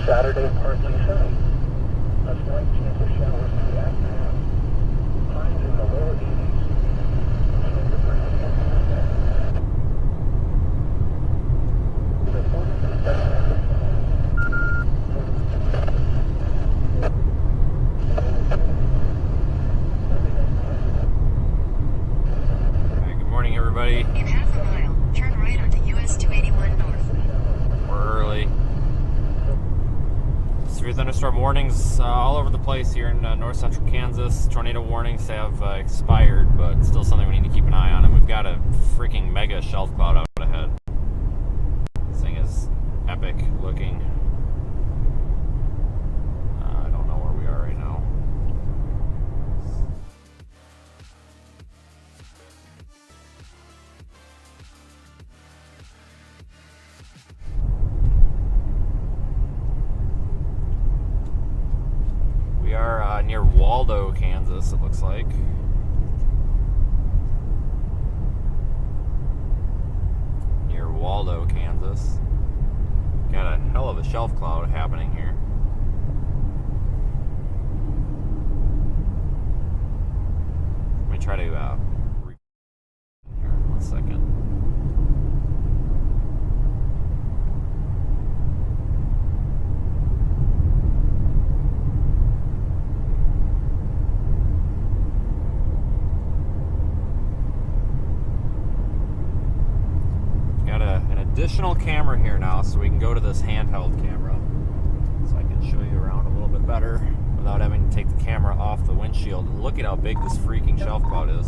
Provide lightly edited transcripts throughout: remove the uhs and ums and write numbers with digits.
Saturday, partly sunny. A slight chance of showers in the afternoon. Highs in the lower 80s. Chance of rain in the weekend. The 40% Good morning, everybody. In half a mile, turn right onto US 281 North. We're early. Severe thunderstorm warnings all over the place here in north central Kansas. Tornado warnings have expired, but still something we need to keep an eye on. And we've got a freaking mega shelf cloud out ahead. This thing is epic looking. I don't know where we are right now. We are near Waldo, Kansas, it looks like. Near Waldo, Kansas. Got a hell of a shelf cloud happening here. Let me try to here, 1 second. Additional camera here now, so we can go to this handheld camera, so I can show you around a little bit better without having to take the camera off the windshield. And look at how big this freaking shelf cloud is.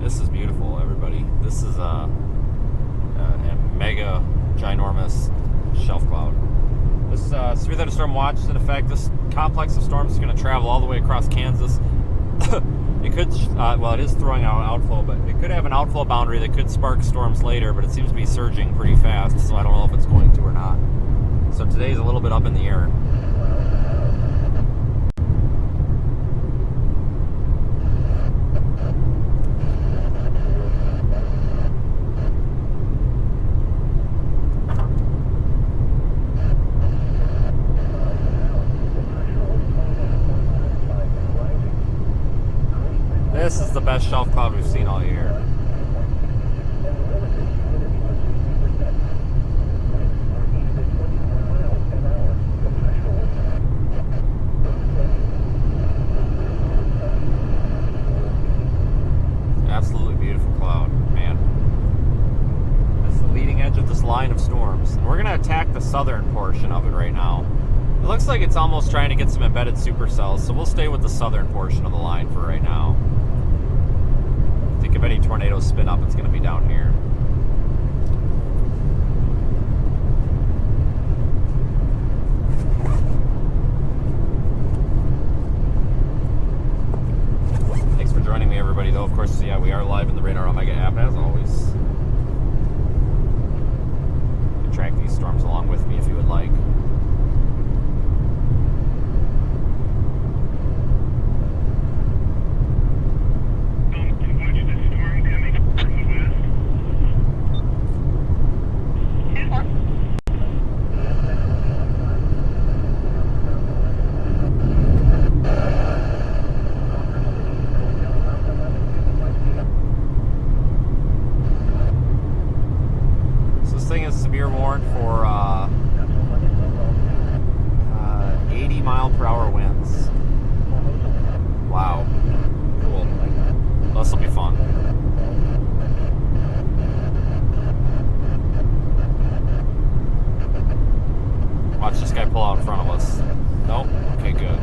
This is beautiful, everybody. This is a mega ginormous shelf cloud. This severe thunderstorm watch is in effect. This complex of storms is going to travel all the way across Kansas. It could, well, it is throwing out an outflow, but it could have an outflow boundary that could spark storms later, but it seems to be surging pretty fast, so I don't know if it's going to or not. So today's a little bit up in the air. This is the best shelf cloud we've seen all year. Absolutely beautiful cloud, man. That's the leading edge of this line of storms. And we're going to attack the southern portion of it right now. It looks like it's almost trying to get some embedded supercells, so we'll stay with the southern portion of the line for right now. I think if any tornadoes spin up, it's going to be down here. Thanks for joining me, everybody, though. Of course, yeah, we are live in the Radar Omega app, as always. You can track these storms along with me if you would like. Severe warrant for 80 mile per hour winds. Wow. Cool. This will be fun. Watch this guy pull out in front of us. Nope. Okay, good.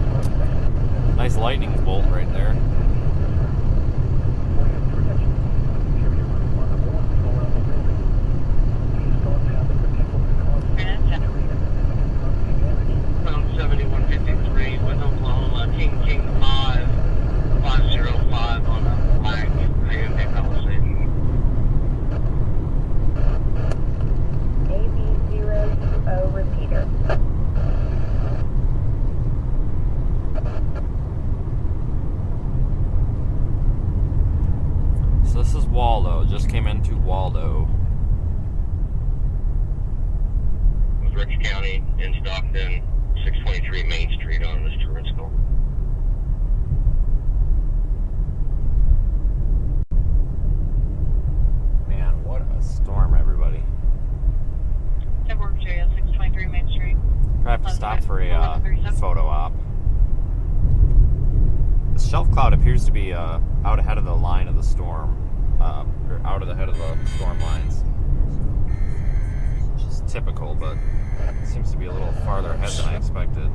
Nice lightning bolt right there. Ricks County in Stockton, 623 Main Street on Mr. Rinskell. Man, what a storm, everybody. That works, yeah, 623 Main Street. I have to stop for a photo op. The shelf cloud appears to be out ahead of the line of the storm, or out of the head of the storm lines, which is typical, but it seems to be a little farther ahead than I expected.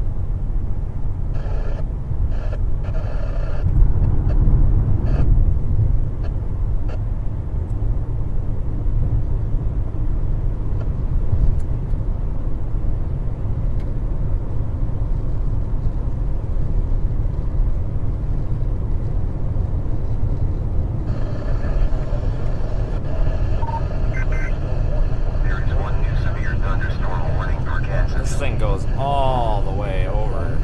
This thing goes all the way over.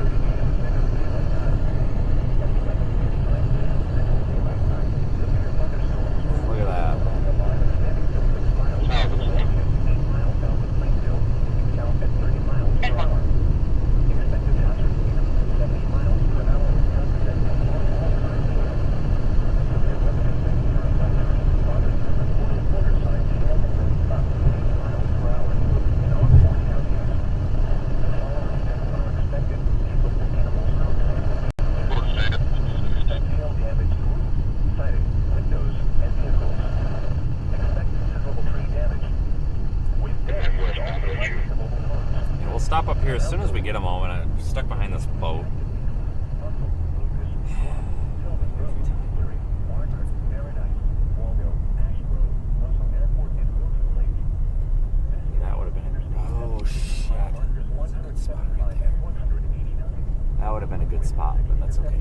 Look at that. We'll stop up here as soon as we get a moment. I'm stuck behind this boat. That would have been. Oh shit! That's a good spot right there. That would have been a good spot, but that's okay.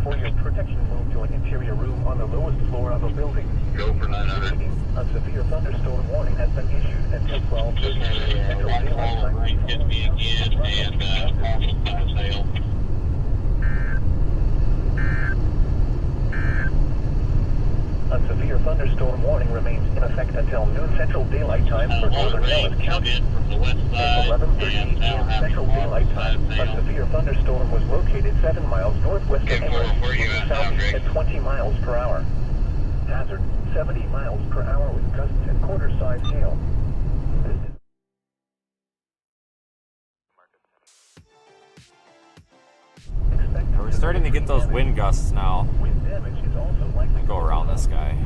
For your protection, move to an interior room on the lowest floor of a building. Go for 900. A severe thunderstorm warning has been issued until 12 p.m. Hit me again and sail. A severe thunderstorm warning remains in effect until noon Central Daylight Time for northern Dallas County. From the west At side 11:30 p.m. Central Daylight Time, a severe thunderstorm was located 7 miles northwest of England, moving southeast at 20 miles per hour. Hazard 70 miles per hour with gusts and quarter-size hail. We're starting to get those wind gusts now. Wind damage is also likely to Go around this guy.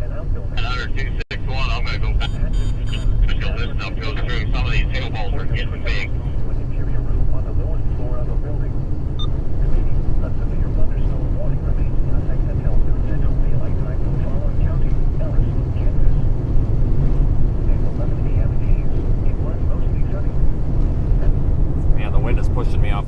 an outbuilding. 261, I'm going to go back until this stuff goes through. Some of these hail balls are getting big. To an interior room on the lowest floor of a building. A severe thunderstorm warning remains in effect until noon Central Daylight Time for the following county: Ellis, Kansas. At 11 p.m. East, it was mostly sunny. Man, the wind is pushing me up.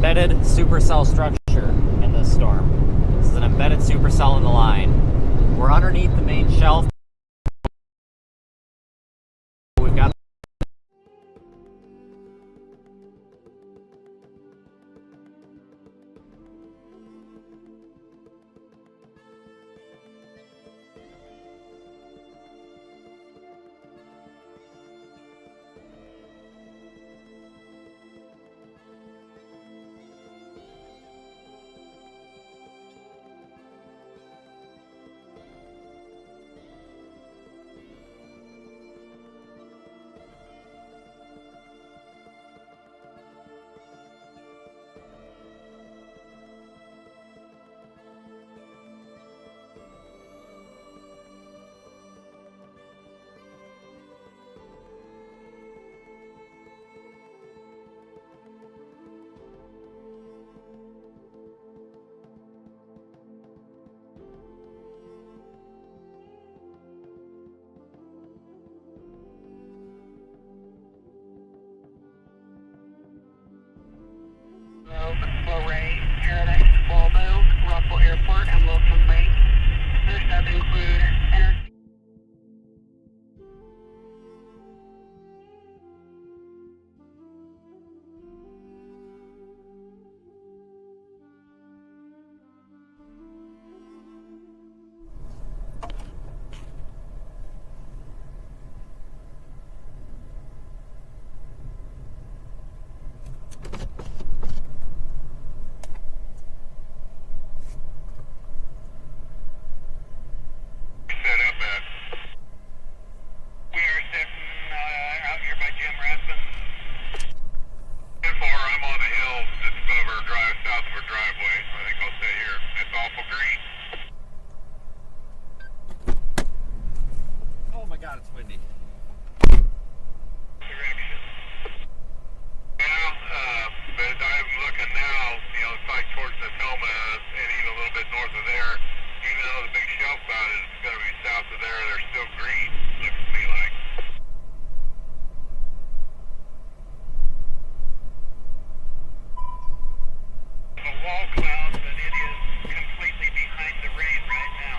embedded supercell structure in this storm. This is an embedded supercell in the line. We're underneath the main shelf. We've got Luray, Paradise, Waldo, Russell Airport, and Wilson Lake. Others that include energy. oh my god, it's windy. But I'm looking now, it's like towards the Tacoma and even a little bit north of there. Even though the big shelf cloud is going to be south of there, they're still green, looks to me like. A wall cloud, but it is completely behind the rain right now.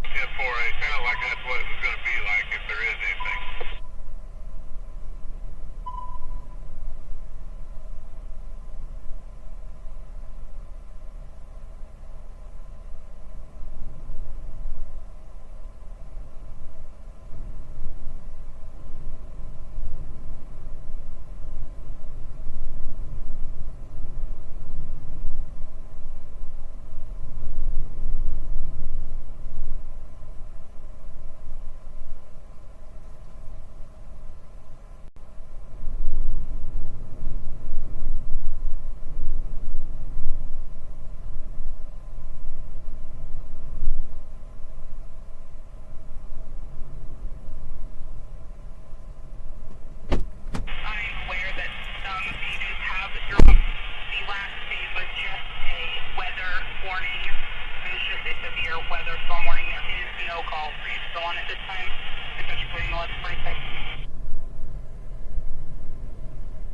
10-4, it sounded like that's what it was going to be like if there is anything.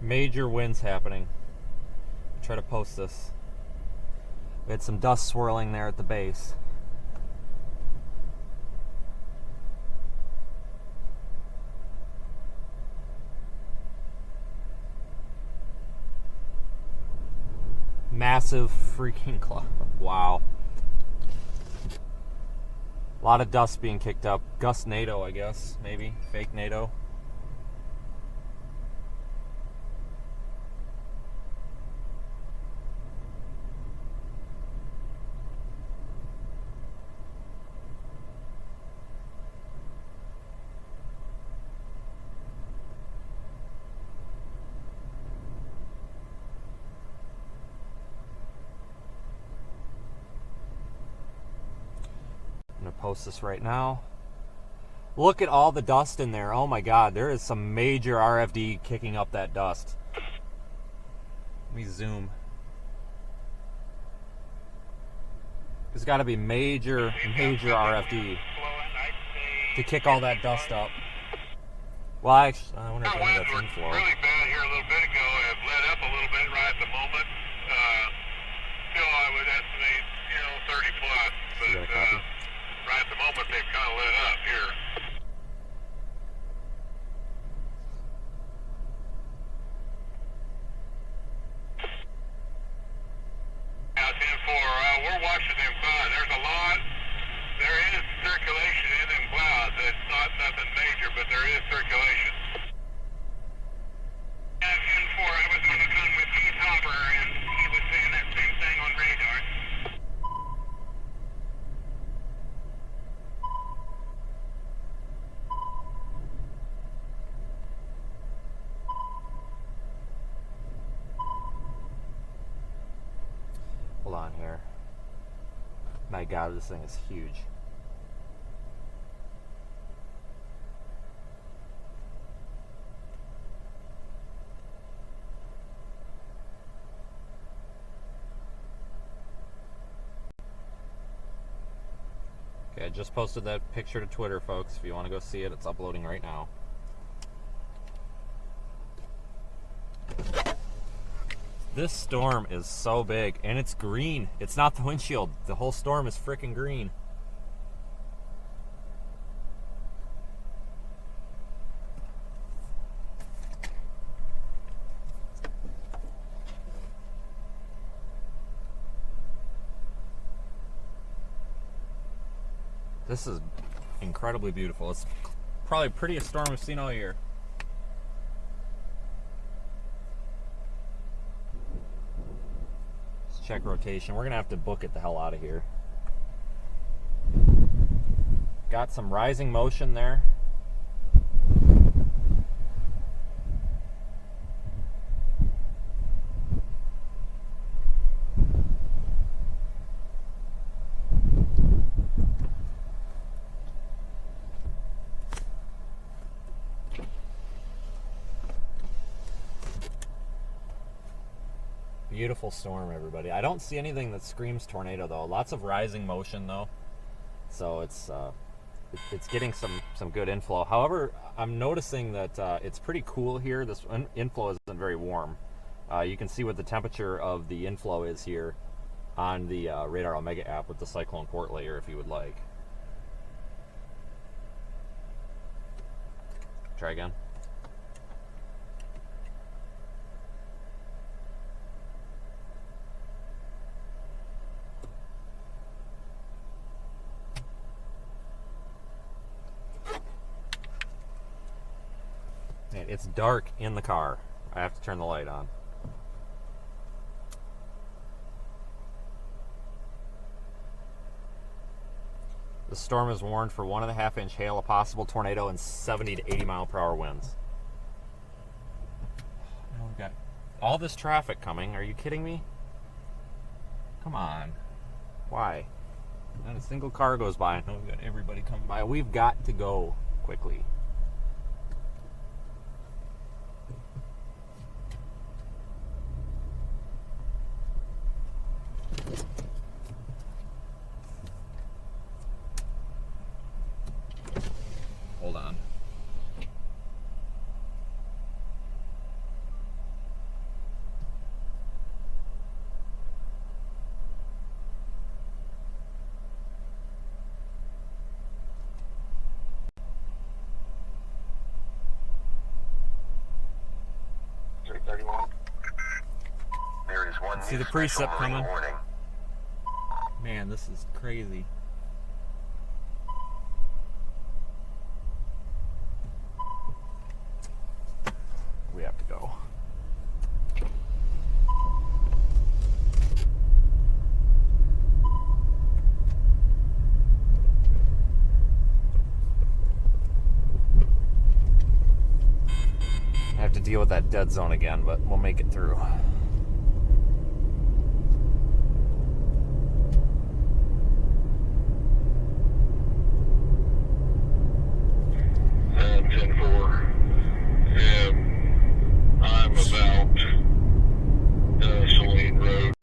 Major winds happening. Try to post this. We had some dust swirling there at the base. Massive freaking cloud. Wow. A lot of dust being kicked up. Gust NATO, I guess. Maybe. Fake NATO. I'm gonna post this right now. Look at all the dust in there. Oh my god, there is some major RFD kicking up that dust. Let me zoom. There's got to be major RFD to kick all that dust up. Well, I wonder if any of that's inflow. Really bad here a little bit ago. It let up a little bit. of lit up here. Yeah, 10-4. We're watching them clouds. There's a lot. There is circulation in them clouds. It's not nothing major, but there is circulation. Yeah, 10-4. I was on the phone with Keith Hopper, and he was saying that same thing on radar. Hold on here. My God, this thing is huge. Okay, I just posted that picture to Twitter, folks. If you want to go see it, it's uploading right now. This storm is so big, and it's green. It's not the windshield. The whole storm is freaking green. This is incredibly beautiful. It's probably the prettiest storm we've seen all year. Let's check rotation. We're gonna have to book it the hell out of here. Got some rising motion there. Beautiful storm, everybody. I don't see anything that screams tornado, though. Lots of rising motion, though. So it's getting some good inflow. However, I'm noticing that it's pretty cool here. This inflow isn't very warm. You can see what the temperature of the inflow is here on the Radar Omega app with the cyclone port layer, if you would like. Try again. Man, it's dark in the car. I have to turn the light on. The storm is warned for 1.5-inch hail, a possible tornado, and 70 to 80 mile per hour winds. Now we've got all this traffic coming. Are you kidding me? Come on. Why? Not a single car goes by. I know we've got everybody coming by. We've got to go quickly. Hold on. There is one See the precip coming? Man, this is crazy. We have to go. I have to deal with that dead zone again, but we'll make it through. I'm about Saline Road.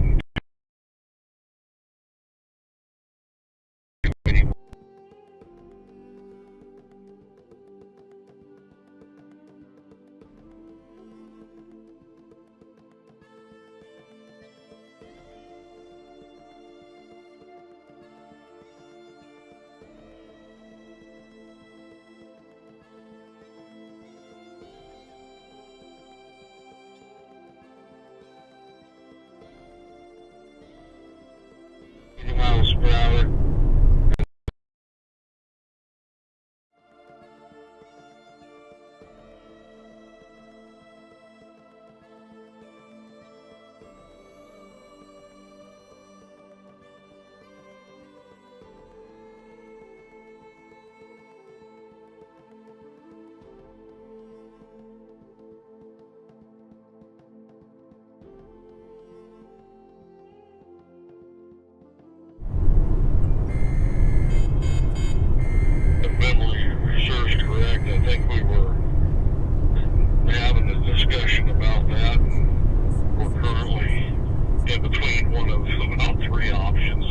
one of about 3 options.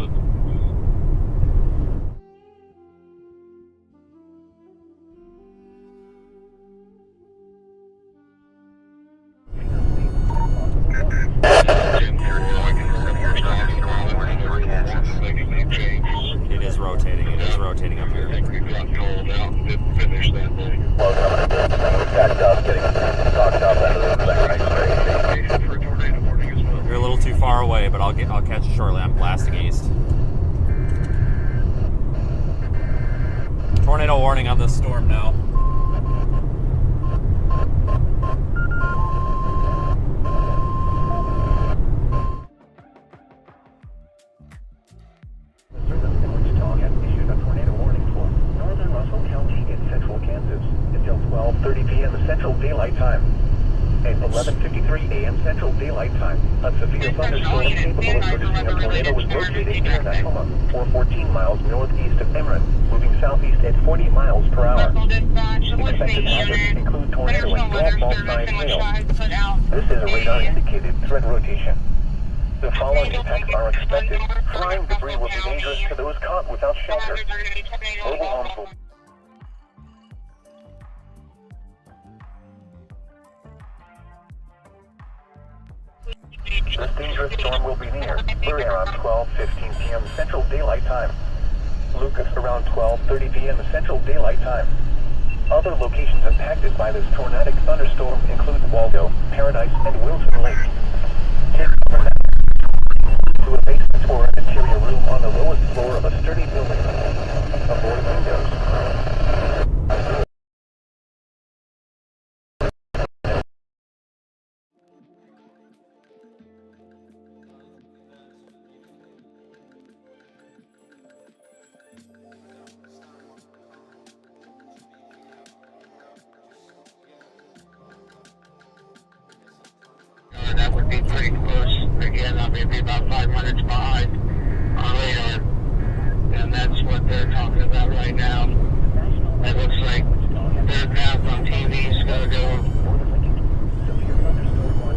It is rotating. It is rotating up here. I think we got told out and didn't finish that day. Well, coming in, backed up, getting talked up out of the thing right straight. For tornado warning as well. You're a little too far away, but I'll catch you shortly. I'm blasting east. Tornado warning on this storm now. Central Daylight Time. At 11:53 a.m. Central Daylight Time, a severe thunderstorm capable of producing a tornado was located near Tacoma, 414 miles northeast of Emeren, moving southeast at 40 miles per hour. Expected hazards include tornado and golf ball-sized hail. This is a radar-indicated threat rotation. The following impacts are expected. Flying debris will be dangerous to those caught without shelter. Mobile homes will... This dangerous storm will be near Lurie around 12:15 p.m. Central Daylight Time. Lucas around 12:30 p.m. Central Daylight Time. Other locations impacted by this tornadic thunderstorm include Waldo, Paradise, and Wilson Lake. Take cover now to a basement or an interior room on the lowest floor of a sturdy building. Avoid windows. That would be pretty close. Again, I'll be about 5 minutes behind on radar. And that's what they're talking about right now. It looks like their path on TV is going to go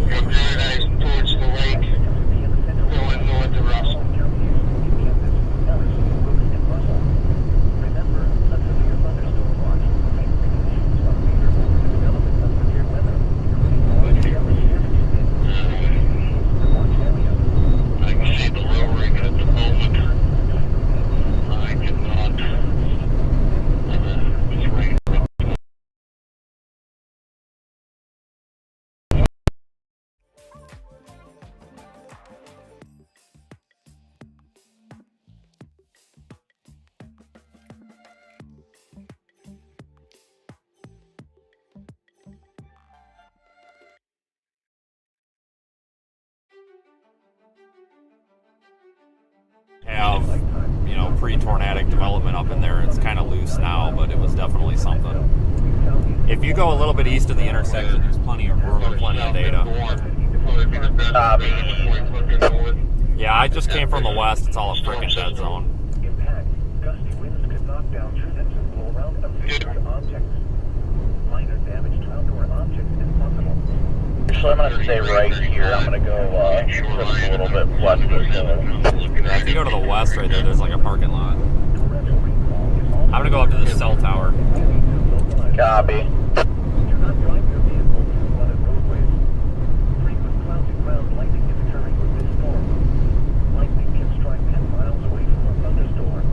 from Paradise towards the lake, going north to Russell. Have, you know, pre-tornadic development up in there. It's kind of loose now, but it was definitely something. If you go a little bit east of the intersection, there's plenty of room and plenty of data. Yeah, I just came from the west. It's all a freaking dead zone. Impact. Gusty winds could knock down trees and blow around unsecured objects. Minor damage to outdoor objects is possible. So I'm going to stay right here. I'm going to go just a little bit west of the hill. Yeah, if you go to the west right there, there's like a parking lot. I'm going to go up to this cell tower. Copy. Do not drive your vehicle through flooded roadways. Frequent clouds and ground lightning is occurring with this storm. Lightning can strike 10 miles away from a thunderstorm.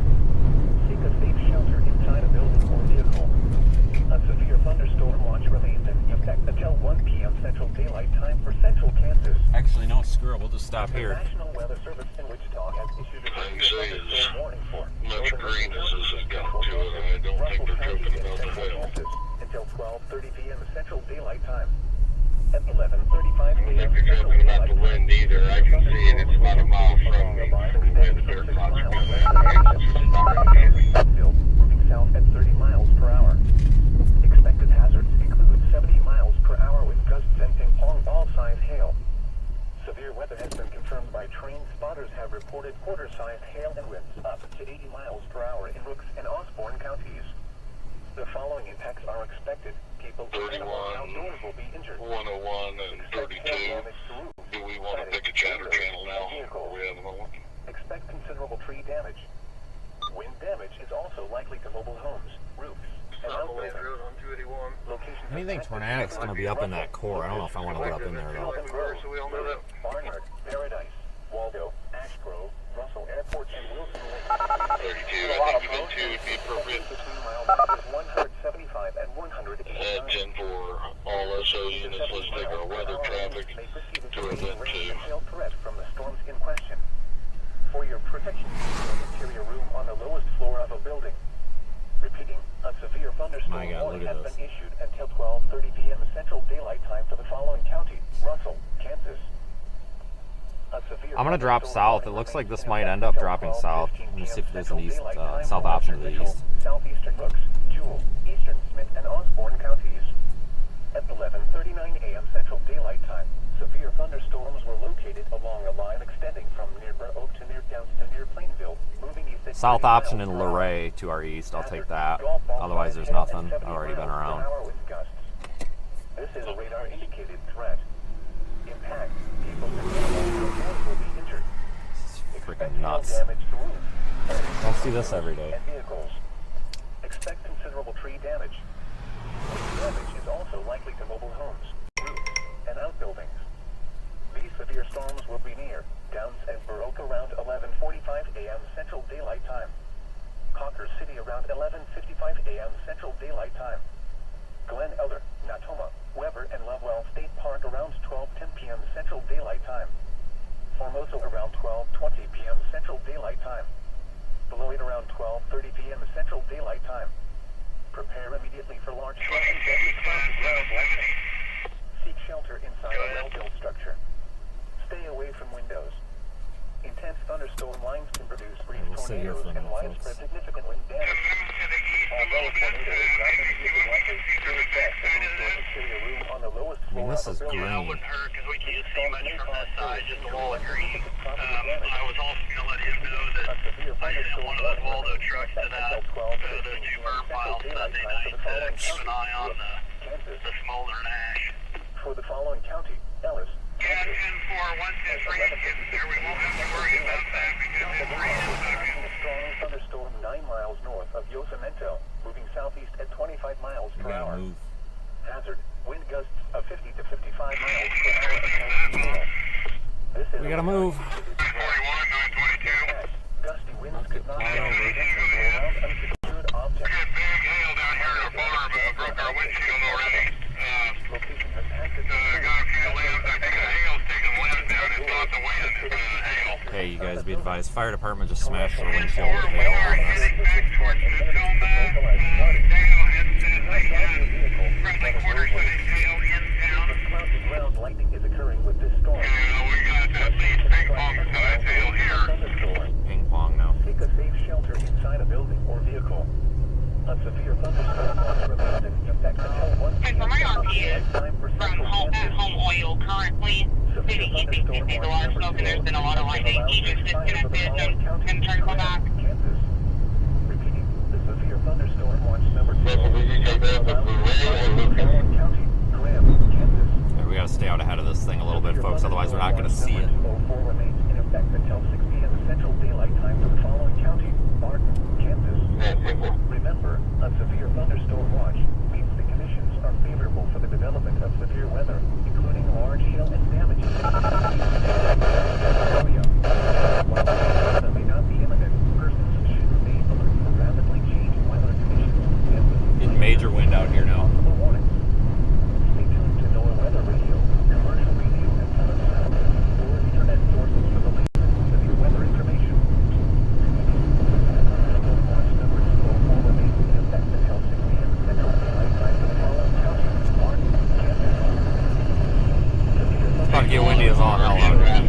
Seek a safe shelter inside a building or vehicle. A severe thunderstorm watch remains in effect until 1 p.m. Central Daylight Time for Central Kansas. Actually, no, screw it. We'll just stop The here. National Weather Service in Wichita has issued a severe thunderstorm warning for Much green as this has gotten to it, I don't think they're joking about the whale. Until 12:30 p.m. Central Daylight Time. At 11:35 I don't p.m. think they're joking about the wind either. I can see it. It's about a mile from me, from where the dirt clouds are coming out. Moving south at 30 miles per hour. Expected hazards include 70 miles per hour with gusts and ping-pong ball-sized hail. Severe weather has been confirmed by trained spotters have reported quarter-sized hail and winds up to 80 miles per hour in Rooks and Osborne counties. The following impacts are expected. People 31, outdoors will be injured. 101, and 32. Do we want to pick a chatter channel now? Or we think Tornadic's going to be up in that core. I don't know if I want to get up in there, though. So we all know that. Barnard, Paradise, Waldo, Ash Grove, Russell Airport, and Wilson Lake. 32, I think event 2 would be appropriate. Between mile markers 175 and 189. 10 for all SO units, let's take our weather traffic to event 2. Threat from the storms in question. For your protection, interior room on the lowest floor of a building. Repeating, a severe thunderstorm My God, warning look has at this. been issued until 12:30 p.m. Central Daylight Time for the following county: Russell, Kansas. A severe I'm going to drop thunderstorm south. It warning looks like remains this in might effect end up until dropping south. 12:15 Let me see if there's an Central east, Daylight Time south for option to the Central, east. Southeastern Rooks, Jewel, Eastern Smith, and Osborne counties. At 11:39 a.m. Central Daylight Time, severe thunderstorms were located along a line extending from near Burr Oak to near Downston near Plainville, moving east at South 30 option miles in per hour. Luray to our east. I'll take that. Golf ball Otherwise, there's 10 and nothing. 70 I've already been miles per around. hour with gusts. This is a radar indicated threat. Impact. People and animals will be injured. This is Expect freaking hail nuts. damage to roofs, Don't see this every day. and vehicles. Expect considerable tree damage. Damage is also likely to mobile homes, roofs, and outbuildings. These severe storms will be near Downs and Burr Oak around 11:45 a.m. Central Daylight Time. Cocker City around 11:55 a.m. Central Daylight Time. Glen Elder, Natoma, Weber, and Lovewell State Park around 12:10 p.m. Central Daylight Time. Formosa around 12:20 p.m. Central Daylight Time. Beloit around 12:30 p.m. Central Daylight Time. Prepare immediately for large hail and deadly clouds of ground lightning. Seek shelter inside a well-built structure. Stay away from windows. Intense thunderstorm lines can produce brief We'll sit here tornadoes for a and minute, widespread folks. significant wind damage. Although a tornado is not immediately likely, it is best to move to an interior room on the lowest I mean, floor this of is a building. green. Wouldn't hurt because we can't see much from this side, just a wall of green. Property I was also going to let him know that A severe I sent thunderstorm one of those warning Waldo remains in trucks to effect that, until to the 12:15 two p.m. burn Central piles Daylight Sunday Time for the night to following keep an eye on counties: Kansas. the smoldering ash. For the following county: Ellis, Kansas. And for once this rain gets there, we won't have to worry about that because this rain is not going A strong thunderstorm 9 miles north of Yosemento, moving southeast at 25 miles We per gotta hour. move. Hazard: wind gusts of 50 to 55 miles per hour and wind gale. This is We gotta move. 41, 922. Gusty winds Not could get not plowed be over. around unsecured objects. We got big hail down here in our farm. Broke our windshield already. Location impacted. Got a few limbs. I think the hail's taking limbs down. It's not the wind, it's the hail. Hey, you guys be advised. Fire department just smashed their We windshield with are hail on us. heading back towards the Tacoma. Dale had said they had friendly quarters for this hail in town. Cloudy ground lightning is occurring with this storm. We got at least ping pong size hail here. Thunderstorm. Ping pong now. Seek a safe shelter inside a building or vehicle. A severe thunderstorm watch remains in effect until 1 Hey, for my RPS time for from Central home, at Kansas. home oil currently, city he thinks he sees a lot of smoke and there's been a lot of lightning. He just disconnected and I'm trying to call back. Kansas. Repeating, the severe thunderstorm watch number 2. That's what we can come down to Luray. County, Graham, Kansas. Okay, we gotta stay out ahead of this thing a little bit, folks. Otherwise, we're not gonna see it. 04 remains in effect until 6 p.m. Central Daylight Time for the following county: Martin, Kansas. Remember, a severe thunderstorm watch means the conditions are favorable for the development of severe weather, including large hail and damage. While weather may not be imminent, persons should remain alert for rapidly changing weather conditions and Getting major wind out here now. possible warnings. Stay tuned to NOAA Weather Radio, commercial radio, and television or internet sources for the latest severe weather information. Thunderstorm watch number 04 remains in effect until 6 p.m. Central Daylight Time for the following counties: Martin, Kansas. It's about to get windy as all hell out here.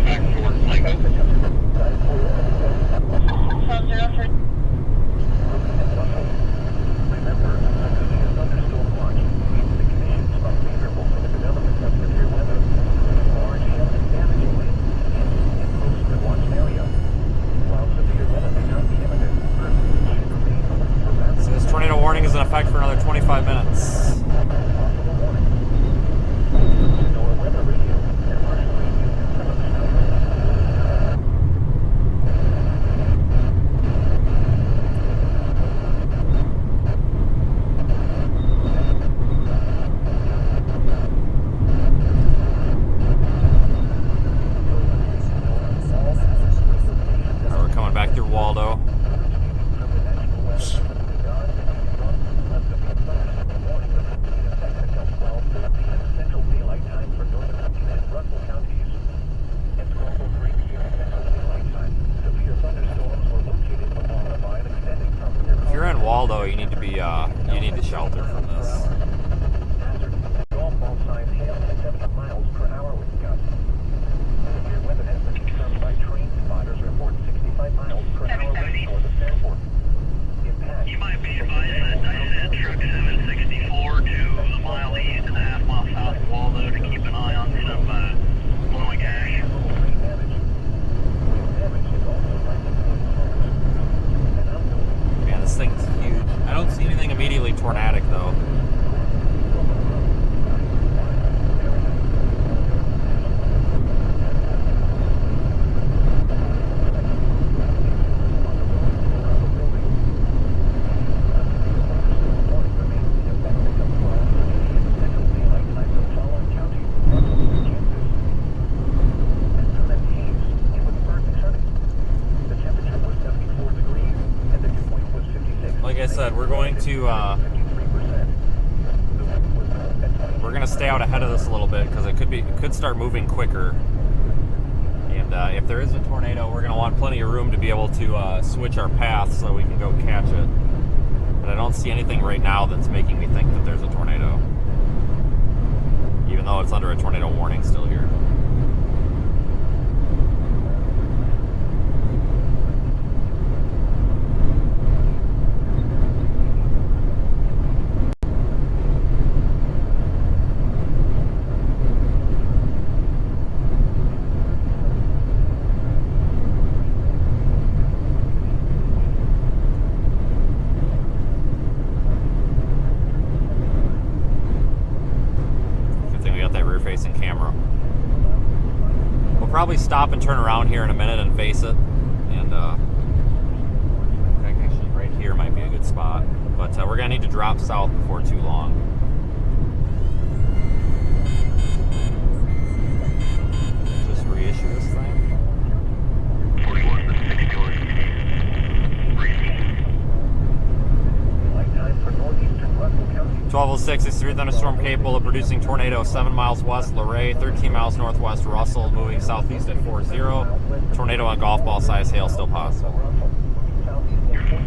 wall, though, you need to be you need to shelter from this. Hazard. Golf ball size hail at 70 miles per hour with gusts. Severe weather has been confirmed by train spotters report 65 miles per hour winds north of Stanford. Impact. You might be advised that I sent truck 764 to a mile east and a half mile south of Waldo to keep an eye on some blowing ash. Train damage. Wind damage is also likely to be homes and outbuildings. Man, this thing's huge. I don't see anything immediately tornadic, though. Like I said, we're going to stay out ahead of this a little bit because it could start moving quicker. And if there is a tornado, we're going to want plenty of room to be able to switch our path so we can go catch it. But I don't see anything right now that's making me think that there's a tornado, even though it's under a tornado warning still here. Camera. We'll probably stop and turn around here in a minute and face it, and actually right here might be a good spot, but we're gonna need to drop south before too long. Just reissue this thing. 41 to 61. 1206, this is 3 thunderstorm capable of producing tornado 7 miles west Luray, 13 miles northwest Russell, moving southeast at 40. Tornado on golf ball size hail still possible. You're not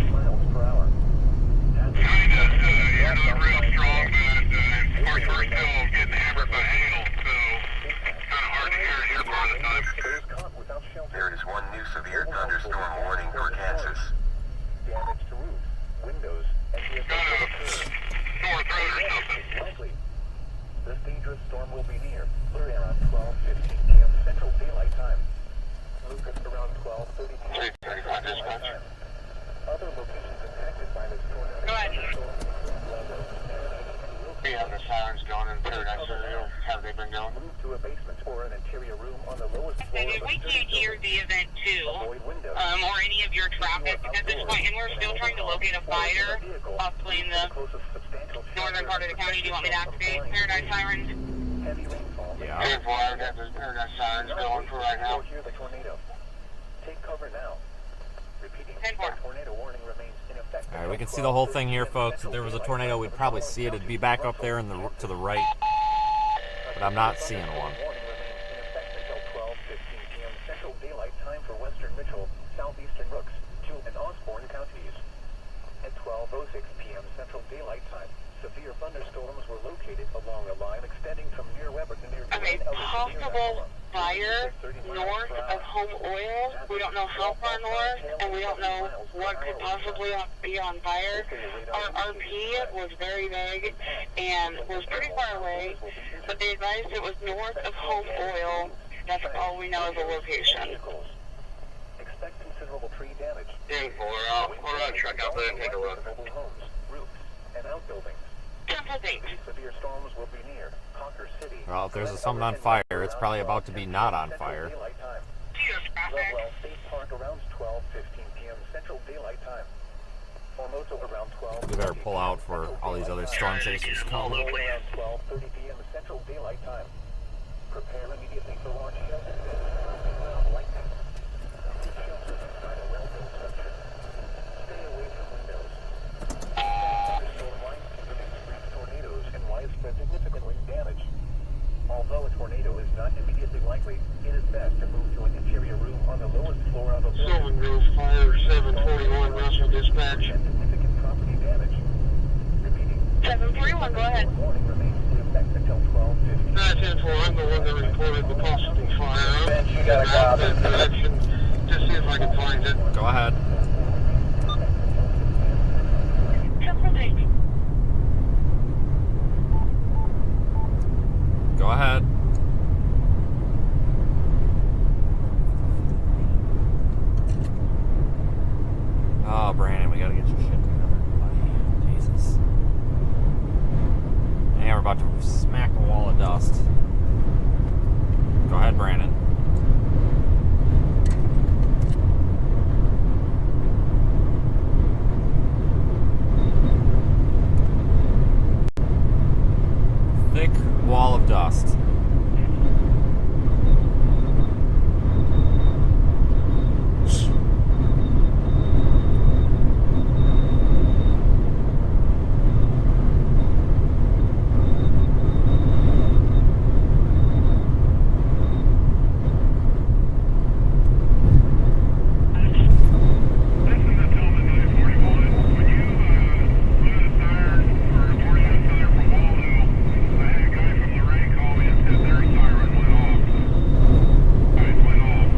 real strong, but we're still getting hammered by hail, so it's kind of hard to hear here part of the time. There is one new severe thunderstorm warning for Kansas. Damage to roofs, windows, and vehicles. Sore throat or something. Likely. This dangerous storm will be near Luray around 12:15 p.m. Central Daylight Time. Lucas around 12:30 p.m. 3:35 dispatch. Other locations impacted by this tornado. Go ahead. We have the sirens going in Paradise area. Have they been going? Move to a basement or an interior room on the lowest floor. If we can't hear the event too, Avoid windows. or any of your traffic at this point, and we're still trying to locate a fire possibly in the Closest substantial northern part of the county. Do you want me to activate Paradise Sirens? heavy rainfall. Yeah. Beautiful. I have the Paradise sirens going for right now. Hear the tornado. Take cover now. Repeating. 10-4. Tornado warning remains in effect. All right, we can see the whole thing here, folks. If there was a tornado, we'd probably see it. It'd be back up there to the right, but I'm not seeing one. Warning remains in effect until 12:15 p.m. Central Daylight Time for Western Mitchell, Southeastern Rooks, 2 and Osborne counties. At 12:06 p.m. Central Daylight Time, severe thunderstorms were located along a line extending from near Weber to near Okay, possible fire north of Home Oil. We don't know how far north, and we don't know what could possibly be on fire. Our RP was very vague and was pretty far away, but they advised it was north of Home Oil. That's all we know of the location. Expect considerable tree damage. 10-4. We'll run a truck out there and take a look. Mobile homes, roofs, and outbuildings. Severe storms will be near Conquer City. Well, if there's something on fire, it's probably about to be not on fire. Lovewell State Park around 12:15 p.m. Central Daylight Time. Formosa around 12. We better pull out for all these other storm chasers coming. Around 12:30 p.m. Central Daylight Time. Prepare immediately for launch shelter. Ground lightning. Shelter inside a well-built structure. Stay away from windows. Storm lines can produce brief tornadoes and widespread significant wind damage. Although a tornado is not immediately likely, it is best to move to an interior room on the lowest floor of a building. Silver Grove Fire 741 Russell dispatch. Significant property damage. Repeating. 741, go ahead. Warning remains in effect until 12:15. 910-4, I'm the one that reported the possible fire. Ben, you gotta go out that direction. Just see if I can find it. Go ahead. Go ahead. Oh, Brandon, we gotta get your shit together, buddy. Jesus. And we're about to smack a wall of dust. Go ahead, Brandon. Thick wall of dust. Listen to Tillman 941. When you blew the siren or reported a siren from Waldo, I had a guy from Lorraine call me and said their siren went off. Guys went off.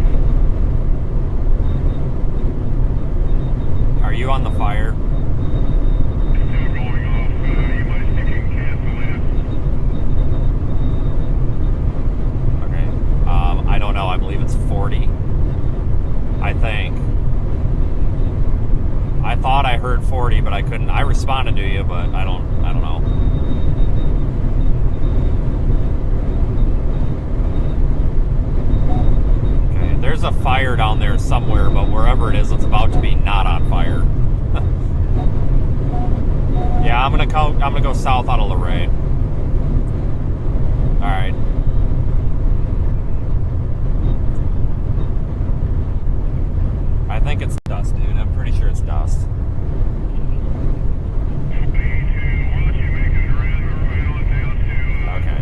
Are you on the fire? It's still going off. You might think you can cancel it. Okay. I don't know. I believe it's 40. I think. I thought I heard 40, but I couldn't. I responded to you, but I don't know. Okay, there's a fire down there somewhere, but wherever it is, it's about to be not on fire. Yeah, I'm gonna go south out of Lorraine. All right. I think it's dust, dude. I'm pretty sure it's dust. Okay.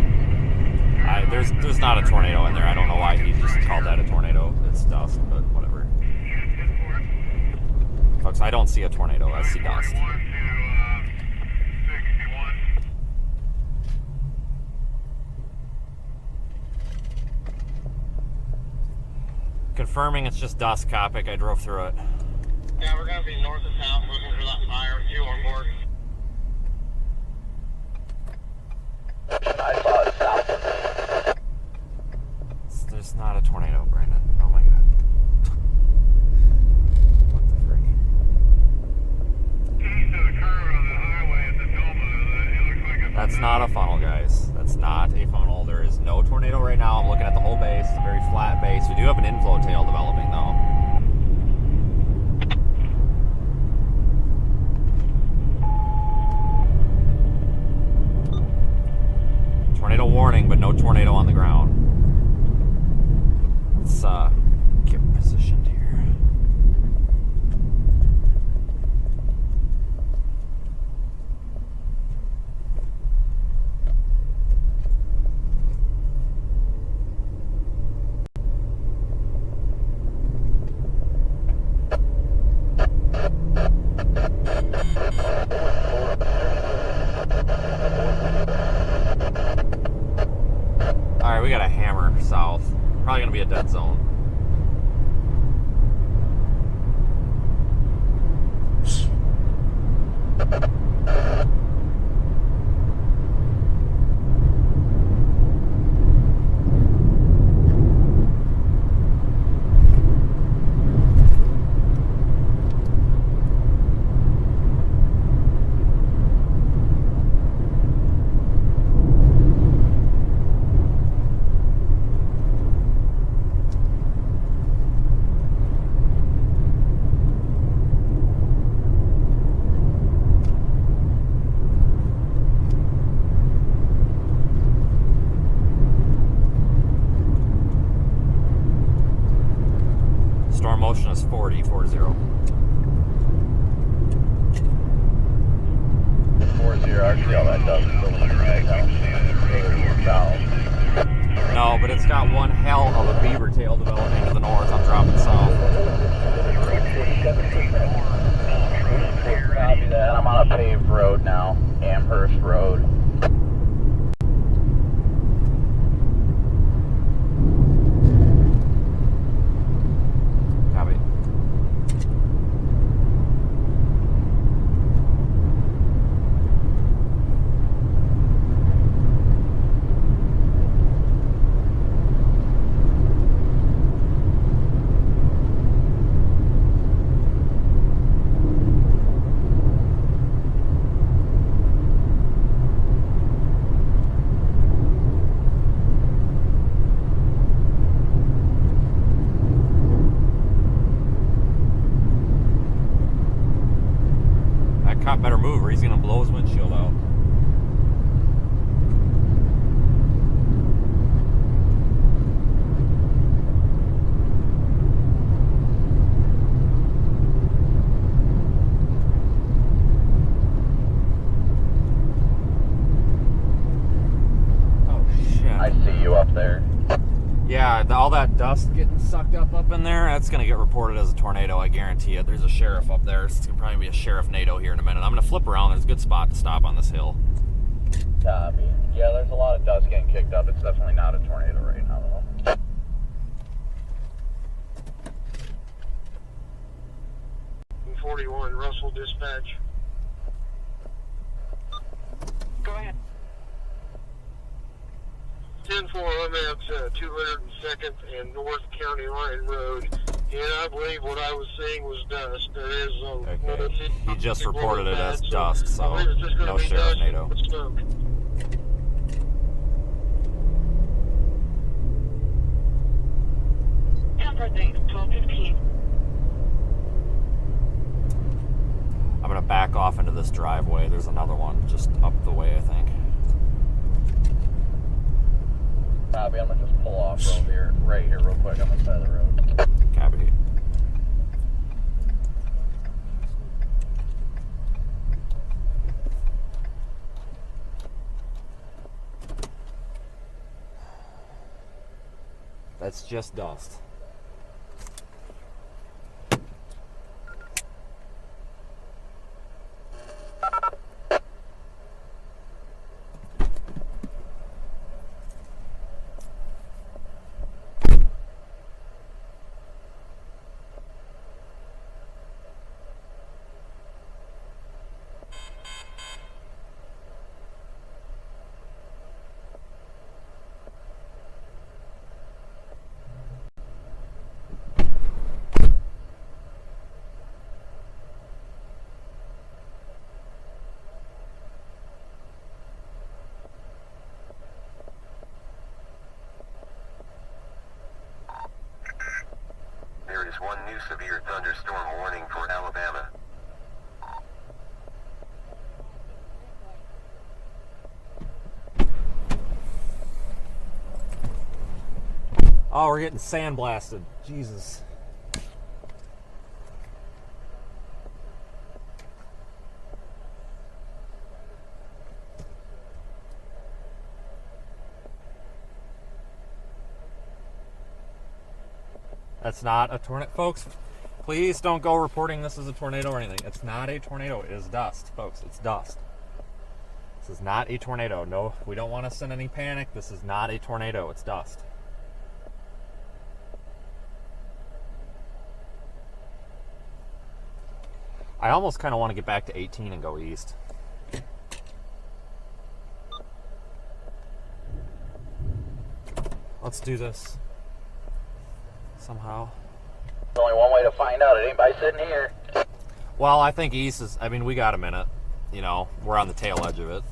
There's not a tornado in there. I don't know why he just called that a tornado. It's dust, but whatever. Folks, I don't see a tornado. I see dust. Confirming it's just dust, Copic. I drove through it. Yeah, we're gonna be north of town looking for that fire. You on board? I saw it south. There's not a tornado, Brandon. Oh my god. What the freak? East of the curve on the highway at the Tacoma, it looks like a... That's not a funnel, guys. That's not a funnel. There is no tornado right now. I'm looking at the whole base. It's a very flat base. We do have an inflow tail developing, though. Tornado warning, but no tornado on the ground. Let's get positioned here. Alright, we got a hammer south. Probably gonna be a dead zone. Storm motion is 40. I see all that dust still looking right now. No, but it's got one hell of a beaver tail developing to the north. I'm dropping south. Copy that. I'm on a Better move or he's gonna blow his windshield out. I see you up there. Yeah, all that dust getting sucked up in there, that's going to get reported as a tornado, I guarantee it. There's a sheriff up there. It's going to probably be a sheriff NATO here in a minute. I'm going to flip around. There's a good spot to stop on this hill. Copy. Yeah, there's a lot of dust getting kicked up. It's definitely not a tornado right now, though. .41, Russell dispatch. Go ahead. 10-4, I'm at 202nd and North County Line Road, and I believe what I was seeing was dust. There is Okay. He just reported it as dust, I so believe it's just gonna no be sheriff dust NATO. with smoke. And for things, 12:15. I'm going to back off into this driveway. There's another one just up the way, I think. Copy, I'm gonna just pull off right here real quick on the side of the road. Copy. That's just dust. There is one new severe thunderstorm warning for Alabama. Oh, we're getting sandblasted. Jesus. That's not a tornado. Folks, please don't go reporting this as a tornado or anything. It's not a tornado. It is dust, folks. It's dust. This is not a tornado. No, we don't want to send any panic. This is not a tornado. It's dust. I almost kind of want to get back to 18 and go east. Let's do this. Somehow. There's only one way to find out. It ain't by sitting here. Well, I think east is, I mean, we got a minute. You know, we're on the tail edge of it.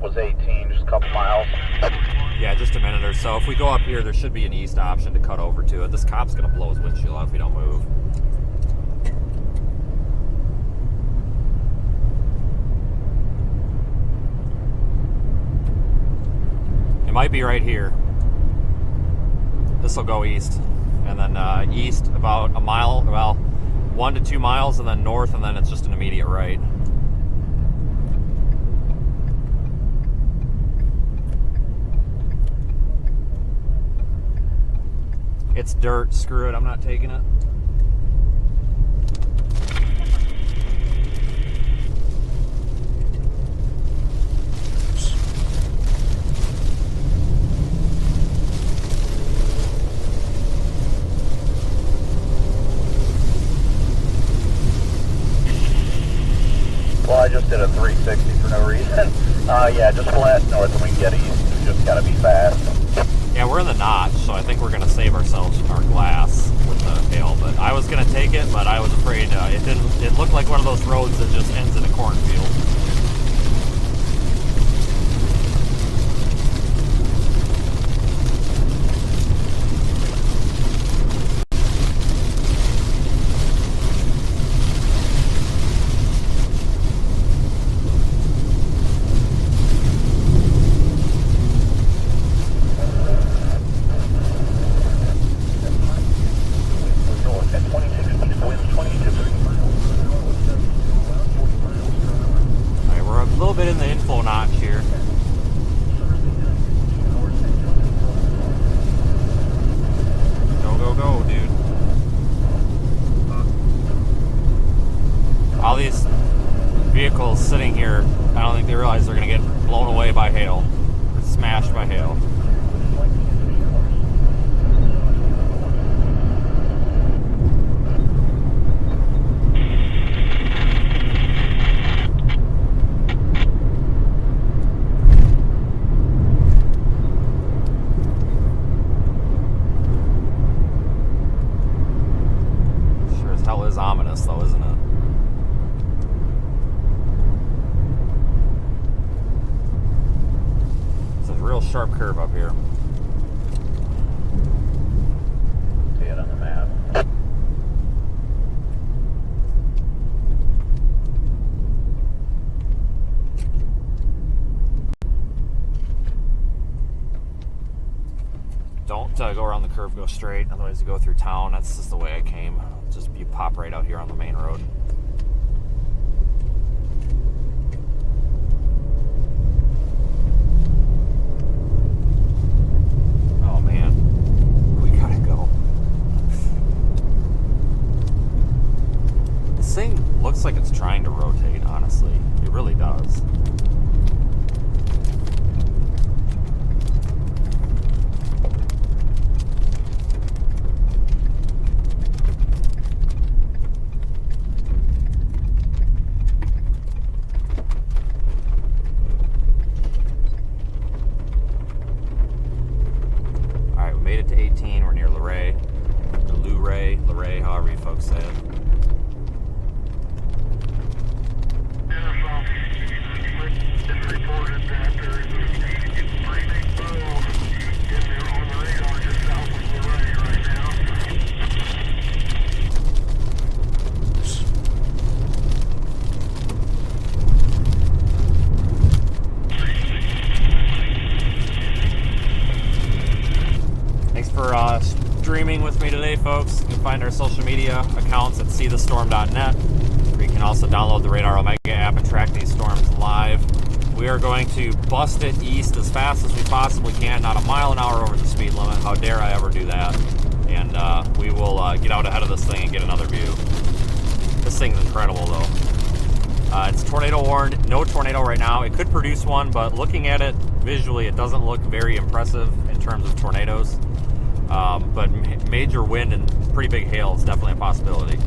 Was 18, just a couple miles. Yeah, just a minute or so. If we go up here, there should be an east option to cut over to it. This cop's going to blow his windshield out if we don't move. It might be right here. This will go east. And then east about a mile, well, 1 to 2 miles, and then north, and then it's just an immediate right. It's dirt. Screw it. I'm not taking it. Well, I just did a 360 for no reason. Yeah, just flat north and we can get east. We just gotta be fast. Yeah, we're in the notch, so I think we're going to save ourselves our glass with the hail. But I was going to take it, but I was afraid it didn't. It looked like one of those roads that just ends in a cornfield. smashed by hail. Sure as hell is ominous, though, isn't it? Real sharp curve up here. See it on the map. Don't go around the curve, go straight. Otherwise you go through town. That's just the way I came. Just you pop right out here on the main road. Looks like it's trying to rotate, honestly. It really does. Alright, we made it to 18. We're near Luray. Or Luray, however you folks say it. Reported that there is a pretty big bow in there on the radar just south of Luray right now. Thanks for streaming with me today, folks. You can find our social media accounts at seethestorm.net, where you can also download the Radar Omega app and track these storms live. We are going to bust it east as fast as we possibly can, not a mile an hour over the speed limit. How dare I ever do that? And we will get out ahead of this thing and get another view. This thing's incredible, though. It's tornado warned. No tornado right now. It could produce one, but looking at it visually, it doesn't look very impressive in terms of tornadoes. But major wind and pretty big hail is definitely a possibility.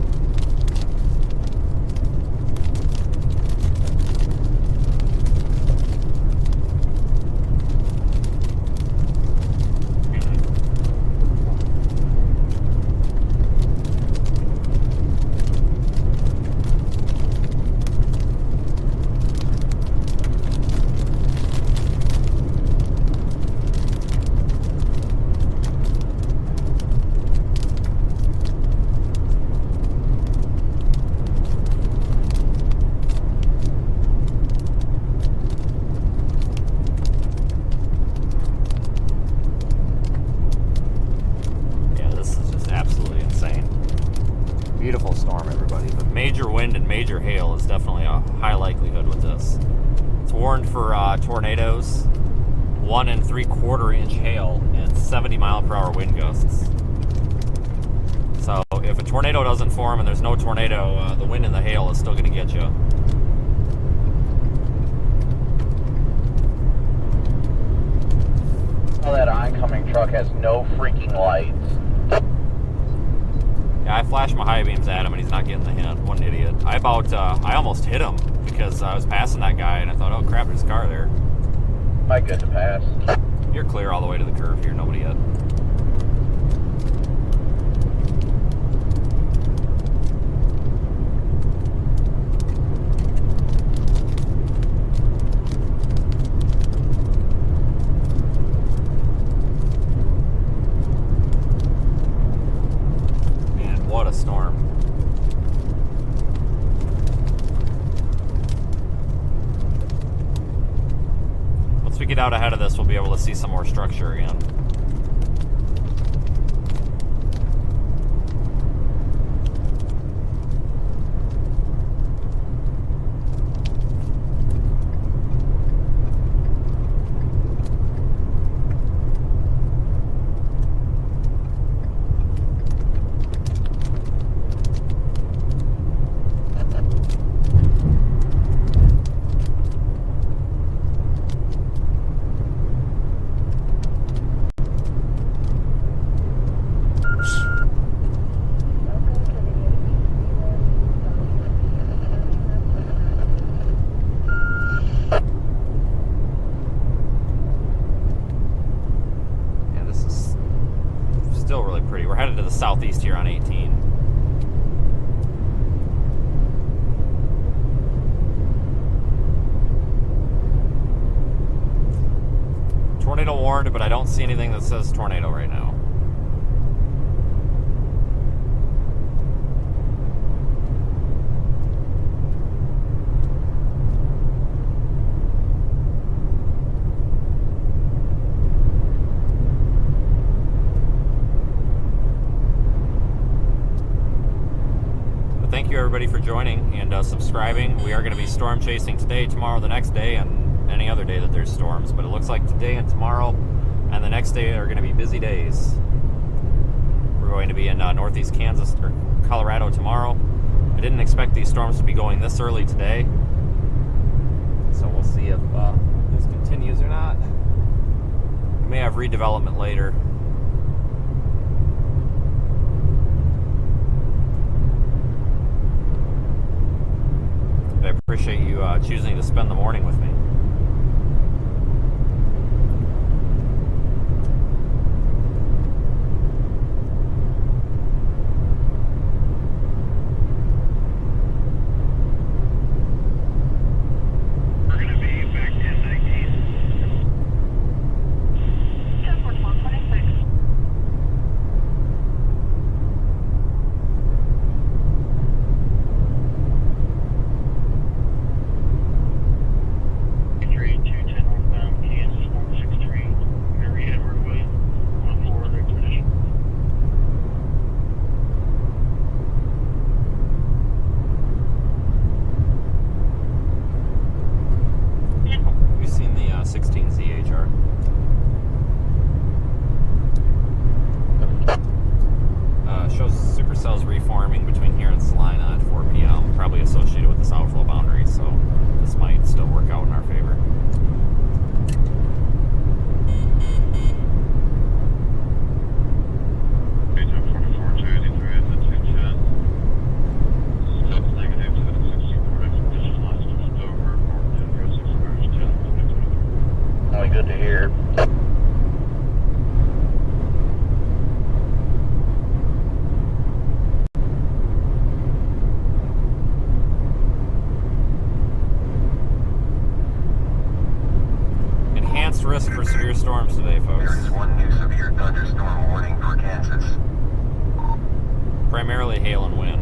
Beautiful storm, everybody, but major wind and major hail is definitely a high likelihood with this. It's warned for tornadoes, 1 3/4 inch hail, and 70 mile per hour wind gusts. So if a tornado doesn't form and there's no tornado, the wind and the hail is still going to get you. Oh, that oncoming truck has no freaking lights. Yeah, I flashed my high beams at him and he's not getting the hint. What an idiot. I almost hit him because I was passing that guy and I thought, oh crap, there's a car there. Am I good to pass? You're clear all the way to the curve here, nobody yet. What a storm. Once we get out ahead of this, we'll be able to see some more structure again. headed to the southeast here on 18. Tornado warned, but I don't see anything that says tornado right now. Thank you everybody for joining and subscribing. We are going to be storm chasing today, tomorrow, the next day, and any other day that there's storms. But it looks like today and tomorrow and the next day are going to be busy days. We're going to be in northeast Kansas or Colorado tomorrow. I didn't expect these storms to be going this early today, so we'll see if this continues or not. We may have redevelopment later. I appreciate you choosing to spend the morning with me. We're going to be back 1019. 104126. Entry 210 northbound, Kansas 163, Mary Edward Way, on a forward expedition. We've seen the 16 ZHR. Shows supercells reforming between here and Salina at 4 p.m. Probably associated with this outflow boundary, so this might still work out in our favor. Daytime 44-283 at the 210. Steps negative to the 64 expedition last just over. Coordinate 06 March 10, 2023. Only good to hear. Enhanced risk for severe storms today, folks. There is one new severe thunderstorm warning for Kansas. Primarily hail and wind.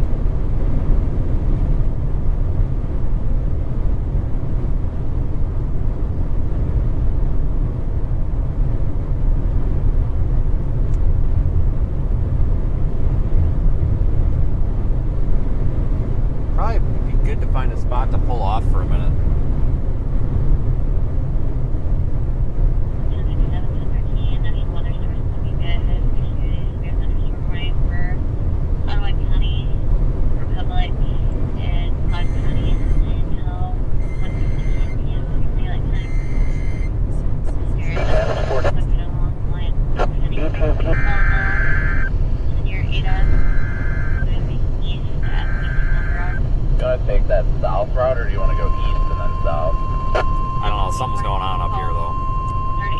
Probably be good to find a spot to pull off for a minute. National Weather Service looking good. Severe thunderstorm warning for Ottawa County, Republic, and Clark County until 1:15 p.m. daylight time. Looking along the line. Near Ada, moving east at 60 mile per hour. You want to take that south route, or do you want to go east and then south? I don't know, something's going on up here though. 30.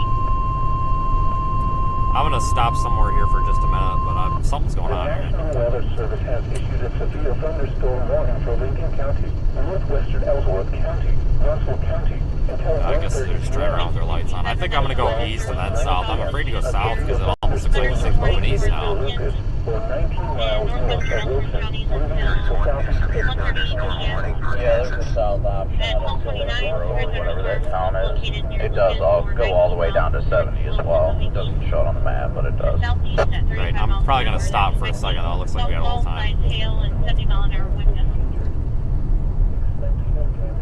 I'm gonna stop somewhere here for just a minute, but something's going The on here. National Weather Service has issued a severe thunderstorm warning for Lincoln County, northwestern Ellsworth County, Russell County, until I guess they're just driving around with their lights on. I think I'm gonna go east and then south. I'm afraid to go south because it almost looks like it's moving east now. Lucas, or 19 miles north of Wilson, moving to southeast. Severe thunderstorm warning for Yeah, there's a Kansas. south option on or whatever that town is. It does go all the way down to 70 as well. It doesn't show it on the map, but it does. Right, I'm probably gonna stop for a second though. It looks like we got a little time. Hail and 70 mile an hour wind gusts.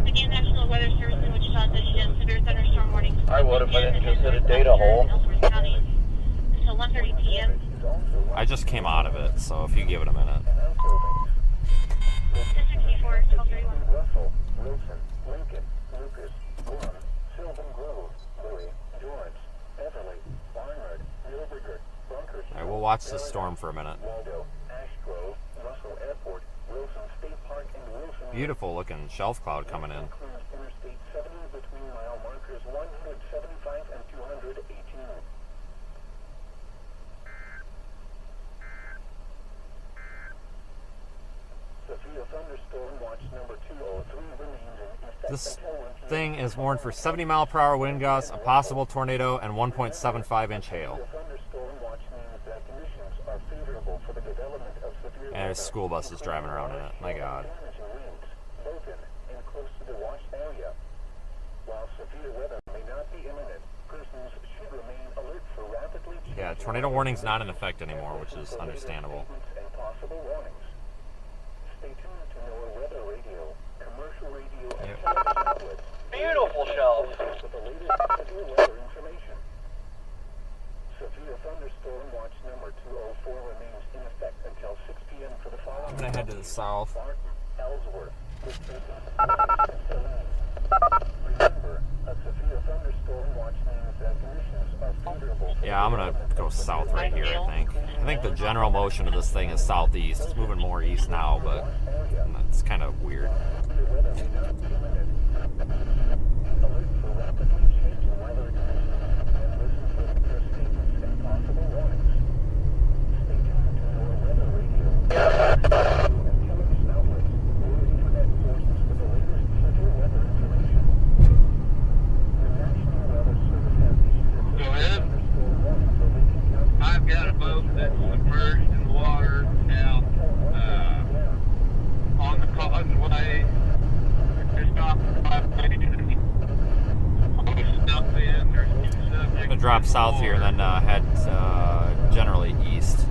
Again, National Weather Service in Wichita says she has severe thunderstorm warnings. I would if I didn't just hit a data hole. Ellsworth County until 1:30 p.m. I just came out of it, so if you give it a minute. 1064, 1231. Russell, Wilson, Lincoln, Lucas, Warren, Sylvan Grove, Louis, Dorrance, Beverly, Barnard, Milberger, Bunkers. Alright, we'll watch this storm for a minute. Waldo, Ash Grove, Russell Airport, Wilson State Park, and Wilson. Beautiful looking shelf cloud coming in. Includes Interstate 70 between mile markers 175 and 218. This thing is warned for 70-mile-per-hour wind gusts, a possible tornado, and 1.75-inch hail. And there's school buses driving around in it. My God. Yeah, tornado warning's not in effect anymore, which is understandable. Yep. Beautiful shelf. Severe thunderstorm watch number 204 remains in effect until 6 p.m. for the following. I'm gonna head to the south. Ellsworth. Remember, a severe thunderstorm watch means that conditions are favorable. Yeah, I'm gonna go south right here, I think. I think the general motion of this thing is southeast. It's moving more east now, but it's kind of weird. Alert for rapidly changing weather conditions and listen for their statements and possible warnings. Stay tuned to your weather radio and television outlets or internet sources for the latest severe weather information. The National Weather Service has issued a Go ahead. thunderstorm warning for Lincoln County. I've got a boat that's submerged in the water now, on the causeway. There's not I'm gonna drop south here and then head generally east.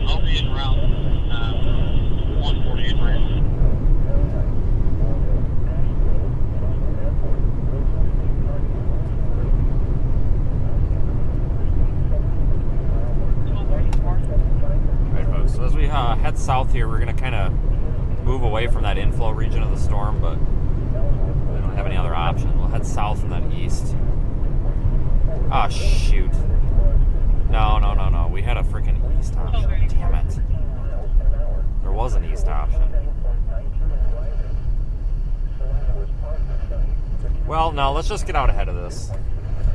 I'll be in around 148 range. Alright folks, so as we head south here, we're gonna kind of move away from that inflow region of the storm, but we don't have any other option. We'll head south and then east. Ah, shoot. No. We had a freaking east option. Damn it. There was an east option. Well, no, let's just get out ahead of this.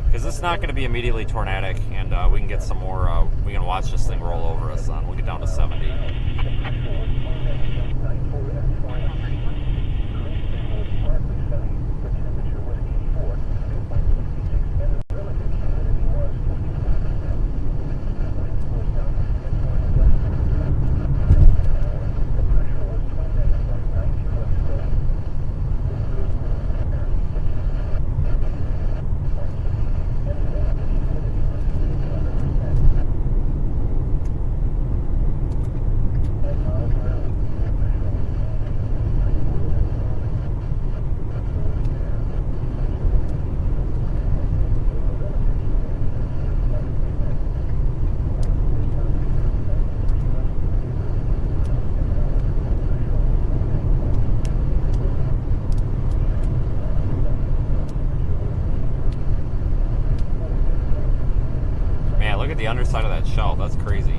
Because it's not going to be immediately tornadic, and we can get some more, we can watch this thing roll over us on. We'll get down to 70. Man, look at the underside of that shelf. That's crazy.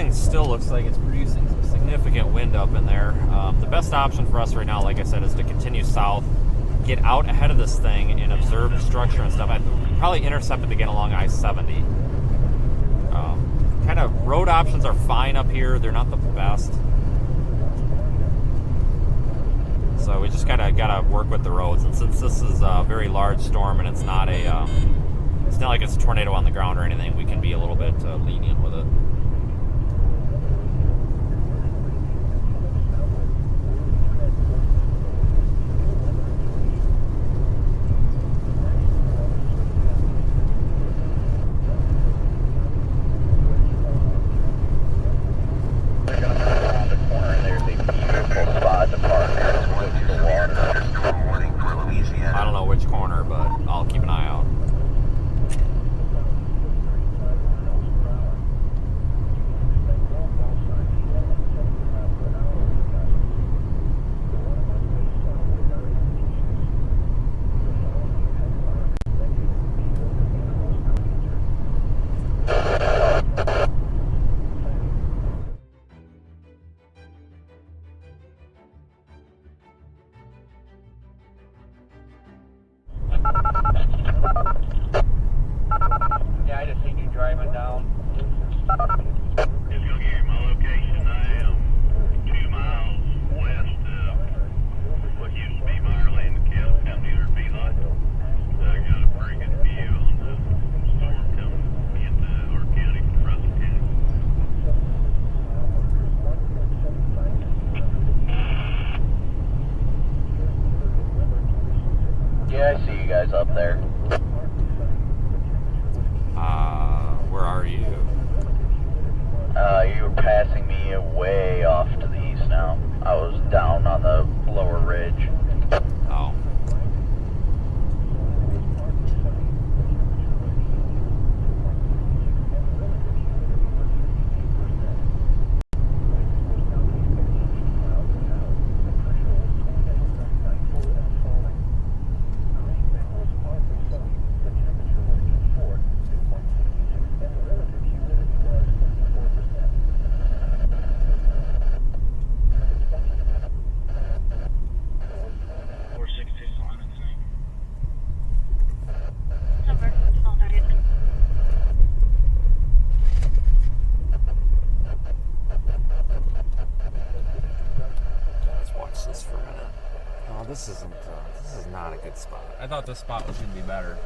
Still looks like it's producing some significant wind up in there. The best option for us right now, like I said, is to continue south, get out ahead of this thing and observe the structure and stuff. I'd probably intercept it again along I-70. kind of road options are fine up here. They're not the best. So we just gotta work with the roads. And since this is a very large storm and it's not like it's a tornado on the ground or anything, we can be a little bit lenient with it. I don't know which corner, but I'll keep an eye out. Yeah, I just seen you driving down. Just gonna give you my location. I am 2 miles west of what used to be Meyerland, the County or Beeline. I got a pretty good view on the storm coming into our county from Russell County. Yeah, I see you guys up there. Where are you? You were passing me way off to the east now. I was down on the lower ridge. Oh. This is not a good spot. I thought this spot was going to be better.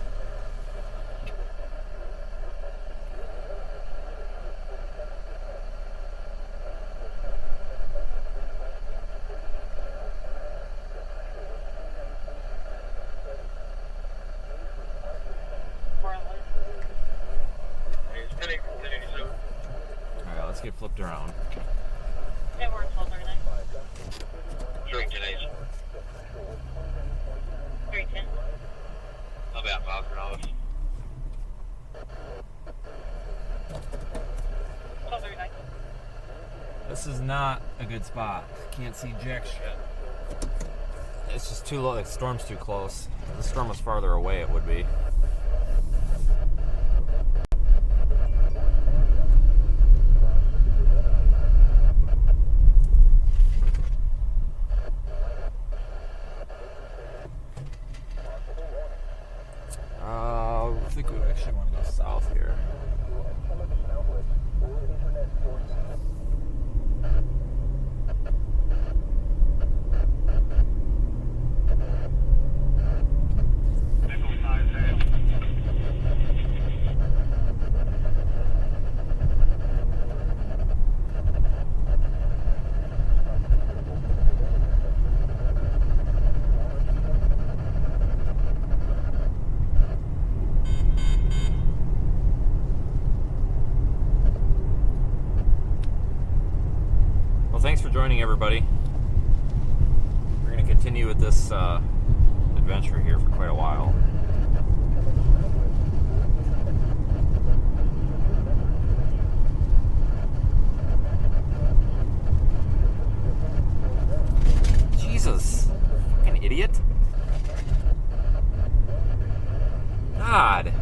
Alright, let's get flipped around. It works all 39. Drink today's. 310. About $5. 1239. This is not a good spot. Can't see jack shit. It's just too low. The storm's too close. If the storm was farther away, it would be. I think we actually want to go south here. Thanks for joining, everybody. We're going to continue with this adventure here for quite a while. Jesus, fucking idiot. God.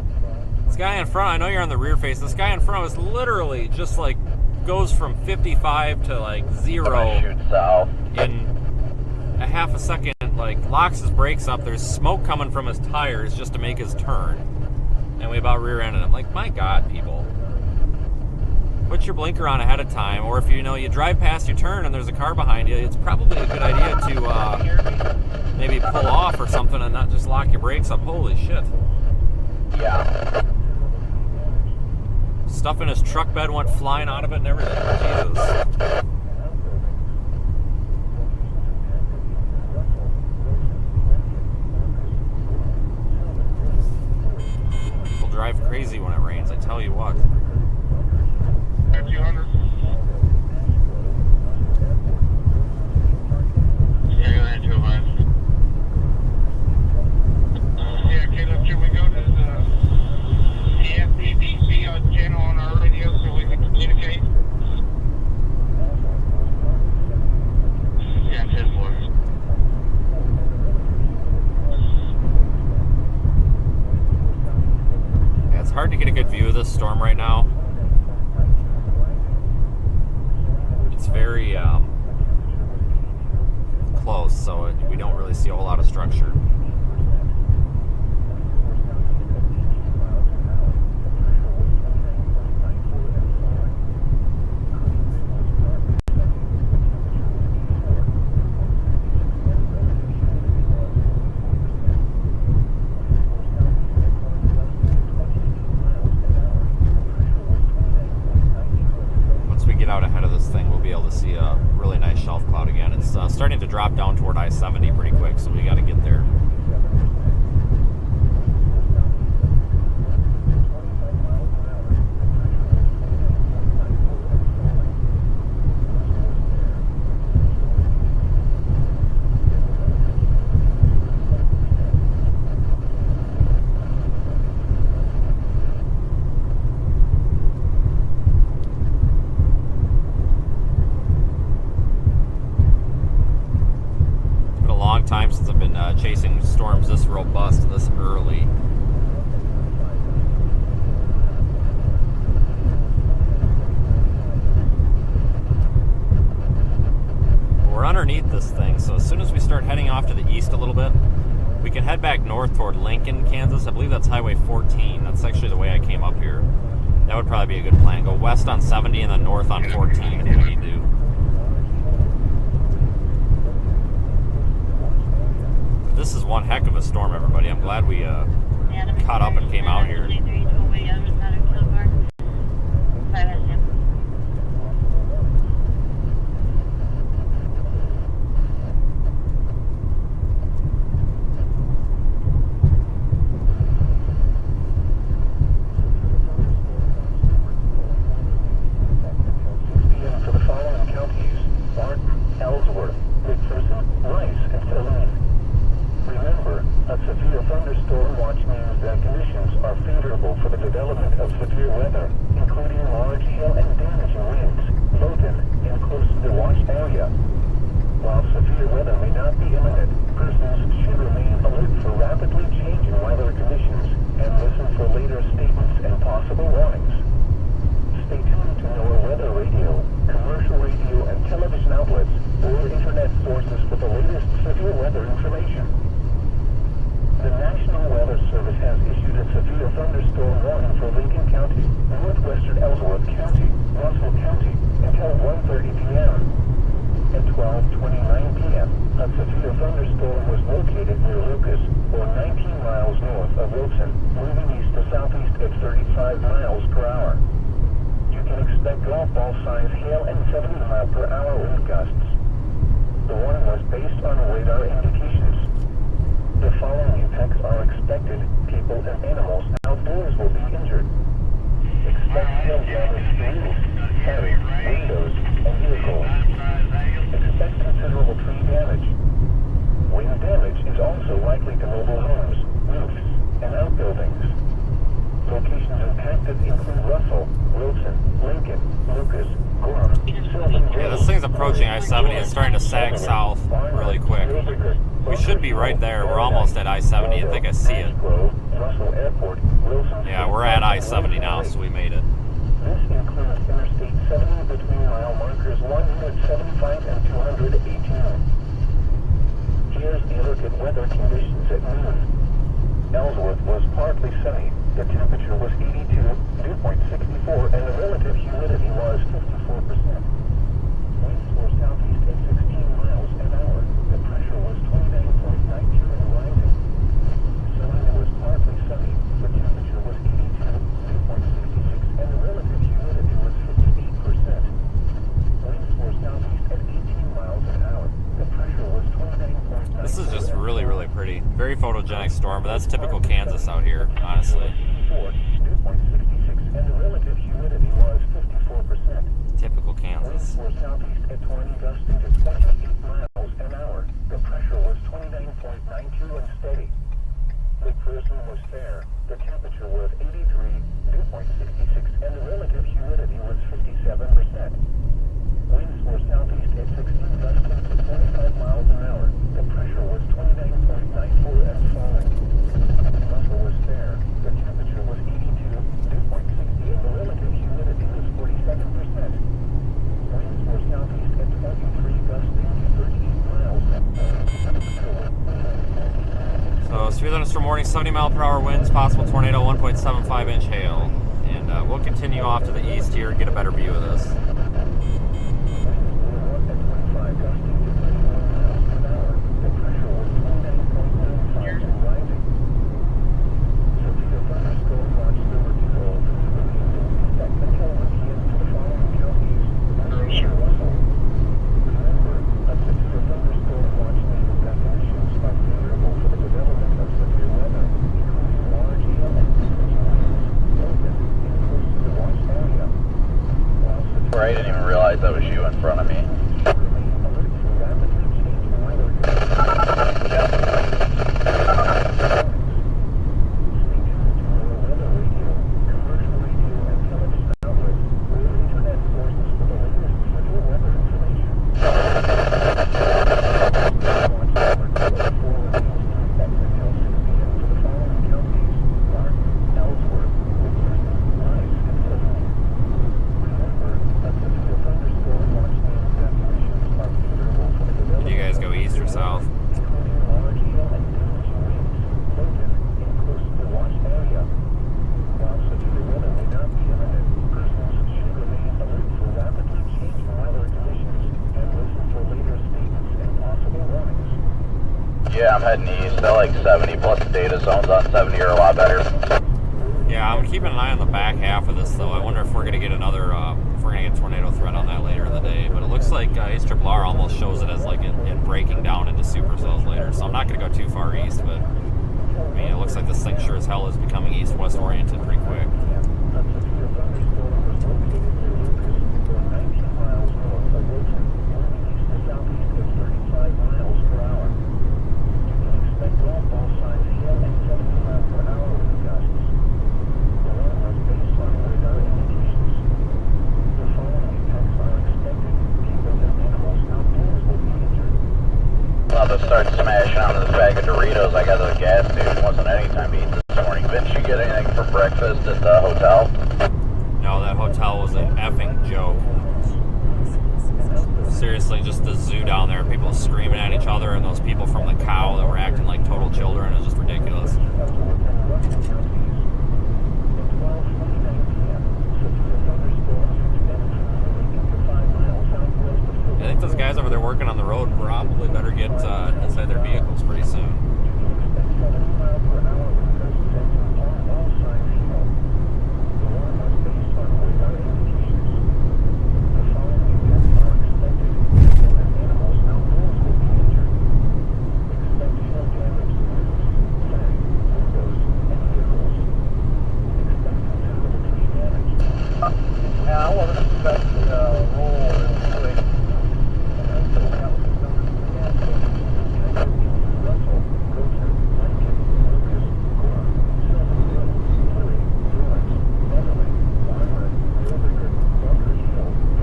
This guy in front, I know you're on the rear face, this guy in front was literally just like goes from 55 to like 0 in a half a second, like locks his brakes up, there's smoke coming from his tires just to make his turn, and we about rear-ended him. Like, my God, people. put your blinker on ahead of time, or if you drive past your turn and there's a car behind you, it's probably a good idea to maybe pull off or something and not just lock your brakes up. Holy shit. Yeah. Stuff in his truck bed went flying out of it and everything. Jesus. People drive crazy when it rains, I tell you what. Yeah, Caleb, should we go to the CFPDC channel on our radio so we can communicate? Yeah, 10-4. Yeah, it's hard to get a good view of this storm right now. It's very close, so we don't really see a whole lot of structure. Out ahead of this thing, we'll be able to see a really nice shelf cloud again. It's starting to drop down toward I-70 pretty quick, so we got to get there. Time since I've been chasing storms this robust, this early. We're underneath this thing, so as soon as we start heading off to the east a little bit, we can head back north toward Lincoln, Kansas. I believe that's Highway 14. That's actually the way I came up here. That would probably be a good plan. Go west on 70 and then north on 14 if we need to. This is one heck of a storm, everybody. I'm glad we caught up and came out here. For the following counties: Martin, Ellsworth, McPherson, Rice, and Saline. Remember, a severe thunderstorm watch means that conditions are favorable for the development of severe weather, including large hail and damaging winds, located and close to the watch area. While severe weather may not be imminent, persons should remain alert for rapidly changing weather conditions and listen for later statements and possible warnings. Stay tuned to NOAA weather radio, commercial radio and television outlets, or internet sources for the latest severe weather information. The National Weather Service has issued a severe thunderstorm warning for Lincoln County, northwestern Ellsworth County, Russell County, until 1:30 p.m. At 12:29 p.m., a severe thunderstorm was located near Lucas, or 19 miles north of Wilson, moving east to southeast at 35 miles per hour. You can expect golf ball size hail and 70-mile-per-hour wind gusts. The warning was based on radar indications. The following impacts are expected. People and animals outdoors will be injured. Expect hail damage to roofs, heads, windows, and vehicles. Expect considerable tree damage. Wind damage is also likely to mobile homes, roofs, and outbuildings. Locations impacted include Russell, Wilson, Lincoln, Lucas, Gorham, Sylvan. Yeah, this thing's approaching I-70. It's starting to sag south really quick. We should be right there. We're almost at I-70. I think I see it. Yeah, we're at I-70 now, so we made it. This includes Interstate 70 between mile markers 175 and 218. Here's a look at weather conditions at noon. Ellsworth was partly sunny. The temperature was 82, dew point 64, and the relative humidity was Very photogenic storm, but that's typical Kansas out here, honestly. And the relative humidity was 54%. Typical Kansas. Winds were southeast at 20, gusting to 28 miles an hour. The pressure was 29.92 and steady. The prison was fair. The temperature was 83, dew point 66, and the relative humidity was 57%. Winds were southeast at 16, gusting to 25 miles an hour. The pressure was 29.94 and falling. Muscle was fair. The temperature was 82, dew point 60, and the relative humidity was 47%. Winds were southeast at 23, gusting to 38 miles. So, severe thunderstorm warning, 70 mile per hour winds, possible tornado, 1.75 inch hail. And we'll continue off to the east here and get a better view of this. I didn't even realize that was you in front of me. Yeah, I'm heading east. I like 70 plus the data zones on 70 are a lot better. Yeah, I'm keeping an eye on the back half of this though. I wonder if we're gonna get another, if we're gonna get tornado threat on that later in the day. But it looks like HRRR almost shows it as like it breaking down into supercells later. So I'm not gonna go too far east, but I mean, it looks like this thing sure as hell is becoming east-west oriented pretty quick. Start smashing onto this bag of Doritos I got at the gas station. Wasn't any time to eat this morning. Didn't you get anything for breakfast at the hotel? No, that hotel was an effing joke. Seriously, just the zoo down there, people screaming at each other, and those people from the cow that were acting like total children. It was just ridiculous. I think those guys over there working on the road probably better get inside their vehicles pretty soon. Yeah, I wasn't expecting a roll in quick.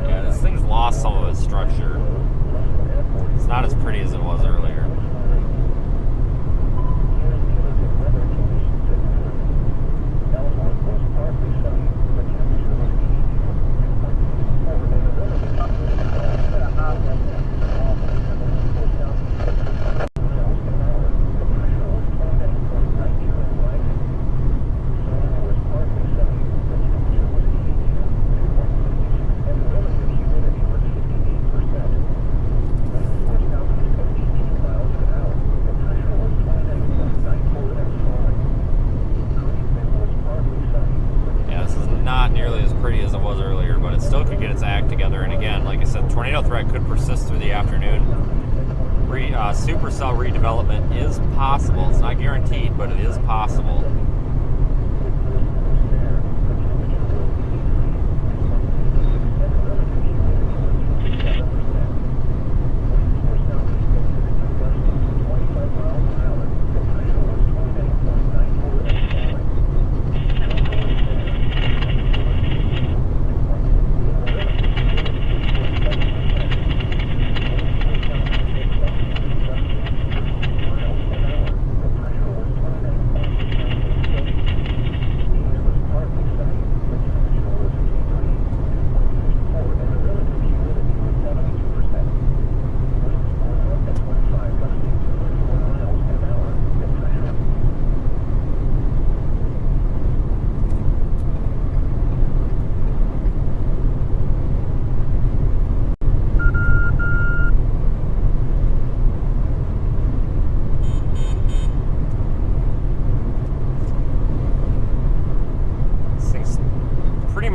Yeah, this thing's lost some of its structure. It's not as pretty as it was earlier. Tornado threat could persist through the afternoon. supercell redevelopment is possible. It's not guaranteed, but it is possible.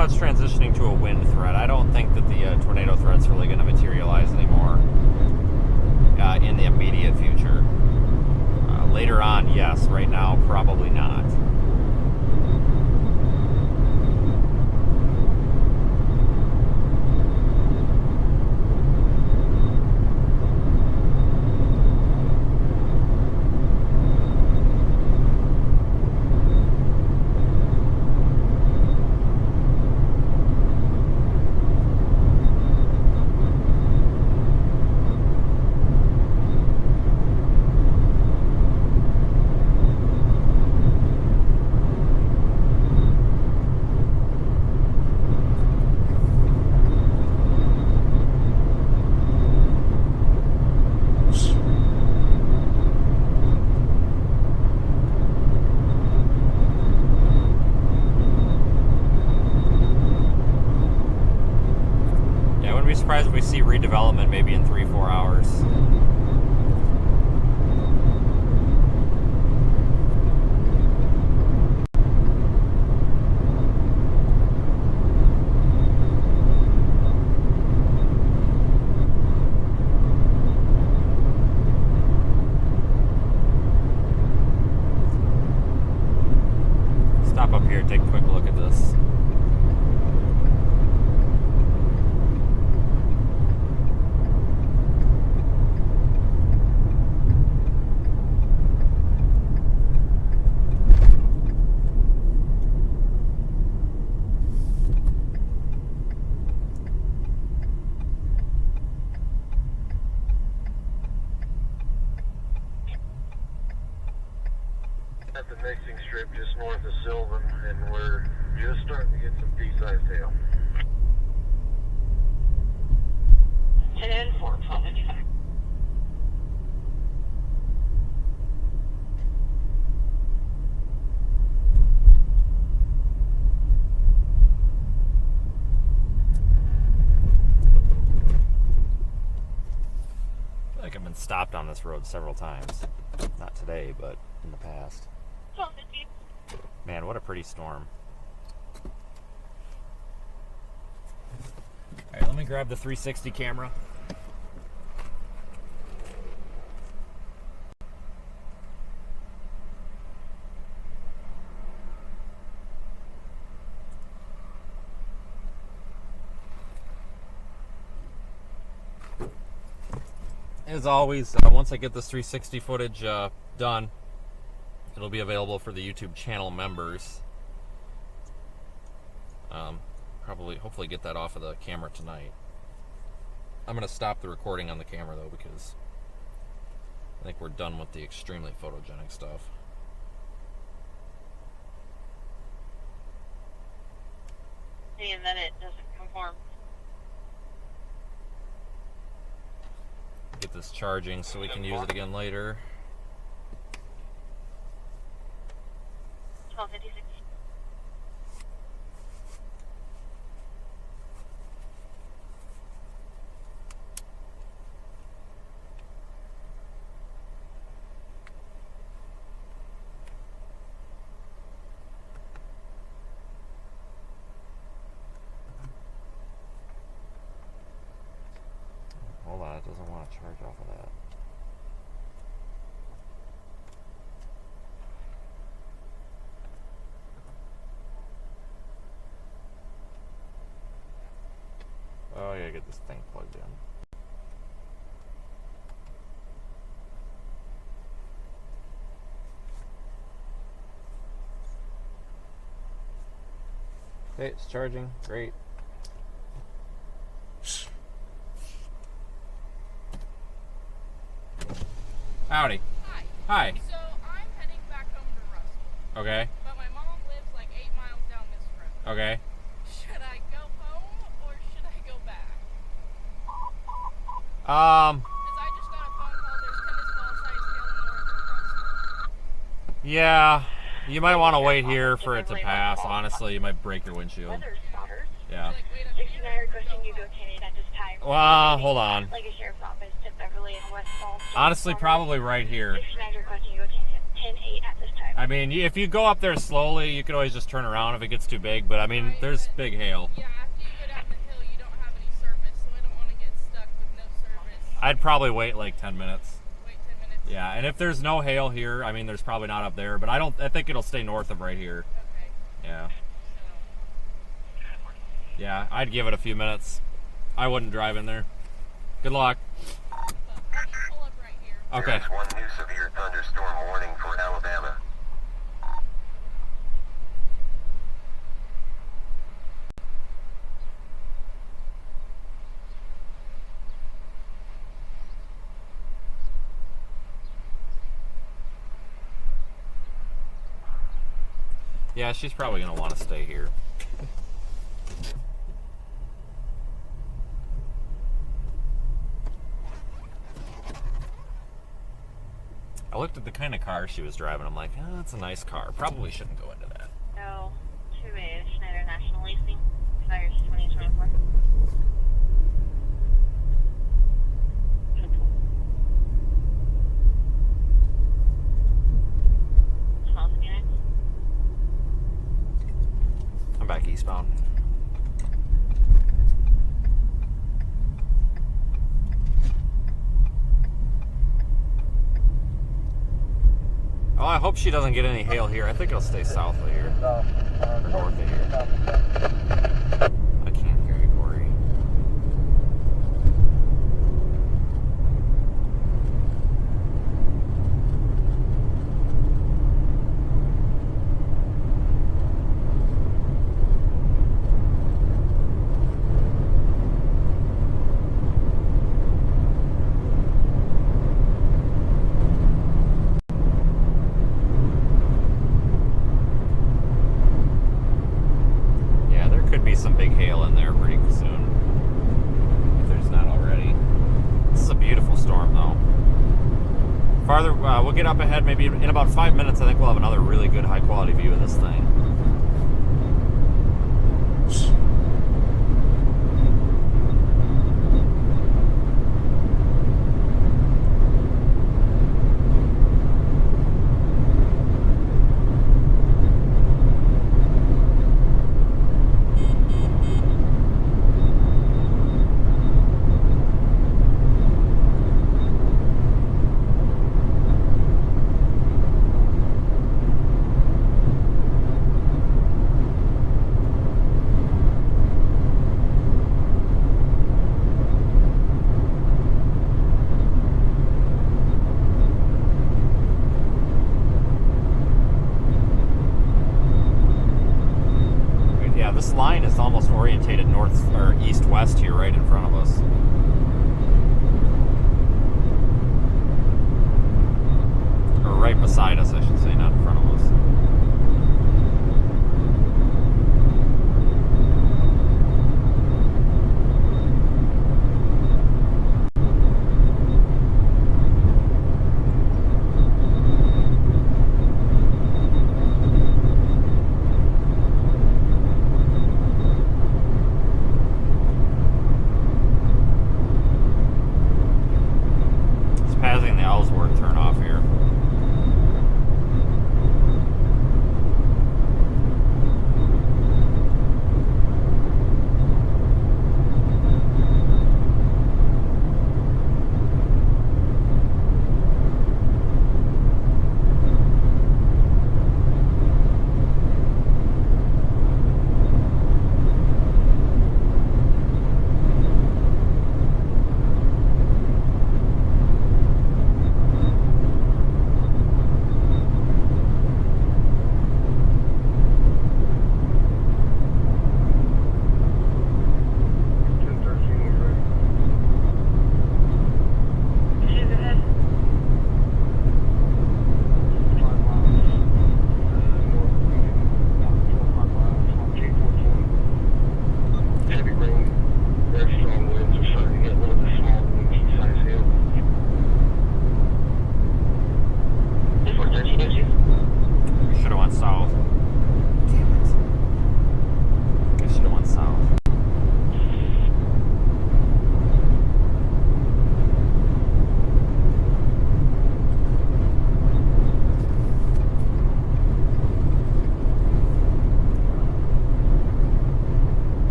Transitioning to a wind threat. I don't think that the tornado threat's really going to materialize anymore in the immediate future. Later on, yes. Right now, probably not. Surprised if we see redevelopment maybe in 3-4 hours. Stop up here, take a quick look at this. At the mixing strip just north of Sylvan, and we're just starting to get some pea-sized hail. 10 for 12-inch. I feel like I've been stopped on this road several times. Not today, but in the past. Man, what a pretty storm. Alright, let me grab the 360 camera. As always, once I get this 360 footage done, it'll be available for the YouTube channel members. Hopefully get that off of the camera tonight. I'm going to stop the recording on the camera though, because I think we're done with the extremely photogenic stuff. And then it doesn't conform. Get this charging so we can use it again later. 1256. Hold on, it doesn't want to charge off of that. I gotta get this thing plugged in. Okay, it's charging. Great. Howdy. Hi. Hi. So I'm heading back home to Russell. Okay. But my mom lives like 8 miles down this road. Okay. Should I go home or should I go back? Um. Because I just got a phone call. There's tennis ball size hail north of Russell. Yeah. You might want to wait here for it to pass. Honestly, you might break your windshield. Yeah. Like, wait a 69 requesting you go 10-8 at this time. Well, hold on. Like a sheriff's office to Beverly and West Falls. Honestly, probably right here. 69 requesting you go 10-8 at this time. I mean, if you go up there slowly, you could always just turn around if it gets too big. But I mean, there's big hail. Yeah, after you go down the hill, you don't have any service, so I don't want to get stuck with no service. I'd probably wait like 10 minutes. Wait 10 minutes. Yeah, and if there's no hail here, I mean, there's probably not up there, but I think it'll stay north of right here. Okay. Yeah. Yeah, I'd give it a few minutes. I wouldn't drive in there. Good luck. But I'll just pull up right here. Okay. There is one new severe thunderstorm warning for Alabama. Yeah, she's probably going to want to stay here. I looked at the kind of car she was driving. I'm like, oh, that's a nice car. Probably shouldn't go into that. No, 2A, Schneider National Leasing, expires 2024. I'm back eastbound. Oh, I hope she doesn't get any hail here. I think it'll stay south of here. Or north of here. I can't hear you, Corey. Some big hail in there pretty soon, if there's not already. This is a beautiful storm, though. Farther, we'll get up ahead. Maybe in about 5 minutes, I think we'll have another really good high-quality view of this thing. This line is almost orientated north or east-west here, right in front of us. Or right beside us, I should say, not in front of us.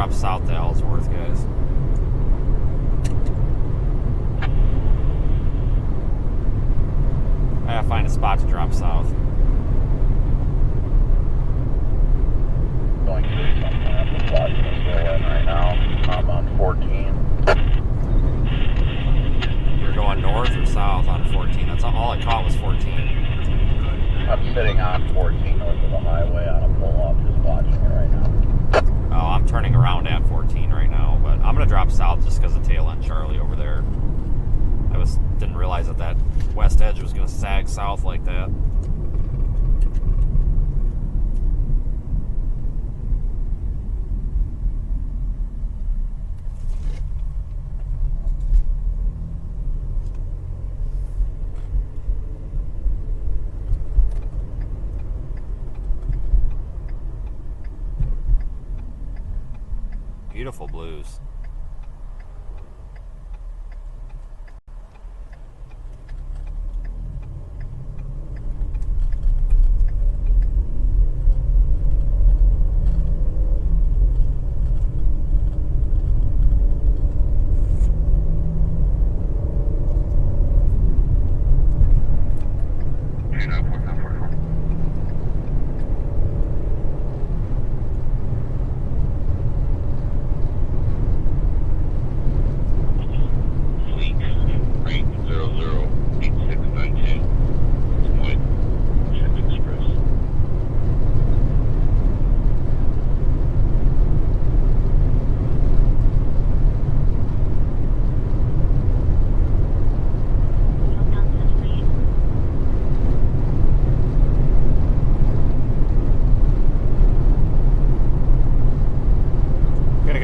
drop south to Ellsworth, guys. I gotta find a spot to drop south. Going through something. I'm just watching this go in right now. I'm on 14. You're going north or south on 14? That's all I caught was 14. I'm sitting on 14 north of the highway on a pull-off, just watching it right now. Oh, I'm turning around at 14 right now, but I'm gonna drop south just because of tail end Charlie over there. I didn't realize that west edge was gonna sag south like that. Beautiful blues.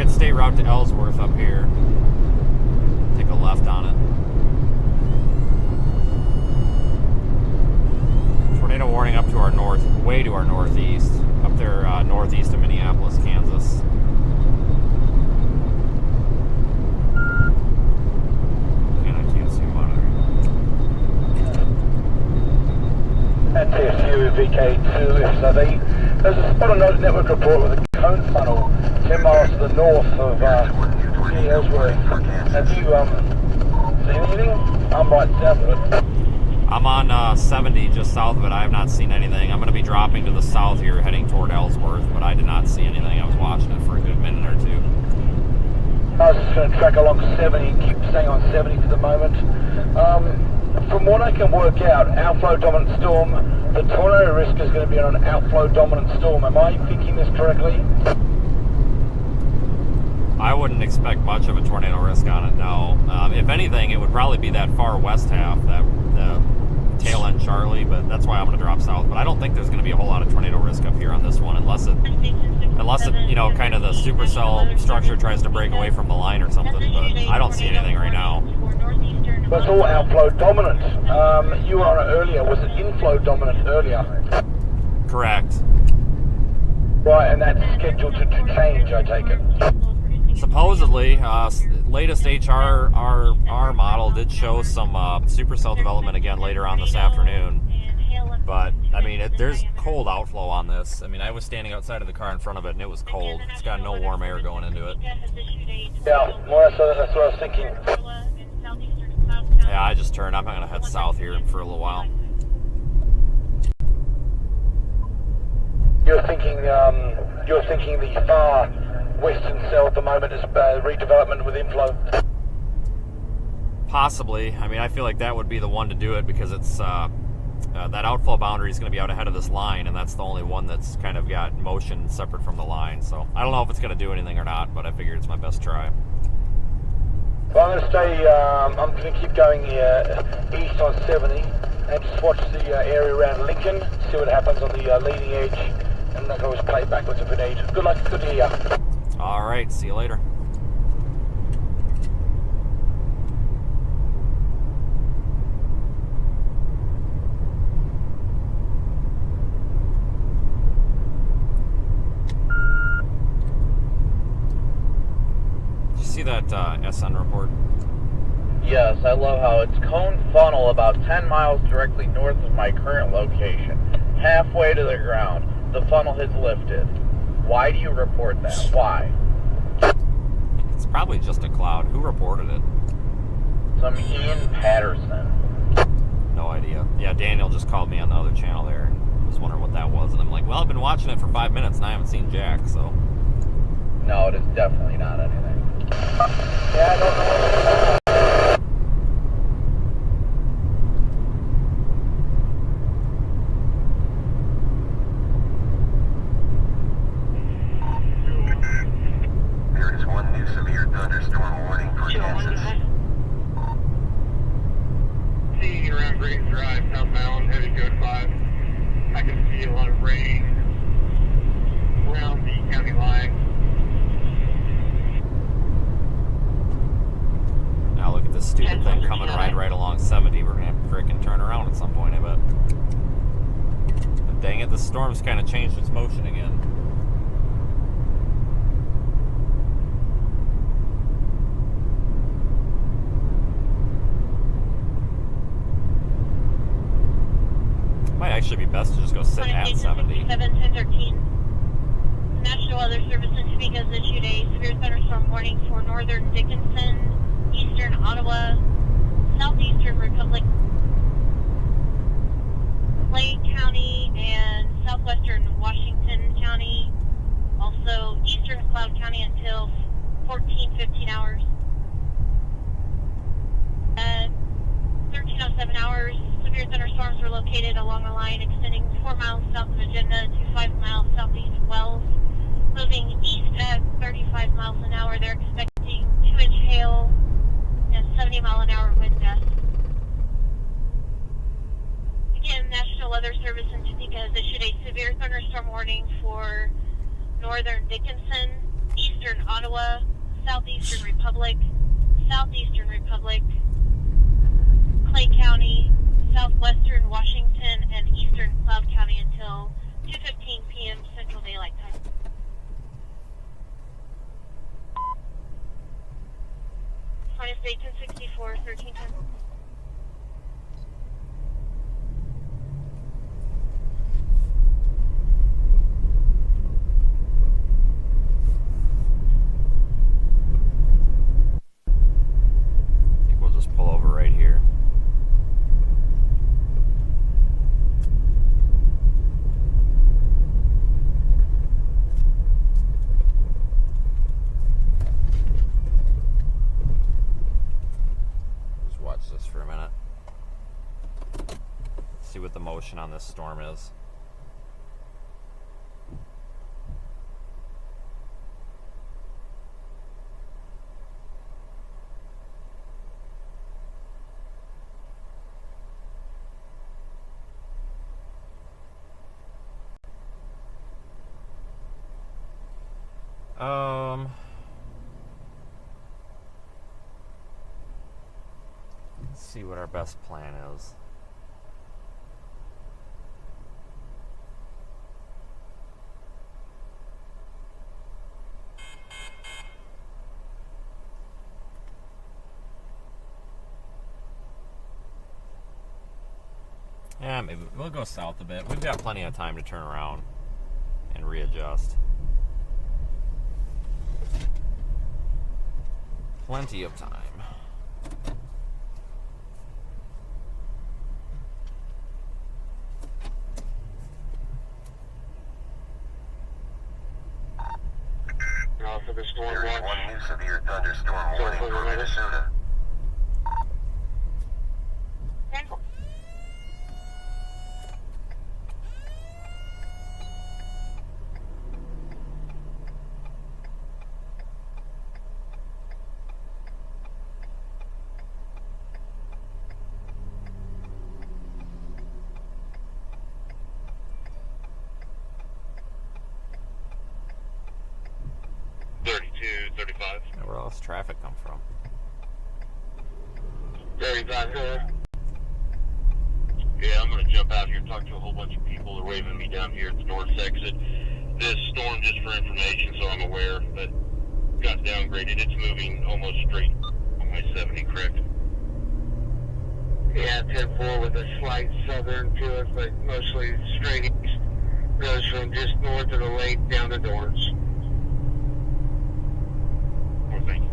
State route to Ellsworth up here. Take a left on it. Tornado warning up to our north, way to our northeast. Up there northeast of Minneapolis, Kansas. NITSC monitoring. NTSU VK2SRV. There's a spot on network report with a cone funnel 10 miles to the north of Ellsworth. Have you seen anything? I'm right south of it. I'm on 70 just south of it. I have not seen anything. I'm going to be dropping to the south here heading toward Ellsworth, but I did not see anything. I was watching it for a good minute or two. I was just going to track along 70, keep staying on 70 for the moment. From what I can work out, outflow dominant storm, the tornado risk is going to be on an outflow dominant storm. Am I thinking this correctly? I wouldn't expect much of a tornado risk on it, no. If anything, it would probably be that far west half, the tail end Charlie, but that's why I'm going to drop south. But I don't think there's going to be a whole lot of tornado risk up here on this one, unless it, you know, kind of the supercell structure tries to break away from the line or something, but I don't see anything right now. But it's all outflow dominant. You were on it earlier. Was it inflow dominant earlier? Correct. Right, and that's scheduled to change, I take it. Supposedly, latest HRR model did show some supercell development again later on this afternoon. But, I mean, there's cold outflow on this. I mean, I was standing outside of the car in front of it, and it was cold. It's got no warm air going into it. Yeah, well, that's what I was thinking. Yeah, I just turned. I'm going to head south here for a little while. You're thinking the far western cell at the moment is redevelopment with inflow? Possibly. I mean, I feel like that would be the one to do it because it's that outflow boundary is going to be out ahead of this line, and that's the only one that's kind of got motion separate from the line. So I don't know if it's going to do anything or not, but I figured it's my best try. Well, I'm going to stay. I'm going to keep going east on 70 and just watch the area around Lincoln, see what happens on the leading edge, and I can always play backwards if we need. Good luck. Good to hear. All right. See you later. See that SN report? Yes, I love how it's cone funnel about 10 miles directly north of my current location. Halfway to the ground, the funnel has lifted. Why do you report that? Why? probably just a cloud. Who reported it? Some Ian Patterson. No idea. Yeah, Daniel just called me on the other channel there. I was wondering what that was, and I'm like, well, I've been watching it for 5 minutes and I haven't seen Jack, so. No, it is definitely not anything. Yeah, I don't know. There is one new severe thunderstorm warning for Kansas. Seeing around Green Drive, southbound, heavy code 5. I can see a lot of rain around the county line. Now look at this stupid thing coming right along 70. We're gonna have to frickin' turn around at some point, I bet. But dang it, the storm's kind of changed its motion again. Might actually be best to just go sit at 70. 1013. National Weather Service in Topeka has issued a severe thunderstorm warning for northern Dickinson, eastern Ottawa, southeastern Republic, Clay County, and southwestern Washington County. Also, eastern Cloud County until 15 hours. 1307 hours. Severe thunderstorms were located along a line extending 4 miles south of Agenda to 5 miles southeast of Wells. Moving east at 35 miles an hour, they're expecting 2-inch hail and 70-mile-an-hour wind gusts. Again, National Weather Service in Topeka has issued a severe thunderstorm warning for northern Dickinson, eastern Ottawa, southeastern Republic, Clay County, southwestern Washington, and eastern Cloud County until 2:15 p.m. Central Daylight Time. Minus 1864, 1310. I think we'll just pull over right here. This for a minute. See what the motion on this storm is. Let's see what our best plan is. Yeah, maybe we'll go south a bit. We've got plenty of time to turn around and readjust. Plenty of time. For the storm There is watch. one new severe thunderstorm warning for Minnesota. Where else traffic come from? 35 here. Yeah, I'm going to jump out here and talk to a whole bunch of people. They're waving me down here at the north exit. This storm, just for information, so I'm aware, but got downgraded. It's moving almost straight on my 70, correct? Yeah, 10-4 with a slight southern to it, but mostly straight east. Goes from just north of the lake down to Dorrance. Oh, thank you.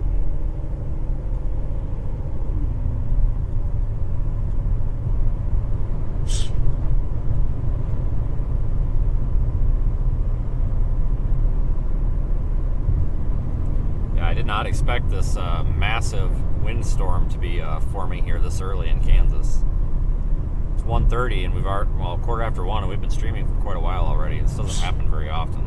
not expect this massive windstorm to be forming here this early in Kansas. It's 1:30 and we've already, well, quarter after 1, and we've been streaming for quite a while already. This doesn't happen very often.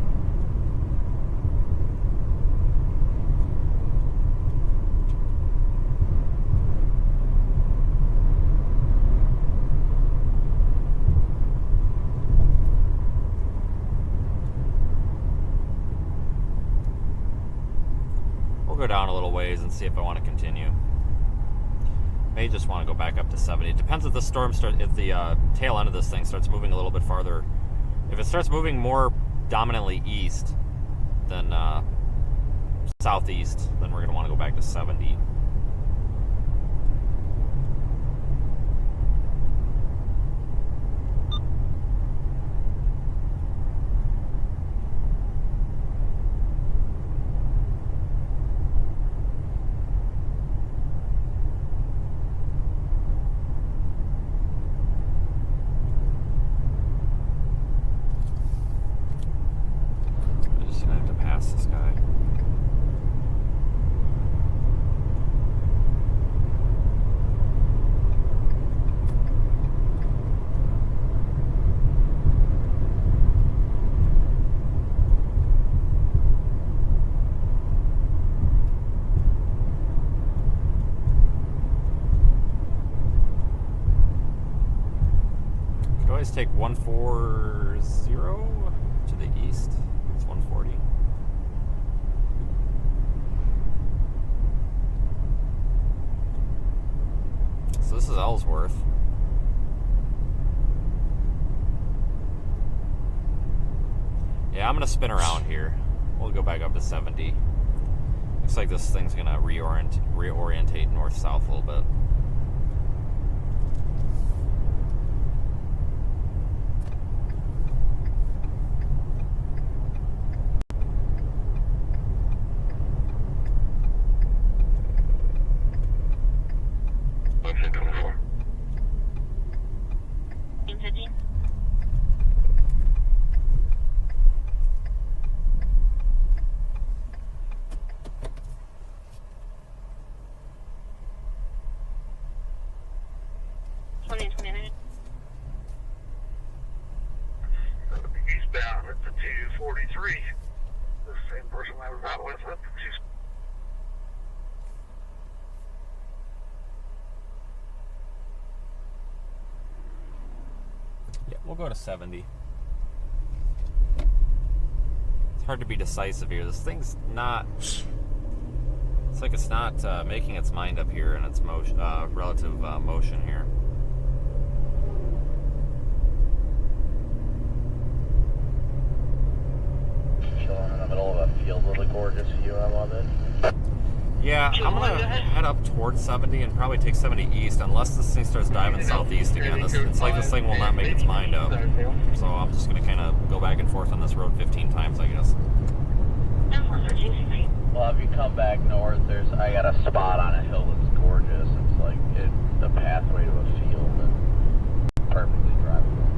Go down a little ways and see if I want to continue. May just want to go back up to 70. It depends if the storm if the tail end of this thing starts moving a little bit farther. If it starts moving more dominantly east than southeast, then we're going to want to go back to 70. This guy. Could always take 140 to the east. It's 140. So this is Ellsworth. Yeah, I'm gonna spin around here. We'll go back up to 70. Looks like this thing's gonna reorientate north-south a little bit. Eastbound at the 243. The same person I was out with at the 2. Yeah, we'll go to 70. It's hard to be decisive here. This thing's not... It's like it's not making its mind up here in its motion, relative motion here. Chilling in the middle of a field with a gorgeous view. I love it. Yeah, I'm gonna head up towards 70 and probably take 70 east, unless this thing starts diving southeast again. It's like this thing will not make its mind up. So I'm just gonna kind of go back and forth on this road 15 times, I guess. Well, if you come back north, I got a spot on a hill that's gorgeous. It's like the pathway to a field and perfectly drivable.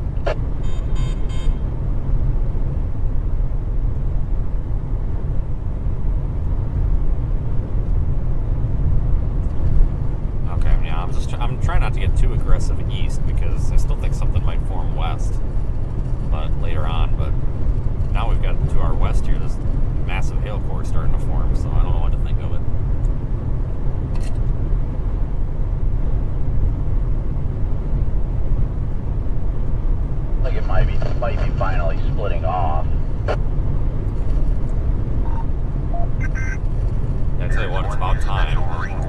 Okay, yeah, I'm trying not to get too aggressive east because I still think something might form west, but later on. But now we've got to our west here. This massive hail core starting to form, so I don't know what to think of it. Like it might be finally splitting off. Yeah, I tell you what, it's about time. Warning.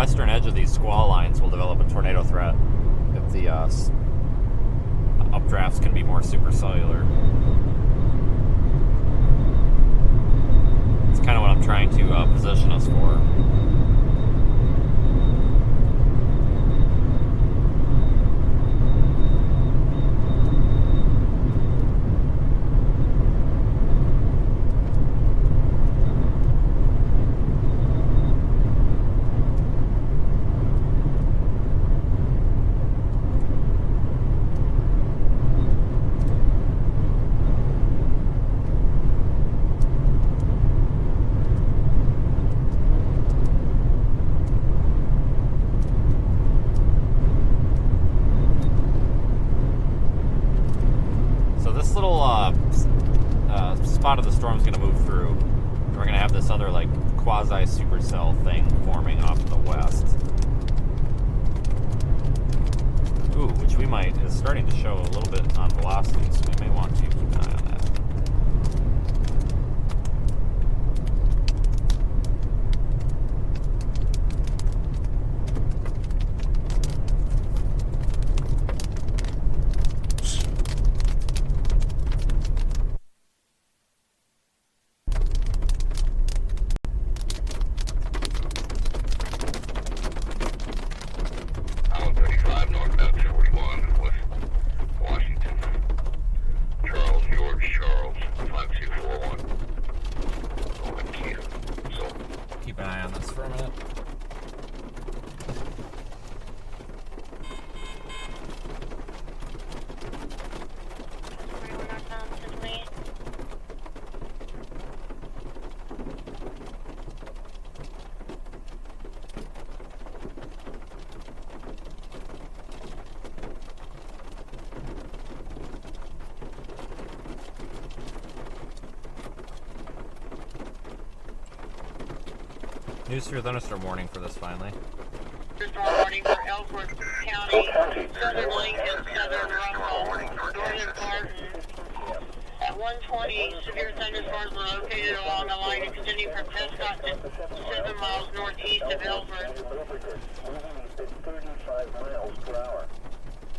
western edge of these squall lines will develop a tornado threat if the updrafts can be more supercellular. It's kind of what I'm trying to position us for. Spot of the storm is going to move through. We're going to have this other like quasi supercell thing forming off to the west. Ooh, which we might is starting to show a little bit on velocity, so we may want to keep an eye on that. News for your thunderstorm warning for this finally. Thunderstorm warning for Ellsworth County, southern Lincoln, southern Russell, northern Barton. At 1:20, severe thunderstorms were located along a line extending from Prescott to 7 miles northeast of Ellsworth.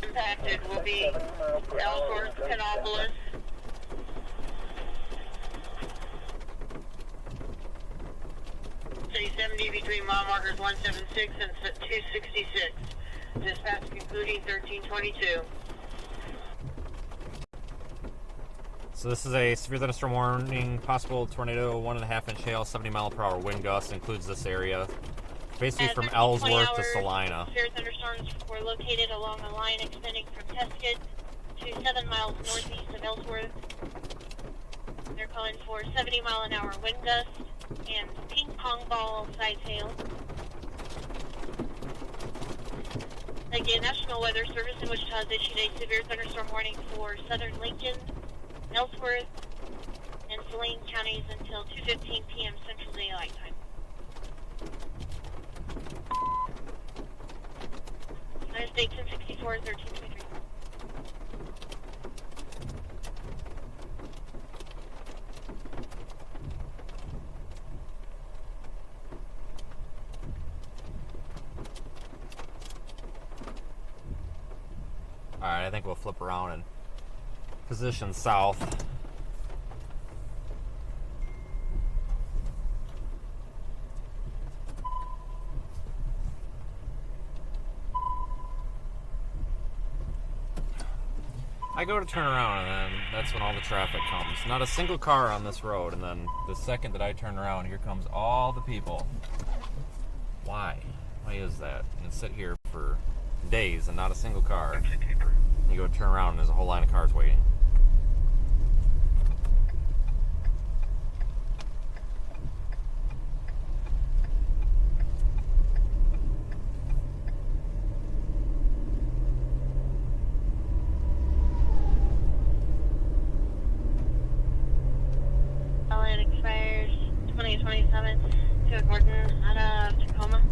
Impacted will be Ellsworth, Canopolis, City 70 between mile markers 176 and 266. Dispatch concluding 1322. So this is a severe thunderstorm warning, possible tornado, 1.5-inch hail, 70-mile-per-hour wind gust. Includes this area, basically from Ellsworth to Salina. Severe thunderstorms were located along a line extending from Prescott to 7 miles northeast of Ellsworth. They're calling for 70-mile-an-hour wind gust and ping pong ball size hail. Again, National Weather Service in Wichita has issued a severe thunderstorm warning for southern Lincoln, Ellsworth, and Saline counties until 2:15 p.m. Central Daylight Time. United States 1064, 1323. Alright, I think we'll flip around and position south. I go to turn around and then that's when all the traffic comes. Not a single car on this road, and then the second that I turn around, here comes all the people. Why? Why is that? And sit here for days and not a single car. You go turn around and there's a whole line of cars waiting. Line expires 2027 to Gordon out of Tacoma.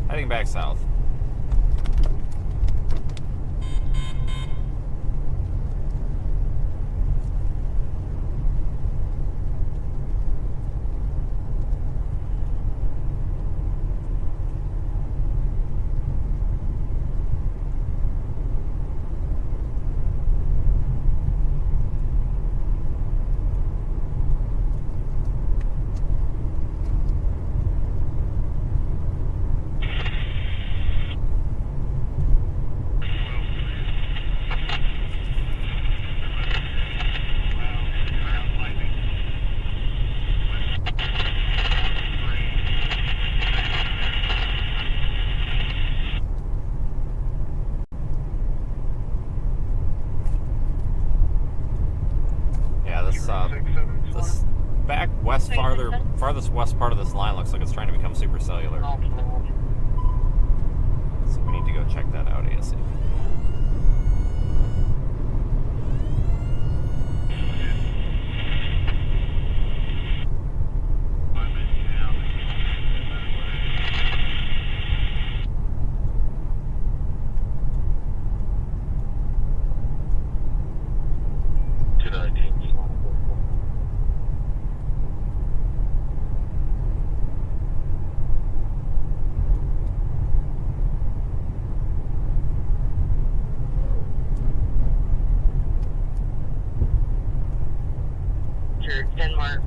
Heading back south. farthest west part of this line looks like it's trying to become supercellular. So we need to go check that out ASAP. Denmark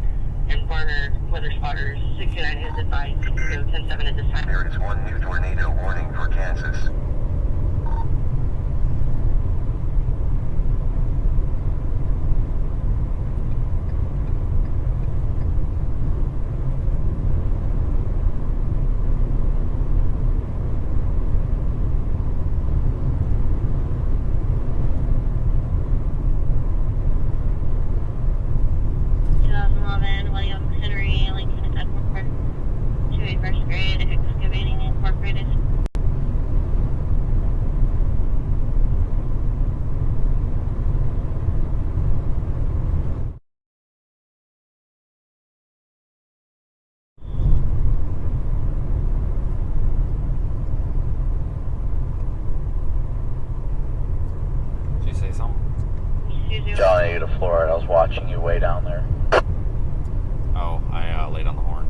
and Barner weather spotters 69 is advised to go 10-7 at this time. There is one new tornado warning for Kansas. Johnny to Florida. I was watching you way down there. Oh, I laid on the horn.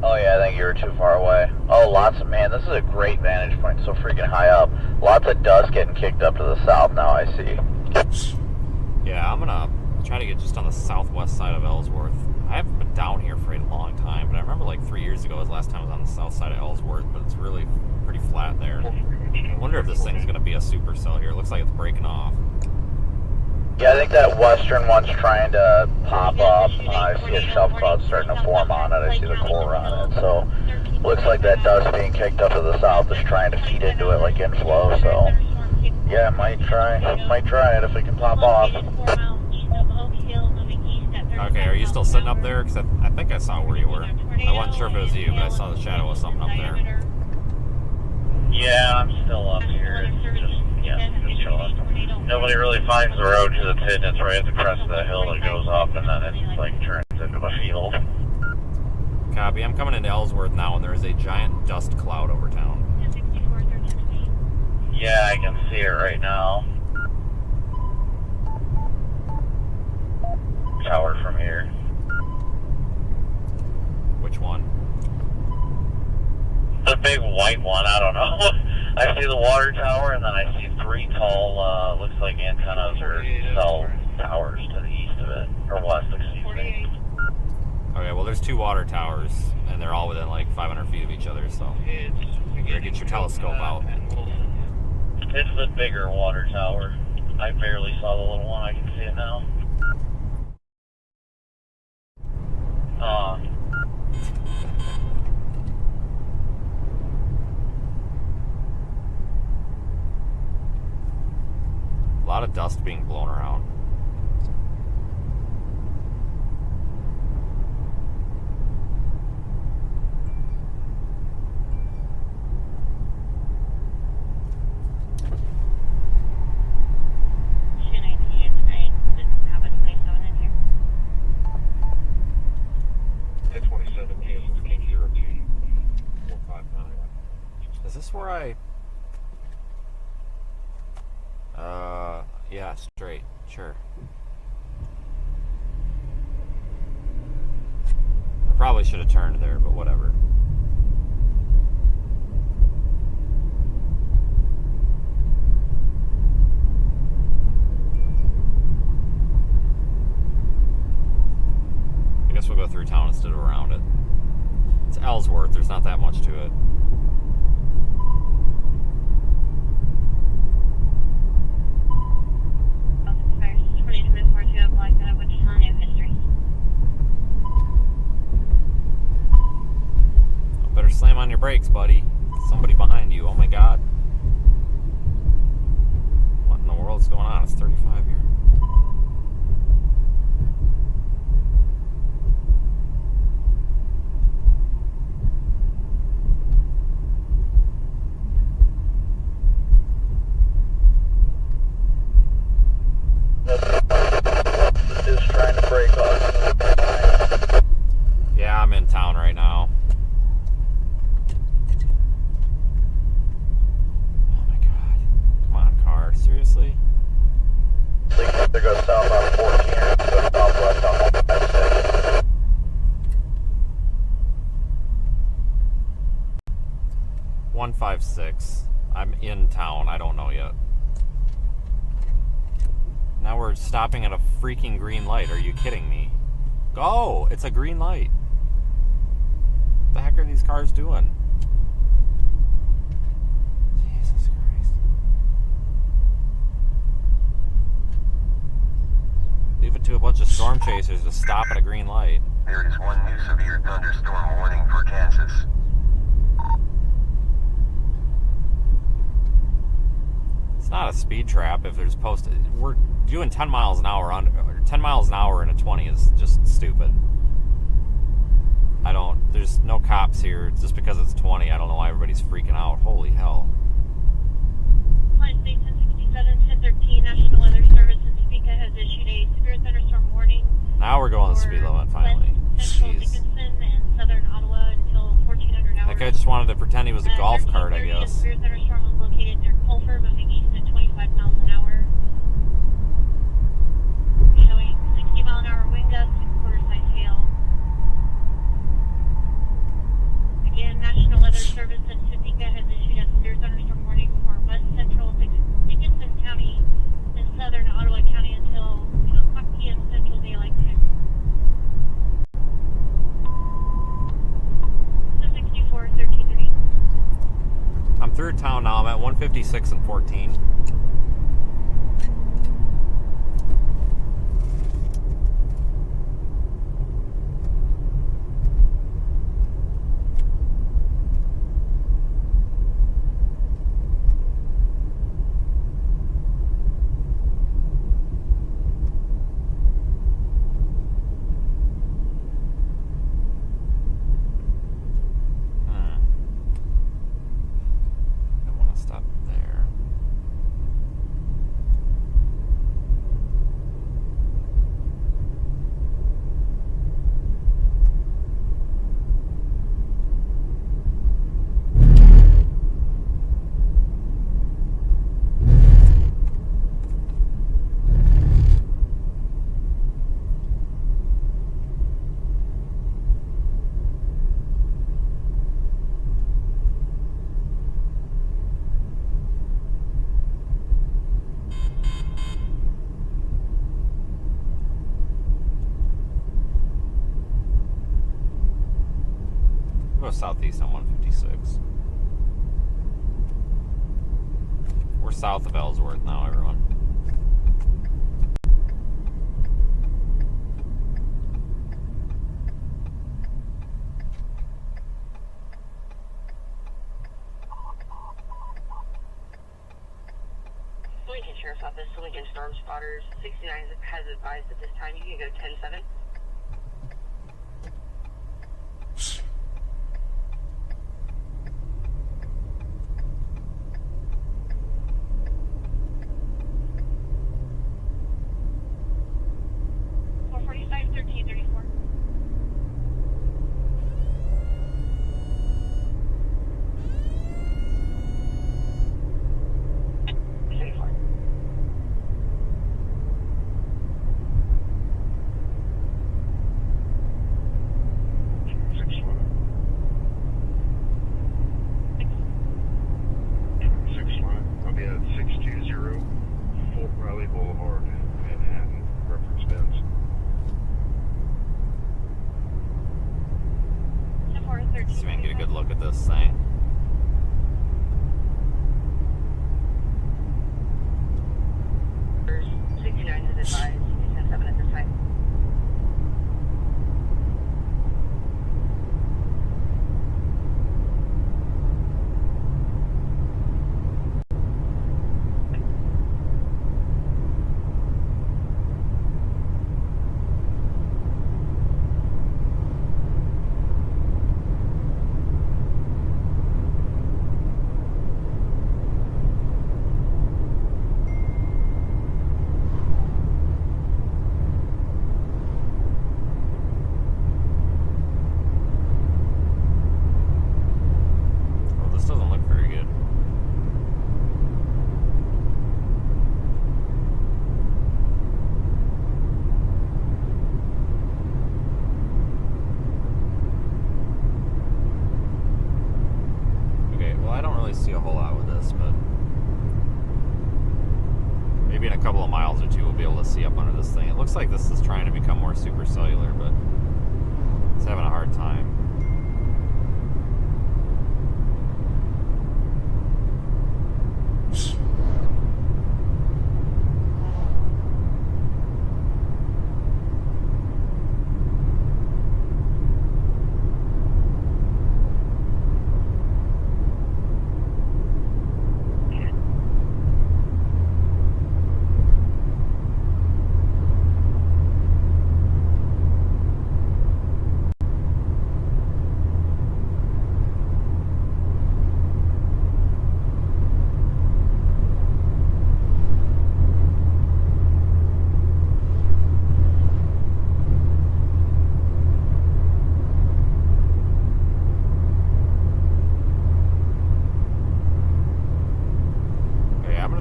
Oh yeah, I think you were too far away. Oh, lots of, man, this is a great vantage point, so freaking high up. Lots of dust getting kicked up to the south now, I see. Yeah, I'm gonna try to get just on the southwest side of Ellsworth. I haven't been down here for a long time, but I remember like 3 years ago was the last time I was on the south side of Ellsworth, but it's really pretty flat there. I wonder if this thing's gonna be a supercell here. It looks like it's breaking off. Yeah, I think that western one's trying to pop up. I see a shelf cloud starting to form on it. I see the core on it. So, looks like that dust being kicked up to the south is trying to feed into it like inflow. So, yeah, might try it if it can pop off. Okay, are you still sitting up there? Because I think I saw where you were. I wasn't sure if it was you, but I saw the shadow of something up there. Yeah, I'm still up here. Just chilling. Nobody really finds the road because it's hidden. It's right at the crest of the hill that goes up, and then it like turns into a field. Copy. I'm coming into Ellsworth now, and there is a giant dust cloud over town. Yeah, I can see it right now. Tower from here. Which one? The big white one, I don't know. I see the water tower, and then I see three tall, looks like antennas or cell towers to the east of it, or west, excuse me. Okay, well there's two water towers, and they're all within like 500 feet of each other, so you gotta get your telescope out. It's the bigger water tower. I barely saw the little one, I can see it now. A lot of dust being blown around. Is this where I... yeah, straight, sure. I probably should have turned there, but whatever. I guess we'll go through town instead of around it. It's Ellsworth, there's not that much to it. Better slam on your brakes, buddy. Somebody behind you. Oh my god. What in the world is going on? It's 35 here. 156. I'm in town. I don't know yet. Now we're stopping at a freaking green light. Are you kidding me? Go! It's a green light. What the heck are these cars doing? Jesus Christ. Leave it to a bunch of storm chasers to stop at a green light. There is one new severe thunderstorm warning for Kansas. It's not a speed trap if there's posted. We're doing 10 miles an hour on 10 miles an hour in a 20 is just stupid. There's no cops here just because it's 20. I don't know why everybody's freaking out. Holy hell. Line State 1067, 1013, National Weather Service in Topeka has issued a severe thunderstorm warning. Now we're going the speed limit finally. Central Dickinson and southern Ottawa until 1400 hours. That guy just wanted to pretend he was a golf cart, I guess. A severe thunderstorm was located near Colfer, moving east at 25 miles an hour. Showing 60 mile an hour wind gusts and quarter size hail. Again, National Weather Service in Topeka has issued a severe thunderstorm warning for west central Dickinson County and southern Ottawa County until 2 o'clock p.m. Central Daylight Time. 264, 1330. I'm through town now. I'm at 156 and 14. Southeast on 156. We're south of Ellsworth now, everyone. Lincoln Sheriff's Office, Lincoln Storm Spotters, 69 has advised at this time you can go 10-7. See if I can get a good look at this thing. able to see up under this thing. It looks like this is trying to become more supercellular, but it's having a hard time.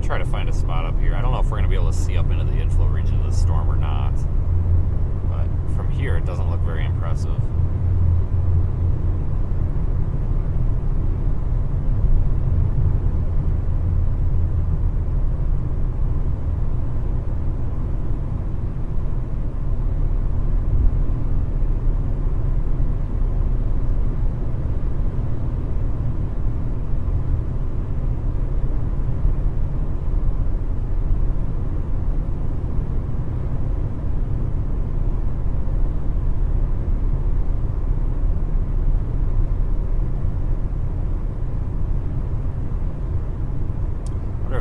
Try to find a spot up here. I don't know if we're going to be able to see up into the inflow region of the storm or not, but from here it doesn't look very impressive.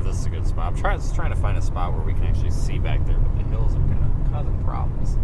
This is a good spot. I'm trying to find a spot where we can actually see back there, but the hills are kind of causing problems.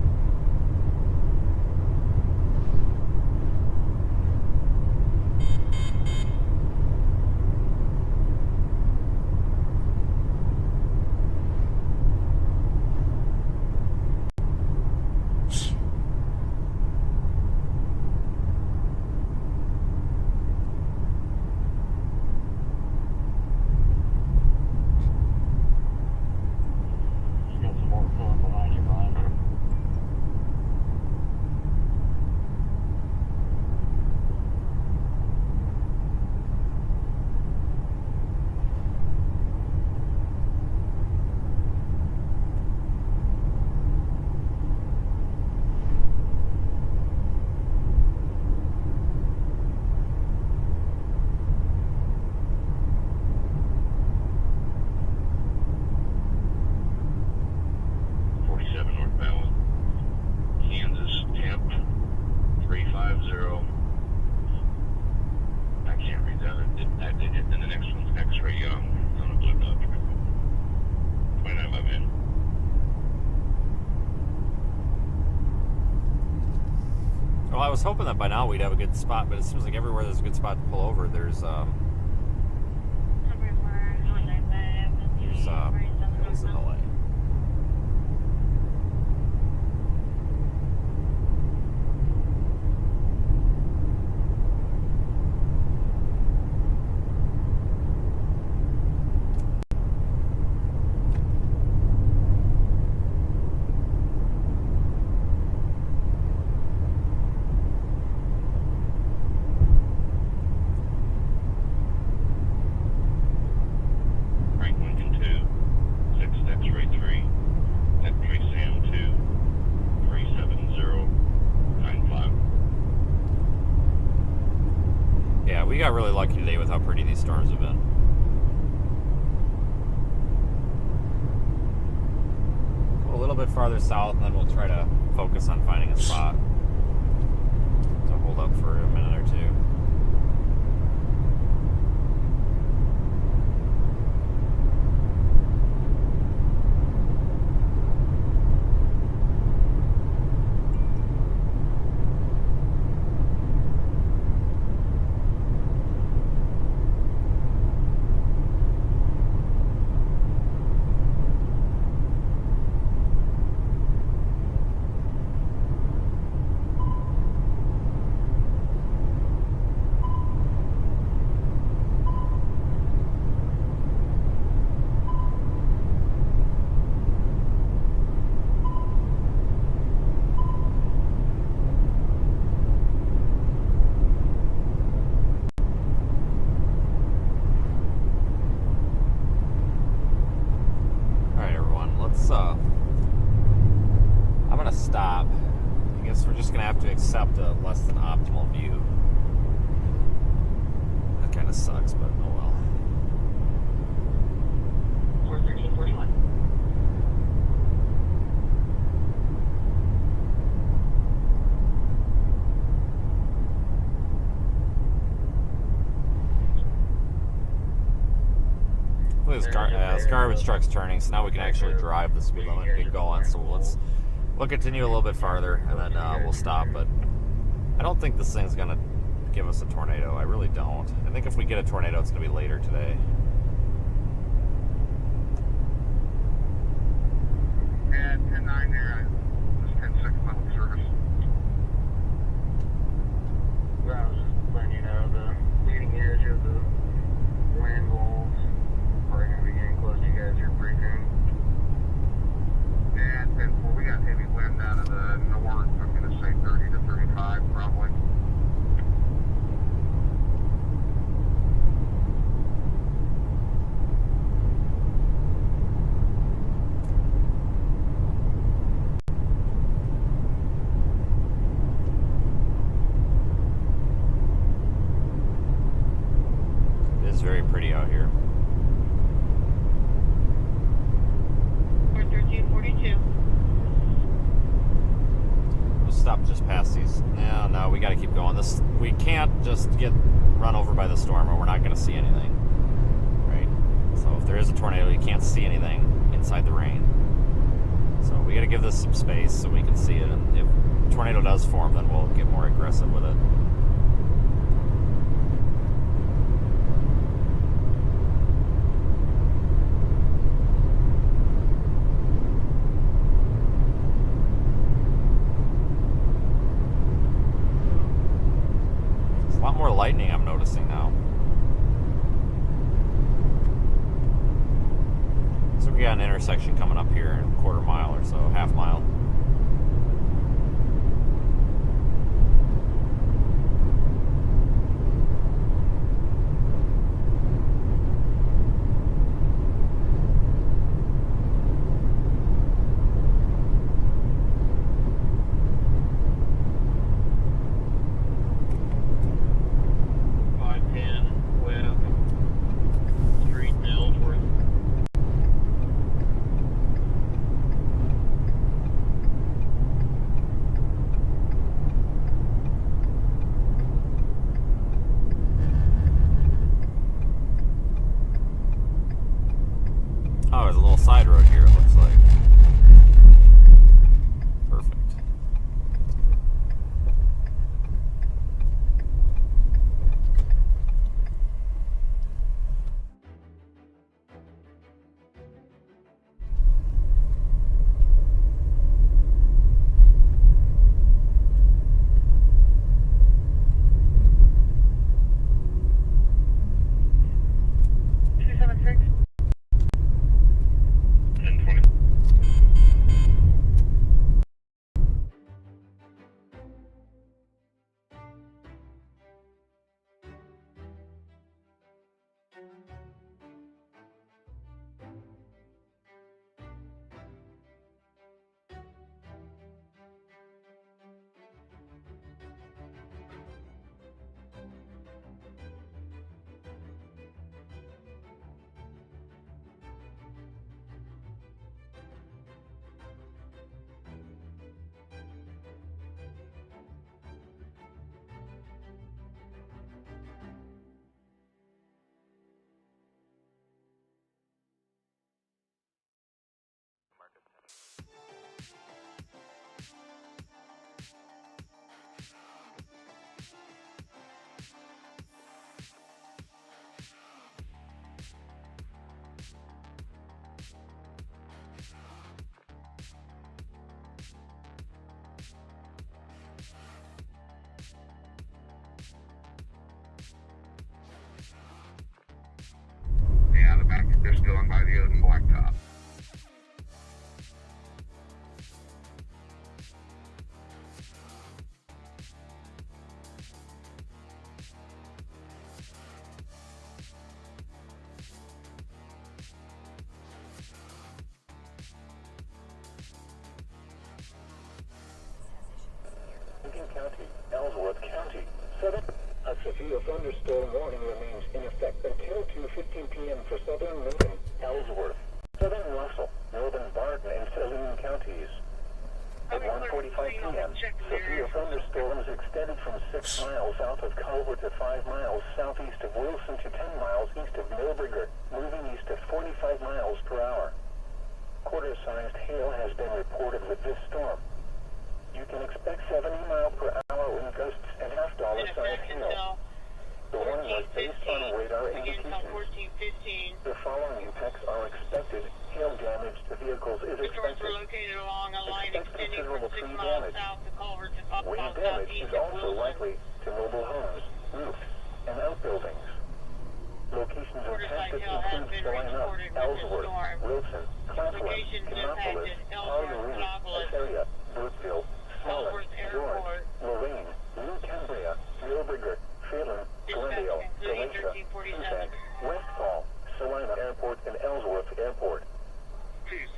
Well, I was hoping that by now we'd have a good spot, but it seems like everywhere there's a good spot to pull over, there's hills in the way. We got really lucky today with how pretty these storms have been. Go a little bit farther south, and then we'll try to focus on finding a spot to hold up for a minute or two. optimal view. That kind of sucks, but oh well. 41341. This garbage truck's turning, so now we can actually drive the speed limit and get going. So we'll continue a little bit farther, and then we'll stop. But I don't think this thing's gonna give us a tornado. I really don't. I think if we get a tornado, it's gonna be later today. Yeah, 10-9 there. Just 10-6 level service. I was just letting you know the leading edge of the wind walls probably going to be getting close to you guys here pretty soon. Yeah, 10-4. We got heavy wind out of the north. I'm going to say 30 to 35 probably. It is very pretty out here. 41342. We'll stop just past these. No, we got to keep going. We can't just get run over by the storm, or we're not going to see anything. Right? So if there is a tornado, you can't see anything inside the rain. So we got to give this some space so we can see it. And if a tornado does form, then we'll get more aggressive with it. A lot more lightning I'm noticing now. So we got an intersection coming up here in a quarter mile or so, half mile. Oh, there's a little side road here, it looks like. Perfect. Yeah, the back, they're still in by the Odin Blacktop. Lincoln County, Ellsworth County. A severe thunderstorm warning remains in effect until 2:15 p.m. for southern Lincoln, Ellsworth, southern Russell, northern Barton, and Saline counties. At 1:45 p.m., severe thunderstorms extended from 6 miles south of Culver to 5 miles southeast of Wilson to 10 miles east of Millburger, moving east at 45 miles per hour. Quarter-sized hail has been reported with this storm. You can expect 70-mile-per-hour wind gusts and half-dollar-sized hail. The warning was based on radar indications. The following impacts are expected. Hail damage to vehicles is expected. Expect considerable tree damage. Wind damage is also likely to mobile homes, roofs, and outbuildings. Locations impacted include Salina, Ellsworth, Wilson, Claflin, Kannapolis, Collier, Assyria, Burkeville, Smollett, George, Lorraine, New Cambria, Millburger, Phelan, Glendale, Galatia, Susan, Westfall, Salina Airport, and Ellsworth Airport. Here's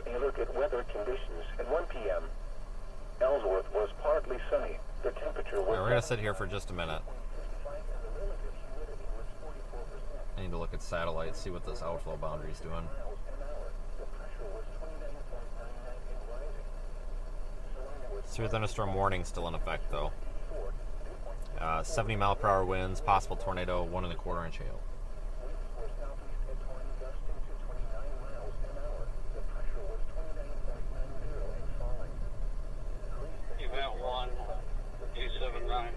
a look at weather conditions at 1 p.m. Ellsworth was partly sunny. The temperature was... We're going to sit here for just a minute. I need to look at satellite, see what this outflow boundary is doing. Severe thunderstorm warning still in effect, though. 70-mile-per-hour winds, possible tornado, 1.25 inch hail. Event 1, 279.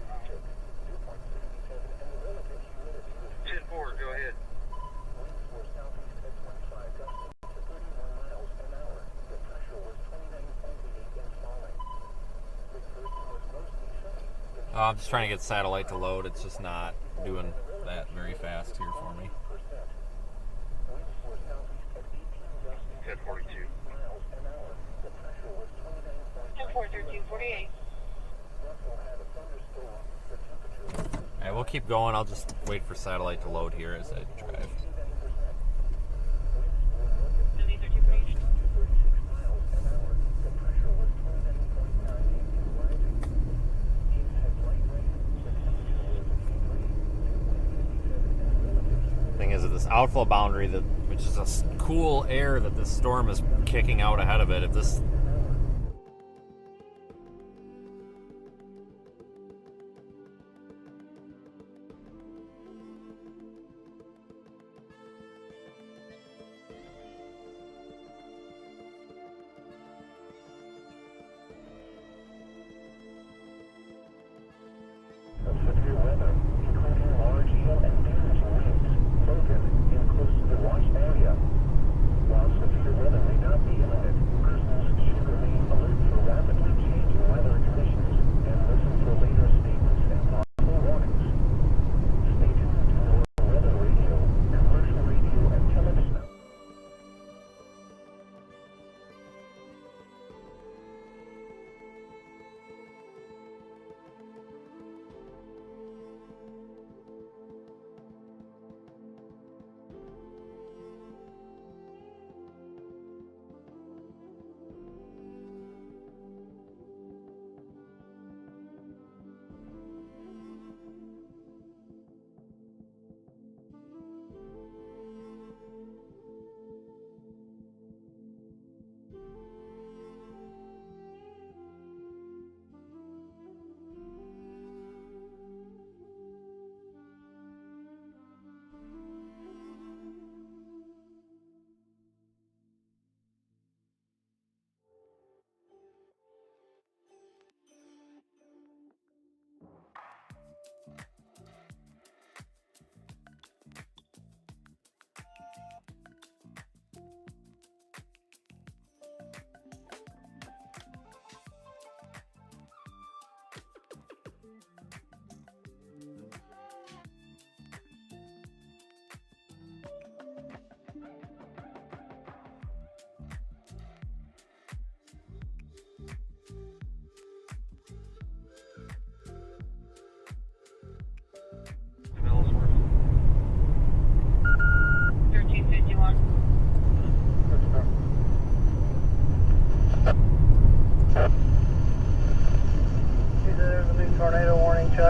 10-4, go ahead. I'm just trying to get satellite to load. It's just not doing that very fast here for me. 1042. 10-4-13-48. Alright, we'll keep going. I'll just wait for satellite to load here as I drive. Thing is that this outflow boundary, which is a cool air that this storm is kicking out ahead of it, if this severe weather, including large hail and damaging winds, broken in close to the watch area. While severe weather may not be imminent, persons should remain alert for rapidly changing weather conditions and listen for later statements and possible warnings. Stay tuned to our weather radio, commercial radio, and television.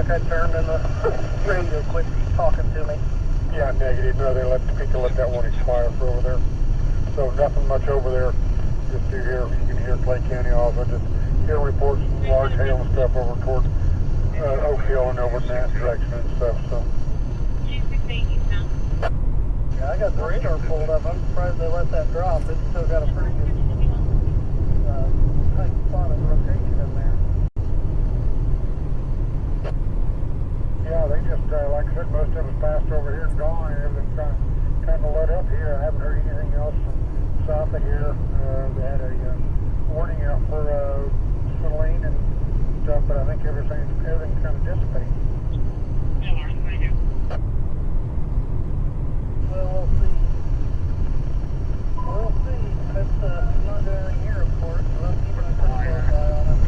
like I turned and the radio quit talking to me. Yeah, negative. No, they let that one expire for over there. So nothing much over there. Just through here, you can hear Clay County also. Just hear reports of large hail and stuff over toward Oak Hill and over in that direction and stuff. So. Yeah, I got the radar pulled up. I'm surprised they let that drop. It's still got a pretty good tight spot of rotation in there. Yeah, they just, like I said, most of us passed over here and gone, and everything's kind of let up here. I haven't heard anything else from south of here. They had a warning out for Celine and stuff, but I think everything's kind of dissipating. Well, we'll see. We'll see. It's not doing anything here, of course. We'll keep a pretty close eye on it.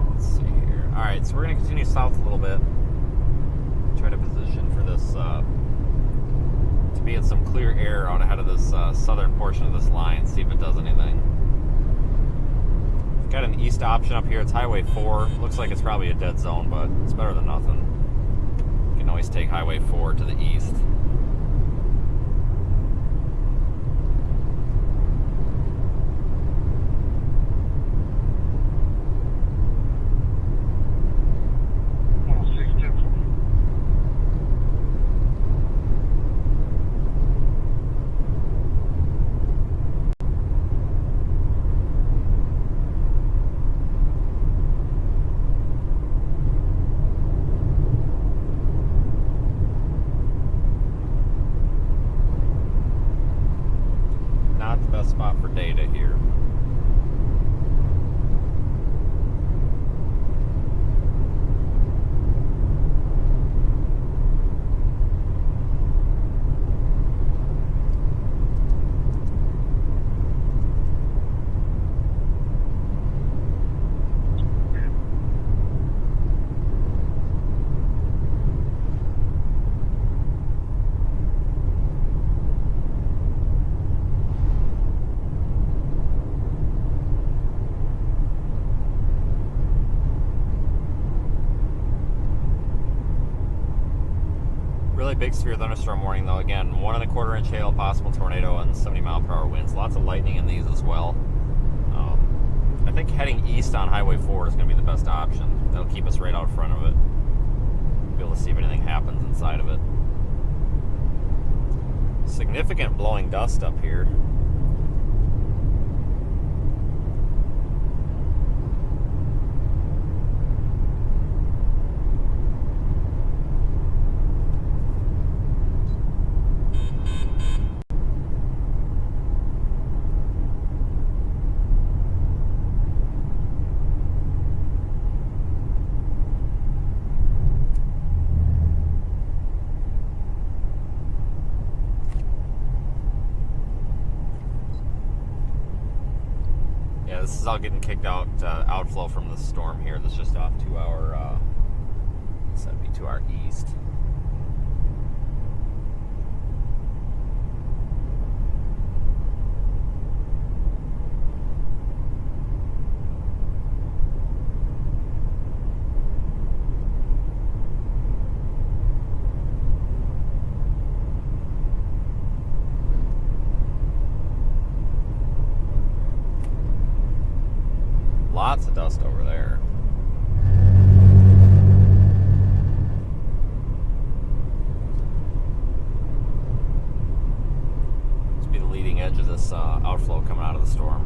Let's see here. Alright, so we're going to continue south a little bit. Try to position for this, to be in some clear air out ahead of this southern portion of this line, see if it does anything. We've got an east option up here. It's Highway 4. Looks like it's probably a dead zone, but it's better than nothing. You can always take Highway 4 to the east. Spot for data here. Big severe thunderstorm warning though. Again, 1¼ inch hail, possible tornado, and 70-mile-per-hour winds. Lots of lightning in these as well. I think heading east on Highway 4 is going to be the best option. That'll keep us right out front of it. Be able to see if anything happens inside of it. Significant blowing dust up here. This is all getting kicked out, outflow from the storm here. That's just off to our, so that'd be to our east. Lots of dust over there. This will be the leading edge of this outflow coming out of the storm.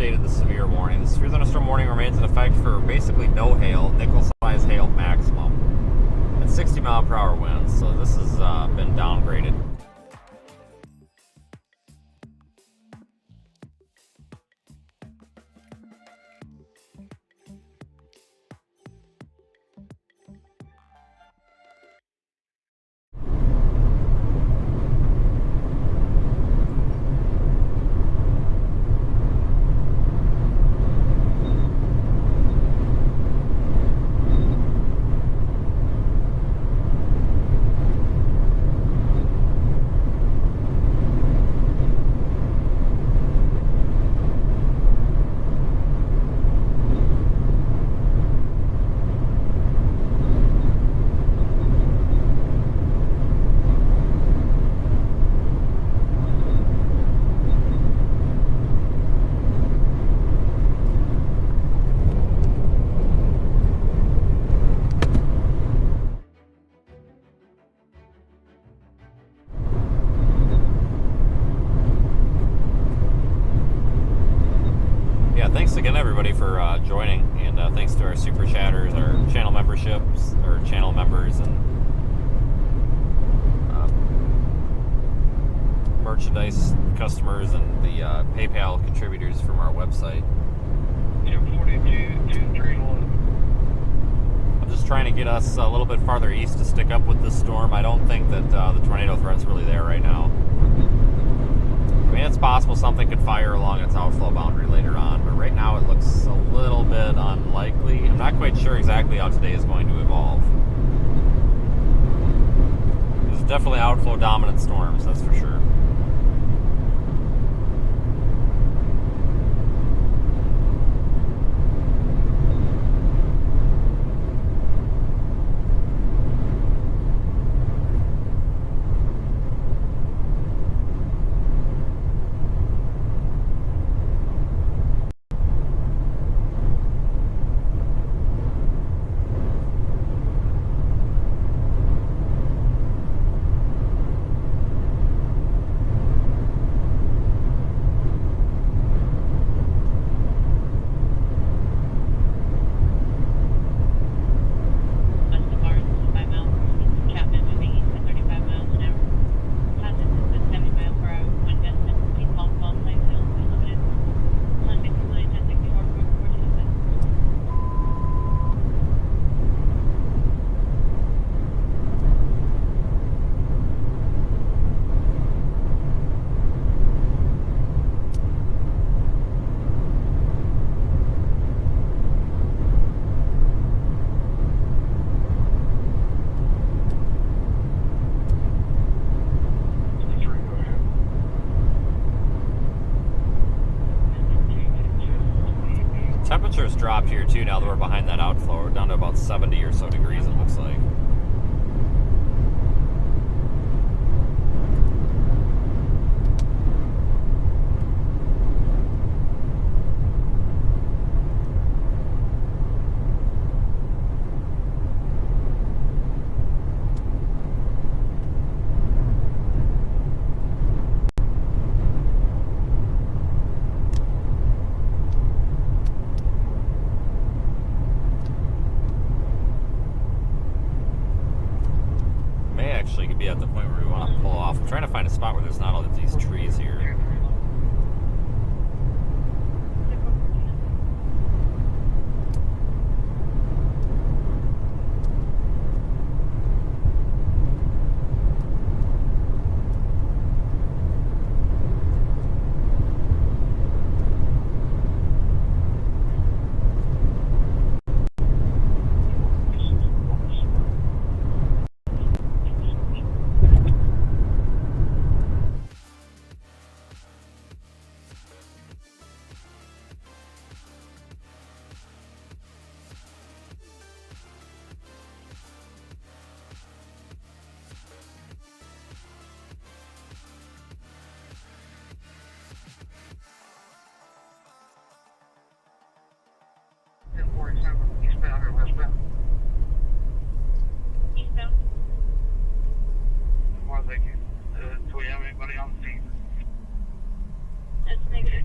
updated the severe warning. The severe thunderstorm warning remains in effect for basically no hail, nickel-size hail maximum, and 60-mile-per-hour winds. So this has been downgraded. Thanks again, everybody, for joining, and thanks to our super chatters, our channel memberships, or channel members, and merchandise customers, and the PayPal contributors from our website. I'm just trying to get us a little bit farther east to stick up with this storm. I don't think that the tornado threat's really there right now. I mean, it's possible something could fire along its outflow boundary later on, but right now it looks a little bit unlikely. I'm not quite sure exactly how today is going to evolve. There's definitely outflow dominant storms, that's for sure. Temperatures dropped here too now that we're behind that outflow. We're down to about 70 or so degrees, it looks like. Be at the point where we want to pull off. I'm trying to find a spot where there's not all of these trees here. Eastbound or westbound? Eastbound. More thank you. Do we have anybody on the scene? That's negative.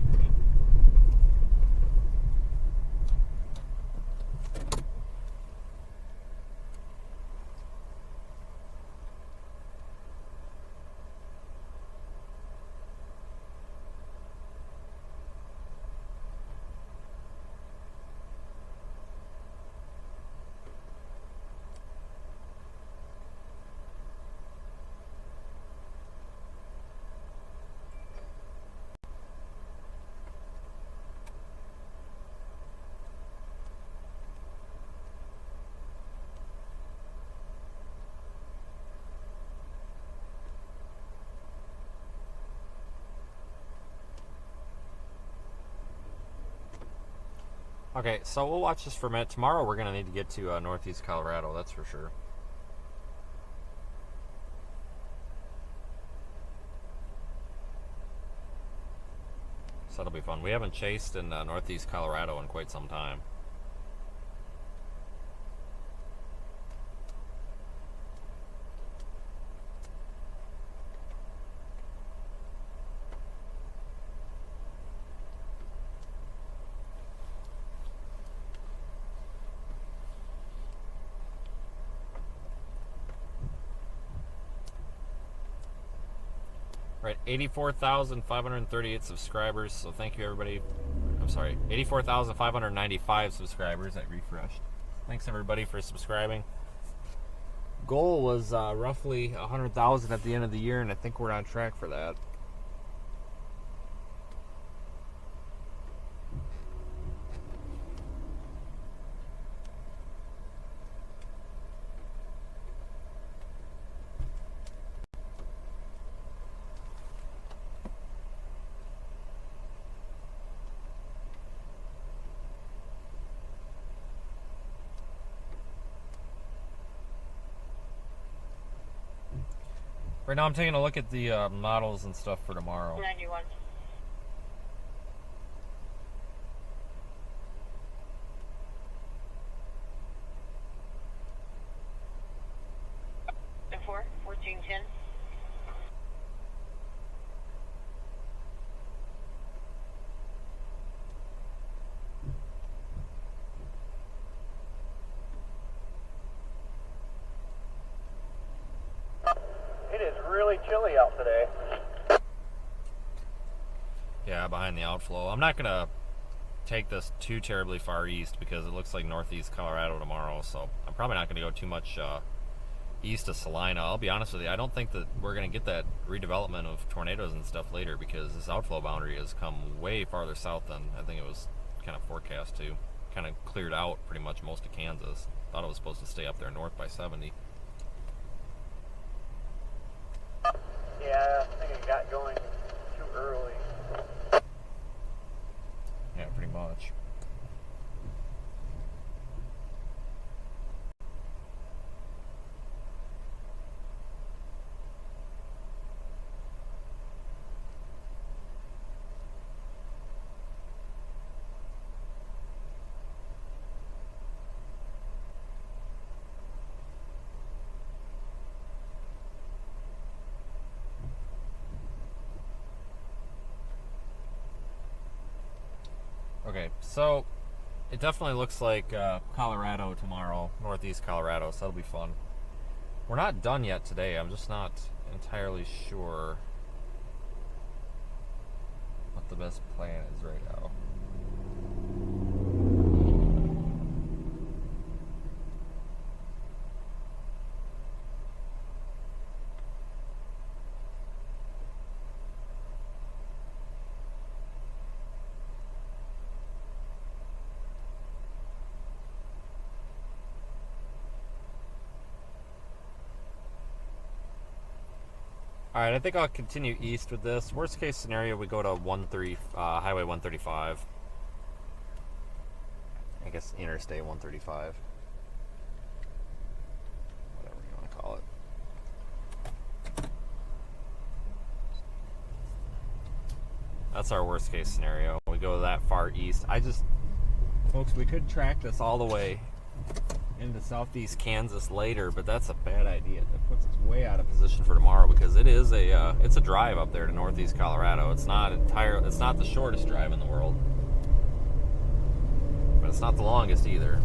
Okay, so we'll watch this for a minute. Tomorrow we're going to need to get to northeast Colorado, that's for sure. So that'll be fun. We haven't chased in northeast Colorado in quite some time. Right, 84,538 subscribers, so thank you everybody. I'm sorry, 84,595 subscribers. I refreshed. Thanks everybody for subscribing. Goal was roughly 100,000 at the end of the year, and I think we're on track for that. Right now I'm taking a look at the models and stuff for tomorrow. 91. The 1410. It is really chilly out today. Yeah, behind the outflow. I'm not going to take this too terribly far east because it looks like northeast Colorado tomorrow, so I'm probably not going to go too much east of Salina. I'll be honest with you, I don't think that we're going to get that redevelopment of tornadoes and stuff later because this outflow boundary has come way farther south than I think it was kind of forecast to. Kind of cleared out pretty much most of Kansas. Thought it was supposed to stay up there north by 70. Yeah, I think it got going too early. Yeah, pretty much. Okay, so it definitely looks like Colorado tomorrow, northeast Colorado, so that'll be fun. We're not done yet today. I'm just not entirely sure what the best plan is right now. Alright, I think I'll continue east with this. Worst case scenario, we go to Highway 135. I guess Interstate 135. Whatever you want to call it. That's our worst case scenario. We go that far east. Folks, we could track this all the way into southeast Kansas later, but that's a bad idea. That puts us way out of position for tomorrow because it is it's a drive up there to northeast Colorado. It's not the shortest drive in the world, but it's not the longest either.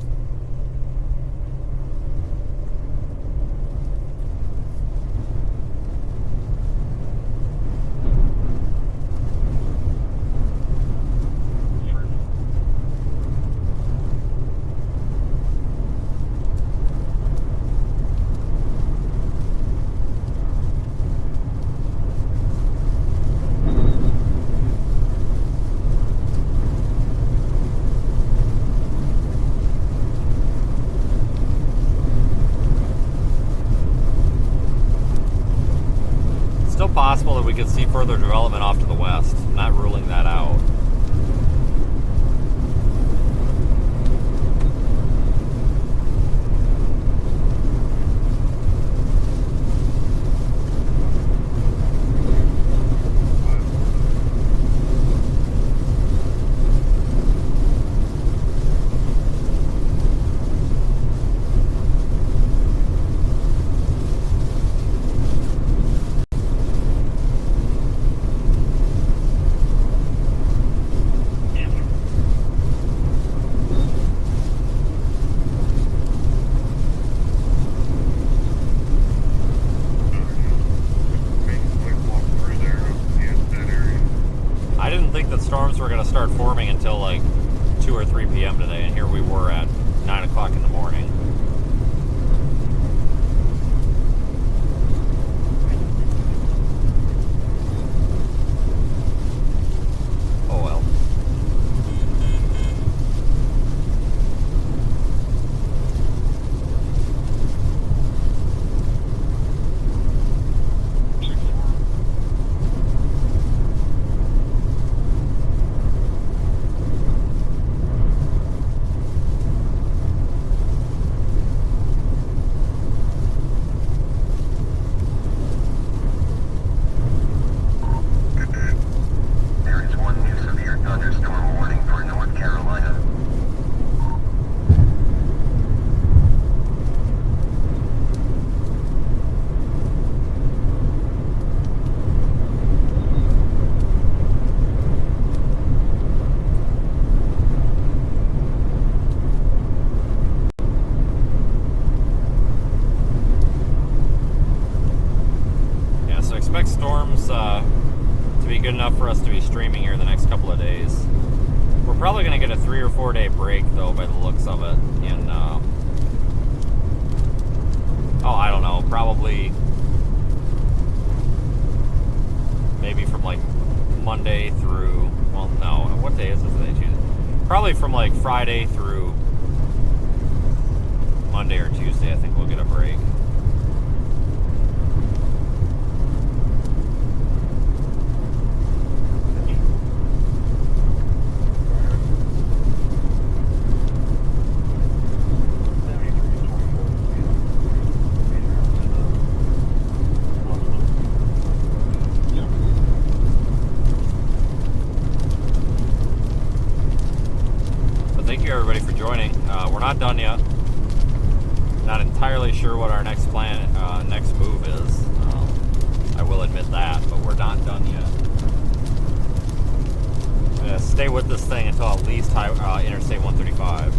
Possible that we could see further development off to the west. I'm not ruling that out. that storms were going to start forming until like 2 or 3 p.m. today, and here we were at 9 o'clock in the morning. Oh well. There is one new severe thunderstorm warning for North Carolina. Yeah, so expect storms to be good enough for us to be streaming here the next couple of days. We're probably going to get a 3 or 4 day break, though, by the looks of it. In I don't know, probably maybe from like Monday through, well, no, what day is this today? Tuesday? Probably from like Friday through Monday or Tuesday, I think we'll get a break. Thank you everybody for joining. We're not done yet. Not entirely sure what our next next move is. I will admit that, but we're not done yet. I'm gonna stay with this thing until at least Interstate 135.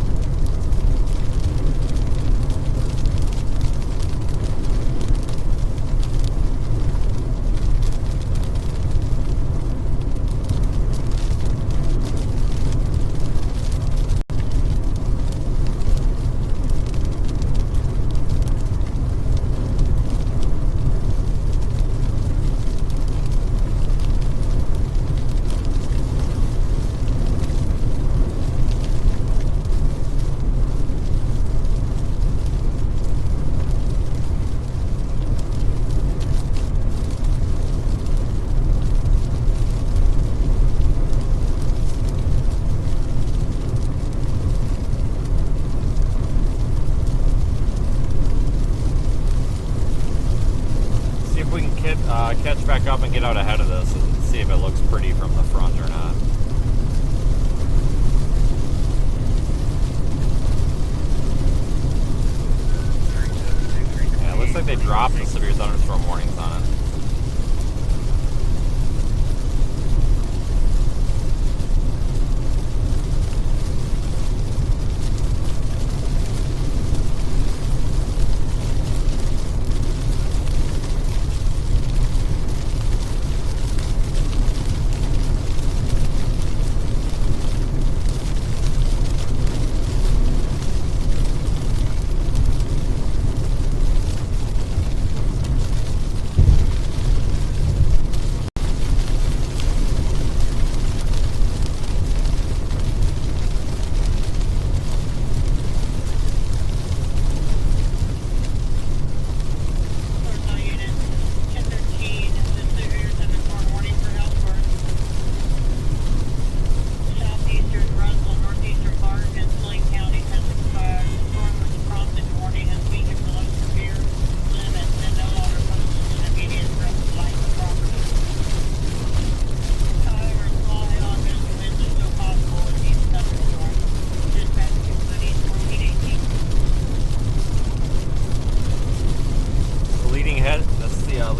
Catch back up and get out ahead of this and see if it looks pretty from the front or not. Yeah, it looks like they dropped the severe thunderstorm warnings on it.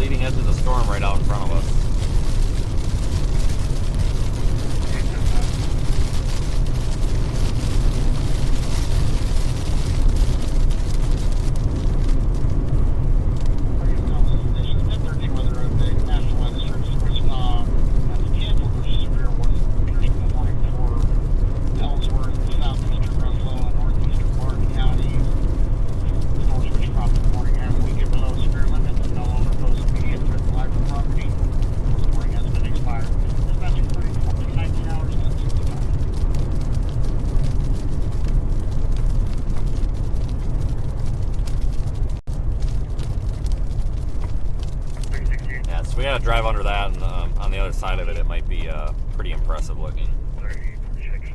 leading edge of the storm right out in front of us. drive under that, and on the other side of it, it might be pretty impressive looking. 46.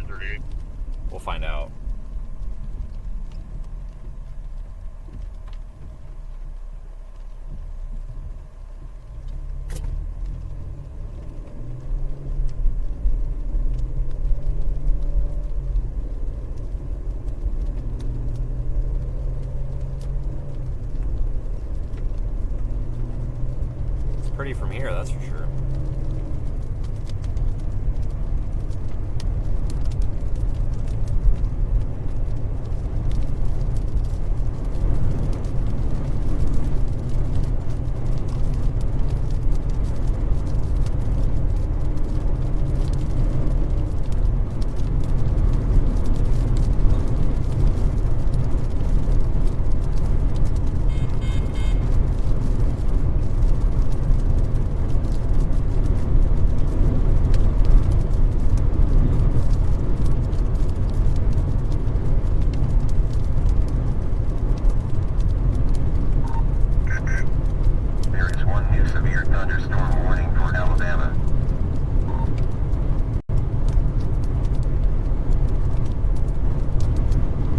38. We'll find out. Pretty from here, that's for sure.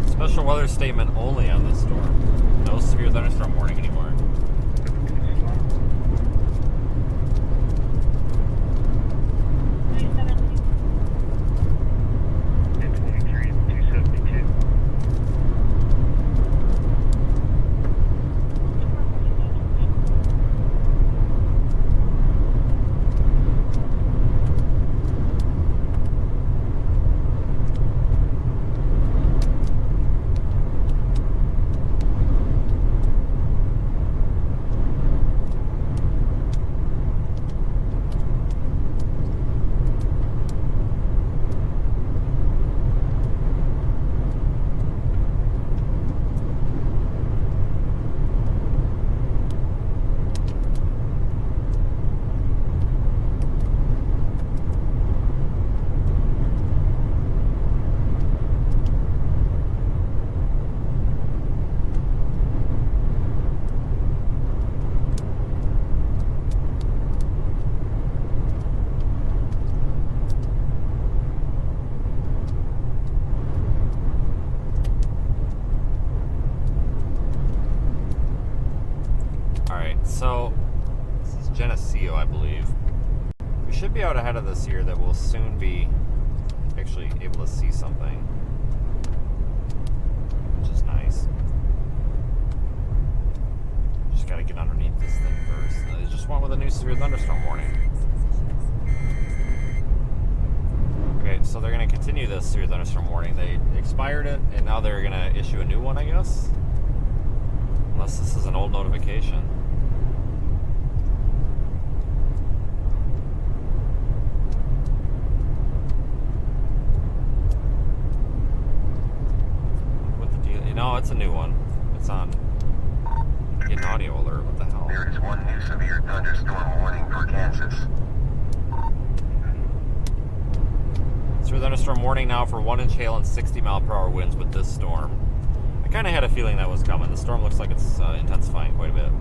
Special weather statement only on this storm. No severe thunderstorm warning anymore. So, this is Geneseo, I believe. We should be out ahead of this here that we'll soon be actually able to see something, which is nice. Just gotta get underneath this thing first. They just went with a new severe thunderstorm warning. Okay, so they're gonna continue this severe thunderstorm warning. They expired it, and now they're gonna issue a new one, I guess? Unless this is an old notification. No, it's a new one. It's on. Get an audio alert. What the hell? There is one new severe thunderstorm warning for Kansas. Severe thunderstorm warning now for 1-inch hail and 60-mile-per-hour winds with this storm. I kind of had a feeling that was coming. The storm looks like it's intensifying quite a bit.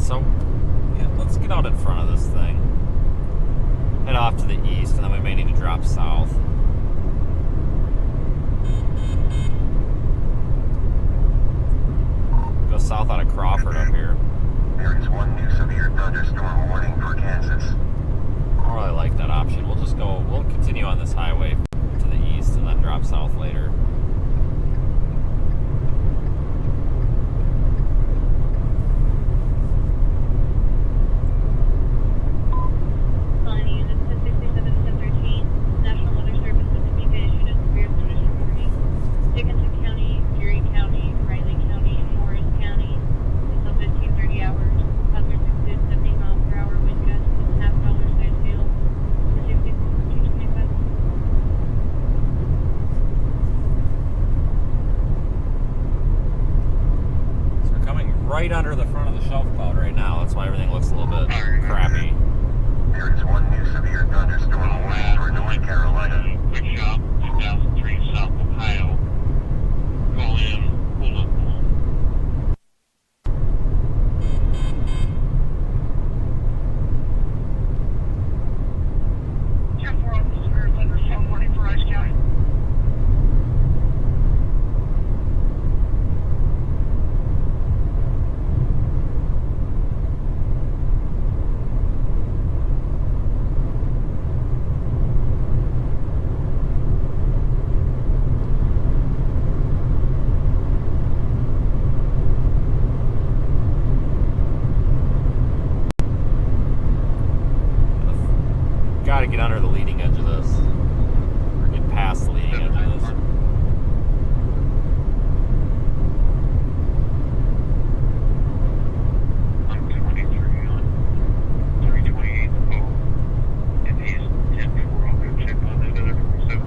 So, yeah, let's get out in front of this thing. Head off to the east, and then we may need to drop south. Go south out of Crawford up here. There is one new severe thunderstorm warning for Kansas. I don't really like that option. We'll continue on this highway to the east and then drop south later. Right under the front of the shelf cloud right now. That's why everything looks a little bit crappy. There is one new severe thunderstorm warning for North Carolina. Quick shop, 2003 South Ohio. Call in, pull up. Severe thunderstorm warning for Rice County. Gotta get under the leading edge of this. Or get past the leading edge of this. I'm 23 on 328 and he's 10-4. I'll go check on that other 47.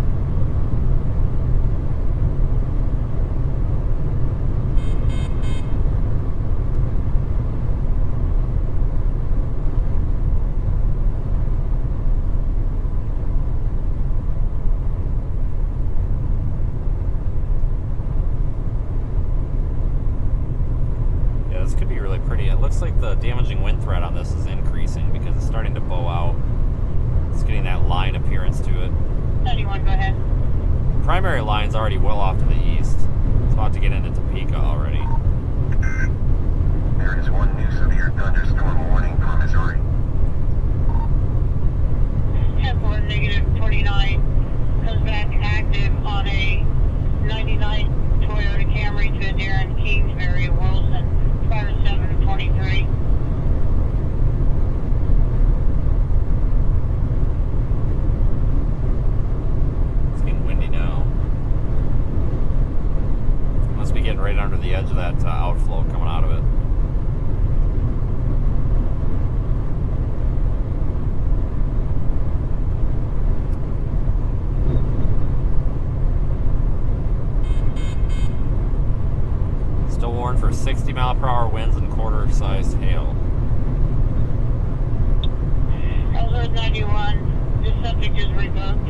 This could be really pretty. It looks like the damaging wind threat on this is increasing because it's starting to bow out. It's getting that line appearance to it. 91, go ahead. Primary line's already well off to the east. It's about to get into Topeka already. There is one new severe thunderstorm warning for Missouri. 10-4, negative 29, comes back active on a 99 Toyota Camry to Darren Kingsbury, Wilson, 5723. It's getting windy now. Must be getting right under the edge of that outflow coming out of it. Still warned for 60 mile per hour winds and quarter-sized hail. Ellsworth 91, this subject is revoked.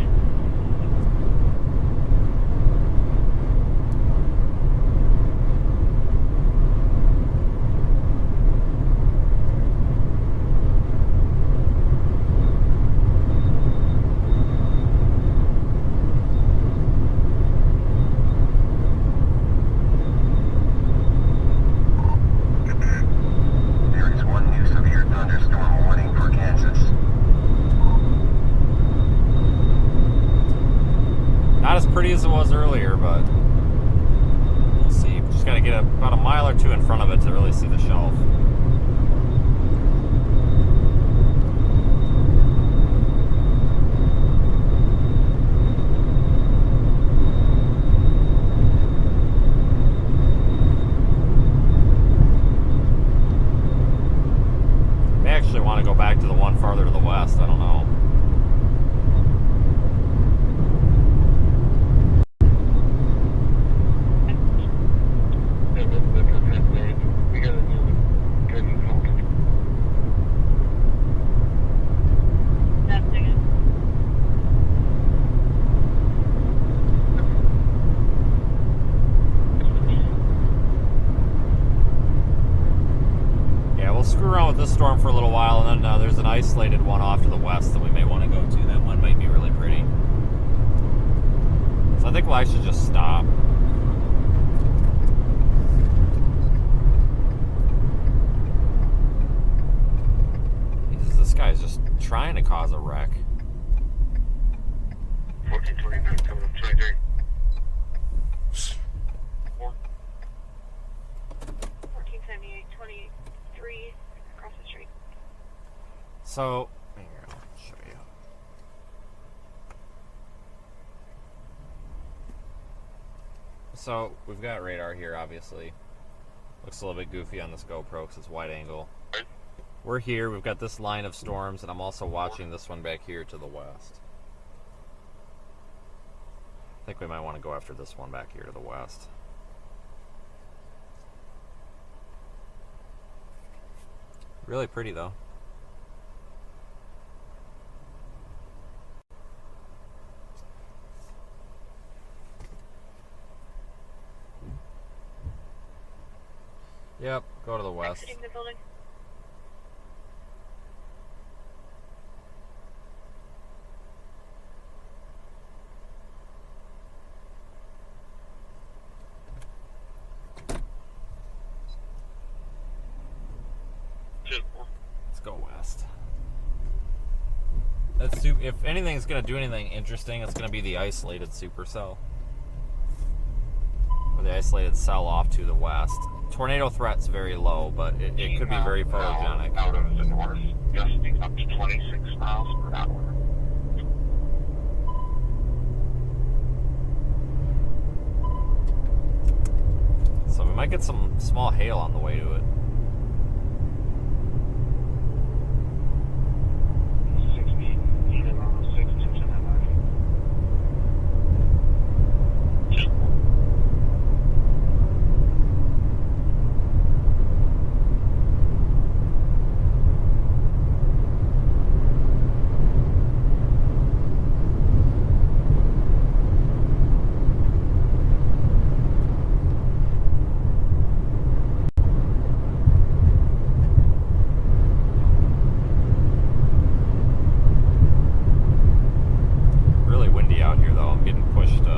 There is one new severe thunderstorm warning for Kansas. Not as pretty as it was earlier, but we'll see. Just got to get about a mile or two in front of it to really see the shelf. May actually want to go back to the one farther to the west. I don't know. We got a new good call. That's it. we'll screw around with this storm for a little while, and then there's an isolated one off to the west that we may want to go to. That one might be really pretty. So I think we'll actually just stop. This guy's just trying to cause a wreck. 1429 coming up 23. 1478, 23, across the street. So, here, I'll show you. So, we've got radar here, obviously. Looks a little bit goofy on this GoPro because it's wide angle. We're here, we've got this line of storms, and I'm also watching this one back here to the west. I think we might want to go after this one back here to the west. Really pretty, though. Yep, go to the west. Exiting the building. Let's go west. If anything's going to do anything interesting, it's going to be the isolated supercell. Or the isolated cell off to the west. Tornado threat's very low, but it could be very photogenic. Out of the north, gusting up to 26 miles per hour. So we might get some small hail on the way to it. 60, even almost 6 inches in that life.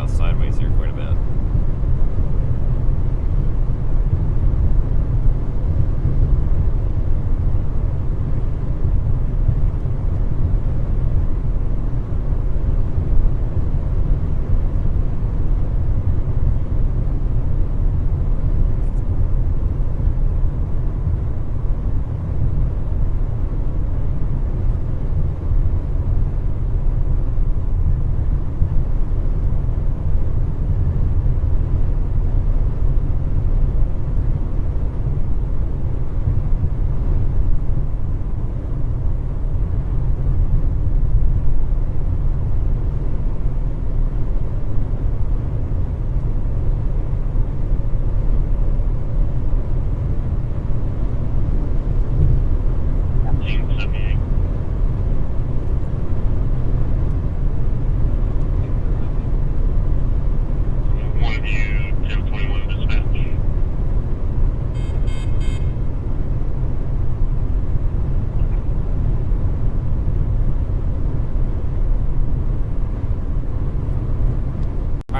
Sideways here quite a bit.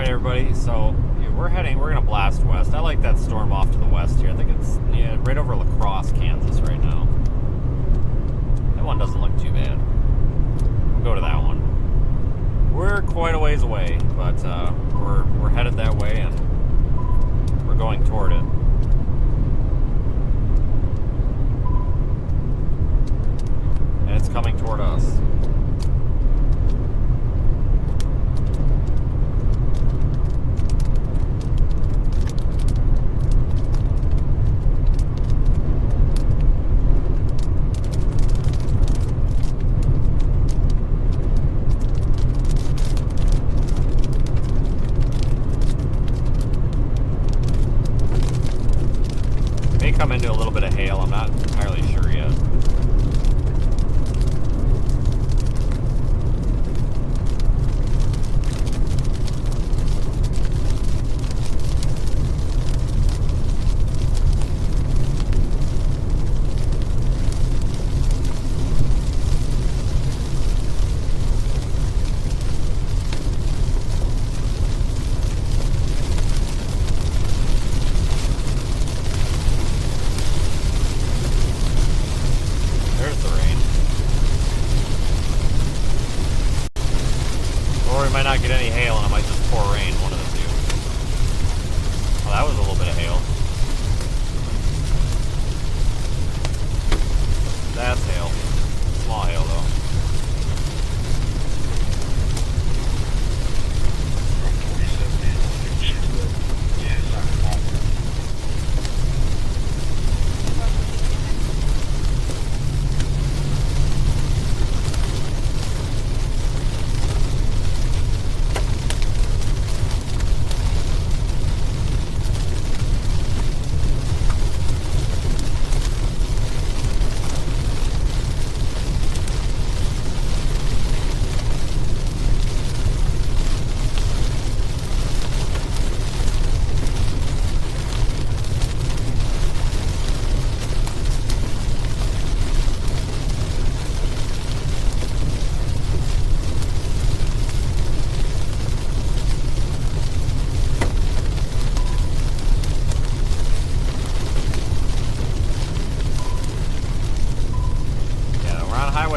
Everybody, so yeah, we're gonna blast west. I like that storm off to the west here. I think it's right over La Crosse, Kansas right now. That one doesn't look too bad. We'll go to that one. We're quite a ways away, but we're headed that way and we're going toward it. And it's coming toward us.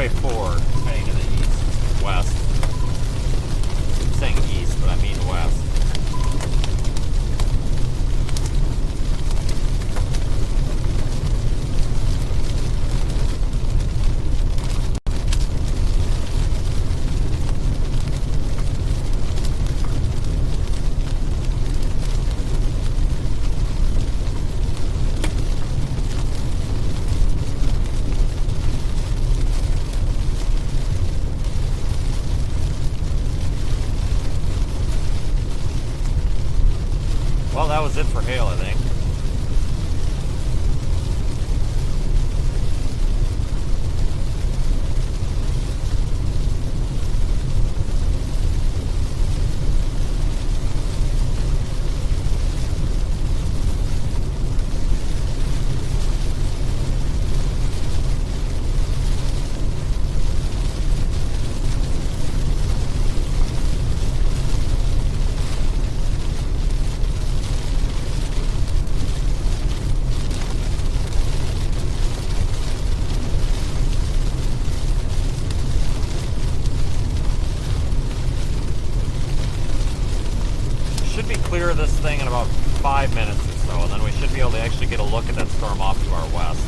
Highway 4 heading to the east, west. I'm saying east, but I mean west. Well, that was it for hail, I think. Should be clear of this thing in about 5 minutes or so, and then we should be able to actually get a look at that storm off to our west.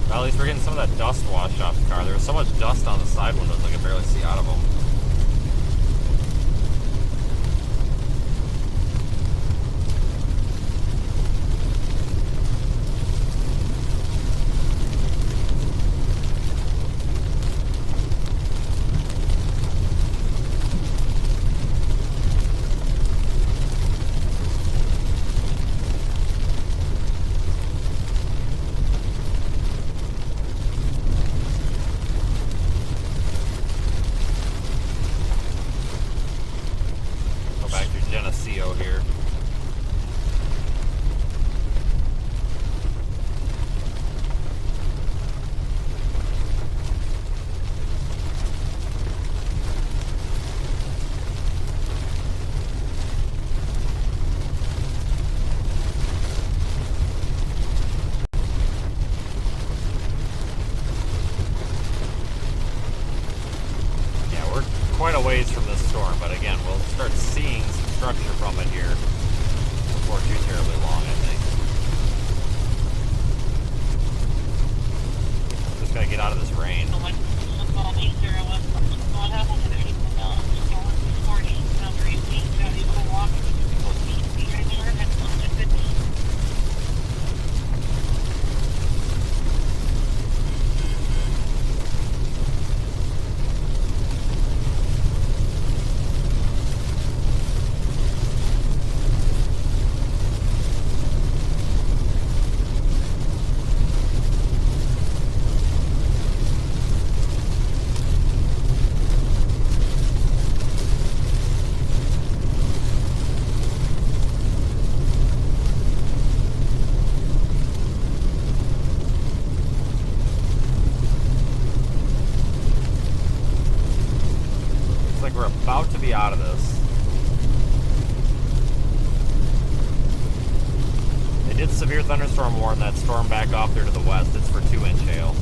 Well, at least we're getting some of that dust washed off the car. There was so much dust on the side windows I could barely see out of them. Geneseo here. Yeah, we're quite a ways from this storm, but again, we'll start seeing some structure from it here before too terribly long, I think. Just gotta get out of this rain. We're about to be out of this. They did severe thunderstorm warn that storm back off there to the west. It's for 2-inch hail.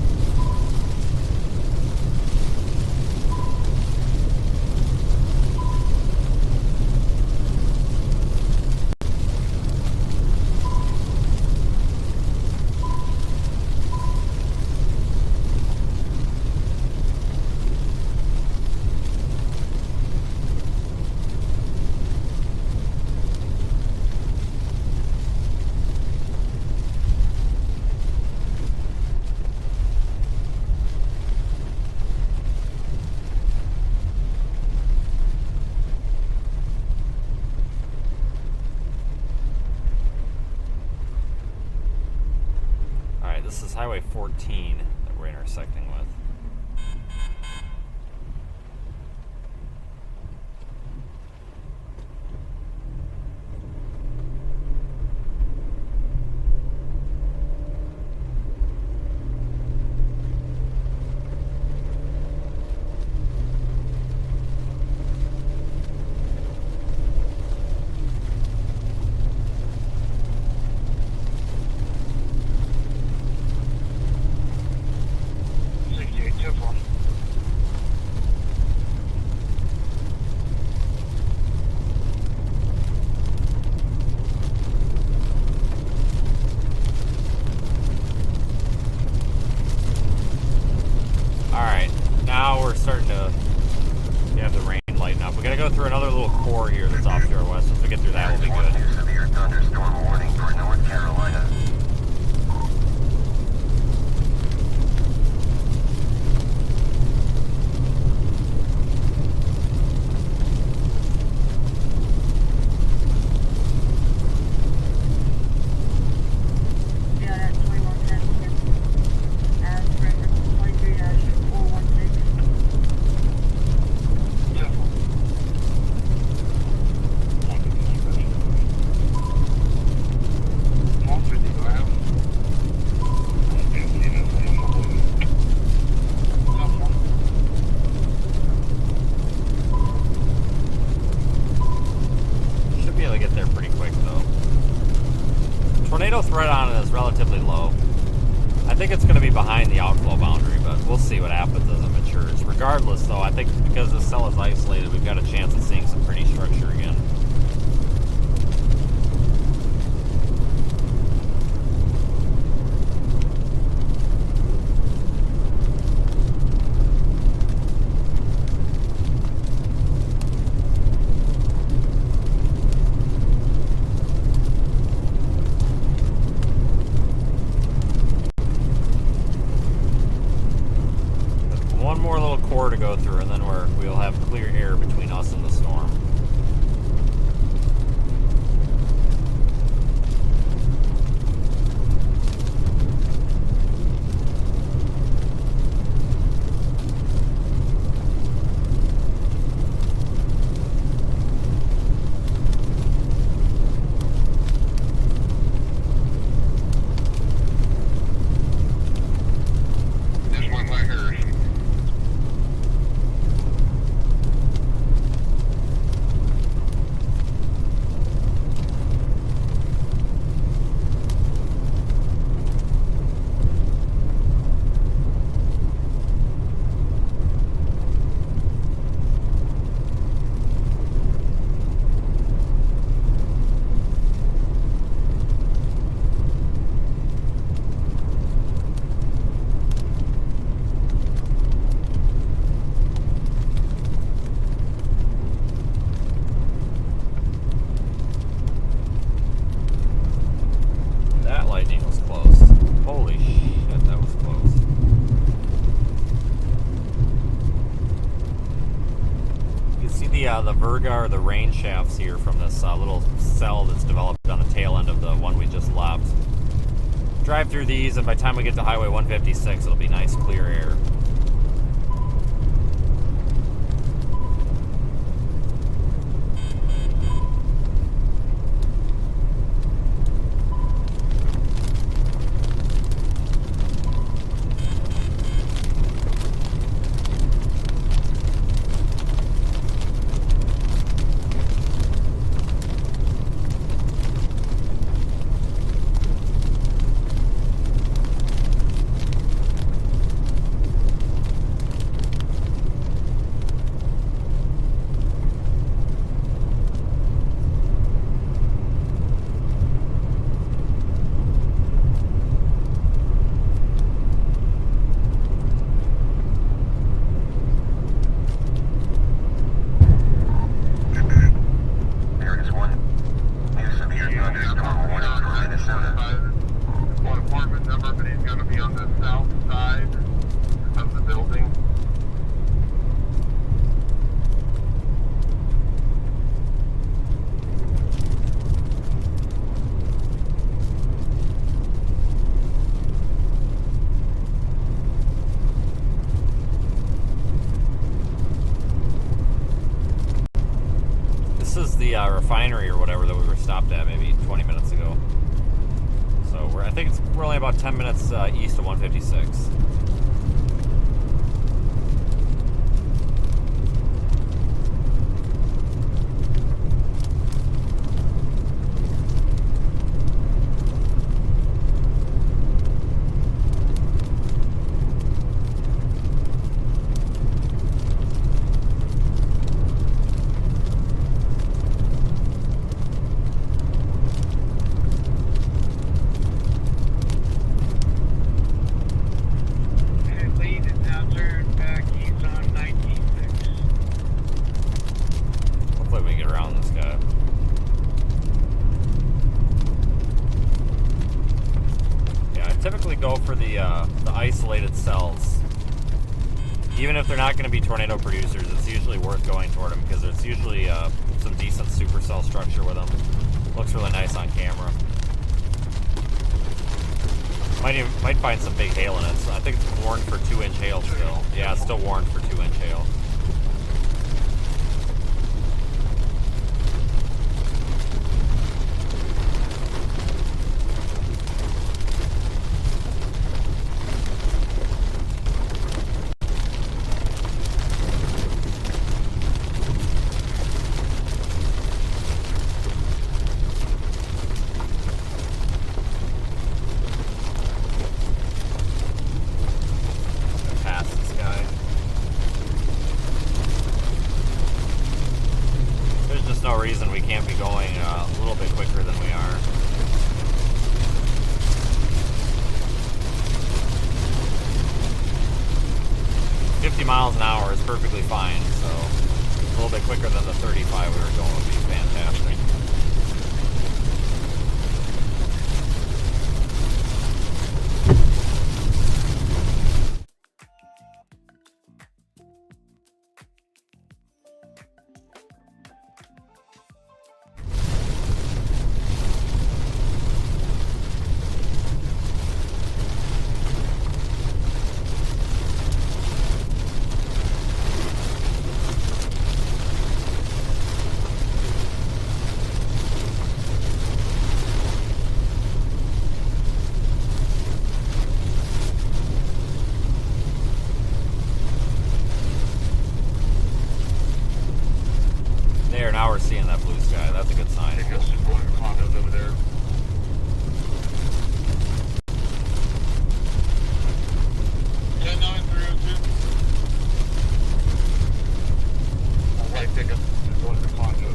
this is Highway 14 that we're intersecting with. Starting to have the rain lighten up. We gotta go through another little core here that's off to our west. Once we get through that, we'll be good. Severe thunderstorm warning for North Carolina. Threat on it is relatively low. I think it's going to be behind the outflow boundary, but we'll see what happens as it matures. Regardless, though, I think because this cell is isolated, we've got a chance of seeing some pretty structure again. To go through, and then we'll have clear air between us and the storm. The Virga or the rain shafts here from this little cell that's developed on the tail end of the one we just left. Drive through these, and by the time we get to Highway 156, it'll be nice clear air. refinery or whatever that we were stopped at maybe 20 minutes ago. So I think we're only about 10 minutes east of 156. Go for the isolated cells. Even if they're not going to be tornado producers, it's usually worth going toward them because there's usually some decent supercell structure with them. Looks really nice on camera. Might find some big hail in it. So I think it's warned for 2-inch hail still. Yeah, it's still warned for 2-inch hail. No reason we can't be going a little bit quicker than we are. $50 miles an hour is perfectly fine, so a little bit quicker than the 35 we were going would be fantastic. Now we're seeing that blue sky. That's a good sign. It goes to one of the condos over there. Yeah, 9302. A white pickup is going to the condo.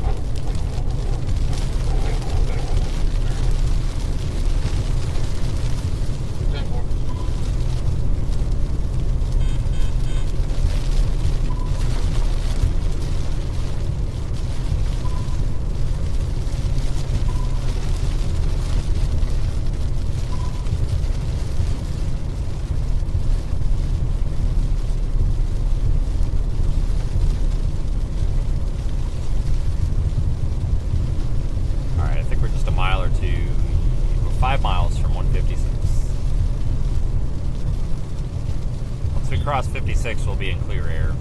10-4. A mile or two, 5 miles from 156. Once we cross 56, we'll be in clear air.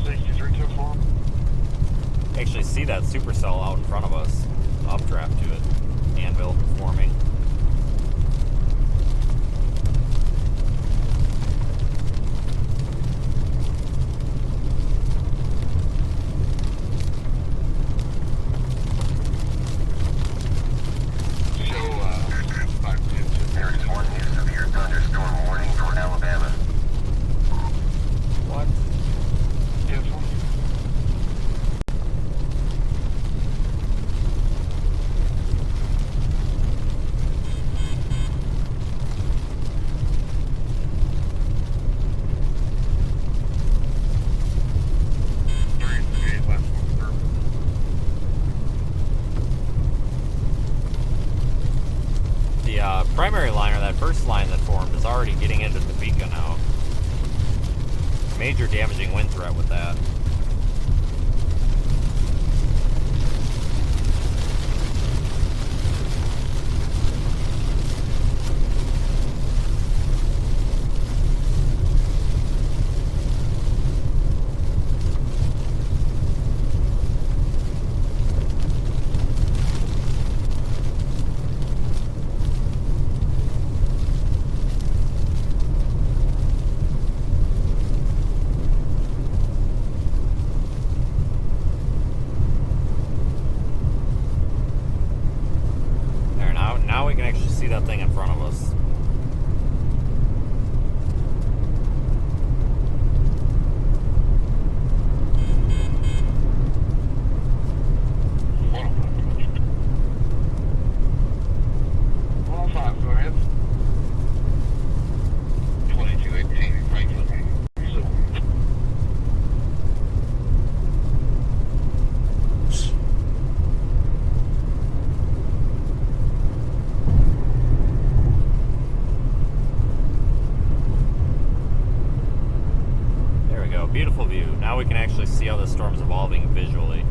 6324. Actually see that supercell out in front of us. Updraft to it. Anvil forming. Primary line, or that first line that formed, is already getting into Topeka now. Major damaging wind threat with that. see that thing in front of us. Beautiful view. Now we can actually see how the storm's evolving visually,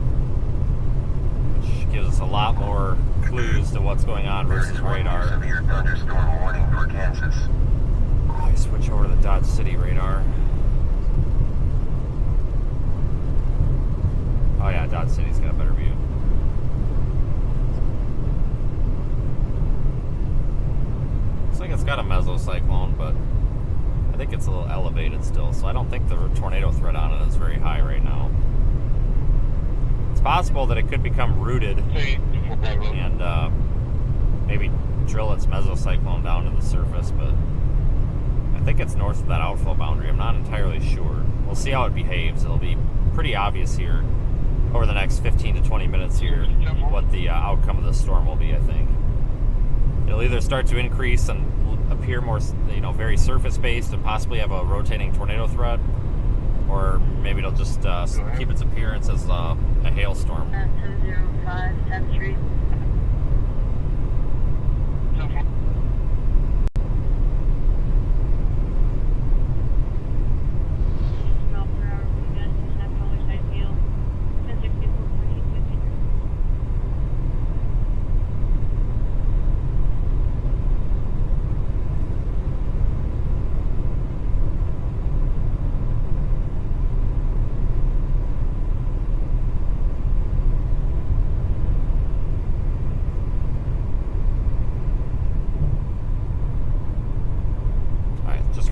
which gives us a lot more clues to what's going on versus radar. Severe thunderstorm warning for Kansas. Oh, I switch over to the Dodge City radar. Oh yeah, Dodge City's got a better view. Looks like it's got a mesocyclone, but I think it's a little elevated still, so I don't think the tornado threat on it is very high right now. It's possible that it could become rooted and maybe drill its mesocyclone down to the surface, but I think it's north of that outflow boundary. I'm not entirely sure. We'll see how it behaves. It'll be pretty obvious here over the next 15 to 20 minutes here what the outcome of the storm will be, I think. It'll either start to increase and appear more, very surface-based and possibly have a rotating tornado threat, or maybe it'll just keep its appearance as a hailstorm. 1005 10th Street.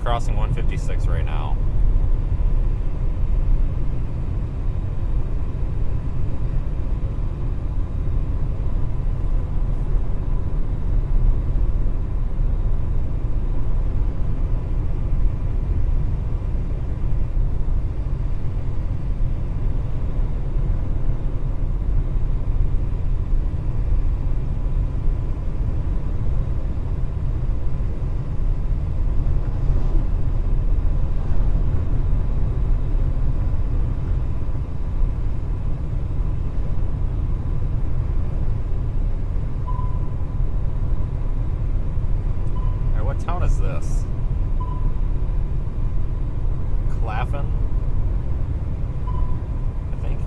Crossing 156 right now. Town is this? Clapham, I think.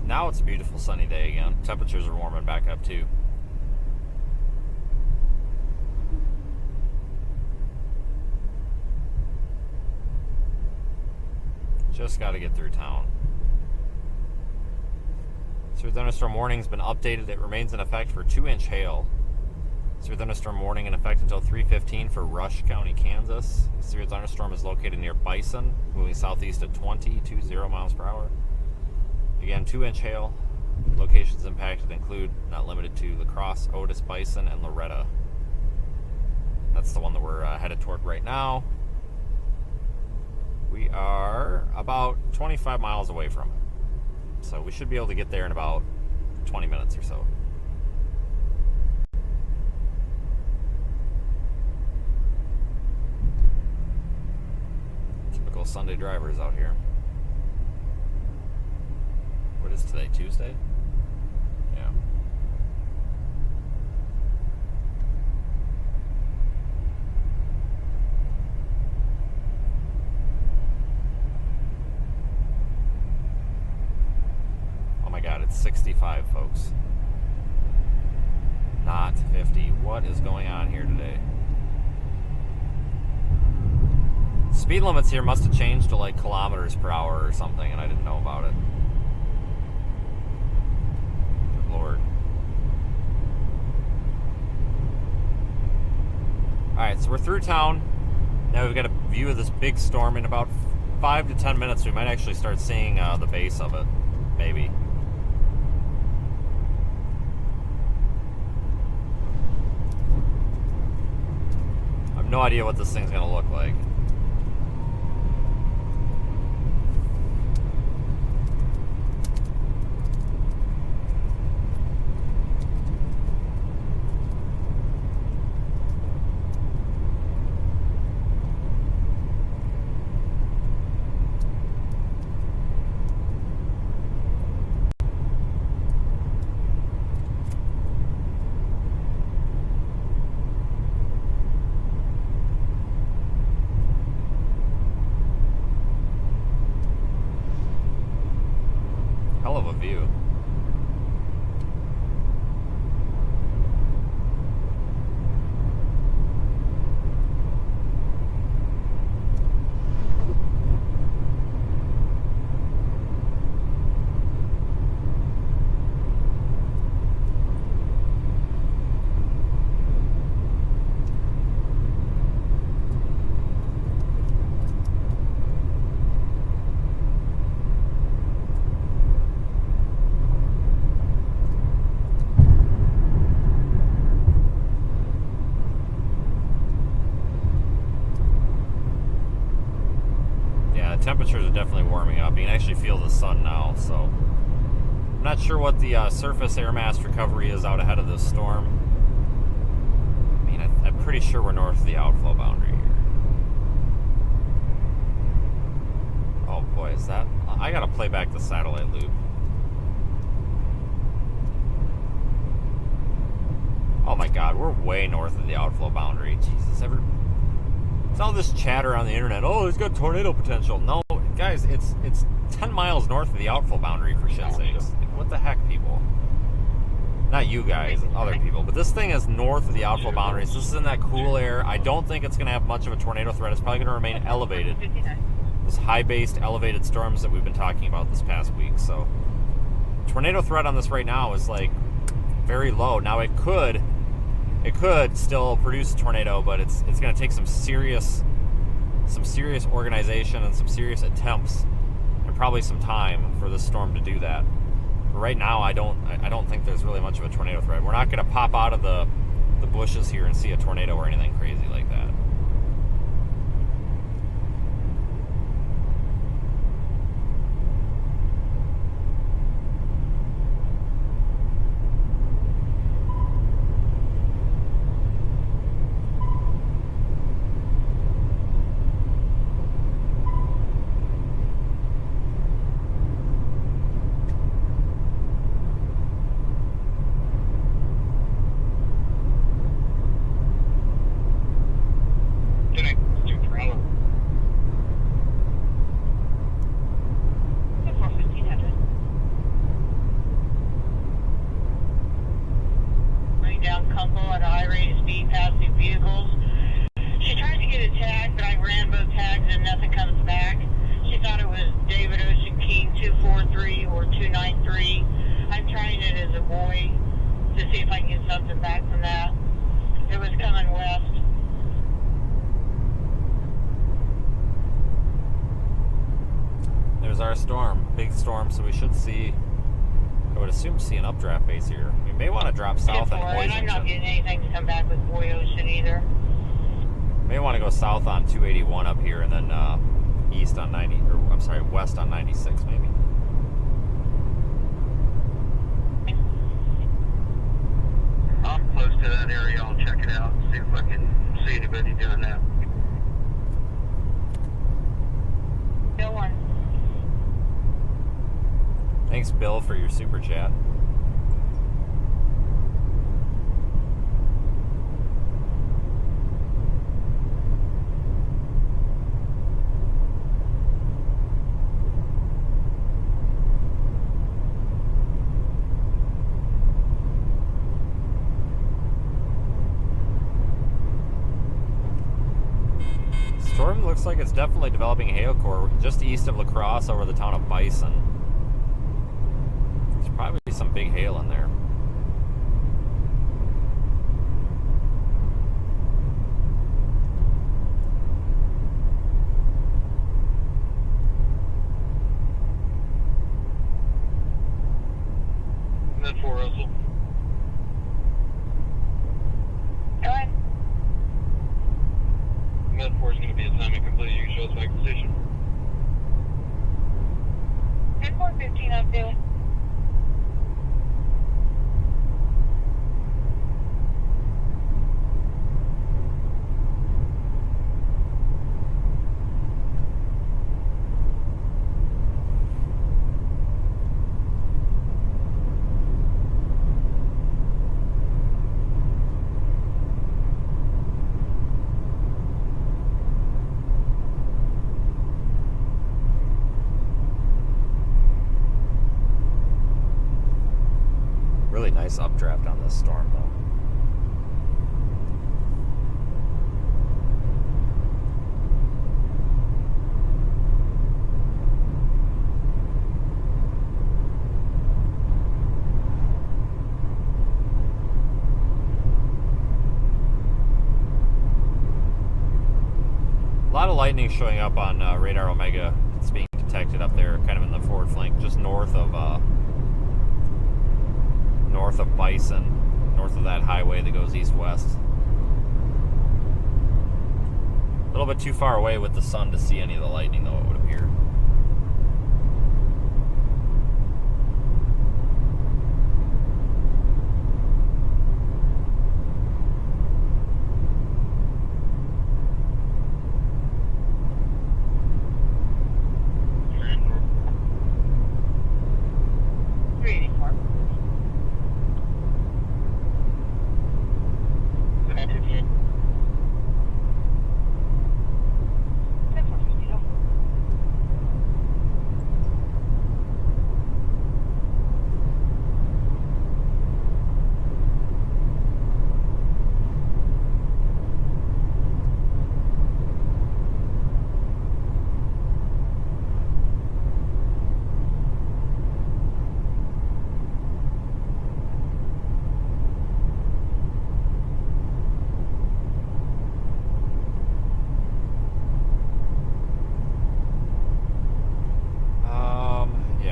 Now it's a beautiful sunny day again. Temperatures are warming back up too. Just got to get through town. Severe thunderstorm warning's been updated. It remains in effect for 2-inch hail. Severe thunderstorm warning in effect until 3:15 for Rush County, Kansas. Severe thunderstorm is located near Bison, moving southeast at 20 miles per hour. Again, 2-inch hail. Locations impacted include, not limited to, La Crosse, Otis, Bison, and Loretta. That's the one that we're headed toward right now. We are about 25 miles away from it. So we should be able to get there in about 20 minutes or so. Typical Sunday drivers out here. What is today? Tuesday? Yeah. 65, folks. Not 50. What is going on here today? Speed limits here must have changed to like kilometers per hour or something, and I didn't know about it. Good Lord. Alright, so we're through town. Now we've got a view of this big storm. In about 5 to 10 minutes, we might actually start seeing the base of it. Maybe. I have no idea what this thing's going to look like. Hell of a view. Temperatures are definitely warming up. You can actually feel the sun now, so I'm not sure what the surface air mass recovery is out ahead of this storm. I mean, I'm pretty sure we're north of the outflow boundary here. Oh boy, is that... I gotta play back the satellite loop. Oh my god, we're way north of the outflow boundary. Jesus, it's all this chatter on the internet. Oh, it's got tornado potential. No, guys, it's 10 miles north of the outflow boundary, for shit's sakes. What the heck, people? Not you guys, other people. But this thing is north of the outflow boundaries. This is in that cool air. I don't think it's going to have much of a tornado threat. It's probably going to remain elevated. Those high-based, elevated storms that we've been talking about this past week. So, tornado threat on this right now is, like, very low. Now, it could still produce a tornado, but it's going to take some serious organization and some serious attempts, and probably some time for this storm to do that. But right now, I don't think there's really much of a tornado threat. We're not going to pop out of the bushes here and see a tornado or anything crazy like that. So we should see, I would assume, see an updraft base here. We may want to drop south on Boise. I'm not getting anything to come back with Boy Ocean either. May want to go south on 281 up here, and then east on 90, or I'm sorry, west on 96 maybe. I'm close to that area. I'll check it out and see if I can see anybody doing that. Still one. Thanks, Bill, for your super chat. looks like it's definitely developing a hail core just east of La Crosse over the town of Bison. There's probably some big hail in there. Med 4, Russell. Go ahead. Med 4 is going to be assignment complete. You can show us back to the station. 10-4-15 up due. Really nice updraft on this storm, though. A lot of lightning showing up on radar Omega. It's being detected up there, kind of in the forward flank, just north of Bison, north of that highway that goes east-west. A little bit too far away with the sun to see any of the lightning, though, it would appear.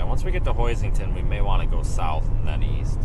Once we get to Hoisington, we may want to go south and then east.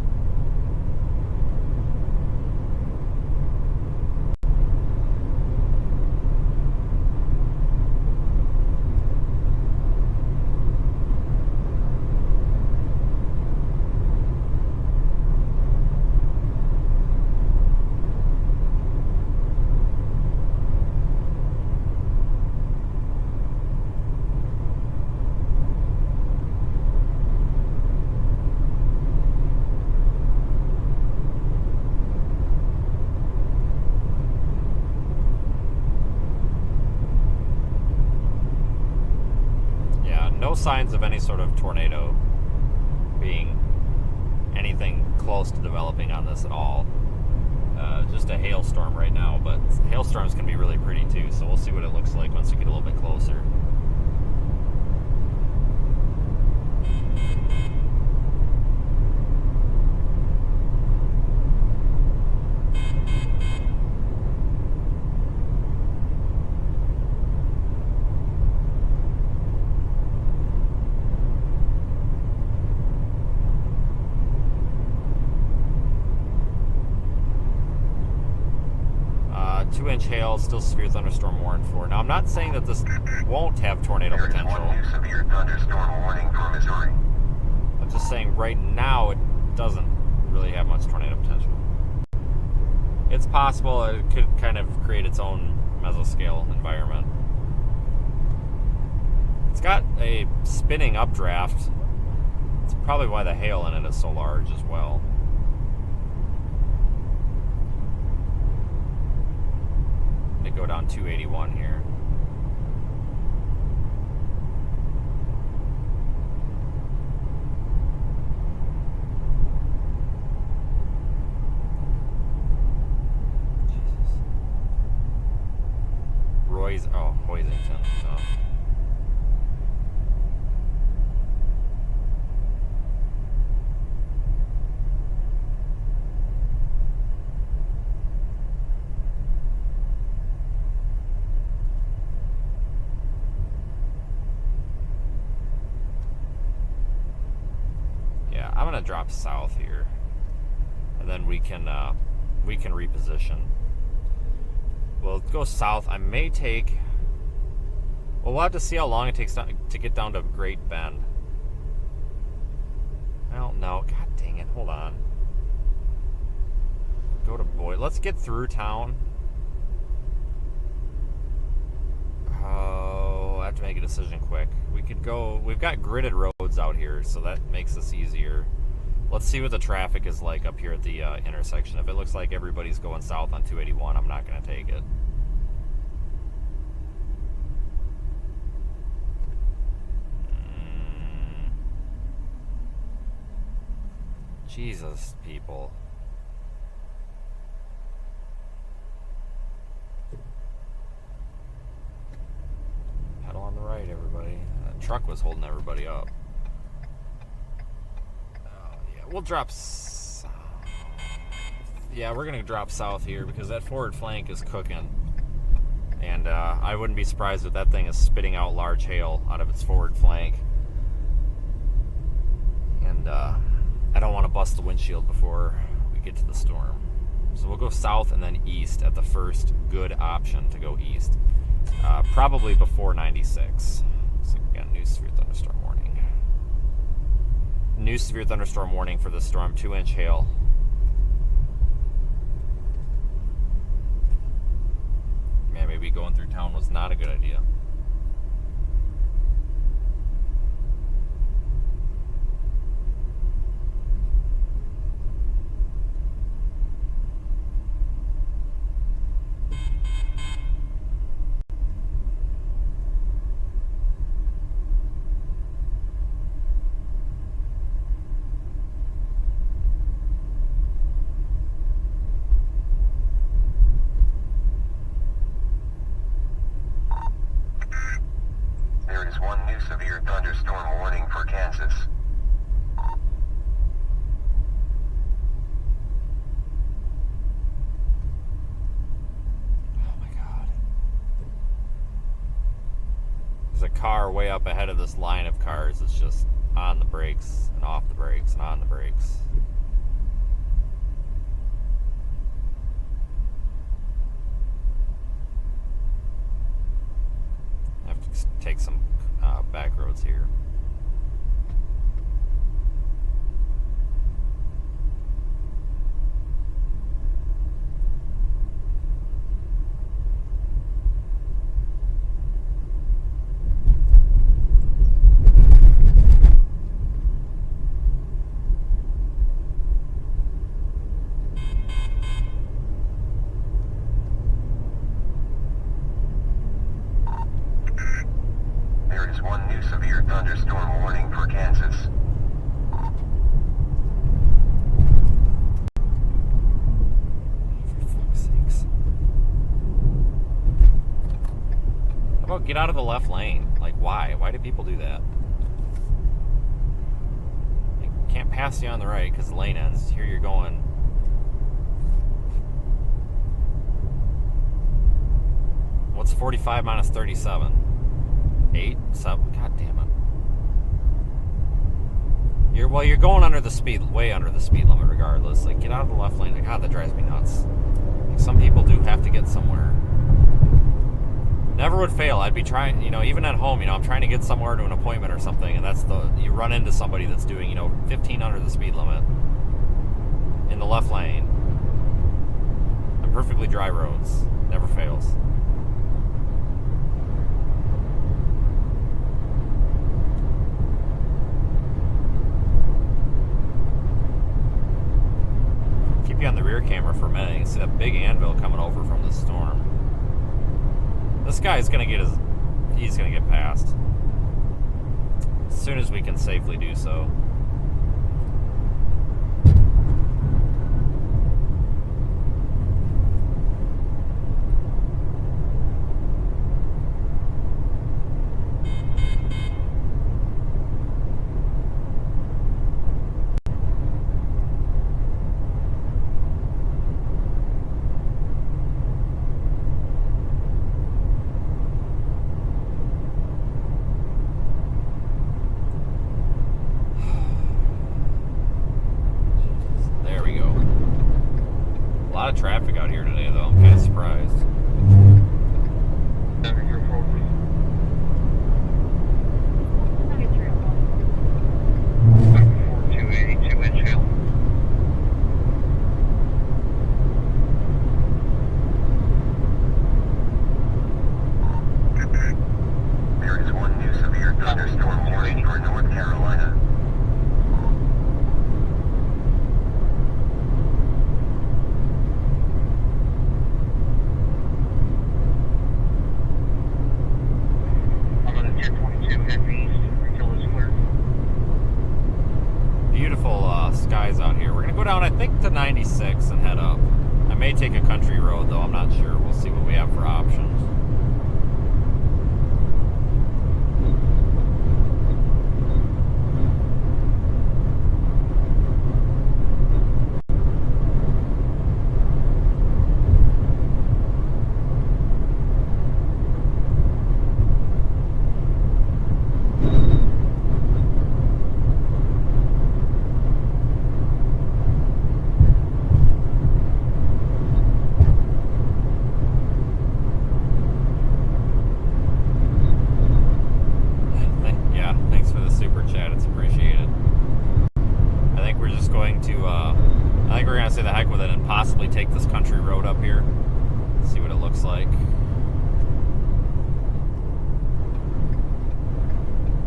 No signs of any sort of tornado being anything close to developing on this at all. Just a hailstorm right now, but hailstorms can be really pretty too, so we'll see what it looks like once we get a little bit closer. Hail, still severe thunderstorm warned for. Now, I'm not saying that this won't have tornado potential. There is one new severe thunderstorm warning for Missouri. I'm just saying right now it doesn't really have much tornado potential. It's possible it could kind of create its own mesoscale environment. It's got a spinning updraft. It's probably why the hail in it is so large as well. Go down 281 here. Jesus. Hoisington. gonna drop south here, and then we can reposition. We'll go south. I may take. Well, we'll have to see how long it takes to get down to Great Bend. I don't know. God dang it! Hold on. Go to Boyd. Let's get through town. Oh, I have to make a decision quick. We could go. We've got gridded roads out here, so that makes this easier. Let's see what the traffic is like up here at the intersection. If it looks like everybody's going south on 281, I'm not going to take it. Jesus, people. Pedal on the right, everybody. That truck was holding everybody up. We'll drop. Yeah, we're gonna drop south here because that forward flank is cooking, and I wouldn't be surprised if that thing is spitting out large hail out of its forward flank. And I don't want to bust the windshield before we get to the storm, so we'll go south and then east at the first good option to go east, probably before 96. So we got new severe thunderstorm warning. New severe thunderstorm warning for the storm, 2-inch hail. Man, maybe going through town was not a good idea. There is one new severe thunderstorm warning for Kansas. Oh my God. There's a car way up ahead of this line of cars. It's just on the brakes and off the brakes and on the brakes. I have to take some back roads here. There is one new severe thunderstorm warning for Kansas. For fuck's sakes. How about get out of the left lane? Like, why? Why do people do that? Like, can't pass you on the right because the lane ends. Here you're going. What's 45 minus 37? 8, 7, god damn it. You're going under the speed, way under the speed limit regardless. Like, get out of the left lane. God, that drives me nuts. Like, some people do have to get somewhere. Never would fail. I'd be trying, even at home, I'm trying to get somewhere to an appointment or something, and you run into somebody that's doing, 15 under the speed limit in the left lane. On perfectly dry roads. Never fails. Keep you on the rear camera for a minute. You can see that big anvil coming over from the storm. This guy's gonna get he's gonna get past as soon as we can safely do so. thunderstorm warning for North Carolina. I'm on a 1022 heading east until it's clear. Beautiful skies out here. We're going to go down, I think, to 96 and head up. I may take a country road, though. I'm not sure. We'll see what we have for options. Possibly take this country road up here, see what it looks like.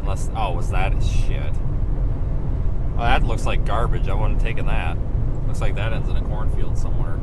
Unless, oh, was that shit? Oh, that looks like garbage. I wouldn't have taken that. Looks like that ends in a cornfield somewhere.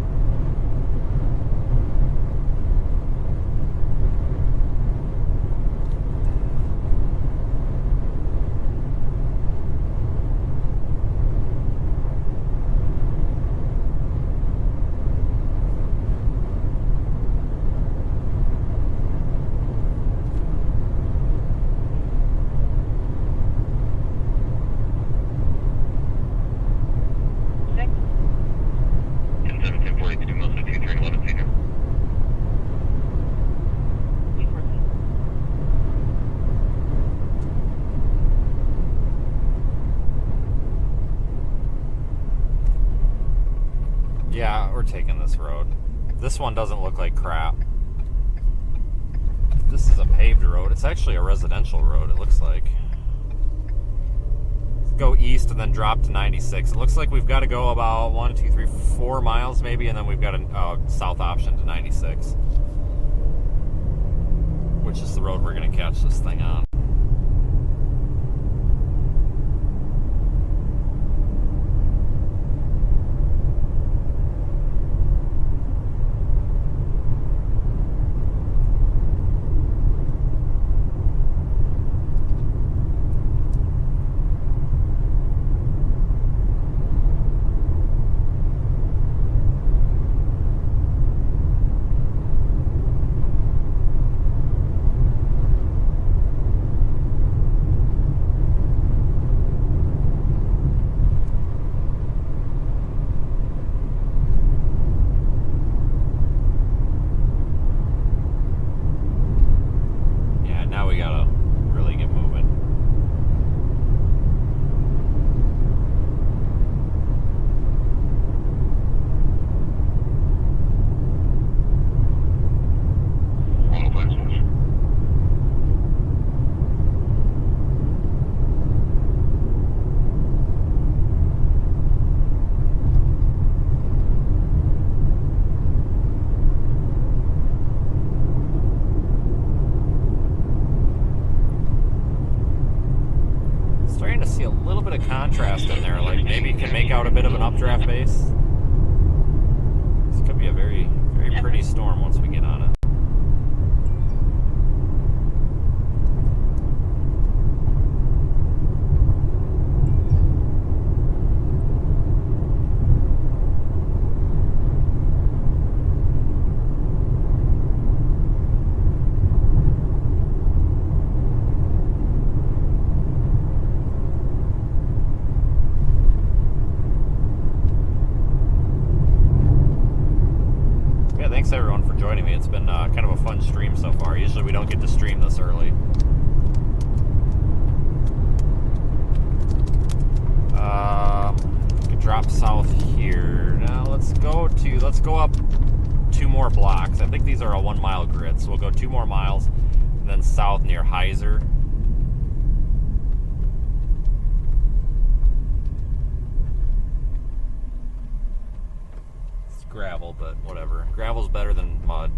Yeah, we're taking this road. This one doesn't look like crap. This is a paved road. It's actually a residential road, it looks like. Let's go east and then drop to 96. It looks like we've got to go about 1, 2, 3, 4 miles maybe, and then we've got a south option to 96. Which is the road we're going to catch this thing on. Contrast in there, like maybe you can make out a bit of an updraft base. This could be a very, very pretty storm once we get on it. Thanks everyone for joining me. It's been kind of a fun stream so far. Usually we don't get to stream this early. We can drop south here. Now let's go up 2 more blocks. I think these are a 1 mile grid, so we'll go 2 more miles and then south near CHASER. Gravel, but whatever. Gravel's better than mud.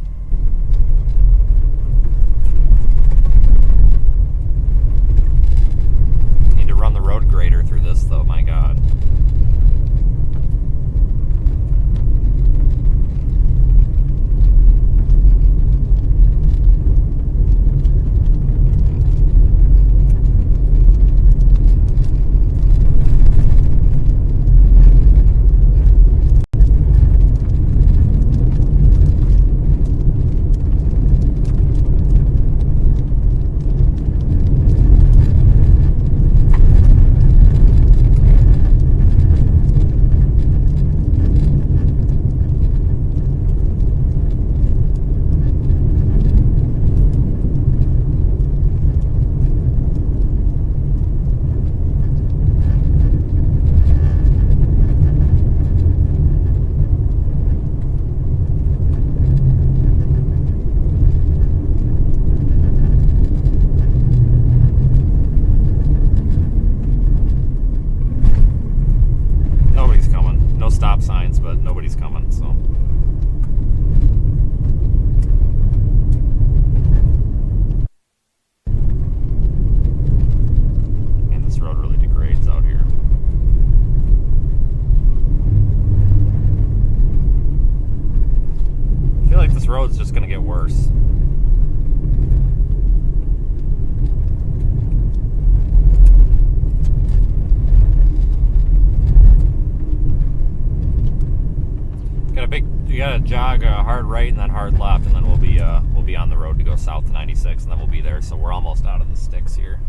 road's just going to get worse. You gotta jog a hard right and then hard left, and then we'll be on the road to go south to 96, and then we'll be there. So we're almost out of the sticks here.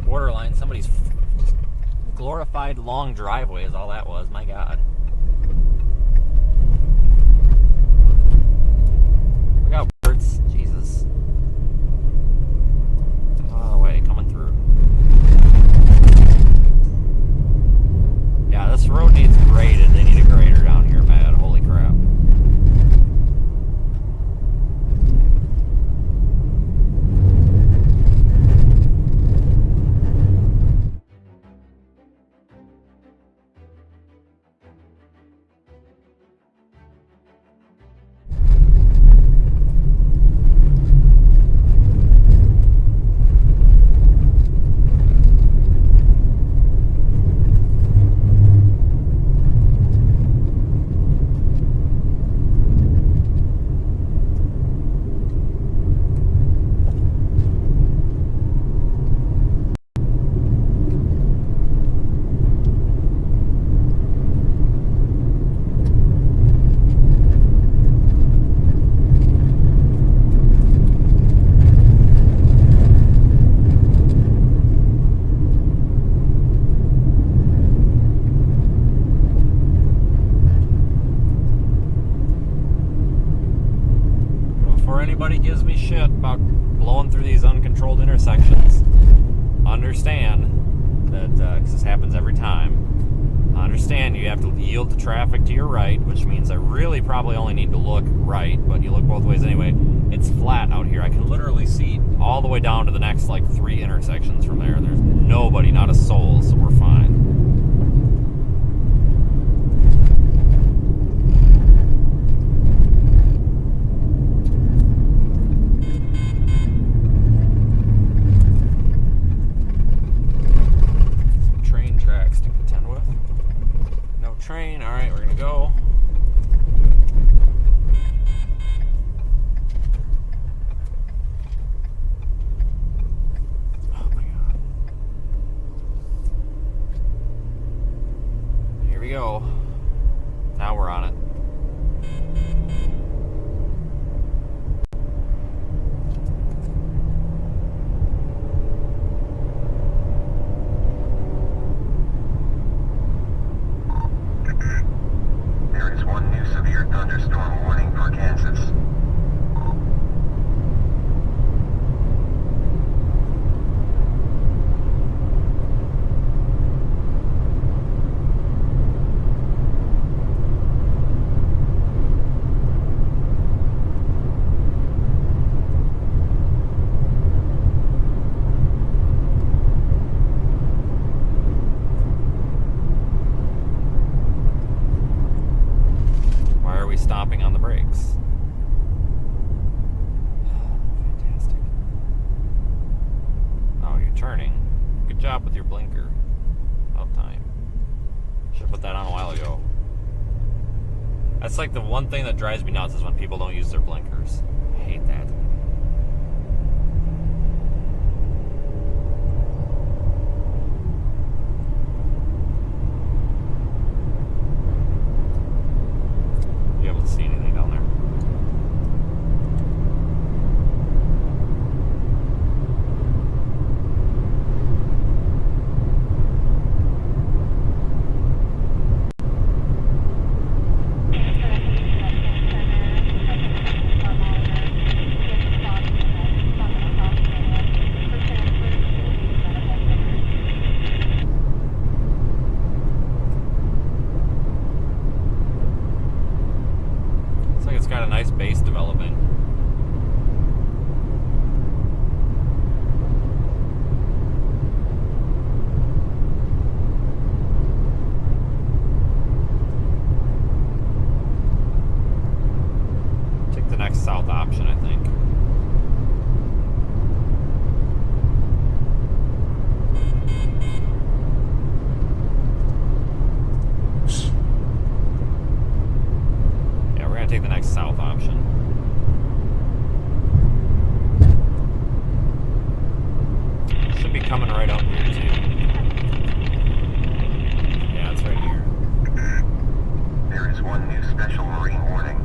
Borderline, somebody's glorified long driveway is all that was. My God. Look out, birds. Jesus. Out of the way, coming through. Yeah, this road needs graded. They need a grader down here, bad. Holy crap. Anybody gives me shit about blowing through these uncontrolled intersections, understand that, because this happens every time, understand you have to yield to traffic to your right, which means I really probably only need to look right, but you look both ways anyway. It's flat out here. I can literally see all the way down to the next, like, 3 intersections from there. There's nobody, not a soul, so we're fine. Train, all right, we're gonna go. Oh my God. Here we go. Now we're on it. Thunderstorm warning for Kansas. Stopping on the brakes. Fantastic. Oh, you're turning. Good job with your blinker. About time. Should've put that on a while ago. That's like the one thing that drives me nuts is when people don't use their blinkers. I hate that. developing. Take the next south option, I think. Take the next south option. Should be coming right up here too. Yeah, it's right here. There is one new special marine warning.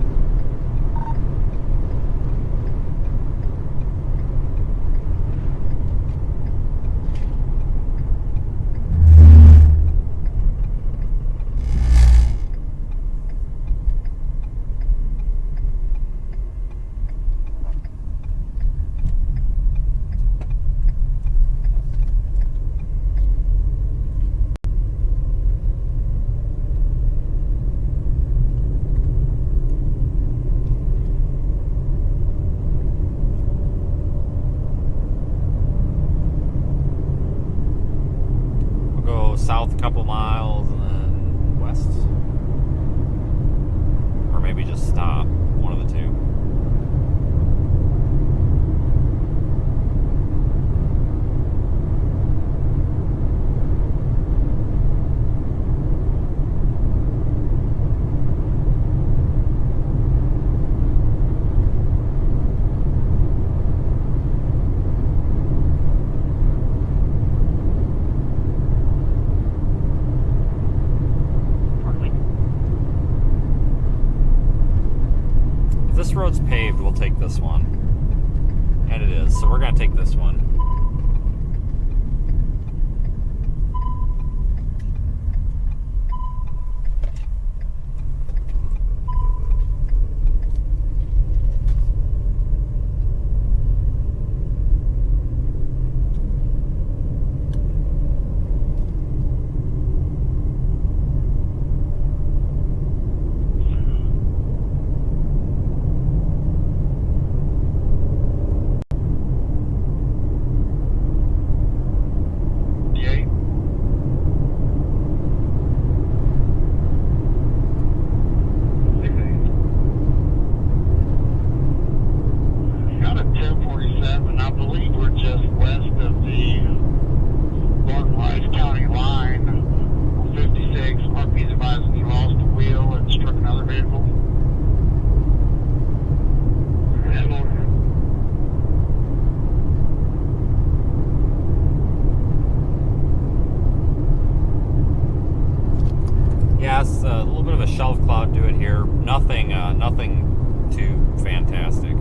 South a couple miles and then west, or maybe just stop, one of the two. This road's paved, we'll take this one. And it is, so we're going to take this one. Yes, a little bit of a shelf cloud to it here. Nothing too fantastic.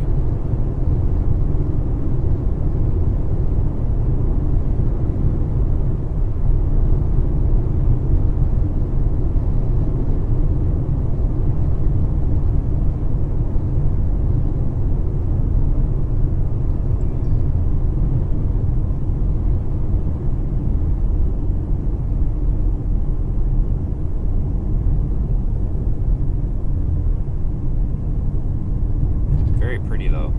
Very pretty though.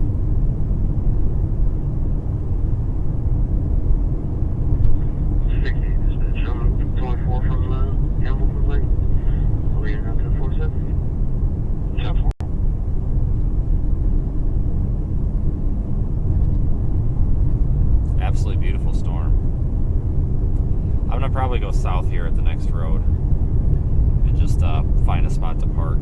Absolutely beautiful storm. I'm gonna probably go south here at the next road and just find a spot to park.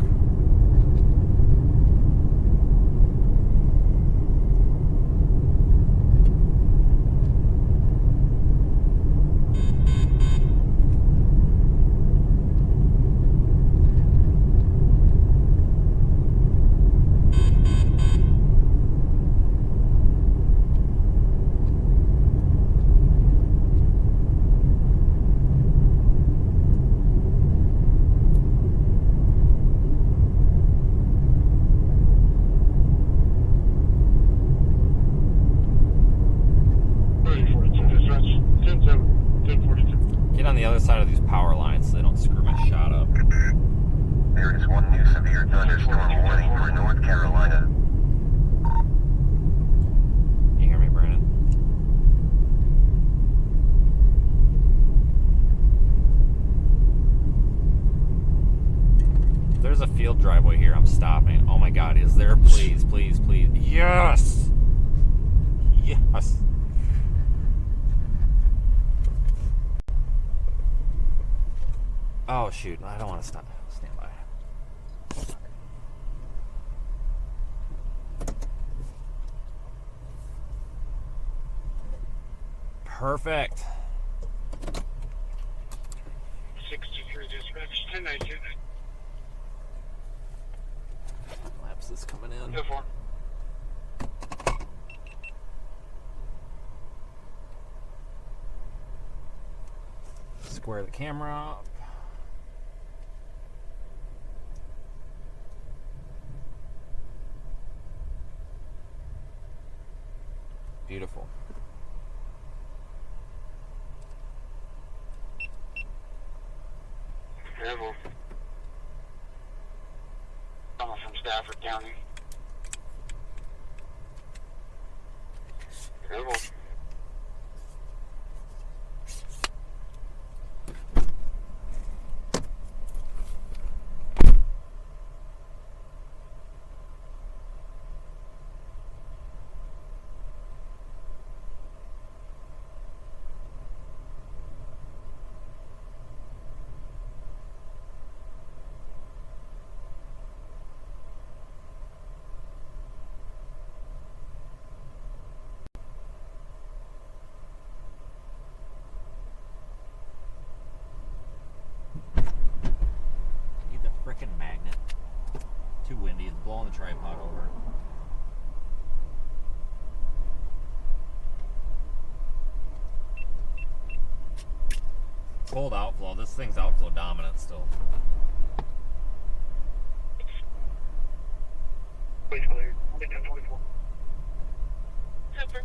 Get on the other side of these power lines so they don't screw my shot up. There is one new severe thunderstorm warning for North Carolina. there's a field driveway here, I'm stopping. Oh my God, is there? Please, please, please. Yes! Yes! Oh shoot, I don't want to stop. Stand by. Perfect. 63 dispatch, 1092. Laps is coming in. Go for it. Square the camera up. Beautiful. Careful. Coming from Stafford County. Careful. Need the frickin' magnet. Too windy, it's blowing the tripod over. Cold outflow, this thing's outflow dominant still. Please clear. 1024. Super.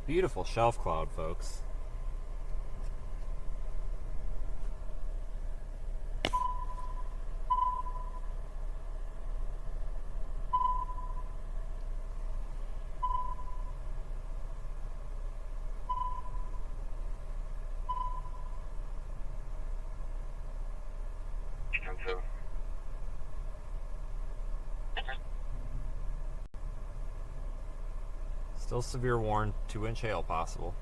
Beautiful shelf cloud, folks. Still severe warn, 2-inch hail possible.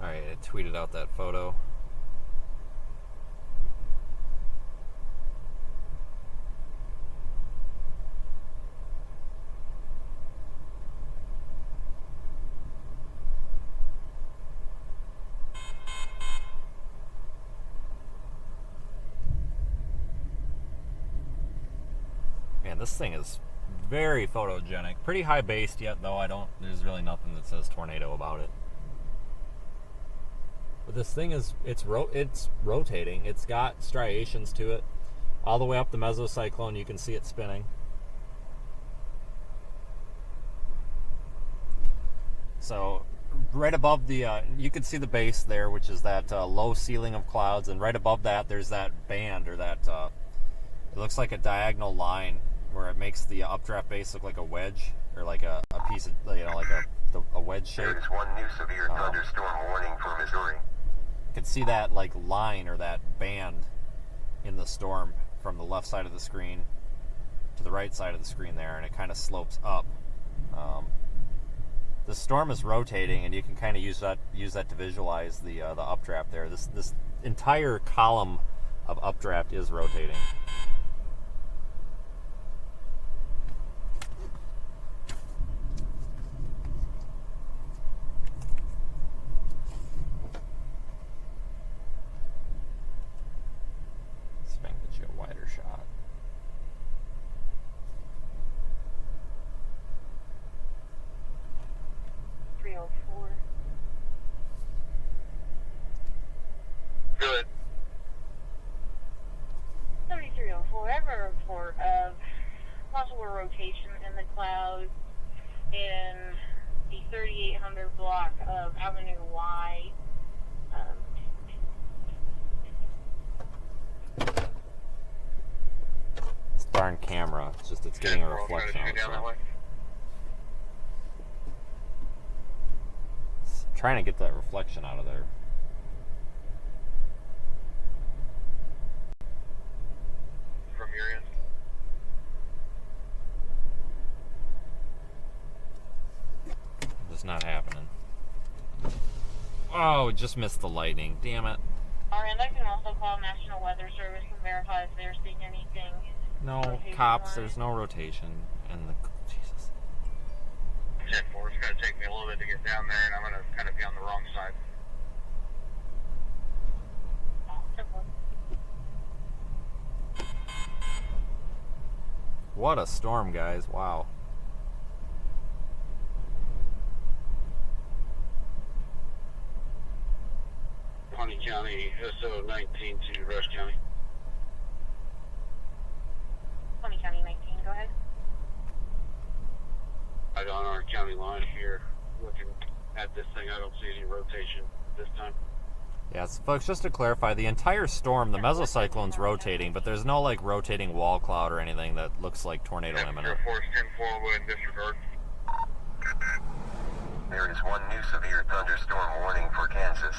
Alright, I tweeted out that photo. Man, this thing is very photogenic. Pretty high based yet, though. There's really nothing that says tornado about it. But this thing is, it's rotating. It's got striations to it. All the way up the mesocyclone, you can see it spinning. So, right above the, you can see the base there, which is that low ceiling of clouds, and right above that, there's that band, or that, it looks like a diagonal line, where it makes the updraft base look like a wedge, or like a piece of, like a wedge shape. There's one new severe thunderstorm warning for Missouri. You can see that like line or that band in the storm from the left side of the screen to the right side of the screen there, and it kind of slopes up. The storm is rotating, and you can kind of use that to visualize the updraft there. This entire column of updraft is rotating. 7304. Good. 7304, I have a report of possible rotation in the clouds in the 3800 block of Avenue Y. This darn camera, it's getting a reflection out of it. It's trying to get that reflection out of there. From your end? It's not happening. Oh, just missed the lightning. Damn it. Our end, I can also call National Weather Service and verify if they're seeing anything. No, cops, there's no rotation. And the... Jesus. 10-4, it's going to take me a little bit to get down there, and I'm going to kind of be on the wrong side. What a storm, guys. Wow. Pawnee County, SO-19 to Rush County. Pawnee County 19, go ahead. Right on our county line here, looking at this thing, I don't see any rotation this time. Yes, folks, just to clarify, the entire storm, the mesocyclone's rotating, but there's no, like, rotating wall cloud or anything that looks like tornado imminent. 10-4 would disregard. There is one new severe thunderstorm warning for Kansas.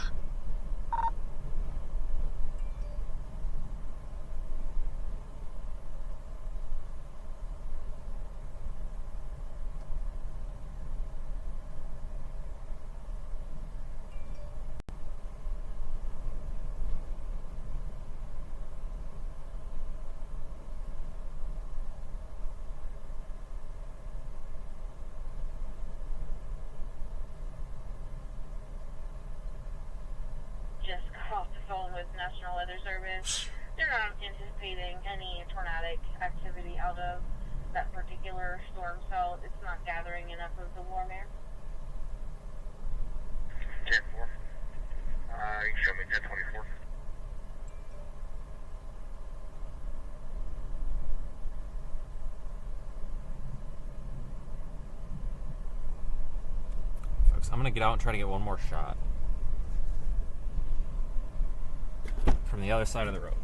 Just got off the phone with National Weather Service. They're not anticipating any tornadic activity out of that particular storm cell. It's not gathering enough of the warm air. 10-4. You can show me 10-24. Folks, I'm going to get out and try to get one more shot from the other side of the road.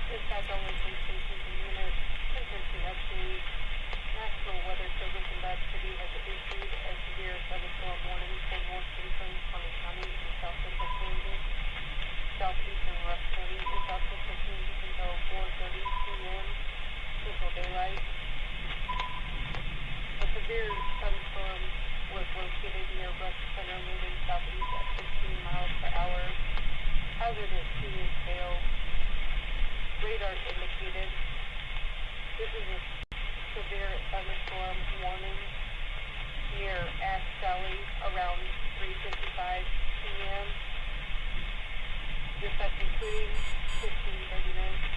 Dispatch only police stations and units. Frequency update. National Weather Service in Dodge City has issued a severe thunderstorm warning for north central Pawnee County and south central Kansas, southeastern Rush County, and south central Kansas until 4:30 p.m. Central Daylight. A severe thunderstorm was located near Rush Center, moving southeast at 15 miles per hour. Hazardous serious hail. Radar indicated. This is a severe thunderstorm warning near Ash Valley around 3:55 p.m. Dispatch including 1539.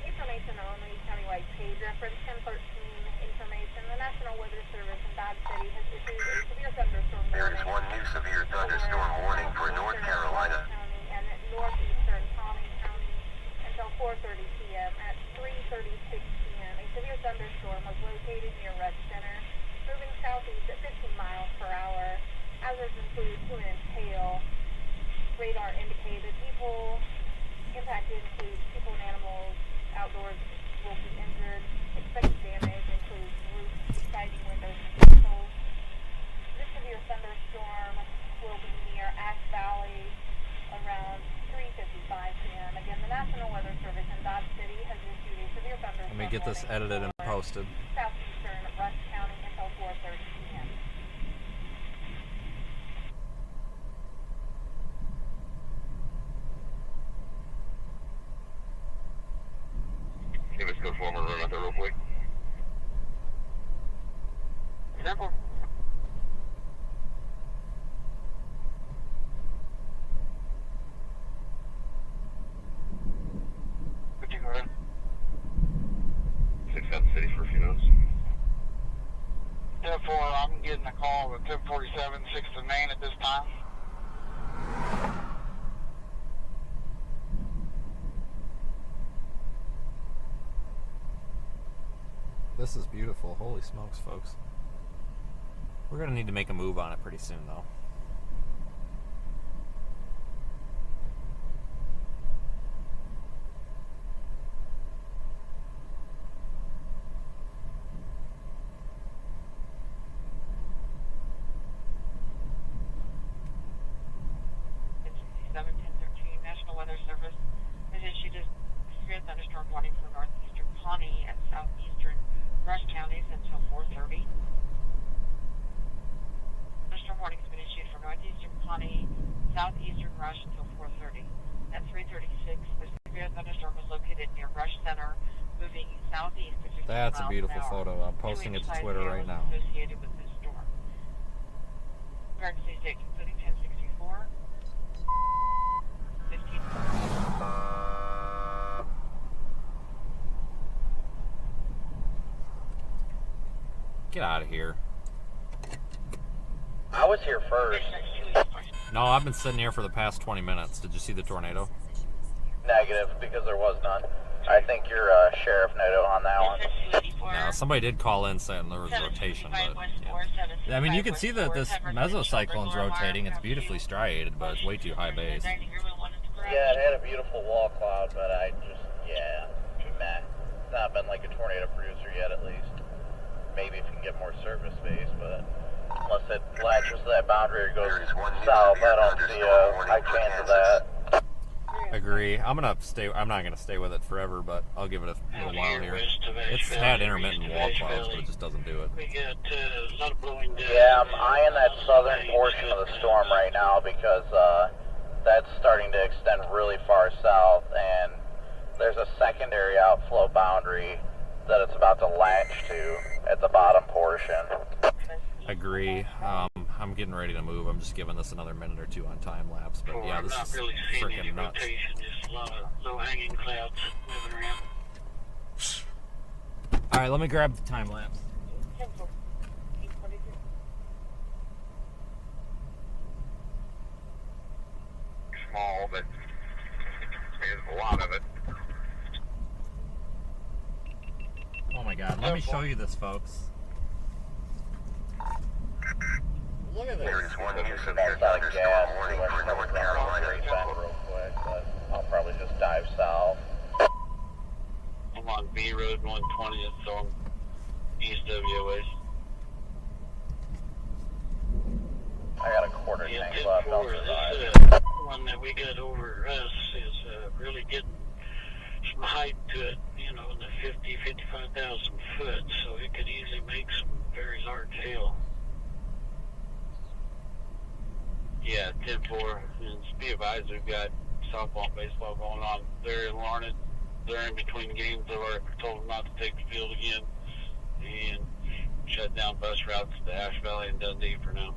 Information only, countywide page reference 1013 information. The National Weather Service in Dodge City has issued a severe thunderstorm warning. There is one new severe thunderstorm warning for North Carolina. County and northeastern Pawnee County until 4:30 p.m. At 3:36 p.m. a severe thunderstorm was located near Red Center, moving southeast at 15 miles per hour. Hazards include 2-inch hail. Radar indicated people impacted include people and animals. Outdoors will be injured. Expected damage includes roofs, siding, windows, and vehicles. This severe thunderstorm will be near Ash Valley around 3:55 p.m. Again, the National Weather Service in Dodge City has issued a severe thunderstorm. Let me get this edited and posted. Southeastern Rush County until 4:30 p.m. Go for him and run out there real quick. Simple. Where'd you go ahead? 6 out of the city for a few minutes. 10-4, I'm getting a call with 1047, 6 to Main at this time. This is beautiful. Holy smokes, folks. We're going to need to make a move on it pretty soon, though. National Weather Service has issued a severe thunderstorm warning for northeastern Pawnee and southeastern Rush counties until 4:30. Thunderstorm warning has been issued for northeastern Pawnee, southeastern Rush until 4:30. At 3:36, the severe thunderstorm was located near Rush Center, moving southeast at 50 That's a miles beautiful an hour. photo. I'm posting it to Twitter right now. Associated with this storm. Emergency states including 1064. 15. Get out of here. I was here first. No, I've been sitting here for the past 20 minutes. Did you see the tornado? Negative, because there was none. I think you're Sheriff Nato on that one. No, somebody did call in saying there was a rotation, but yeah. I mean, you can see that this mesocyclone's rotating. It's beautifully striated, but it's way too high base. Yeah, it had a beautiful wall cloud, but I just, yeah, meh. It's not been like a tornado producer yet, at least. Maybe if you can get more surface space, but unless it latches to that boundary or goes south, I don't see a high chance of that. Agree. I'm not gonna stay with it forever, but I'll give it a little while here. It's had intermittent wall clouds, but it just doesn't do it. Yeah, I'm eyeing that southern portion of the storm right now because that's starting to extend really far south, and there's a secondary outflow boundary that it's about to latch to at the bottom portion. Agree. I'm getting ready to move. I'm just giving this another minute or two on time lapse, but yeah, this is really freaking nuts. Just a lot of low hanging clouds moving around. All right, let me grab the time lapse. Small, but there's a lot of it. Oh my God, let me show you this, folks. Look at this. There is one use of your thunderstorm warning for North Carolina. Real quick, but I'll probably just dive south. I'm on B Road 120th, so I'm east of you. I got a quarter tank left. I'll survive. This one that we got over us is really getting some height to it, you know, in the 55,000 foot, so it could easily make some very large hail. Yeah, 10-4, and be advised we've got softball and baseball going on there in Larned. They're in between games. They've already told them not to take the field again and shut down bus routes to Ash Valley and Dundee for now.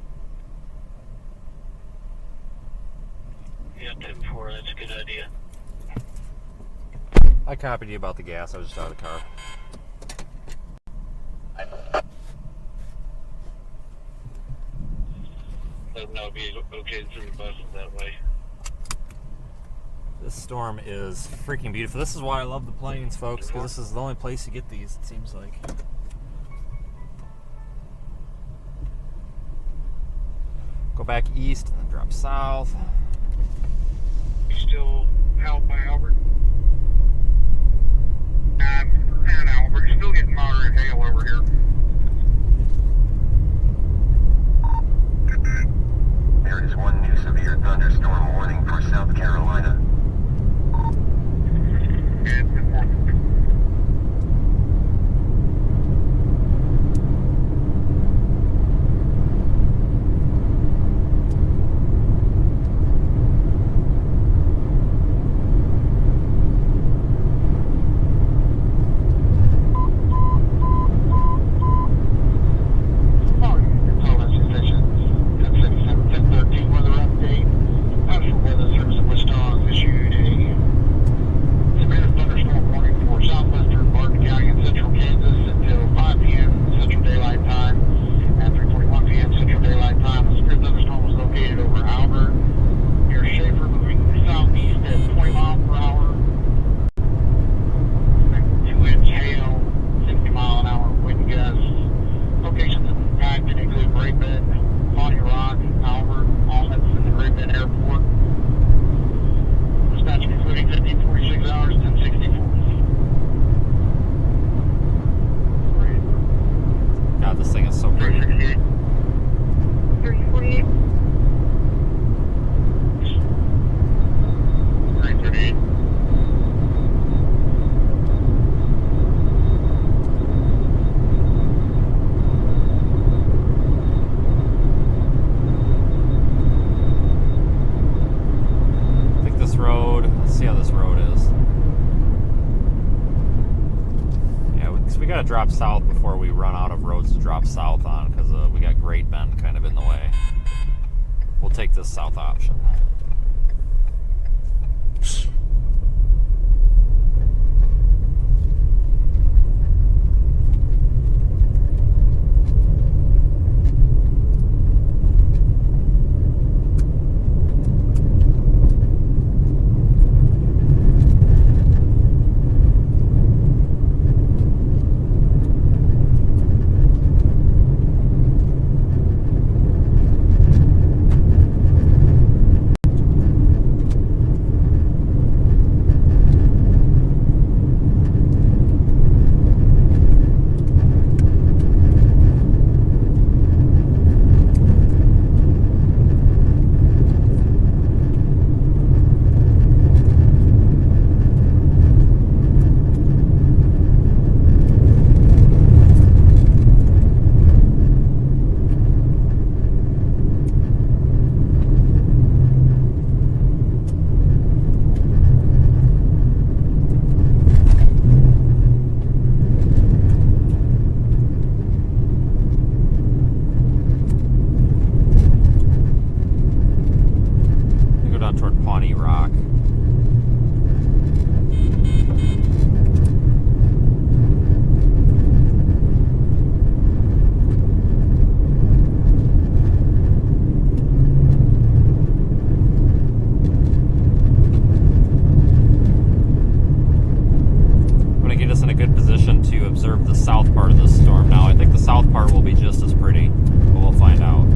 Yeah, 10-4, that's a good idea. I copied you about the gas. I was just out of the car. Let them know it'll be okay to send the buses that way. This storm is freaking beautiful. This is why I love the plains, folks, because this is the only place you get these, it seems like. Go back east and then drop south. Still held by Albert? No, we're still getting moderate hail over here. There is one new severe thunderstorm warning for South Carolina. gotta drop south before we run out of roads to drop south on, because we got Great Bend kind of in the way. We'll take this south option. Observe the south part of this storm. Now, I think the south part will be just as pretty, but we'll find out.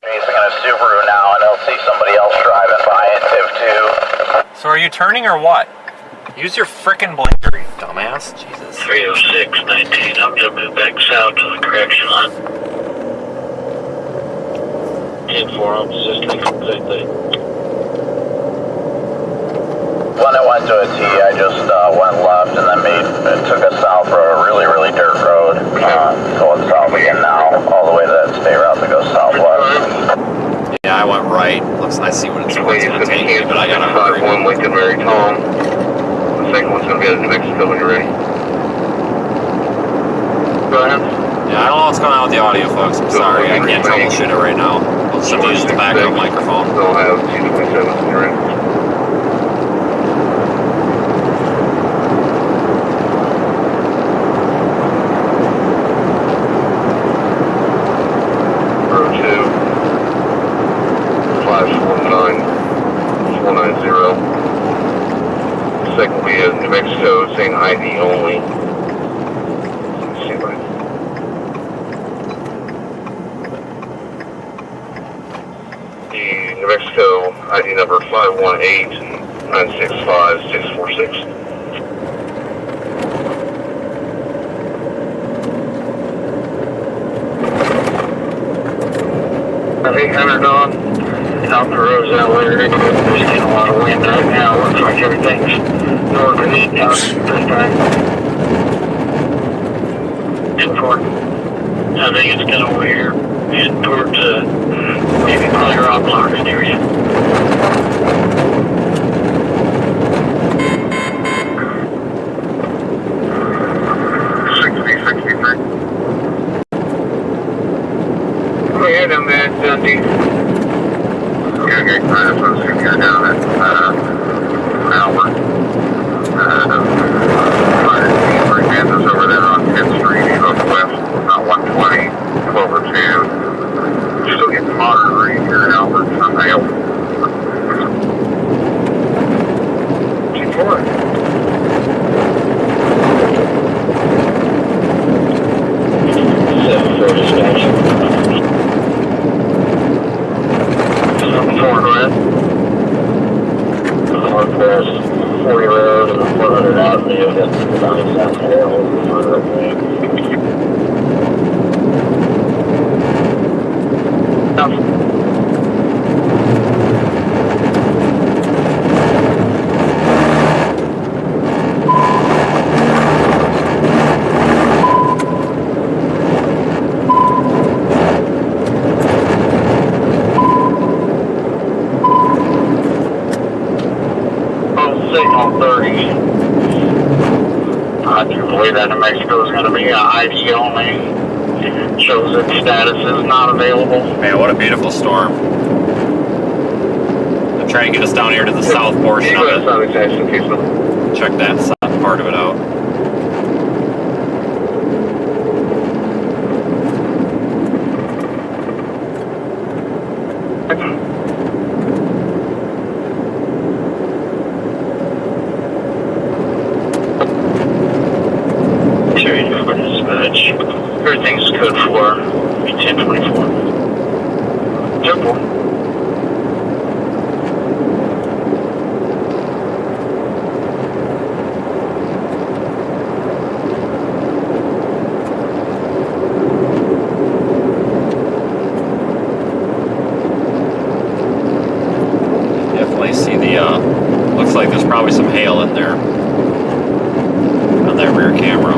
Facing a Subaru now, and they'll see somebody else driving by in Div 2. So are you turning or what? Use your frickin' blinker, you dumbass. Jesus. 306-19, I'm gonna move back south to the correction line. head for them. It's just like the same thing. When I went to a T, I just went left and then took us south for a really, really dirt road. Going south again now, all the way to that state route that goes southwest. Yeah, I went right. I see what it's going to take me, but I gotta hurry. 5-1 Lincoln Mary Tom. The second one's going to be out of New Mexico when you're ready. Go ahead. Yeah, I don't know what's going on with the audio, folks. I'm sorry, I can't troubleshoot it right now. I'll just have to use the backup microphone. They'll have 227 when you're ready. Second we have New Mexico saying ID only. Let's see if I... The New Mexico ID number 518-965-646. 800 on. Out the roads that way, we're getting a lot of wind right now. Looks like everything's north and east out this time. 10-4. I think it's kind of over here, heading towards maybe probably Rock Lockers area. Go ahead, I'm at Dundee. Okay, that's what I'm here down at Albert. For Kansas over there on 10th Street, northwest, about 120, 1202. Still getting moderate rain here in Albert, some hail. 2-4. Northwest 40 Road and 400 Avenue, that's about South Carolina. Signal 30. I do believe that New Mexico is going to be ID only. Shows its status is not available. Man, what a beautiful storm. They're trying to get us down here to the south portion of it. Check that south part of it out. Everything's good for 1024. Simple. Definitely see the, looks like there's probably some hail in there on that rear camera.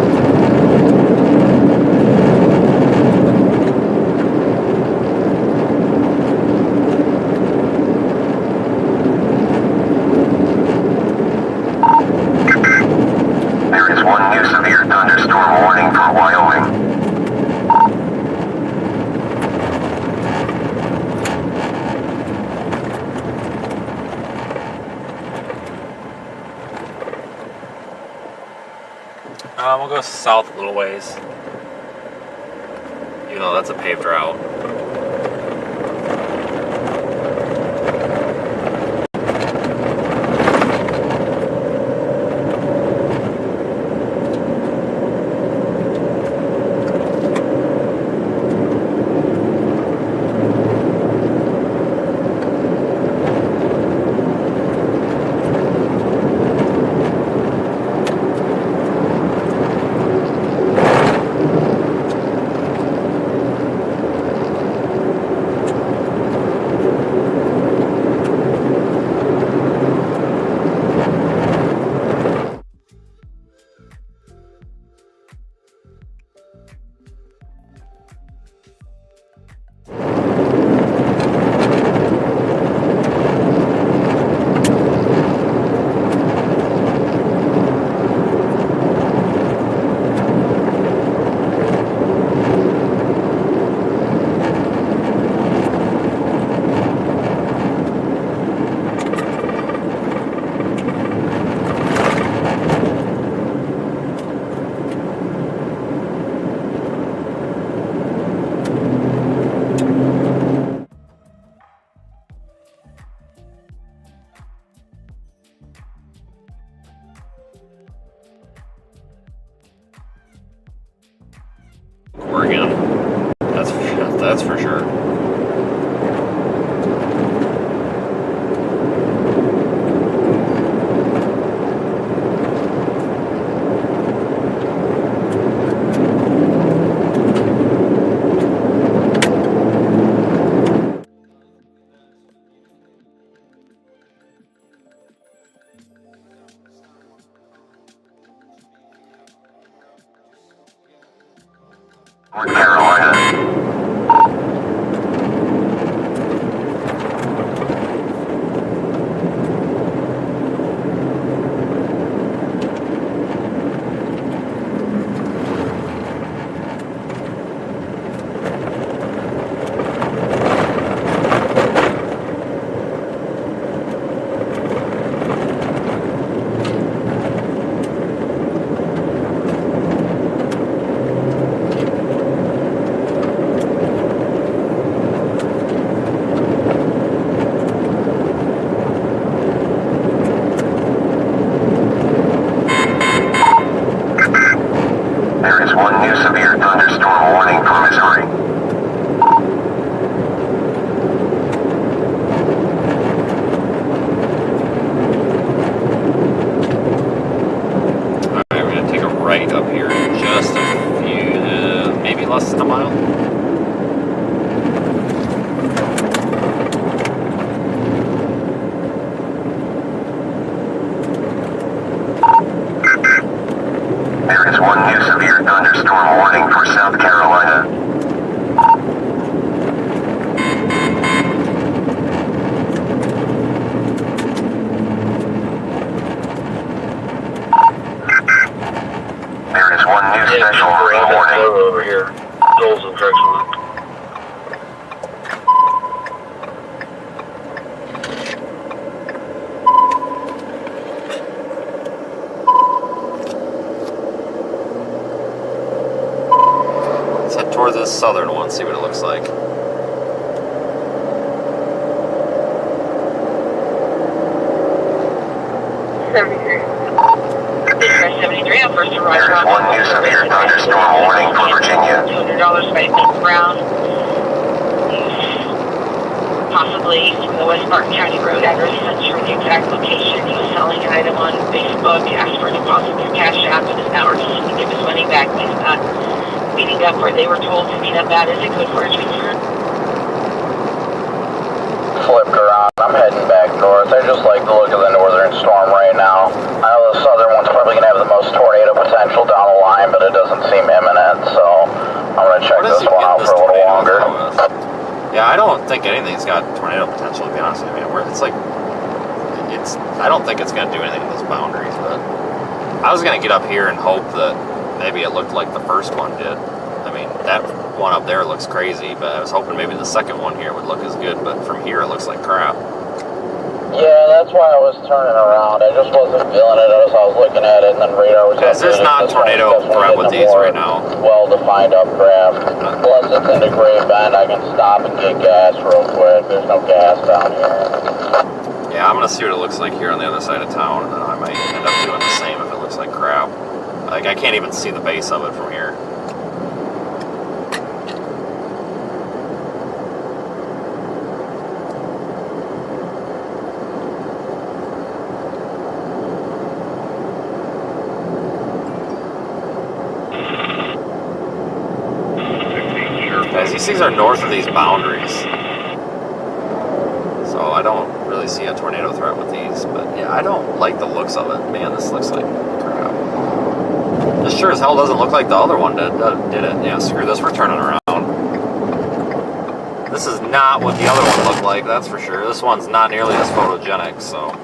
Thunderstorm warning for Wyoming. We'll go south a little ways. Even though that's a paved route. Oregon. That's for sure. North Carolina. There is one new severe thunderstorm warning for Missouri. Alright, we're gonna take a right up here in just a few, maybe less than a mile. There is one new severe thunderstorm warning for South Carolina. There is one new special rain warning over here. Dole's infection. Let's head towards this southern one, see what it looks like. There is one new severe thunderstorm warning for Virginia. $200 by Brown. Possibly from the West Barton County Road address, unsure the exact location. He was selling an item on Facebook, asked for a deposit through Cash App, and is now refusing to give his money back. He's not meeting up where they were told to meet up at. Is it good for a transfer? Flipped around. I'm heading back north. I just like the look of the northern storm right now. I know the southern one's probably going to have the most tornado potential down the line, but it doesn't seem imminent, so I'm going to check this one out for a little longer. Yeah, I don't think anything's got tornado potential, to be honest with you. I mean, I don't think it's going to do anything to those boundaries, but I was going to get up here and hope that maybe it looked like the first one did. I mean, that one up there looks crazy, but I was hoping maybe the second one here would look as good, but from here it looks like crap. Yeah, that's why I was turning around. I just wasn't feeling it as I was looking at it, and then radar was Guys, there's not tornado threat with these right now. Well-defined updraft. Unless it's into Great Bend, I can stop and get gas real quick. There's no gas down here. Yeah, I'm going to see what it looks like here on the other side of town, and then I might end up doing the same if it looks like crap. Like, I can't even see the base of it from here. Guys, these things are north of these boundaries, so I don't really see a tornado threat with these, but yeah, I don't like the looks of it. Man, this looks like crap. This sure as hell doesn't look like the other one did it? Yeah, screw this, we're turning around. This is not what the other one looked like, that's for sure. This one's not nearly as photogenic, so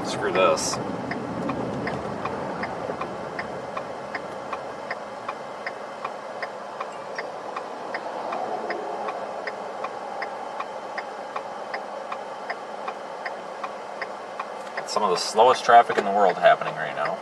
screw this. Some of the slowest traffic in the world happening right now.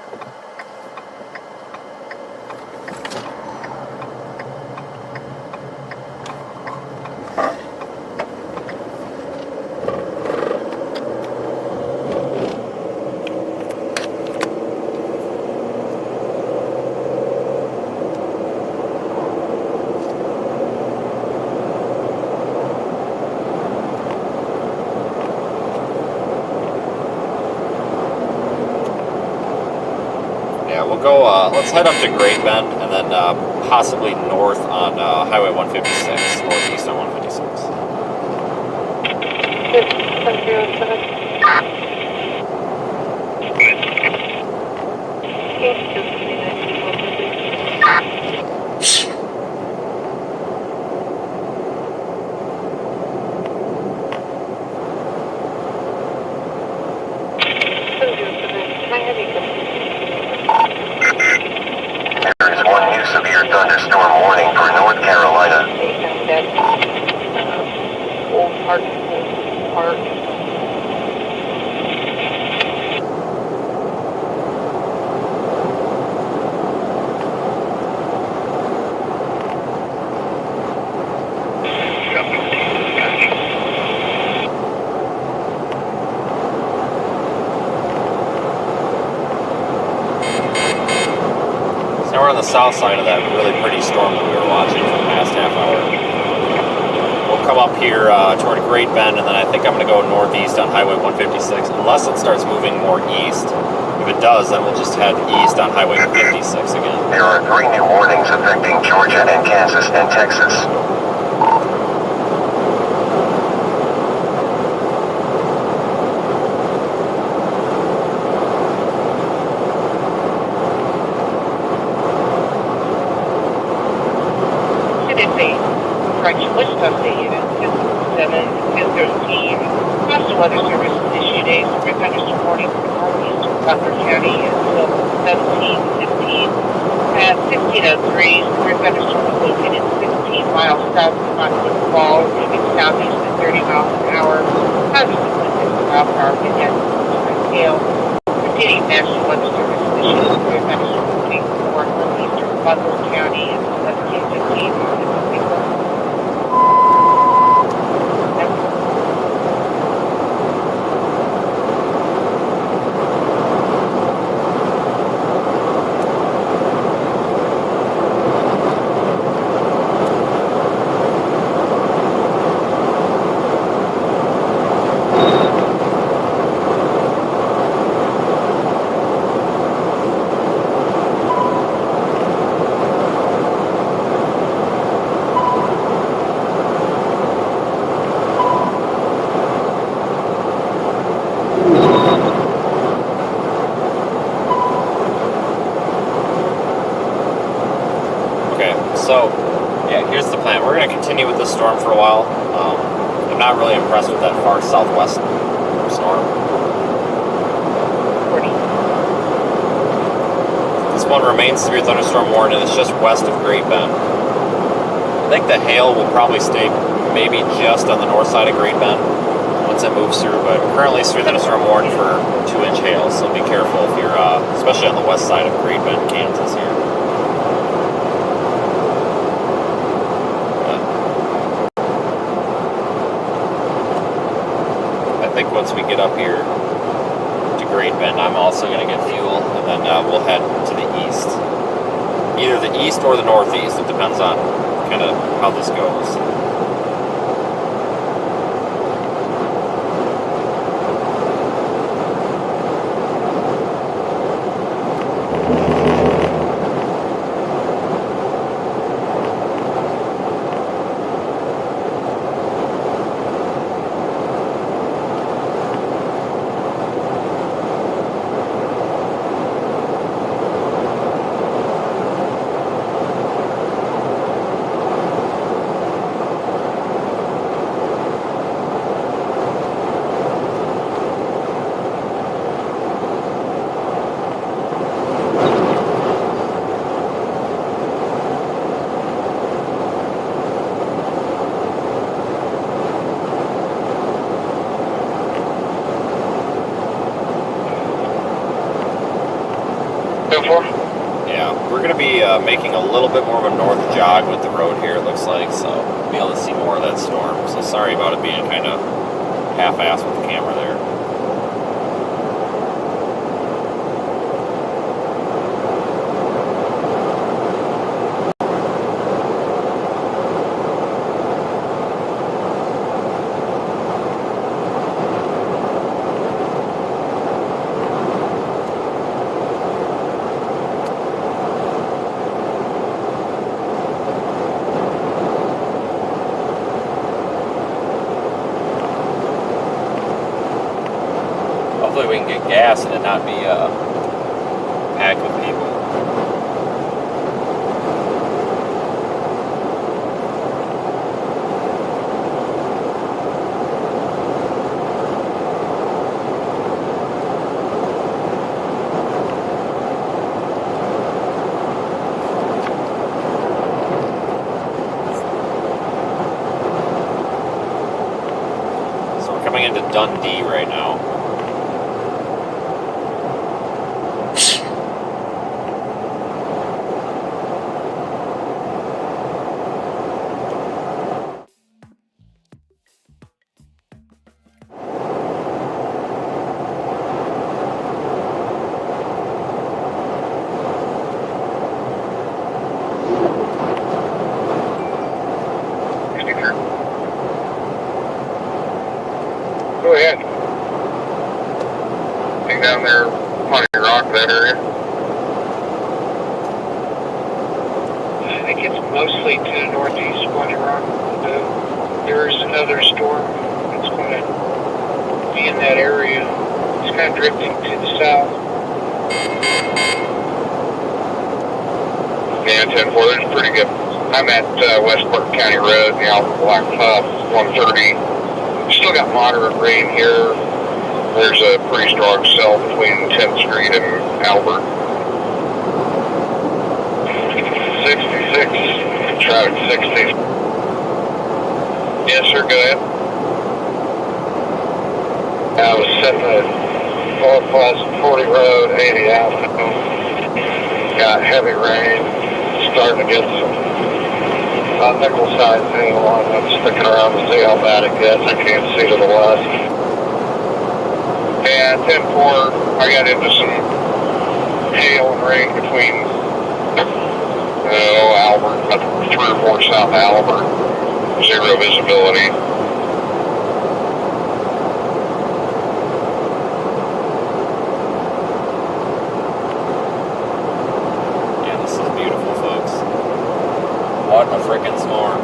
go, let's head up to Great Bend and then possibly north on Highway 156, northeast on 156. There is one new severe thunderstorm warning for North Carolina. Old Park. So we're on the south side of that really pretty storm that we were watching for the past half hour. We'll come up here toward Great Bend, and then I think I'm going to go northeast on Highway 156, unless it starts moving more east. If it does, then we'll just head east on Highway 56 again. There are 3 new warnings affecting Georgia and Kansas and Texas. Correction, Wichita State Unit 213. National Weather Service issued a severe thunderstorm warning for northeast Butler County until 17:15. At 16:03, severe thunderstorm was located 16 miles south of Montgomery Falls, moving southeast at 30 miles an hour. Hazardous winds throughout our weekend hail. Repeating, National Weather Service issued a severe thunderstorm warning for northeastern Butler County until 17:15. So, yeah, here's the plan. We're going to continue with this storm for a while. I'm not really impressed with that far southwest storm. This one remains severe thunderstorm warning. It's just west of Great Bend. I think the hail will probably stay maybe just on the north side of Great Bend once it moves through, but currently severe thunderstorm warning for 2-inch hail, so be careful if you're, especially on the west side of Great Bend, Kansas here. I think once we get up here to Great Bend, I'm also going to get fuel, and then we'll head to the east. Either the east or the northeast. It depends on kind of how this goes. Yeah, we're going to be making a little bit more of a north jog with the road here, it looks like, so we'll be able to see more of that storm. So sorry about it being kind of half-assed with the camera there. gas and it not be packed with people. Coming into Dundee right now. Go ahead. Think down there, Honey Rock, that area. I think it's mostly to the northeast, Bonnie Rock. There is another storm that's going to be in that area. It's kind of drifting to the south. Yeah, 10-4, there's pretty good. I'm at Westport County Road, the Albert Black Puff, 130. Still got moderate rain here. There's a pretty strong cell between 10th Street and Albert. 66, traffic 60. Yes, sir, go ahead. I was sitting at North Pleasant 40 Road, 80 Avenue. Got heavy rain. Starting to get some nickel side hail on. I'm sticking around to see how bad it gets. I can't see to the west. And 10-4, I got into some hail and rain between Albert, 3 or 4 south Albert. Zero visibility. Yeah, this is beautiful, folks. What a freaking storm.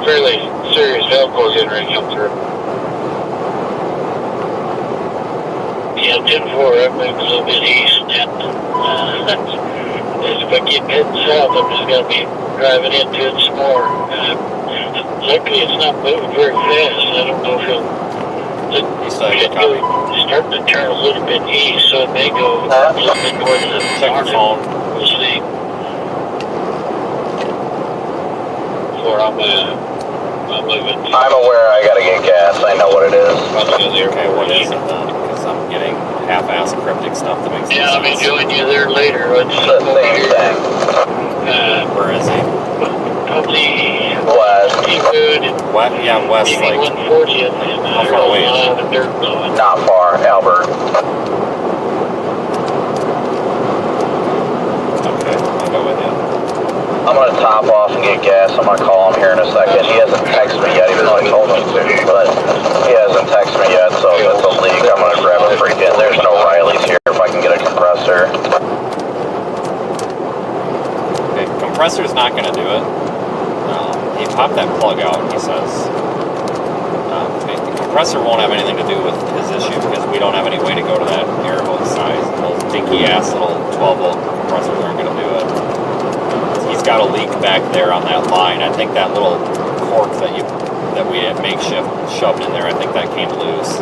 Fairly serious alcohol getting ready to come through. Yeah, 10-4, that moves a little bit east, and if I keep heading south, I'm just going to be driving into it some more. Luckily, it's not moving very fast. I don't know if it'll start to turn a little bit east, so it may go a little bit towards the phone. We'll see. Or I'm moving. I'm aware I gotta get gas. I know what it is. Okay, what is it then? Because I'm getting half-assed cryptic stuff that makes sense. Yeah, I'll be joining you there later. It's the same thing. Where is he? Probably west. What? Yeah, west, like 140th. How far away is it? Not far, Albert. Okay, I'll go with you. I'm gonna top off and get gas. I'm gonna call him here in a second. He hasn't texted me yet, even though I told him to, but he hasn't texted me yet, so if it's a leak, I'm gonna grab a freaking. There's no Riley's here if I can get a compressor. Okay, compressor's not gonna do it. He popped that plug out, he says. The compressor won't have anything to do with his issue because we don't have any way to go to that air hose size. Those dinky ass little 12-volt compressors aren't gonna do it. He's got a leak back there on that line. I think that little cork that we had makeshift shoved in there, I think that came loose.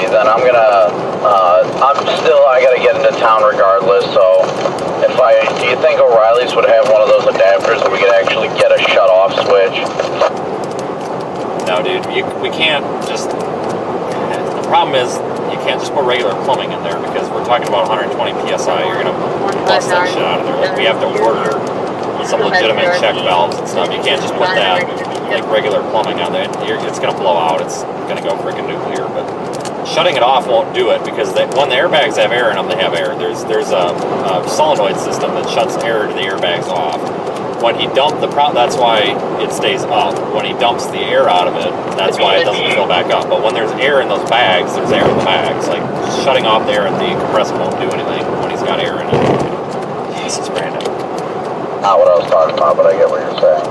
Then I'm gonna, I gotta get into town regardless, so do you think O'Reilly's would have one of those adapters that we could actually get a shut-off switch? No, dude, we can't just, the problem is, you can't just put regular plumbing in there because we're talking about 120 PSI. You're going to bust that shit out of there. Like, we have to order some legitimate check valves and stuff. You can't just put that, like, regular plumbing on there. It's going to blow out. It's going to go freaking nuclear. But shutting it off won't do it because when the airbags have air in them, they have air. There's a solenoid system that shuts air to the airbags off. when he dumped that's why it stays up. When he dumps the air out of it, that's why it doesn't fill back up. But when there's air in those bags, there's air in the bags. Like, shutting off the air at the compressor won't do anything when he's got air in it. Jesus, Brandon. Not what I was talking about, but I get what you're saying.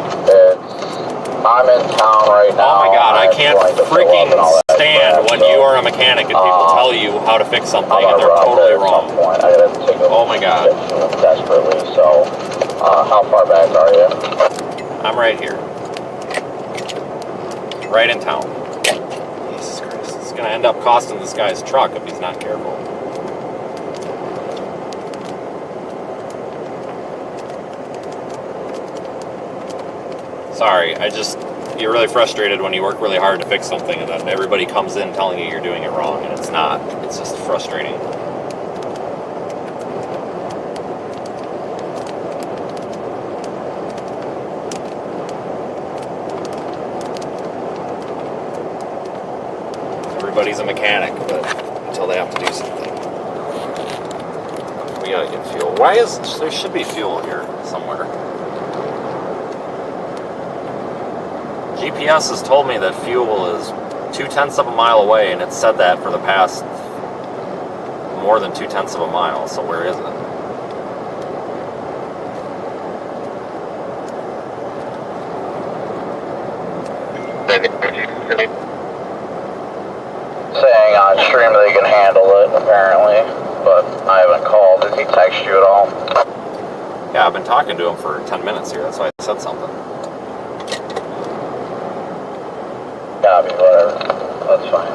I'm in town right now. Oh my God, I can't freaking stand when you are a mechanic and people tell you how to fix something and they're totally wrong. I gotta take a oh my God. desperately, so how far back are you? I'm right here. Right in town. Jesus Christ. It's gonna end up costing this guy's truck if he's not careful. Sorry, you're really frustrated when you work really hard to fix something and then everybody comes in telling you you're doing it wrong, and it's not. It's just frustrating. Everybody's a mechanic, but until they have to do something. We gotta get fuel. There should be fuel here somewhere. GPS has told me that fuel is 0.2 of a mile away, and it's said that for the past more than 0.2 of a mile, so where is it? Saying on stream they can handle it, apparently, but I haven't called. Did he text you at all? Yeah, I've been talking to him for 10 minutes here, that's why I said something. Copy, whatever. That's fine.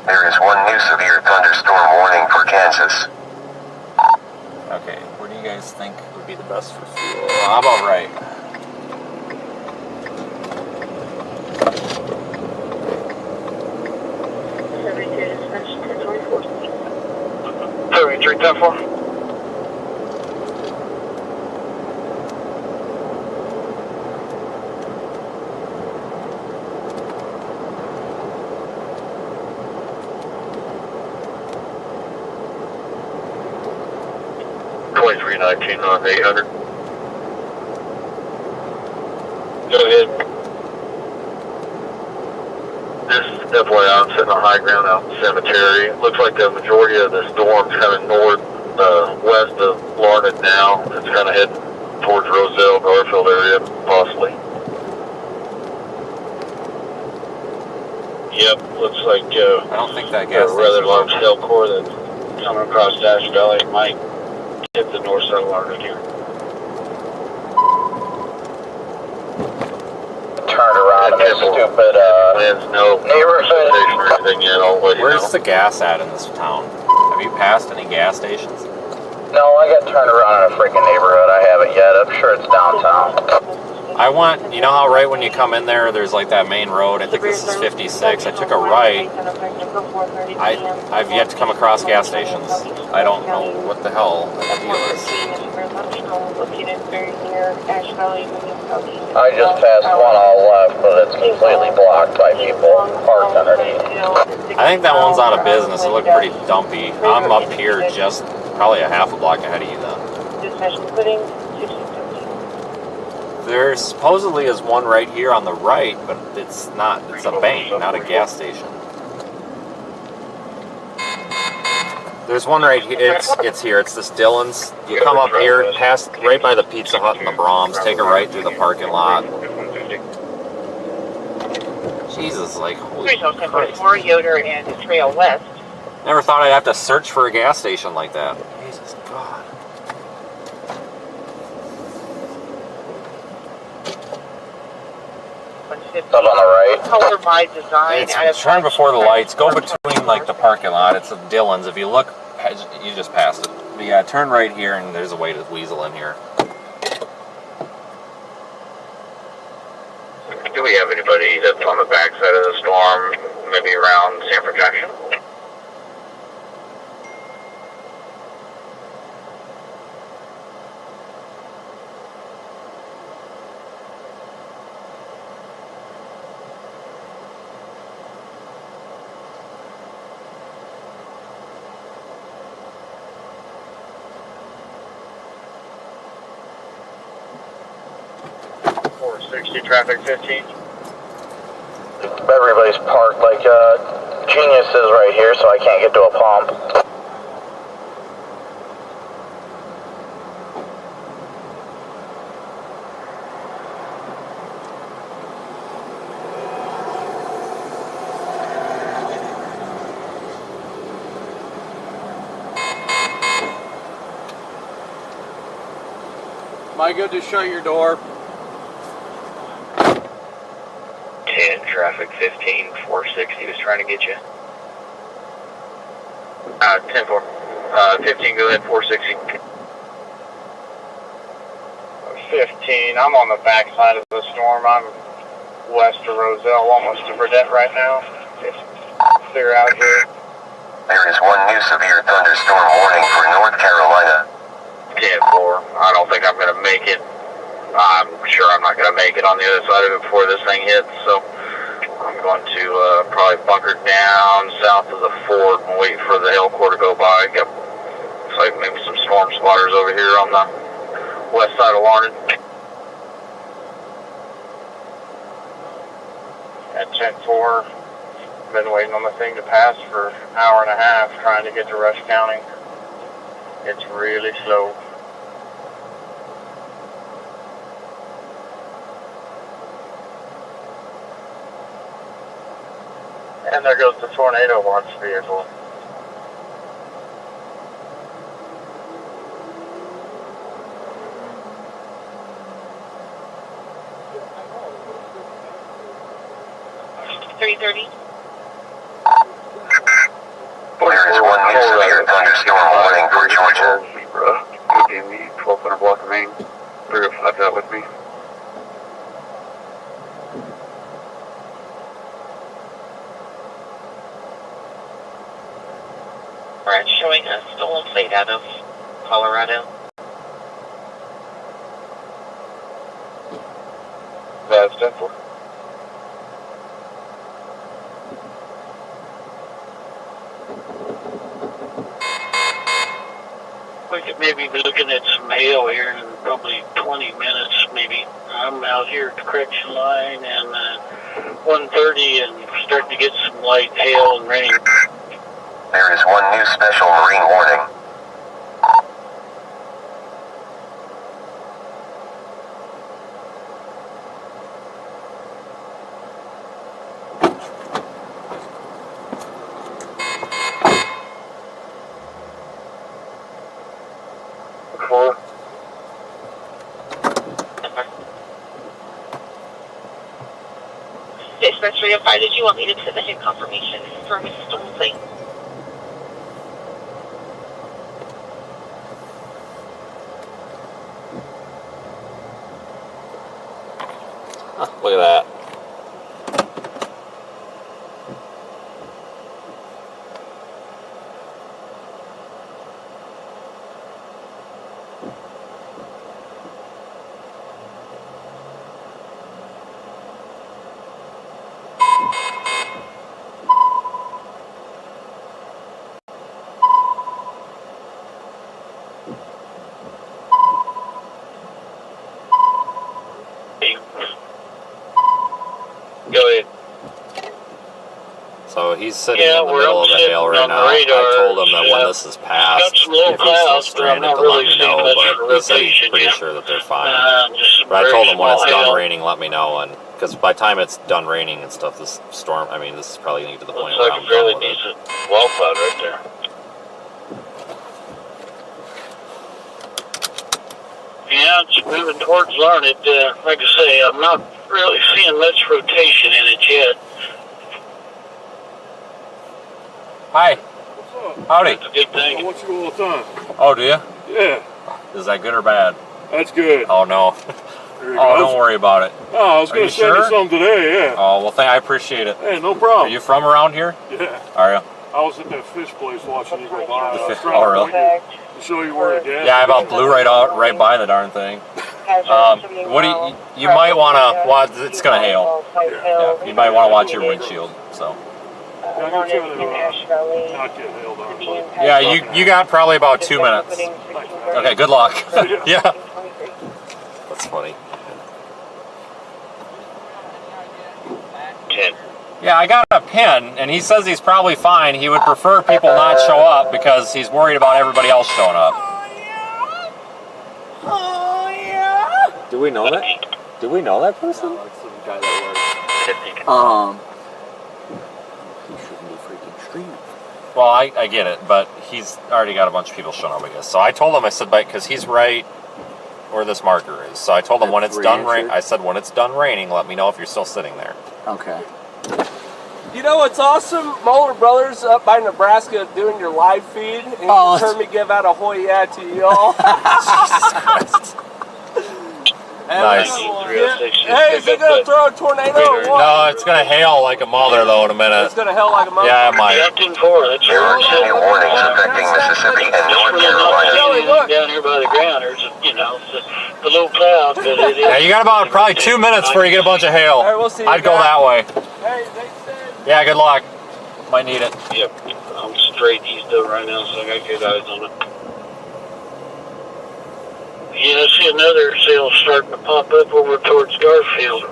There is one new severe thunderstorm warning for Kansas. Okay, where do you guys think would be the best for fuel? How about right? Sorry, 310-4. $23.19 on 800. Go ahead. This is FYI, I'm sitting on high ground out in the cemetery. It looks like the majority of the storm's kind of west of Larned now. It's kind of heading towards Roselle, Garfield area, possibly. Yep, looks like I don't think that gas a rather large cell core that's coming across Dash Valley. It might hit the north side of Larned here. Turned around in this stupid neighborhood. Where's the gas at in this town? Have you passed any gas stations? No, I got turned around in a freaking neighborhood. I haven't yet. I'm sure it's downtown. You know how right when you come in there, there's like that main road, I think this is 56, I took a right. I've yet to come across gas stations. I don't know what the hell the deal is. I just passed one all left, but it's completely blocked by people parked underneath. I think that one's out of business. It looked pretty dumpy. I'm up here just probably a half a block ahead of you then. There supposedly is one right here on the right, but it's not. It's a bank, not a gas station. There's one right here. It's here. It's this Dillon's. You come up here, past right by the Pizza Hut and the Brahms, take a right through the parking lot. Jesus, like, holy Christ. Yoder and Trail West. Never thought I'd have to search for a gas station like that. Jesus God. Up on the right. Color by design. It's turn before the lights. Go between like the parking lot. It's a Dillon's. If you look, you just passed it. But yeah, turn right here, and there's a way to weasel in here. Do we have anybody that's on the backside of the storm, maybe around Sanford Junction? 460 traffic 15. Everybody's parked like geniuses right here, so I can't get to a pump. Am I good to shut your door? 10 traffic 15, 460 was trying to get you. 10-4. 15, go ahead, 460. 15, I'm on the back side of the storm. I'm west of Roselle, almost to Burdett right now. It's clear out here. There is one new severe thunderstorm warning for North Carolina. 10-4. I don't think I'm going to make it. I'm sure I'm not going to make it on the other side of it before this thing hits, so I'm going to probably bunker down south of the fort and wait for the hail core to go by. Got looks like maybe some storm spotters over here on the west side of Larned. At 10-4, been waiting on the thing to pass for an hour and a half trying to get to Rush County. It's really slow. And there goes the tornado watch vehicle. There is one new severe thunderstorm warning for Georgia. You gave me 1200 block of main. 305 that with me. Alright, showing a stolen plate out of Colorado. That's 10-4. We could maybe be looking at some hail here in probably 20 minutes, maybe. I'm out here at the correction line and 1:30 and starting to get some light hail and rain. There is one new special marine warning. Dispatch 305, did you want me to send a hit confirmation from a stolen plate? Look at that. Go ahead. So he's sitting in the middle of the hail right now. I told him that when this is passed, if he's still stranded, to let me know, but he said he's pretty sure that they're fine. But I told him when it's done raining, let me know, and because by the time it's done raining and stuff, this storm, I mean, this is probably going to get to the point where I'm done with it. Wall cloud right there. Yeah, it's moving towards Larned. Like I say, I'm not really seeing much rotation in it yet. Hi. What's up? Howdy. That's a good thing. I watch you all the time. Oh, do you? Yeah, Is that good or bad? that's good. Oh, no. There you Oh, go. don't worry about it. Oh, I was Are going you to send sure? you some today, yeah. Oh, well, I appreciate it. Hey, no problem. Are you from around here? Yeah. Are you? I was at that fish place watching you go by. The I was fish- trying oh, to really? point you to show you where the gas Yeah, I station about blew right by the darn thing. What do you might want to watch, it's going to hail. Yeah, you might want to watch your windshield, so. Yeah, I'm going to try to not get hailed on. But Yeah, you got probably about 2 minutes. Okay, good luck. Yeah. That's funny. Yeah, I got a pin, and he says he's probably fine. He would prefer people not show up because he's worried about everybody else showing up. Oh, yeah. Do we know that? Do we know that person? No, it's some guy that he shouldn't be freaking streaming. Well, I get it, but he's already got a bunch of people showing up, I guess. So I told him, I said, because he's right where this marker is. So I told him when it's done raining, I said, when it's done raining, let me know if you're still sitting there. Okay. You know what's awesome? Moeller Brothers up by Nebraska doing your live feed, and you heard me give out a hoy yeah to y'all. Nice. Hey, is it going to throw a tornado or what? No, it's going to hail like a mother, though, in a minute. It's going to hail like a mother? Yeah, it might. Captain 4, that's There are 2 new warnings affecting Mississippi and North Carolina. down here by the ground. There's a, you know, the little cloud, but it is. Yeah, you got about probably 2 minutes before you get a bunch of hail. All right, we'll see you I'd go guys. that way. Hey, they said. Yeah, good luck. Might need it. Yep, I'm straight east of right now, so I got good eyes on it. Yeah, I see another sail starting to pop up over towards Garfield.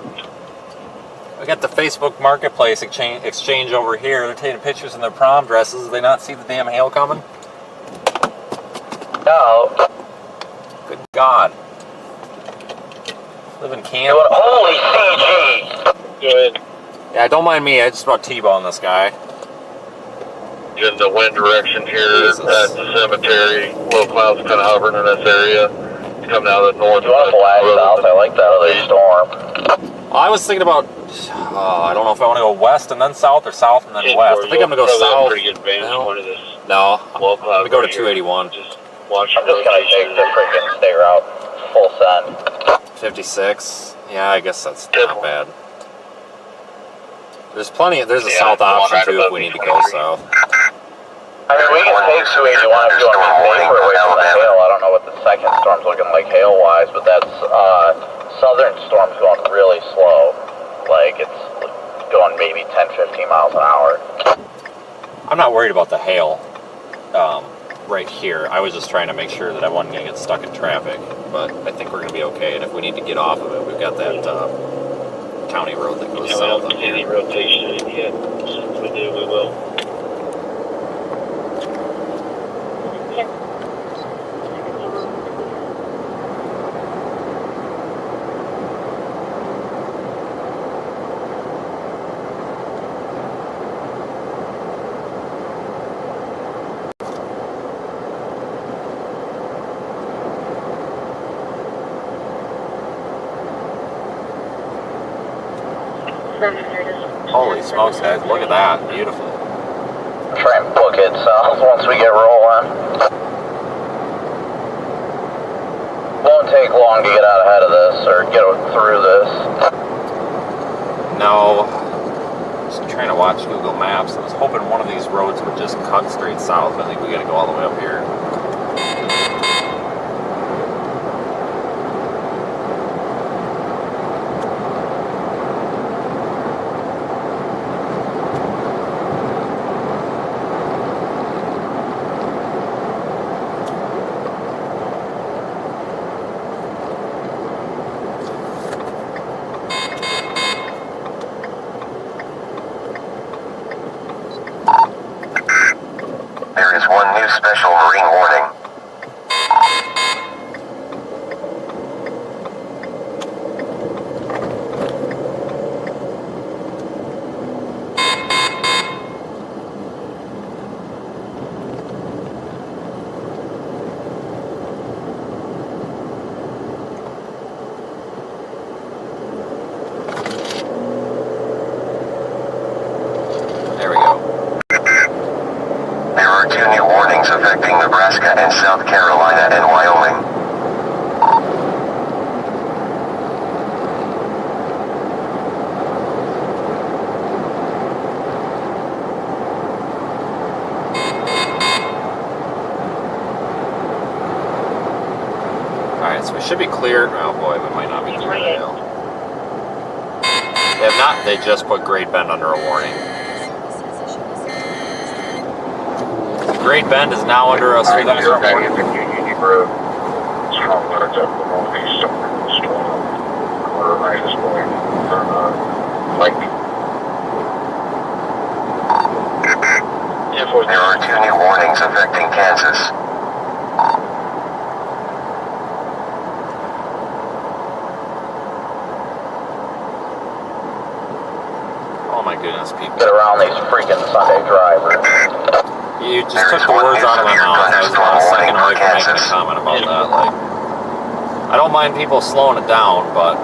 We got the Facebook Marketplace exchange over here. They're taking pictures in their prom dresses. Did they not see the damn hail coming? No. Good God. Live in camp. Holy CG! Go ahead. Yeah, don't mind me. I just about T-bone this guy. In the wind direction here at the cemetery, low clouds kind of hovering in this area. It's coming out of the north. You want to fly south? I like that other storm. Well, I was thinking about, I don't know if I want to go west and then south or south and then west. I think I'm going to go south. Pretty good vantage point of this. No, low cloud. I'm going to go to 281. Just watch I'm just going to take the freaking state route full send. 56. Yeah, I guess that's not bad. There's plenty of, there's a south option too if we need to go south. I mean, we can take 281 if you want to be safer away from the hail. I don't know what the second storm's looking like hail-wise, but that's, southern storm's going really slow. Like, it's going maybe 10, 15 miles an hour. I'm not worried about the hail right here. I was just trying to make sure that I wasn't going to get stuck in traffic, but I think we're going to be okay. And if we need to get off of it, we've got that county road that goes south up here. Any rotation yet? Since we do, we will. Holy smokes, guys. Look at that. Beautiful. Try and book it south once we get rolling. Won't take long to get out ahead of this or get through this. No. Just trying to watch Google Maps. I was hoping one of these roads would just cut straight south. I think we got to go all the way up here. There is one new special marine warning. There we go. There are 2 new warnings affecting Nebraska and South Carolina and Wyoming. Alright, so we should be clear. Oh boy, we might not be clear now. They have not, they just put Great Bend under a warning. Great Bend is now under a storm warning. Road. Strong winds up the northeast storm. Quarter night is going. Lightning. There are 2 new warnings affecting Kansas. Oh my goodness, people. Get around these freaking Sunday drivers. You just took the words out of my mouth. I was about a second away from making a comment about that. Like, I don't mind people slowing it down, but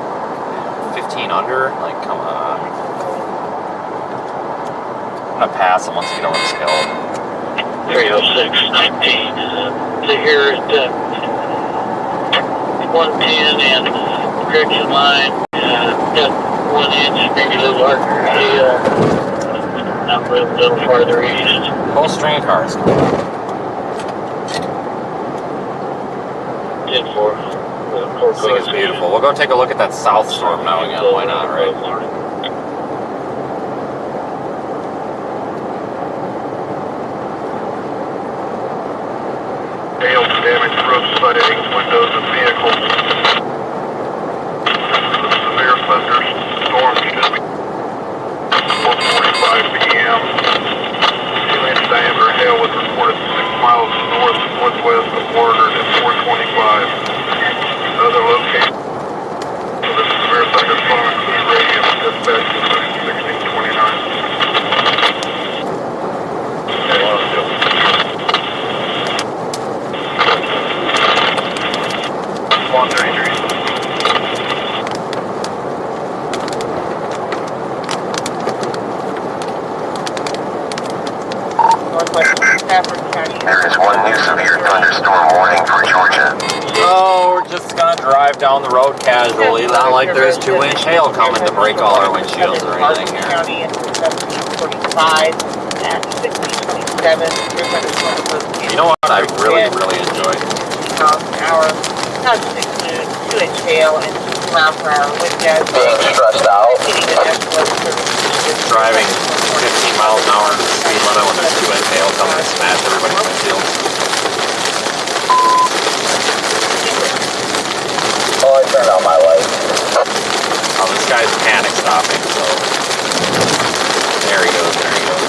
15 under? Like, come on. I'm gonna pass them once you get over this hill. 306.19. So here at 110 and correction line, got 1 inch, maybe a little larger hail, out a little farther east. Whole string of cars. 10-4. This thing is beautiful. We'll go take a look at that south storm now again. Why not, right? Hail damage, roof flooding, windows of vehicles. Severe thunderstorm should be 4:45 p.m. 2-inch diameter hail was reported 6 miles northwest of Warner at 4:25. Other locations for the severe thunderstorm include radius dispatch including 1629. 133. There is 1 new severe thunderstorm warning for Georgia. So we're just gonna drive down the road casually. Not like there's 2-inch hail coming to break all our windshields or anything here. County and 1745 and 1627. You know what I really enjoy? Miles an hour, not 6 noon, 2-inch hail, and 2 miles per hour wind gusts. Being stressed out. Driving 15 miles an hour at the speed limit when there's 2-inch hail coming to smash everybody's windshield. Oh, I turned on my light. Oh, this guy's panic stopping, so there he goes, there he goes.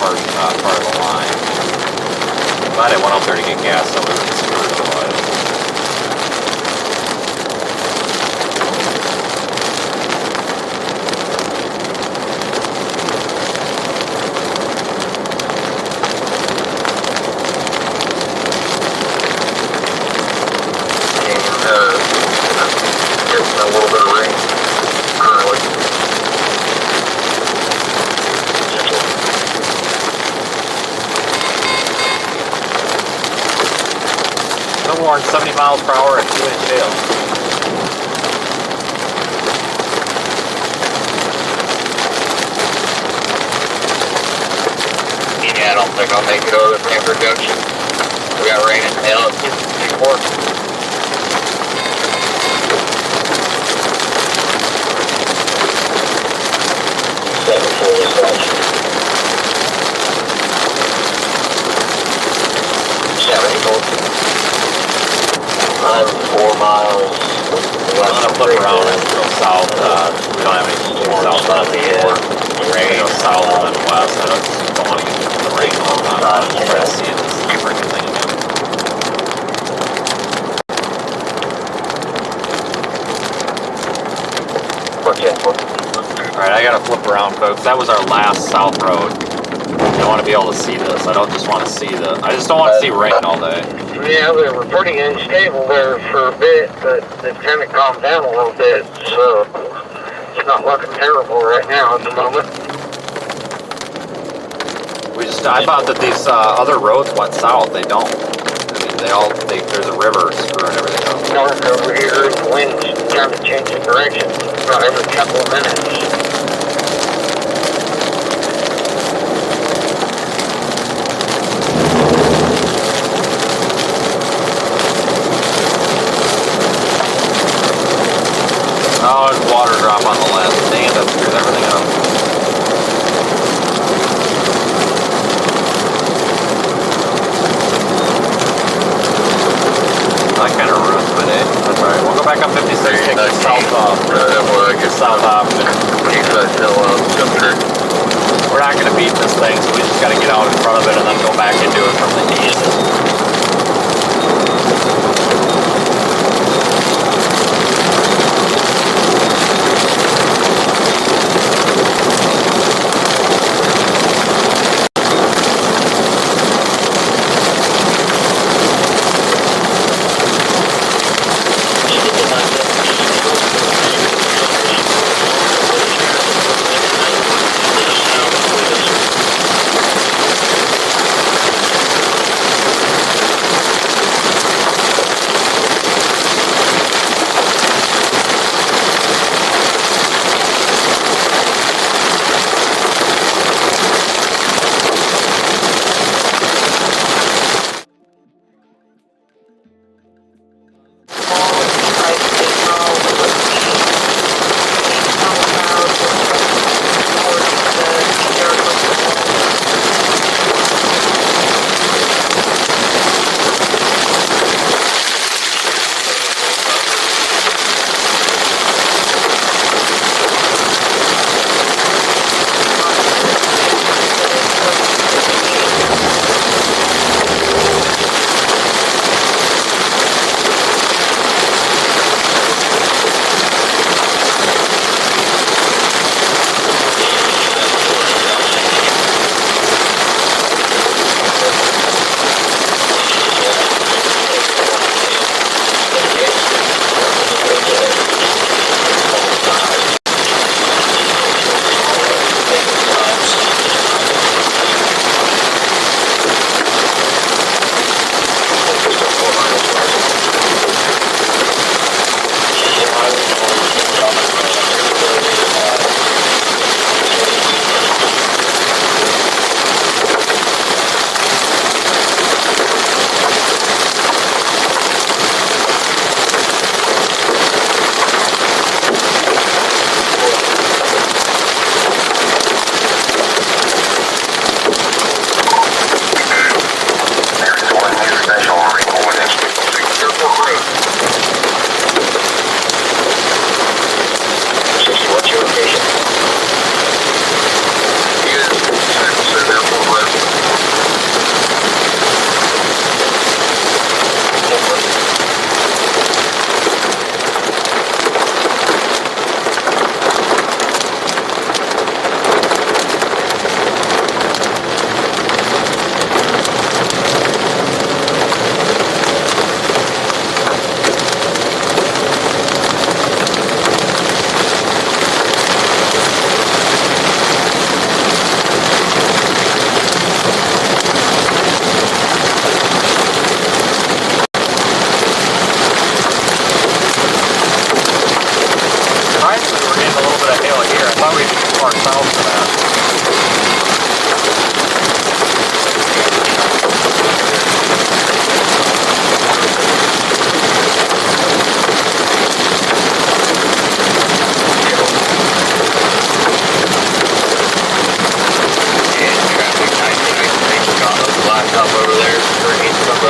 part of the line. Glad I went out there to get gas, so we would have screwed otherwise. Getting a little bit of rain currently. No more than 70 miles per hour and 2-inch hail. Yeah, I don't think I'll make it over the Panther Junction. We got rain and hail at 54. I'm 4 miles. I'm gonna flip around and go south. We don't have any south on the air. Rain go south and then west. I don't want to get the rain all the time. I'm just trying to see this freaking thing again. Alright, I gotta flip around, folks. That was our last south road. I want to be able to see this. I don't just want to see the. I just don't want to see rain all day. Yeah, they were pretty unstable there for a bit, but they've kind of calmed down a little bit, so it's not looking terrible right now at the moment. I thought that these other roads went south. They don't. I mean, there's a river screwing everything up. North over here, the wind's kind of changing direction about every couple of minutes. Oh, it's water drop on the left. Dang it, that screws everything up. That kind of ruins my day. That's alright. We'll go back up 56, take the south off. Get south off and keep that hill up. We're not going to beat this thing, so we just got to get out in front of it and then go back into it from the east.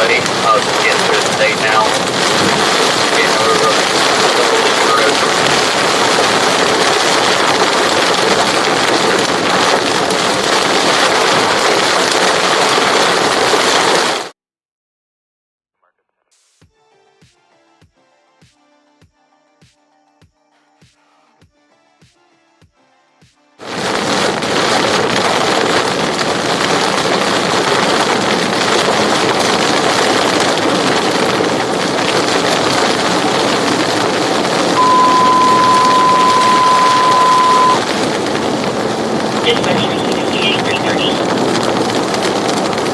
buddy. I was just getting through the state now. Getting over the road.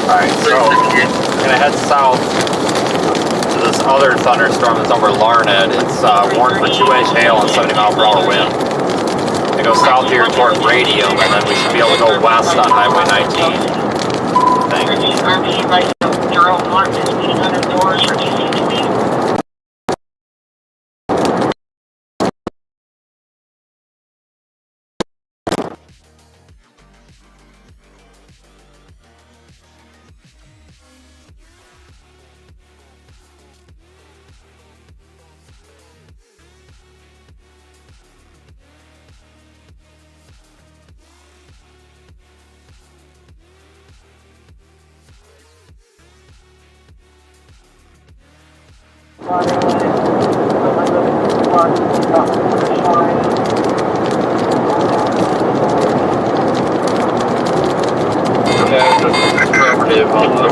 Alright, so I'm gonna head south to this other thunderstorm that's over Larned. It's warned for 2-inch hail and 70-mile-per-hour wind. I go south here toward Radium, and then we should be able to go west on Highway 19. Thanks. Jerome Martin is 800 doors for DC-20.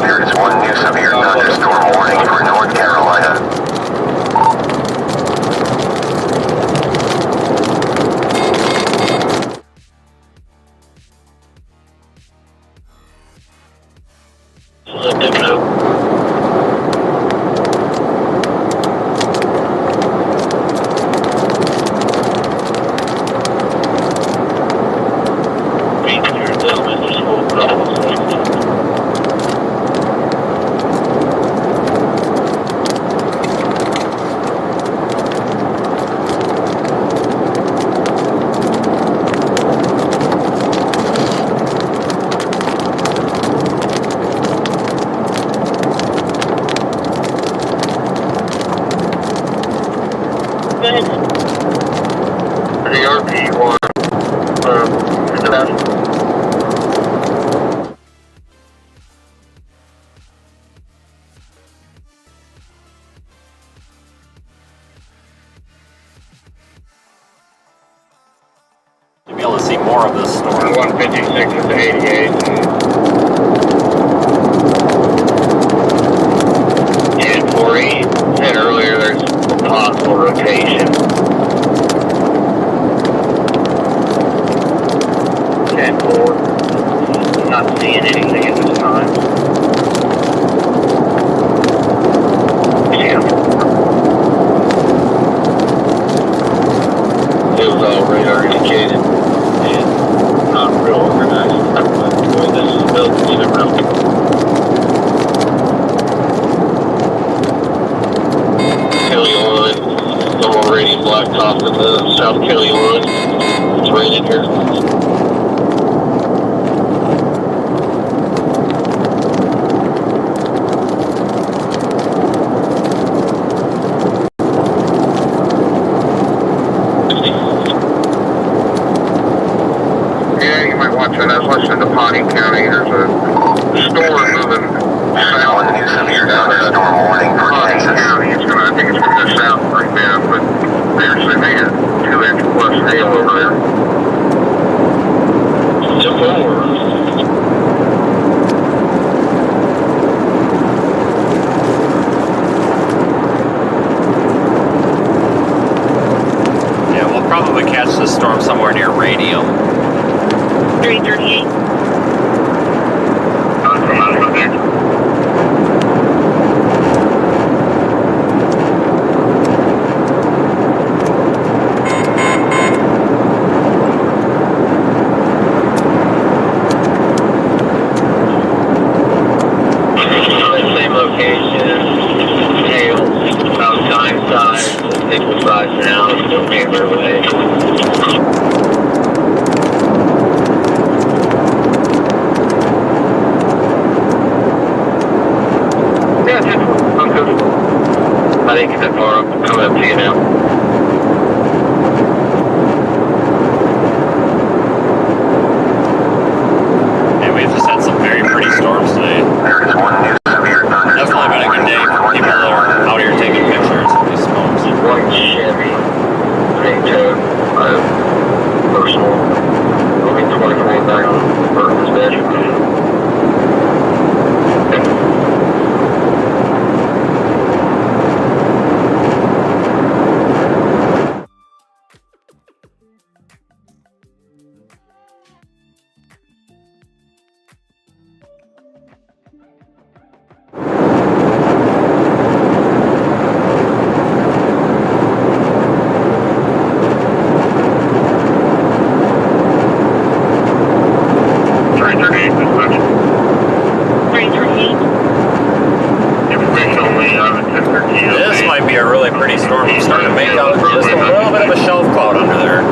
There's one new severe thunderstorm warning for North Carolina. Let them know. You'll be able to see more of this storm. 156 is 88. 10-4-8. Said earlier there's possible rotation. 10-4. Not seeing anything at this time. 10-4. It was all radar indicated and not real organized. But this is built in several. Kelly line, normal radius blacktop in the South Kelly line. It's right in here. I was listening to Pawnee County. There's a storm moving south. New severe thunderstorm warning for Kansas County. I think it's going to go south pretty bad, but they actually made it 2-inch plus hail over there. Yeah, we'll probably catch this storm somewhere near Radium. 338. Same location, hail, about time size, nickel size now, still neighborhood. that far up. Coming up to you now. And we've just had some very pretty storms today. Definitely been a good day for people that are out here taking pictures of these smokes. White Chevy, personal, only 24 back on Burton's dash. This might be a really pretty storm. I'm starting to make out just a little bit of a shelf cloud under there.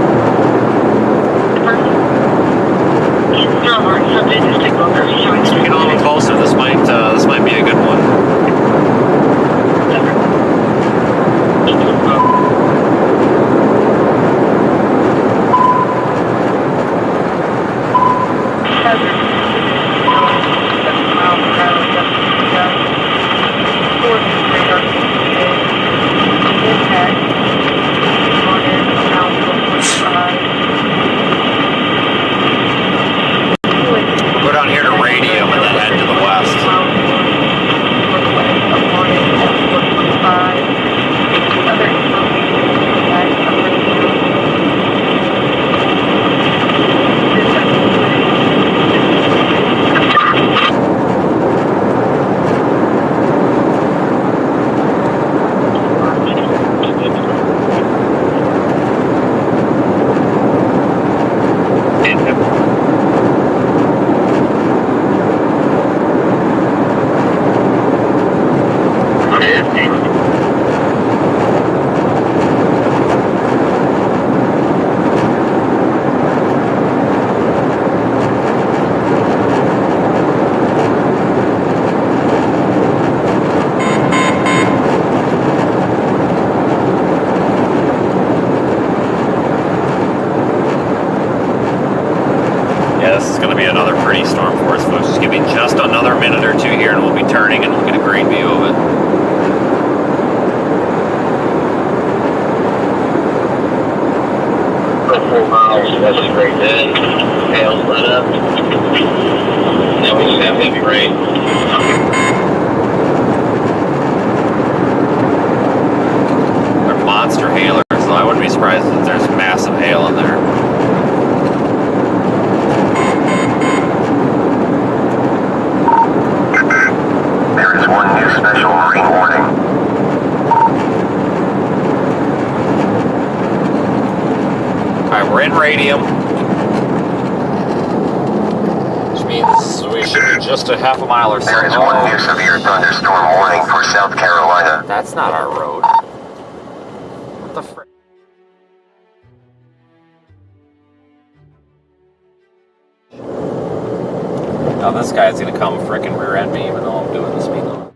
Get a little closer. This might be a good one. Go down here to Radium and then head to the west. This is going to be another pretty storm for us, folks. Just give me just another minute or two here and we'll be turning and we'll get a great view of it. For 4 miles, that's straight in. Hail's lit up. Now we just have heavy rain. They're monster hailers, so I wouldn't be surprised if there's massive hail in there. Special rain warning. Alright, we're in Radium. Which means we should be just a half a mile or so. There is one new severe thunderstorm warning for South Carolina. That's not our road. What the frick? Now this guy's gonna come frickin' rear end me even though I'm doing the speed limit.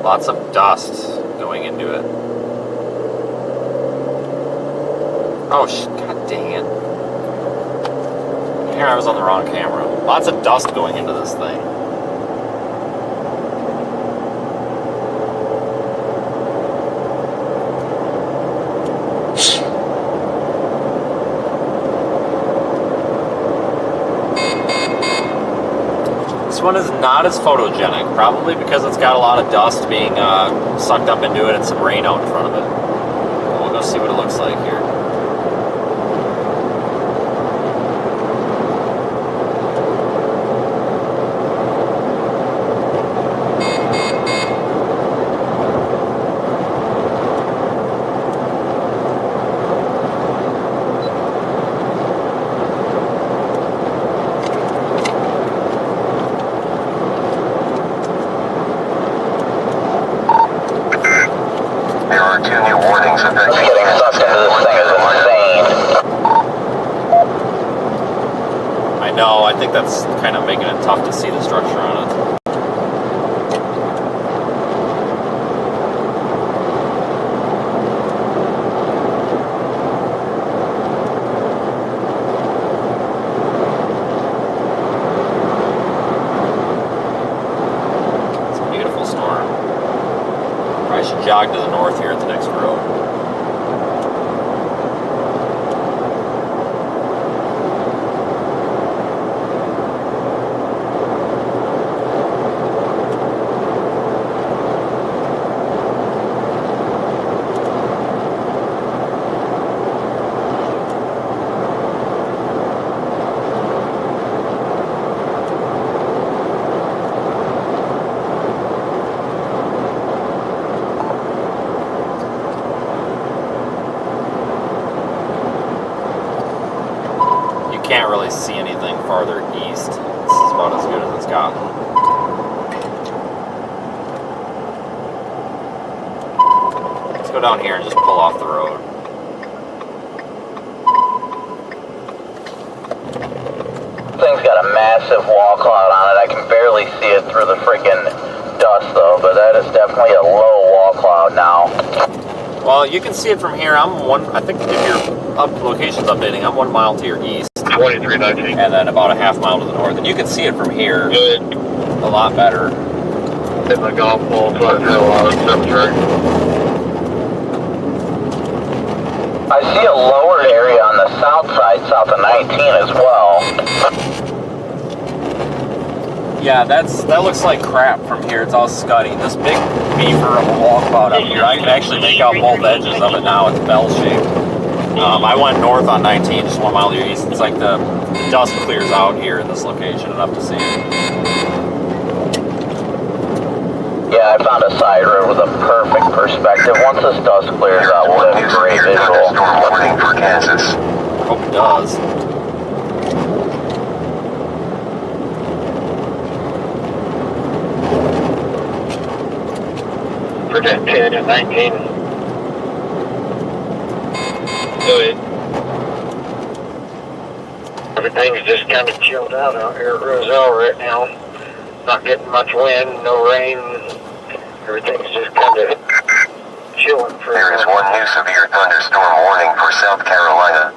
Lots of dust going into it. Oh, god dang it. Here I was on the wrong camera. Lots of dust going into this thing. one is not as photogenic, probably because it's got a lot of dust being sucked up into it and some rain out in front of it. We'll go see what it looks like here. I think that's kind of making it tough to see the structure on it. It's a beautiful storm. Probably should jog to the north here at the next road. Can't really see anything farther east. This is about as good as it's gotten. Let's go down here and just pull off the road. Thing's got a massive wall cloud on it. I can barely see it through the freaking dust though, but that is definitely a low wall cloud now. Well, you can see it from here. I think if your location's updating, I'm 1 mile to your east. 2319. And then about a half mile to the north. And you can see it from here. Good. A lot better. Hit my golf ball, so I feel a lot of temperature. I see a lower area on the south side, south of 19 as well. Yeah, that looks like crap from here. It's all scuddy. This big beaver of a wall cloud up here, I can actually make out both edges of it now. It's bell-shaped. I went north on 19, just 1 mile to your east. It's like the dust clears out here in this location enough to see it. Yeah, I found a side road with a perfect perspective. Once this dust clears out, we'll have a great visual. Storm warning for Kansas. Hope it does. Protect 10 and 19. Good. Everything's just kind of chilled out here at Roselle right now. Not getting much wind, no rain. Everything's just kind of chilling for There is one new severe thunderstorm warning for South Carolina.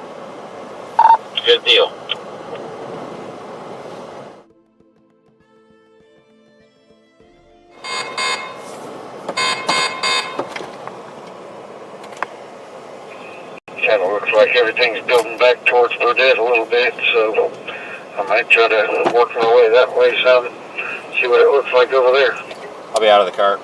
Good deal. Kind of looks like everything's building back towards Burdett a little bit, so I might try to work my way that way some, see what it looks like over there. I'll be out of the cart.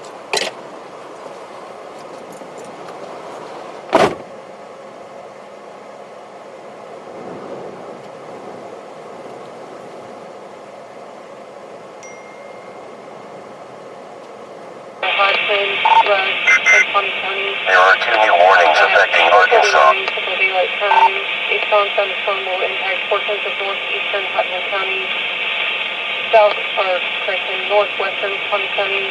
There are 2 new warnings affecting Arkansas. A strong thunderstorm will impact portions of northeastern Putnam County, northwestern Putnam County,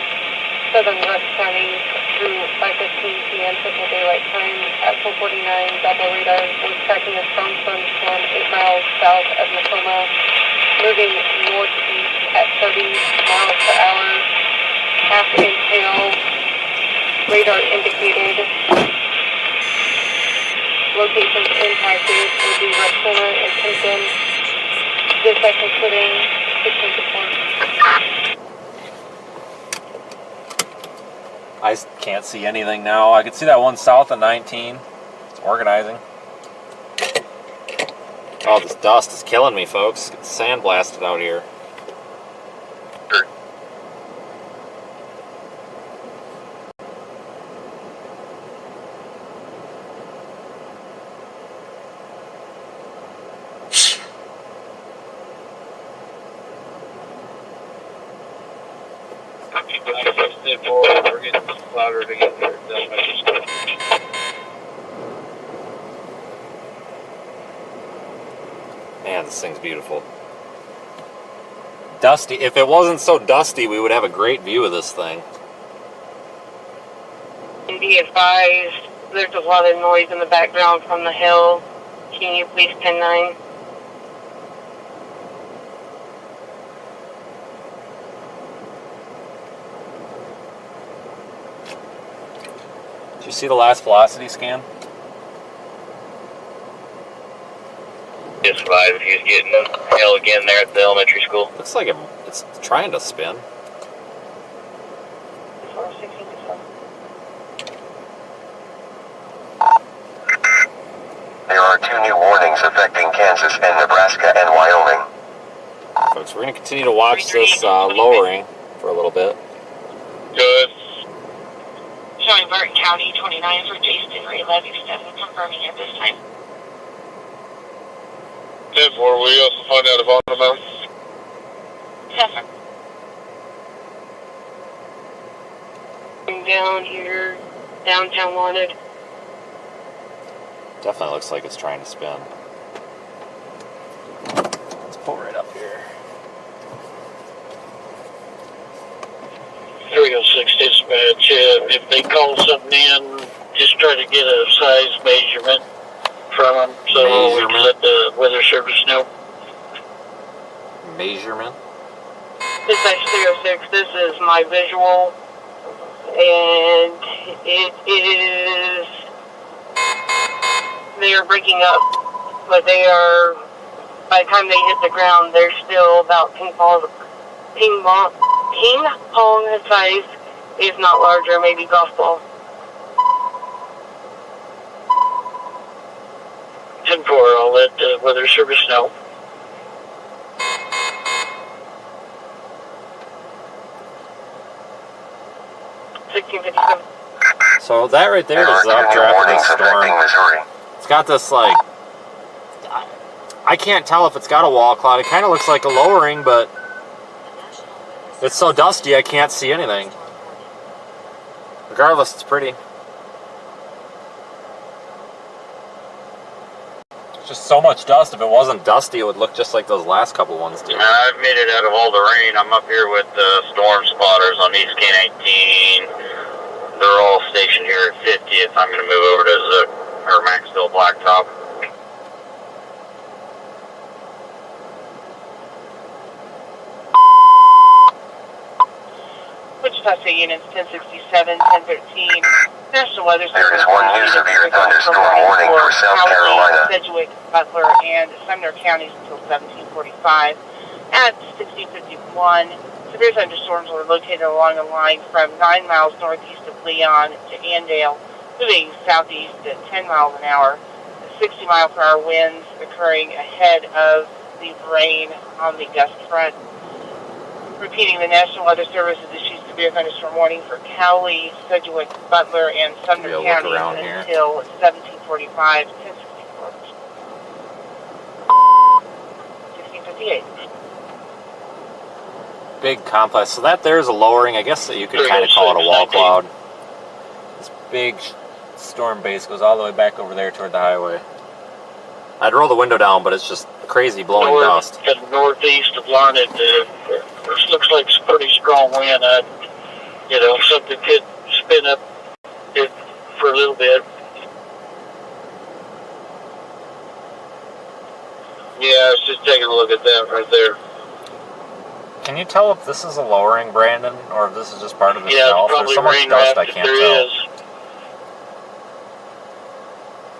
southern Rush County through 5:15 p.m. Central Daylight Time. At 4:49, Doppler radar was tracking a strong thunderstorm 8 miles south of Tacoma, moving northeast at 30 miles per hour. Half inch hail. Radar indicated locations impacted would be Rush Center and Clinton. Dispatch including 16 support. I can't see anything now. I can see that one south of 19. It's organizing. Oh, this dust is killing me, folks. It's sandblasted out here. We're getting louder to get there. Man, this thing's beautiful. Dusty. If it wasn't so dusty, we would have a great view of this thing. And be advised, there's a lot of noise in the background from the hill. Can you please 10-9? Did you see the last velocity scan? Just 5 if he was getting hell again there at the elementary school. Looks like it's trying to spin. There are 2 new warnings affecting Kansas and Nebraska and Wyoming. Folks, we're going to continue to watch this lowering for a little bit. Good. Showing Barton County 29 for Jason Ray Levy 7, confirming at this time. 10-4, will you also find out about the amount? 7. Down here, downtown wanted. Definitely looks like it's trying to spin. Let's pull right up here. 306 dispatch. If they call something in, just try to get a size measurement from them so we can let the weather service know. Measurement? Dispatch 306, this is my visual, and it is, they are breaking up, but they are, by the time they hit the ground, they're still about ping pong size, if not larger, maybe golf ball. 10-4, I'll let the weather service know. So that right there is the updraft of the storm. It's got this, like, I can't tell if it's got a wall cloud. It kind of looks like a lowering, but it's so dusty I can't see anything. Regardless, it's pretty. It's just so much dust. If it wasn't dusty, it would look just like those last couple ones did. I've made it out of all the rain. I'm up here with the storm spotters on East K-19. They're all stationed here at 50th. I'm going to move over to Zook, or Maxville Blacktop. Wichita State Units 1067, 1013. National Weather Service. There is 1 new severe thunderstorm warning for South Carolina. Sedgwick, Butler, and Sumner counties until 1745. At 1651, severe thunderstorms were located along a line from 9 miles northeast of Leon to Andale, moving southeast at 10 miles an hour. 60-mile-per-hour winds occurring ahead of the rain on the gust front. Repeating, the National Weather Service has issued severe thunderstorm warning for Cowley, Sedgwick, Butler, and Sumner counties until 1745, 1064. 1658. Big complex. So that there's a lowering. I guess that you could kind of call it a wall cloud. This big storm base goes all the way back over there toward the highway. I'd roll the window down, but it's just crazy blowing dust. To the northeast of Larned, this looks like it's a pretty strong wind. Something could spin up it for a little bit. Yeah, I was just taking a look at that right there. Can you tell if this is a lowering, Brandon, or if this is just part of the Yeah, shelf? There's so much dust I can't tell.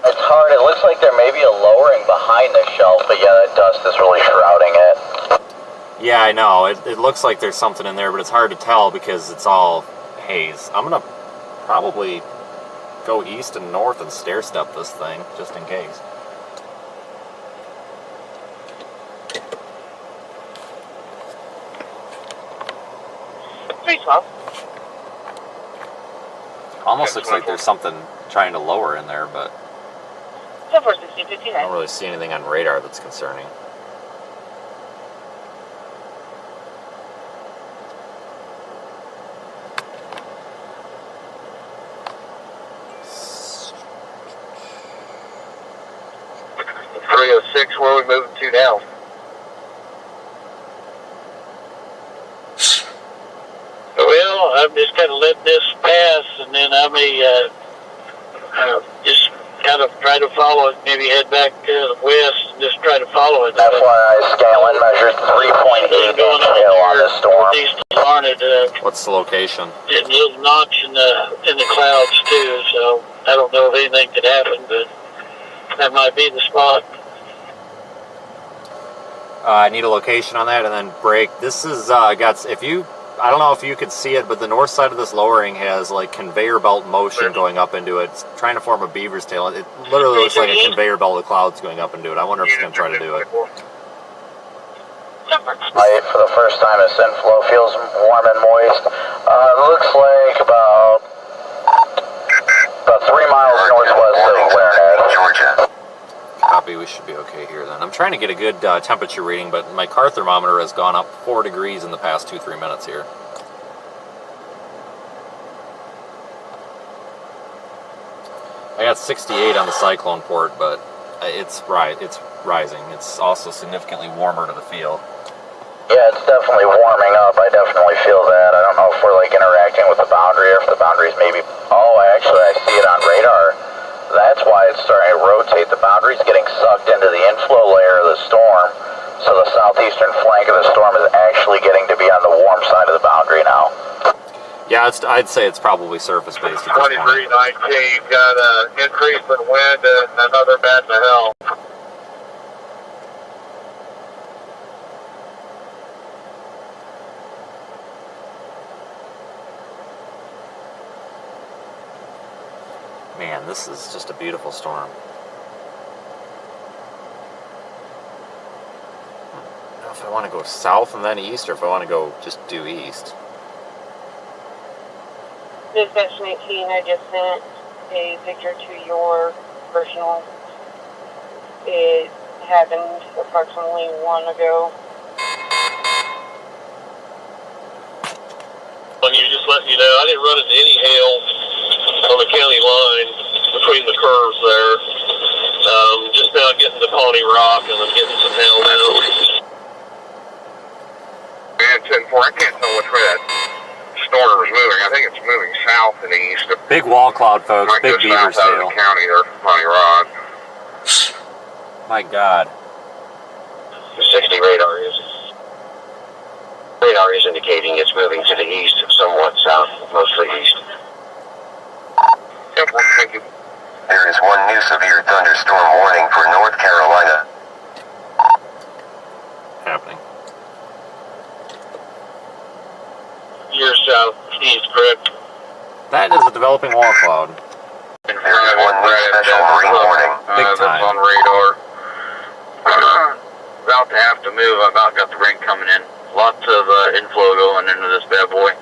It's hard. It looks like there may be a lowering behind the shelf, but yeah, that dust is really shrouding it. Yeah, I know. It looks like there's something in there, but it's hard to tell because it's all haze. I'm going to probably go east and north and stair-step this thing, just in case. Almost looks like there's something trying to lower in there, but I don't really see anything on radar that's concerning. 306, where are we moving to now? Well, I'm just kind of letting this pass, and then I may just kind of try to follow it, maybe head back west and just try to follow it. FYI, Scanlon measured 3.8 inch hail on this storm. What's the location? A little notch in the clouds too, so I don't know if anything could happen, but that might be the spot. I need a location on that, and then break. This is got, if you, I don't know if you could see it, but the north side of this lowering has like conveyor belt motion going up into it. It's trying to form a beaver's tail. It literally looks like a conveyor belt of clouds going up into it. I wonder if it's going to try to do it. Light for the first time as inflow feels warm and moist. Looks like about 3 miles northwest of Awareness, Georgia. Copy, we should be okay here then. I'm trying to get a good temperature reading, but my car thermometer has gone up 4 degrees in the past 2-3 minutes here. I got 68 on the cyclone port, but it's rising. It's also significantly warmer to the field. Yeah, it's definitely warming up. I definitely feel that. I don't know if we're like interacting with the boundary or if the boundary's maybe... Oh, actually, I see it on radar. That's why it's starting to rotate. The boundary's getting sucked into the inflow layer of the storm, so the southeastern flank of the storm is actually getting to be on the warm side of the boundary now. Yeah, I'd say it's probably surface-based at this point. 2319, got an increase in wind and another bat to hell. Man, this is just a beautiful storm. I don't know if I want to go south and then east, or if I want to go just due east. Dispatch 19, I just sent a picture to your personal. It happened approximately 1 ago. When you just let you know, I didn't run into any hail on the county line between the curves there. Just now getting to Pawnee Rock, and I'm getting some hail now. And 10-4, I can't tell which way that storm is moving. I think it's moving south and east. Big wall cloud, folks. Might Big go beaver's south out of tail. the county there, Pawnee Rock. My God. The 60 radar is indicating it's moving to the east, somewhat south, mostly east. Thank you. There is one new severe thunderstorm warning for North Carolina. Happening. You're southeast, correct? That is a developing wall cloud. There is one new special marine warning. Big That's time. on radar. About to have to move. I about got the rain coming in. Lots of inflow going into this bad boy.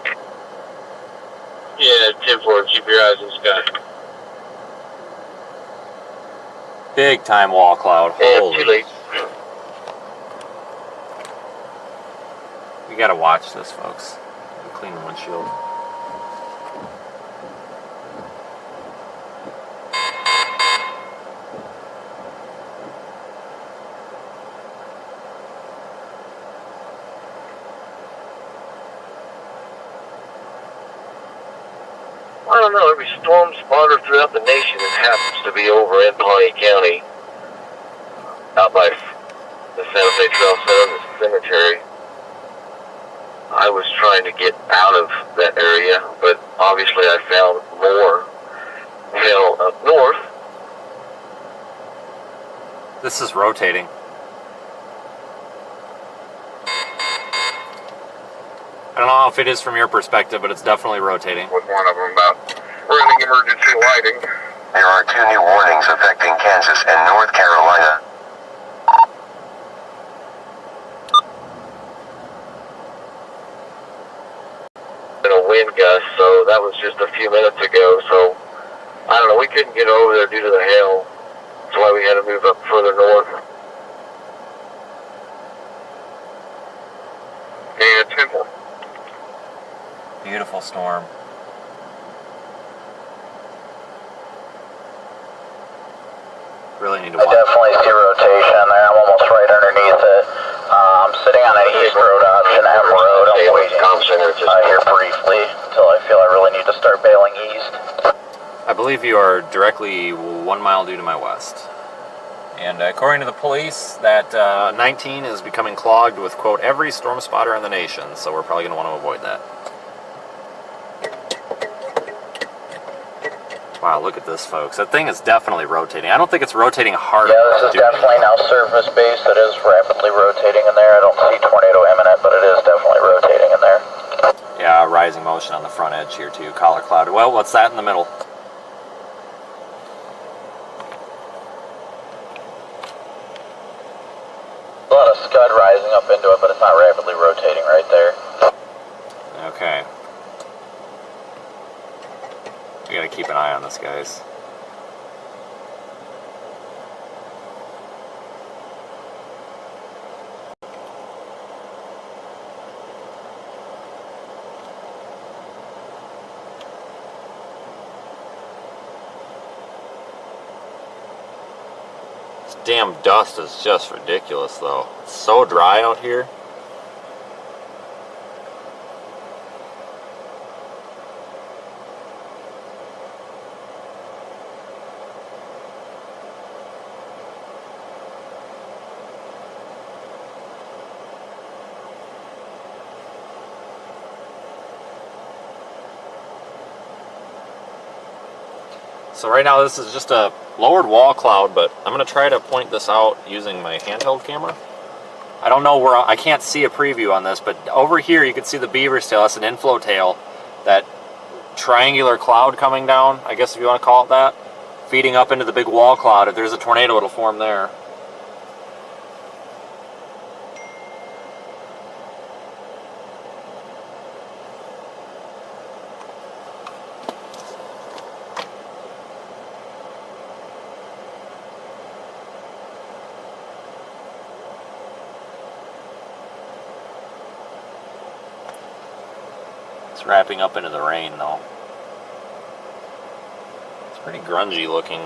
Yeah, 10-4, keep your eyes in the sky. Big time wall cloud. Holy. Too late. We gotta watch this, folks. Clean the windshield. I don't know, every storm spotter throughout the nation that happens to be over in Pawnee County, out by the Santa Fe Trail Cemetery. I was trying to get out of that area, but obviously I found more hail up north. This is rotating. I don't know if it is from your perspective, but it's definitely rotating. With one of them about running emergency lighting. There are 2 new warnings affecting Kansas and North Carolina. Been a wind gust, so that was just a few minutes ago, so I don't know, we couldn't get over there due to the hail. That's why we had to move up further north. And 10-4. Beautiful storm. Really need to I watch. definitely see rotation Station M Road. I'm waiting here briefly until I feel I really need to start bailing east. I believe you are directly 1 mile due to my west. And according to the police, that 19 is becoming clogged with, quote, every storm spotter in the nation, so we're probably going to want to avoid that. Wow, look at this, folks. That thing is definitely rotating. I don't think it's rotating hard enough. Yeah, this is definitely now surface based. It is rapidly rotating in there. I don't see tornado imminent, but it is definitely rotating in there. Yeah, rising motion on the front edge here, too. Collar clouded. Well, what's that in the middle? A lot of scud rising up into it, but it's not rapidly rotating right there. Okay. We gotta keep an eye on this, guys. This damn dust is just ridiculous, though. It's so dry out here. So right now this is just a lowered wall cloud, but I'm going to try to point this out using my handheld camera. I don't know where, I can't see a preview on this, but over here you can see the beaver's tail. That's an inflow tail. That triangular cloud coming down, I guess if you want to call it that, feeding up into the big wall cloud. If there's a tornado, it'll form there. It's wrapping up into the rain, though. It's pretty grungy looking.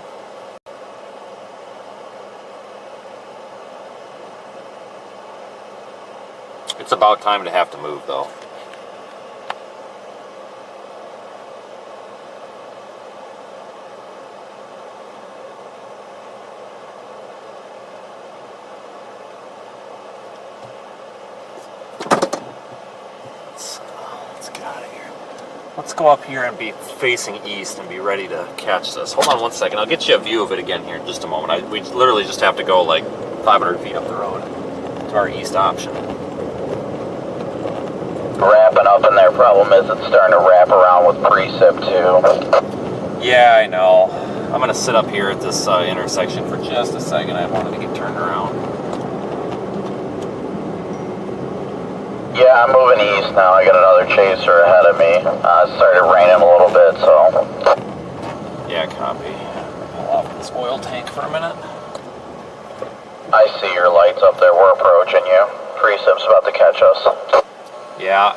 It's about time to have to move, though. Let's go up here and be facing east and be ready to catch this. Hold on one second. I'll get you a view of it again here in just a moment. We literally just have to go like 500 feet up the road to our east option. Wrapping up in there. Problem is it's starting to wrap around with precip too. Yeah, I know. I'm going to sit up here at this intersection for just a second. I wanted to get turned around. Yeah, I'm moving east now. I got another chaser ahead of me. It started raining a little bit, so... Yeah, copy. Pull off this oil tank for a minute. I see your lights up there. We're approaching you. Precip's about to catch us. Yeah.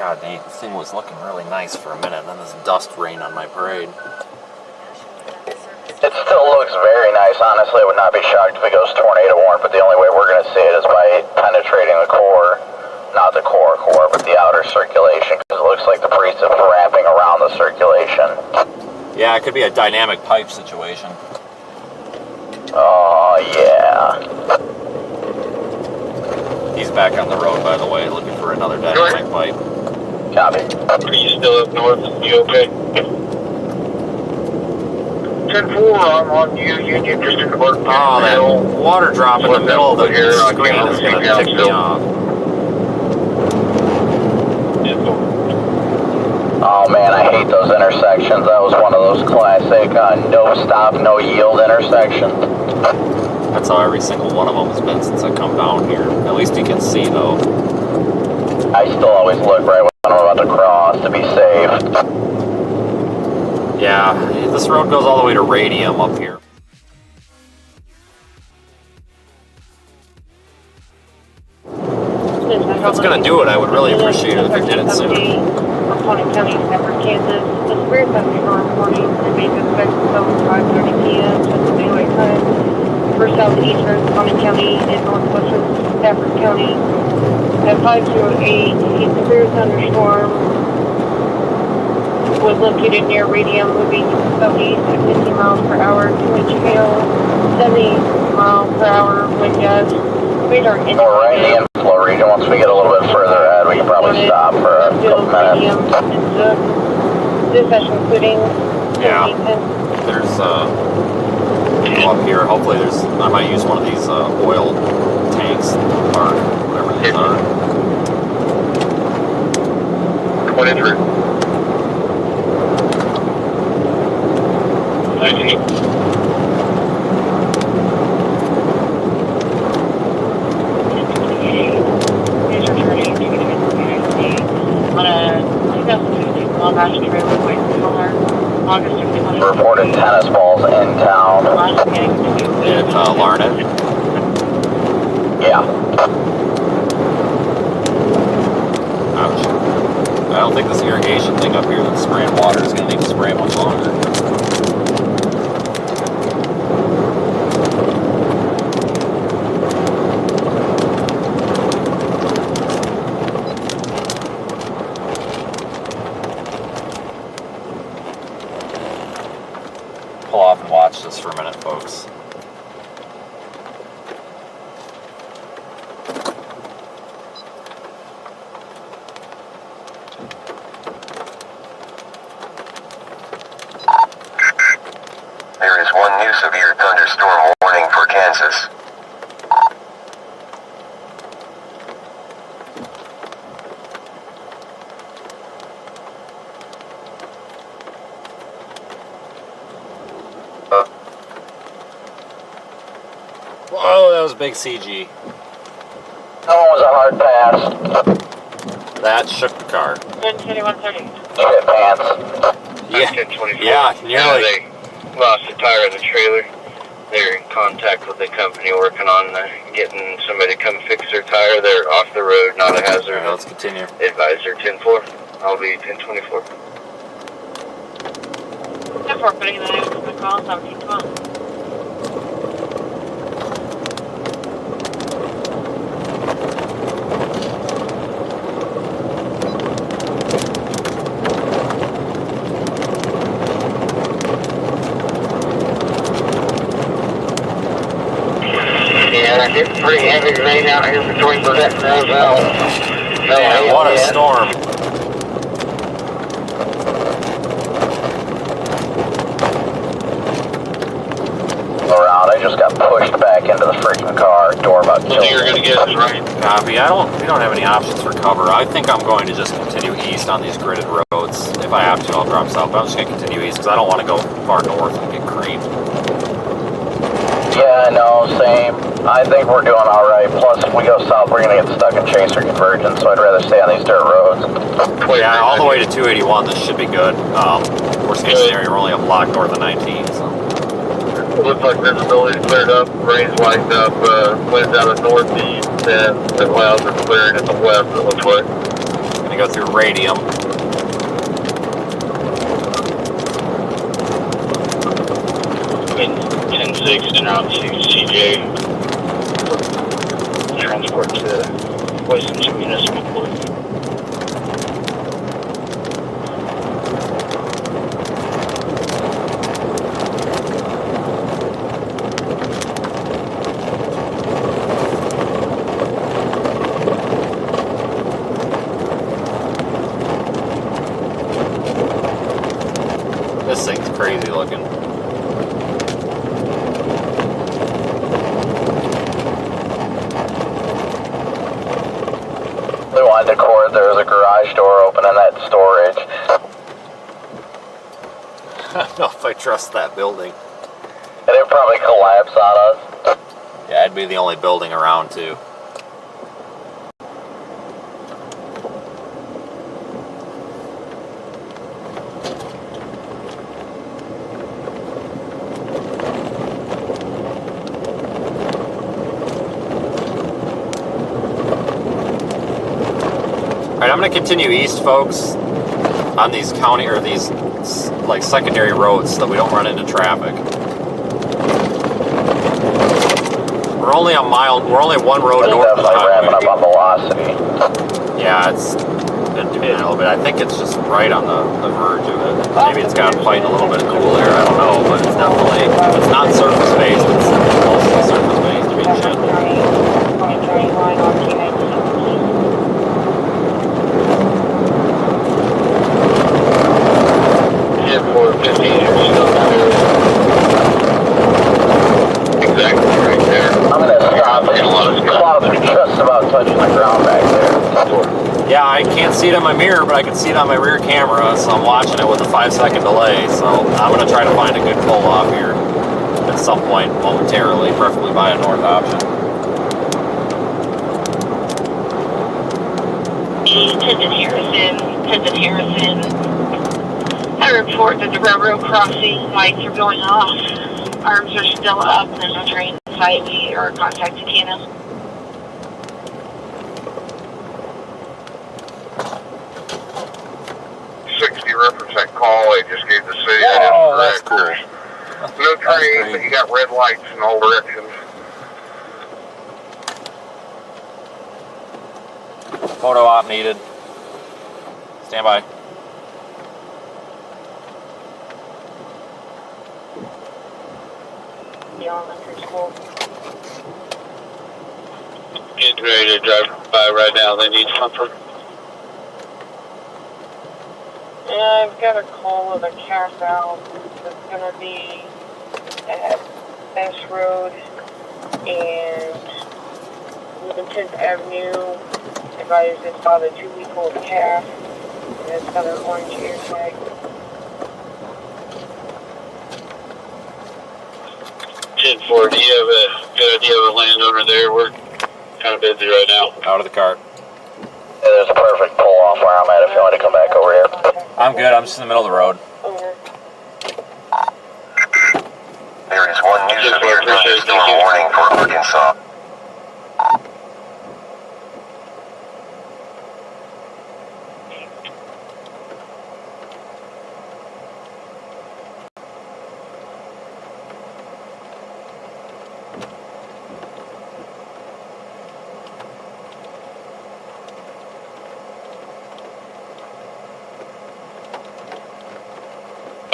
God dang, this thing was looking really nice for a minute, and then this dust rained on my parade. It still looks very nice. Honestly, I would not be shocked if it goes tornado warrant, but the only way we're going to see it is by penetrating the core. Not the core, but the outer circulation, because it looks like the precip's wrapping around the circulation. Yeah, it could be a dynamic pipe situation. Oh, yeah. He's back on the road, by the way, looking for another dynamic pipe. Copy. Are you still up north? You okay? 10-4, I'm on you. Union just in the work. Oh, that water drop in the middle of the screen is going to tick me off. Oh man, I hate those intersections. That was one of those classic no stop, no yield intersections. That's how every single one of them has been since I come down here. At least you can see, though. I still always look right when I'm about to cross to be safe. Yeah, this road goes all the way to Radium up here. If it's going to do it, I would really appreciate it if it did it soon. County, Kansas. The severe thunderstorm warning remains in effect until 5:30 p.m. Central Daylight Time for southeastern County and northwestern Stafford County. At 508, a severe thunderstorm was located near Radium, moving southeast at 50 miles per hour, 2-inch hail, 70 mile per hour wind gusts. Radar More rain in the inflow region. Once we get a little bit further ahead, we can probably stop for a couple minutes. Dispatch including Yeah. There's up here. Hopefully there's. I might use one of these oil tanks or whatever these are. 23. 19. On a 2015 Wabash trailer with color, August 20. Reported tennis balls in town. At Larned? Yeah. Ouch. I don't think this irrigation thing up here that's spraying water is going to need to spray much longer. Pull off and watch this for a minute, folks. There is one new severe thunderstorm warning for Kansas. Whoa, that was big CG. That one was a hard pass. That shook the car. 10-21-30. Shit pants. Yeah, 10-24. yeah, nearly. They lost a tire of the trailer. They're in contact with the company working on getting somebody to come fix their tire. They're off the road, not a hazard. Right, let's continue. Advisor 10-4. I'll be 10-24. 10-4, putting in the next call, 17-12. It's pretty heavy rain out here between Burnett and Roselle. Man, what a storm. Around, I just got pushed back into the freaking car. Door about killed me. You're going to get us right. Copy. We don't have any options for cover. I think I'm going to just continue east on these gridded roads. If I have to, I'll drop south, but I'm just going to continue east because I don't want to go far north and get creamed. Yeah, no, same. I think we're doing alright. Plus, if we go south, we're going to get stuck in Chaser convergence, so I'd rather stay on these dirt roads. Yeah, all the way to 281, this should be good. Worst case scenario, we're only a block north of 19, so. Looks like visibility's cleared up, rain's lightened up, winds out of northeast, and the clouds are clearing in the west, it looks like. Gonna go through Radium. Wind 10-6 and out to CJ. Transport to Western Municipal Court. This thing's crazy looking. They wanted to record there was a garage door open in that storage. I don't know if I trust that building. And it'd probably collapse on us. Yeah, it'd be the only building around, too. Alright, I'm going to continue east, folks, on these county, or these, like, secondary roads so that we don't run into traffic. We're only a mile. We're only one road north of the definitely ramping up highway. on velocity. Yeah, it's been doing a little bit. I think it's just right on the verge of it. Maybe it's got fighting a little bit of cool air. I don't know, but it's definitely, it's not surface based. It's mostly surface based. I mean, shit. Yeah, 450 or so. Exactly right there. I'm gonna stop. Clouds are just about touching the ground back there. Yeah, I can't see it in my mirror, but I can see it on my rear camera, so I'm watching it with a 5-second delay. So I'm going to try to find a good pull-off here at some point momentarily, preferably by a north option. 10th Harrison. I report that the railroad crossing lights are going off. Arms are still up. There's no train in sight. We are contacting TNS. 60 reference that call I just gave the city. Oh, that's cool. No train, but you got red lights in all directions. Photo op needed. Stand by. Elementary school. Getting ready to drive by right now. They need comfort. I've got a call with a carousel that's going to be at S Road and 10th Avenue. Advised it's about a 2-week-old calf, and it's got an orange ear tag. 10-4, do you have a good idea of a landowner there? We're kind of busy right now. Out of the cart. Yeah, there's a perfect pull-off where I'm at if you want to come back over here. I'm good. I'm just in the middle of the road. There is one new severe thunderstorm warning for Arkansas.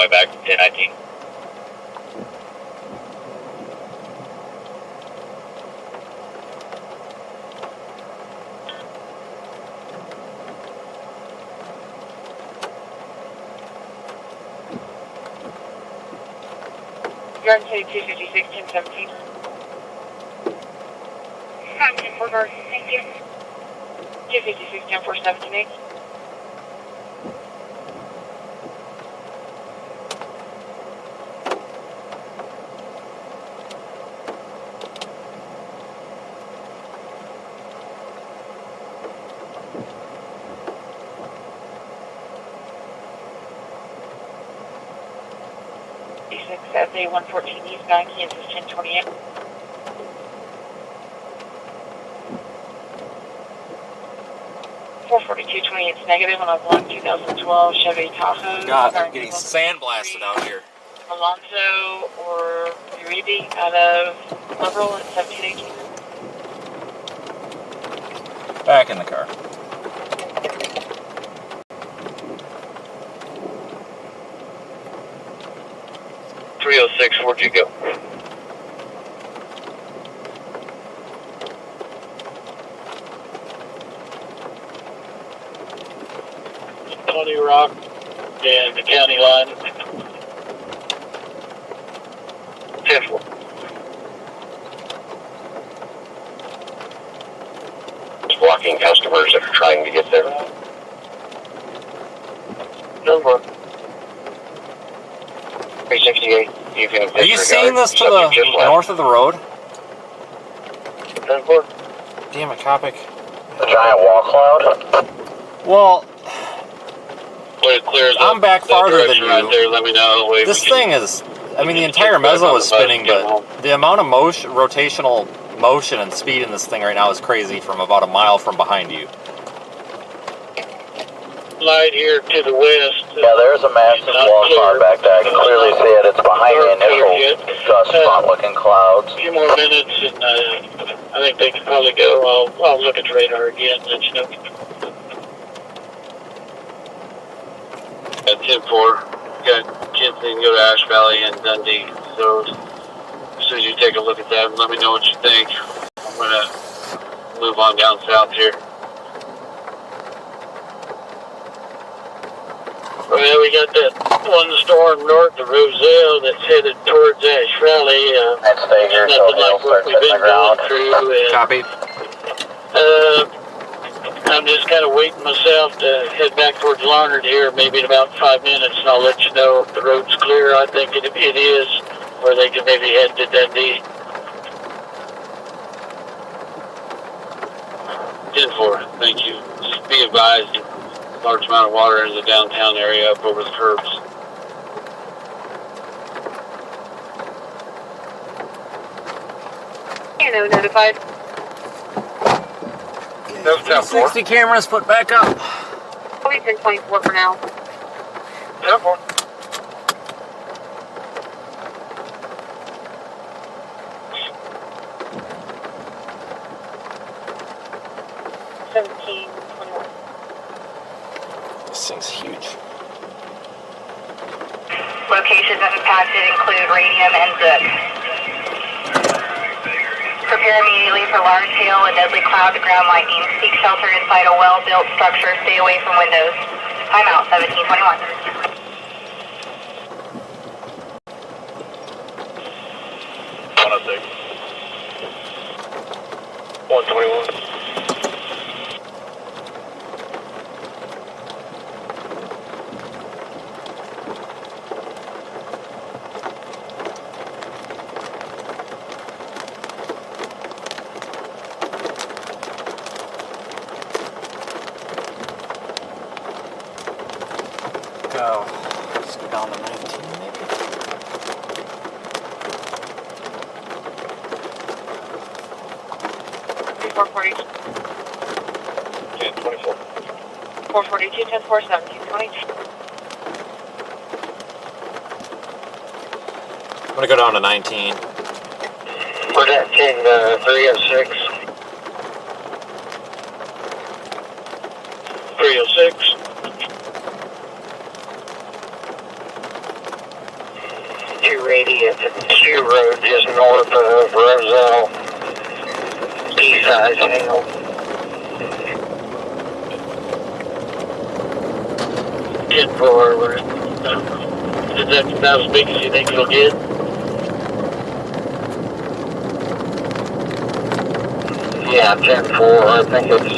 Back to 1019. Garden City 256, 1017. 10-4, Garden, thank you. 256, 10-4, 17-8. That's a 114 eastbound, Kansas 1028. $442.28 negative on a blonde 2012 Chevy Tahoe. God, I'm getting sandblasted out here. Alonso or Uribe out of Liberal at 1718. Back in the car. Where'd you go? Stony Rock and the county line. 10-4. It's blocking customers that are trying to get there. Number 368. You can Are you seeing this to the north of the road? 10-4. Damn it, Copic. The giant wall cloud? Well, When it clears I'm back farther than you. right there, let me know. This thing is, I mean, the entire mezzo is spinning, but the amount of motion, rotational motion and speed in this thing right now is crazy from about a mile from behind you. Light here to the west. Yeah, there's a massive wall cloud back there. I can clearly see it. It's behind the initial Dust spot looking clouds. A few more minutes, and I think they can probably go. I'll look at the radar again and let you know. At 10-4, got kids that can go to Ash Valley and Dundee. So as soon as you take a look at that, let me know what you think. I'm gonna move on down south here. Well, we got that one storm north of Roselle that's headed towards Ash Valley. And stay here till hail starts hitting the ground. Copy. I'm just kind of waiting myself to head back towards Larned here, maybe in about 5 minutes, and I'll let you know if the road's clear. I think it is, or they can maybe head to Dundee. 10-4, thank you. Just be advised, large amount of water in the downtown area up over the curbs. Notified. No, 60 cameras, put back up. We've been 24 for now. 10-4. This thing's huge. Locations impacted include Radium and Zook. Prepare immediately for large hail, a deadly cloud to ground lightning. Seek shelter inside a well-built structure. Stay away from windows. Timeout 1721. Go. Let's go down to 19 maybe. Four 10-4, 442, 10-4, 1720. I'm gonna go down to 19. We're at 306. 306. Radius at Q Road just north of Roselle. East side hail. Is that about as big as you think it'll get? Yeah, 10-4. I think it's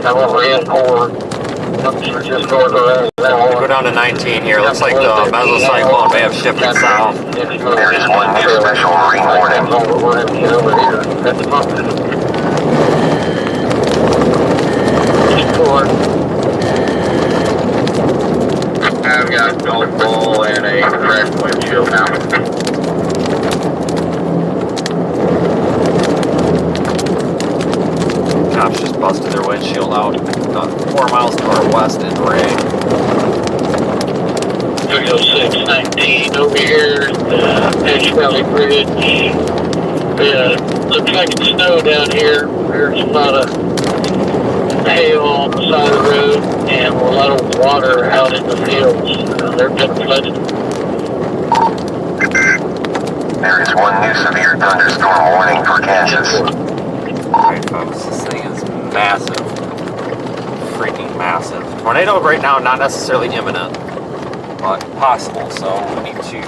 we're in for just north of Roselle. Go down to 19 here. Looks like the mesocyclone may have shifted south. There is one new special marine warning. I've got a golf ball and a cracked windshield now. Cops just busted their windshield out 4 miles to our west in Ray. 306-19 over here at the Ash Valley Bridge. Looks like it's snow down here. There's a lot of hail on the side of the road and a lot of water out in the fields. They're getting flooded. There is one new severe thunderstorm warning for Kansas. Alright folks, this thing is massive. Freaking massive. Tornado right now, not necessarily imminent, but possible, so we need to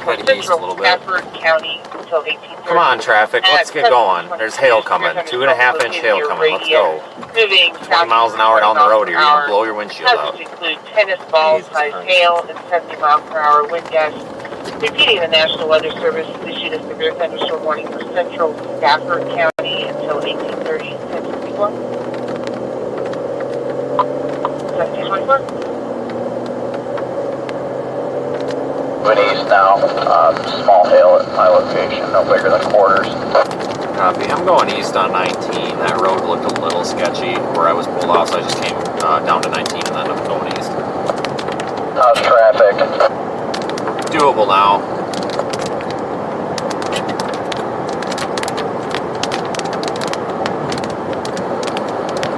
head east a little bit. Stafford County until 1830. Come on, traffic, let's get going. There's hail coming. 2.5 inch hail coming. Let's go. Moving 20 miles an hour down the road here. You're going to blow your windshield out. Hazards include tennis ball sized hail and 70 mile per hour wind gusts. Repeating, the National Weather Service issued a severe thunderstorm warning for central Stafford County until 1830. 10:54. 1724. Moving east now. Small hail at my location, no bigger than quarters. Copy. I'm going east on 19. That road looked a little sketchy where I was pulled off, so I just came down to 19 and then I'm going east. How's traffic? doable now.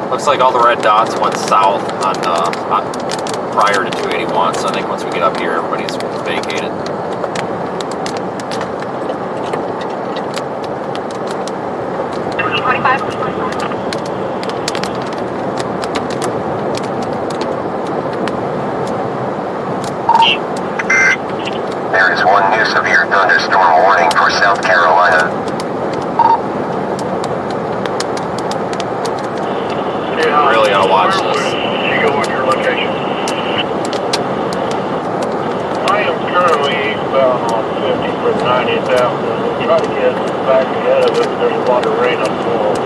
Looks like all the red dots went south on prior to 281, so I think once we get up here, everybody's vacated. There is one new severe thunderstorm warning for South Carolina. Really gotta watch this. You go on your location. I am currently eastbound on 50 for 90th Avenue. We'll try to get back ahead of it. There's a lot of rain up north.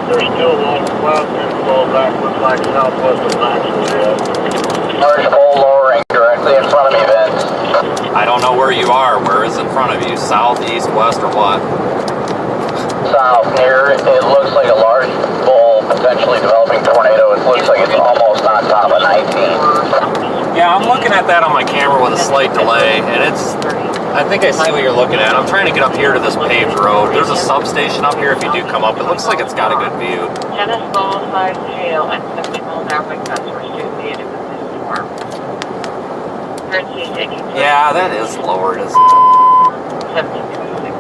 There's still a lot of clouds inflow back, looks like southwest of Maxwell yet. Large hole lowering directly in front of me, Vince. I don't know where you are. Where is in front of you? South, east, west, or what? South, near, it looks like a large bowl, potentially developing tornado. It looks like it's almost on top of 19. Yeah, I'm looking at that on my camera with a slight delay, and it's, I think I see what you're looking at. I'm trying to get up here to this paved road. There's a substation up here if you do come up. It looks like it's got a good view. Tennis ball size hail at 70 miles an hour by gust were associated with this storm. Currently taking place. Yeah, that is lowered, isn't it? 1726.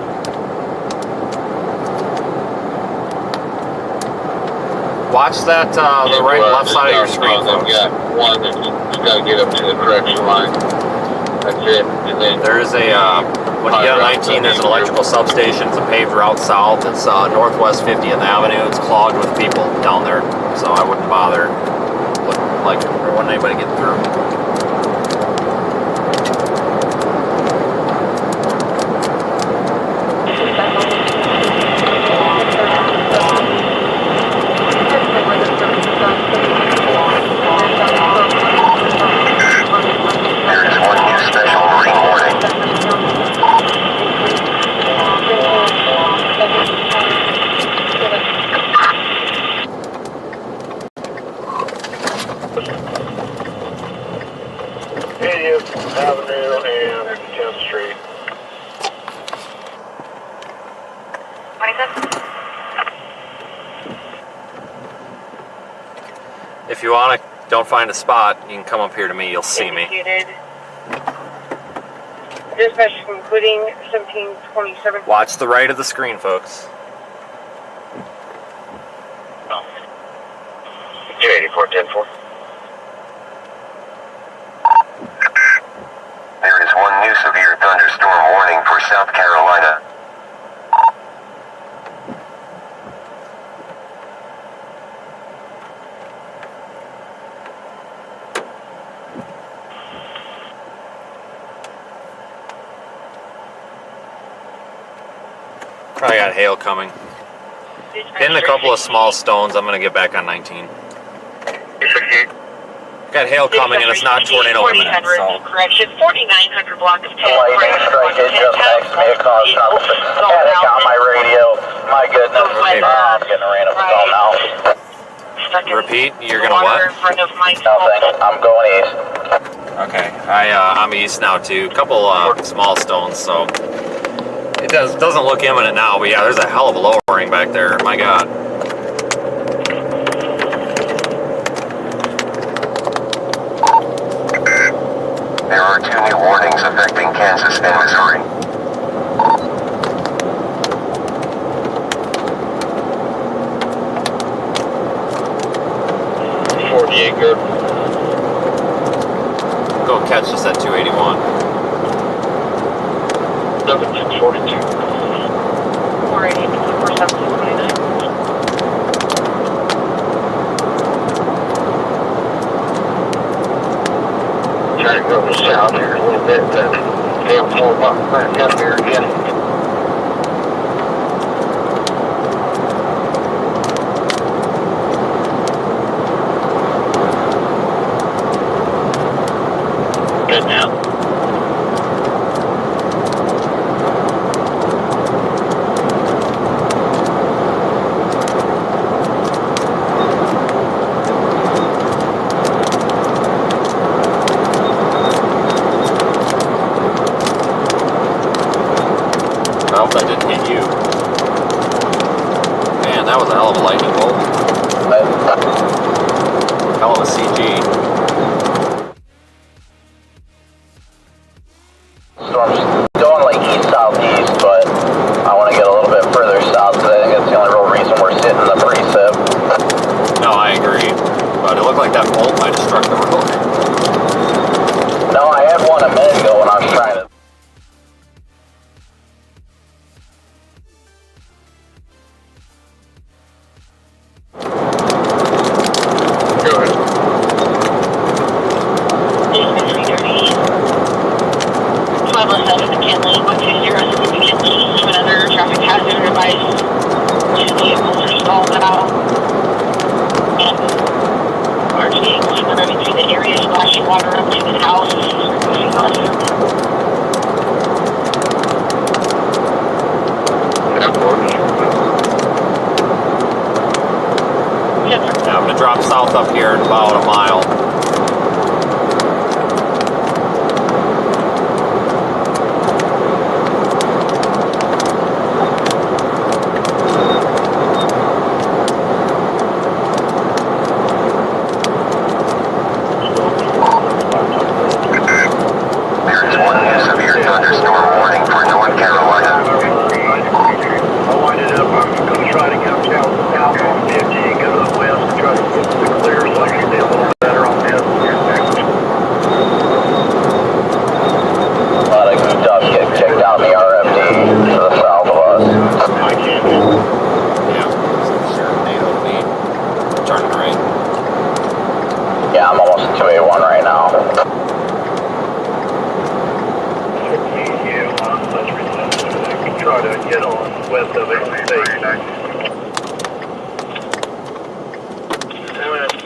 Watch that, the right and left side of your screen, I've folks. got one that's got to get up to the correction line. That's it. And then There is a, when you get on 19, there's an electrical substation. It's a paved route south. It's northwest 50th Avenue. It's clogged with people down there, so I wouldn't bother. Look like there wasn't anybody getting through. There is one new special marine warning. Avenue and 10th Street. 27. If you want to, don't find a spot, you can come up here to me. You'll see me. Indicated. Dispatch concluding 1727. Watch the right of the screen, folks. 284, 10-4. There is one new severe thunderstorm warning for South Carolina. Probably got hail coming. Hitting a couple of small stones. I'm going to get back on 19. Got hail coming and it's not tornado imminent, so. Correction, 4900 block of 10. Lightning strike did just text me. It caused static on my radio. My goodness. Okay. I'm getting a random call now. Repeat, you're going to what? Nothing. I'm going east. Okay, I'm east now too. A couple small stones, so it doesn't look imminent now, but yeah, there's a hell of a lowering back there. My God. There are two new warnings affecting Kansas and Missouri. Go catch us at 281. 1742. 480 for 1729. Trying to go south here a little bit, but damn 4 bucks back up here again. Good now. storm's going like east-southeast, but I want to get a little bit further south because I think that's the only real reason we're sitting in the precip. No, I agree. But it looked like that bolt might have struck the road. No, I had one a minute ago when I was trying to. Yeah, I'm going to drop south up here in about a mile. Yeah, I'm almost 281 right now. Try to get on west of it.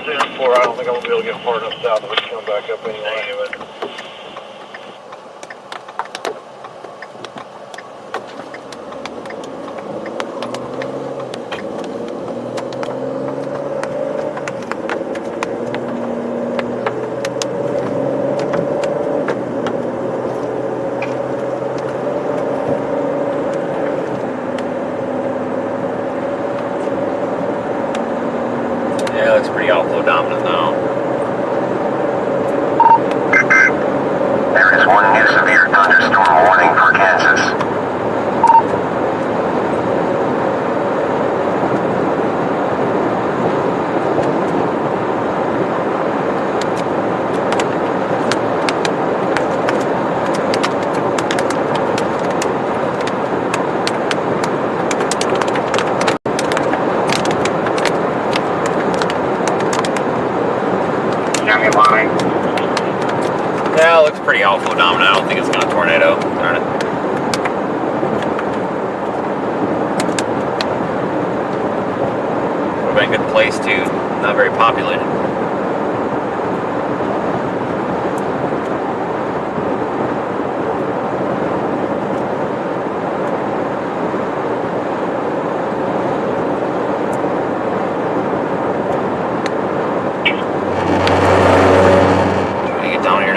10-4, I don't think I'm going to be able to get far enough south of it to come back up anyway. Yeah, that's pretty outflow dominant now. There is one new severe thunderstorm warning for Kansas. Yeah, it looks pretty outflow dominant. I don't think it's going to tornado. Darn it. Would have been a good place too. Not very populated.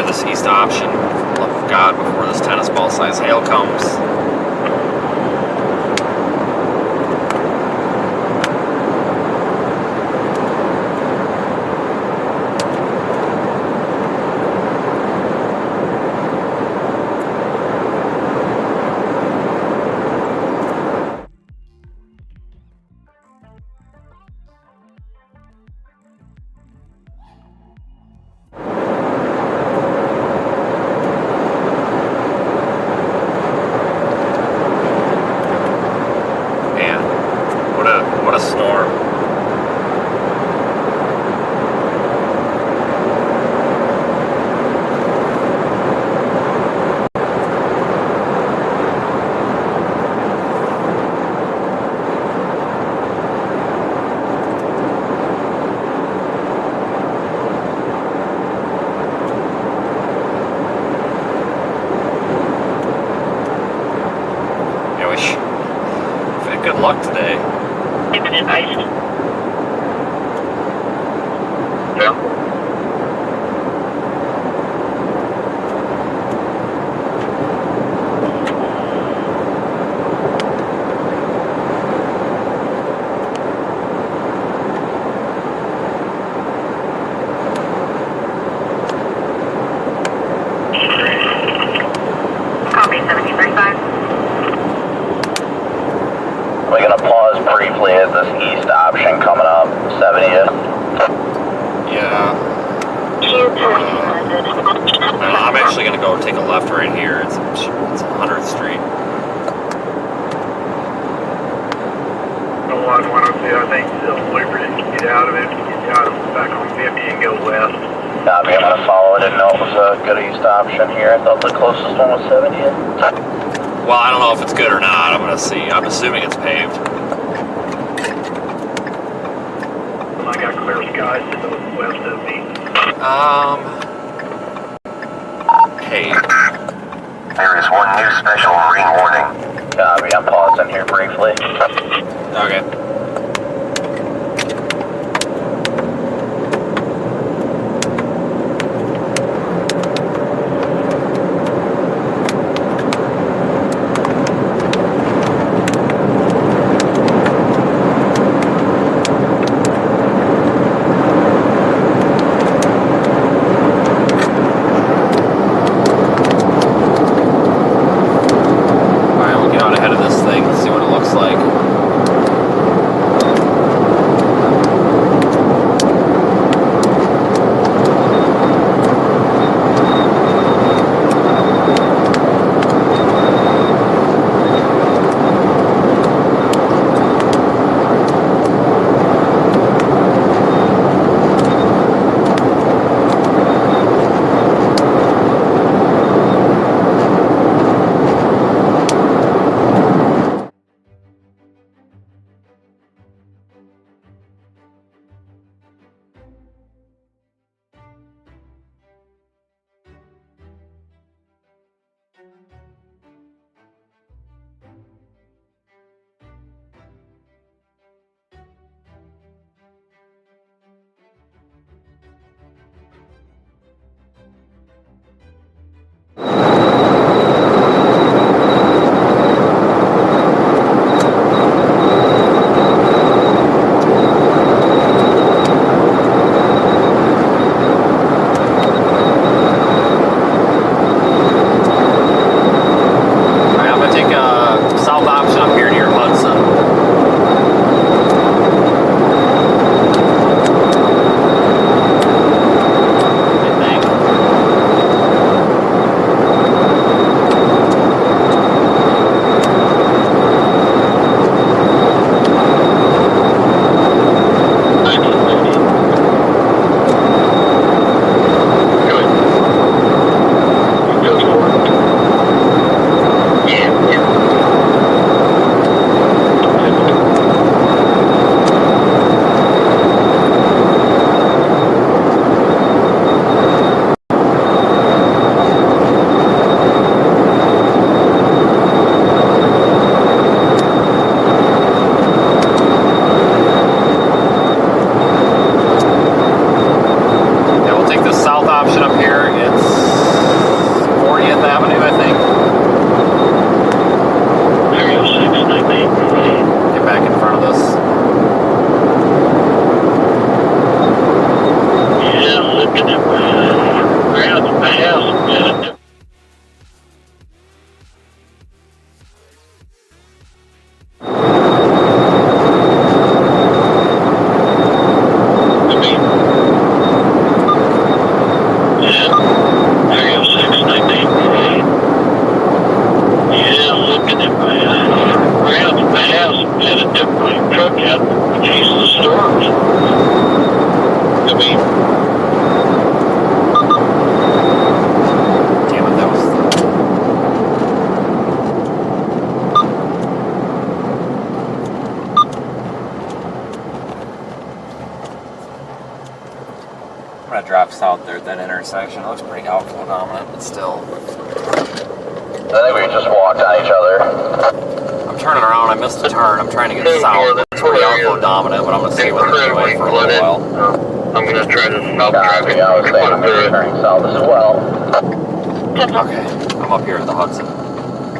This east option, love of God, before this tennis ball size hail comes. What a storm. I wish we've had good luck today. Imminent ice. Yeah. Copy actually going to go take a left right here. It's 100th Street. The last one I see, I think Loopers can get out of it, get out of back on 50 and go west. Copy, I'm gonna follow. I didn't know it was a good east option here. I thought the closest one was 70. Well, I don't know if it's good or not. I'm going to see. I'm assuming it's paved. I got clear skies to the west of me. Hey. There is one new special marine warning. Copy, I'm pausing here briefly. Okay. I'm gonna drop south there at that intersection. It looks pretty outflow dominant, but still. I think we just walked on each other. I'm turning around. I missed a turn. I'm trying to get south. It's pretty outflow dominant, but I'm gonna see what they're doing for a little while. I'm gonna try to south traffic. I was saying I'm turning south as well. Okay, I'm up here at the Hudson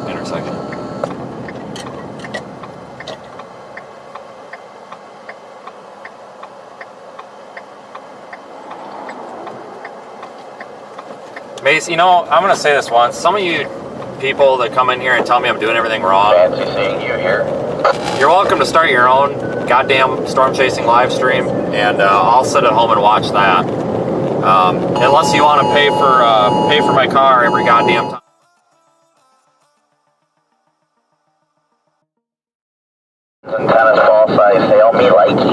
intersection. Mace, you know, I'm going to say this once. Some of you people that come in here and tell me I'm doing everything wrong. Fancy seeing you here. You're welcome to start your own goddamn storm chasing live stream, and I'll sit at home and watch that. Unless you want to pay for my car every goddamn time.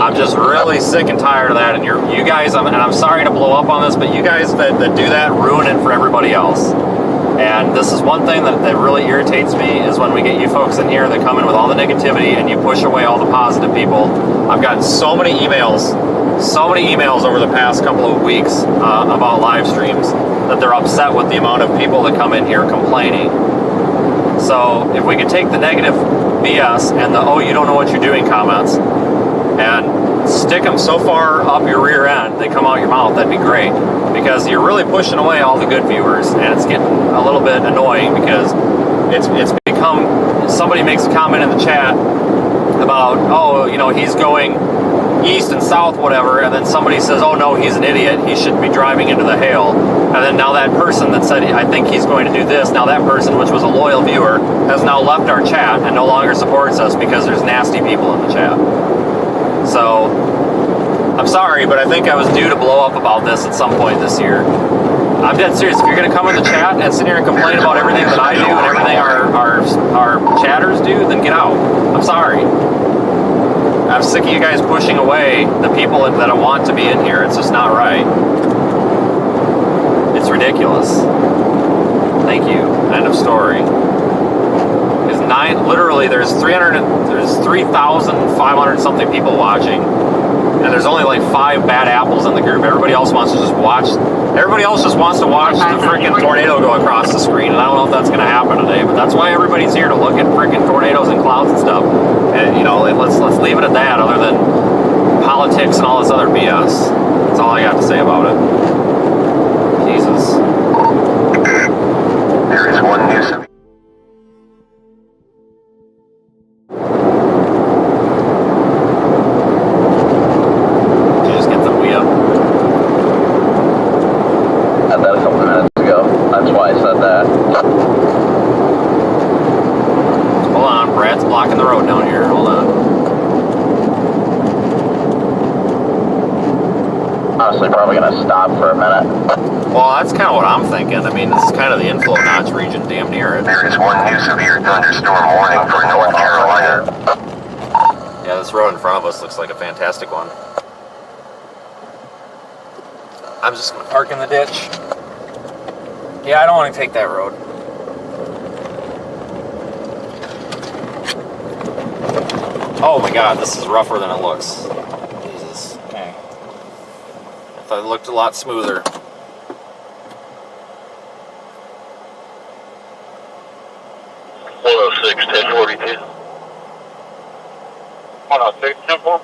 I'm just really sick and tired of that, and you guys, and I'm sorry to blow up on this, but you guys that do that ruin it for everybody else. And this is one thing that really irritates me, is when we get you folks in here that come in with all the negativity and you push away all the positive people. I've gotten so many emails over the past couple of weeks about live streams that they're upset with the amount of people that come in here complaining. So if we could take the negative BS and the "oh, you don't know what you're doing" comments and stick them so far up your rear end they come out your mouth, that'd be great, because you're really pushing away all the good viewers, and it's getting a little bit annoying because it's become, somebody makes a comment in the chat about, oh, you know, he's going east and south, whatever, and then somebody says, oh no, he's an idiot, he shouldn't be driving into the hail. And then now that person that said, I think he's going to do this, now that person, which was a loyal viewer, has now left our chat and no longer supports us because there's nasty people in the chat. So, I'm sorry, but I think I was due to blow up about this at some point this year. I'm dead serious. If you're going to come in the chat and sit here and complain about everything that I do and everything our chatters do, then get out. I'm sorry. I'm sick of you guys pushing away the people that I want to be in here. It's just not right. It's ridiculous. Thank you. End of story. There's 3,500 something people watching, and there's only like 5 bad apples in the group. Everybody else wants to just watch. Everybody else just wants to watch the freaking tornado go across the screen, and I don't know if that's going to happen today. But that's why everybody's here, to look at freaking tornadoes and clouds and stuff. And you know, let's leave it at that. Other than politics and all this other BS, that's all I got to say about it. Jesus. There is one new severe. Blocking the road down here. Hold on. Honestly, probably gonna stop for a minute. Well, that's kind of what I'm thinking. I mean, this is kind of the inflow notch region, damn near it. There is one new severe thunderstorm warning for North Carolina. Yeah, this road in front of us looks like a fantastic one. I'm just gonna park in the ditch. Yeah, I don't want to take that road. Oh my god, this is rougher than it looks. Jesus. Okay. I thought it looked a lot smoother. Oh 6, 1042. 106, 10-4.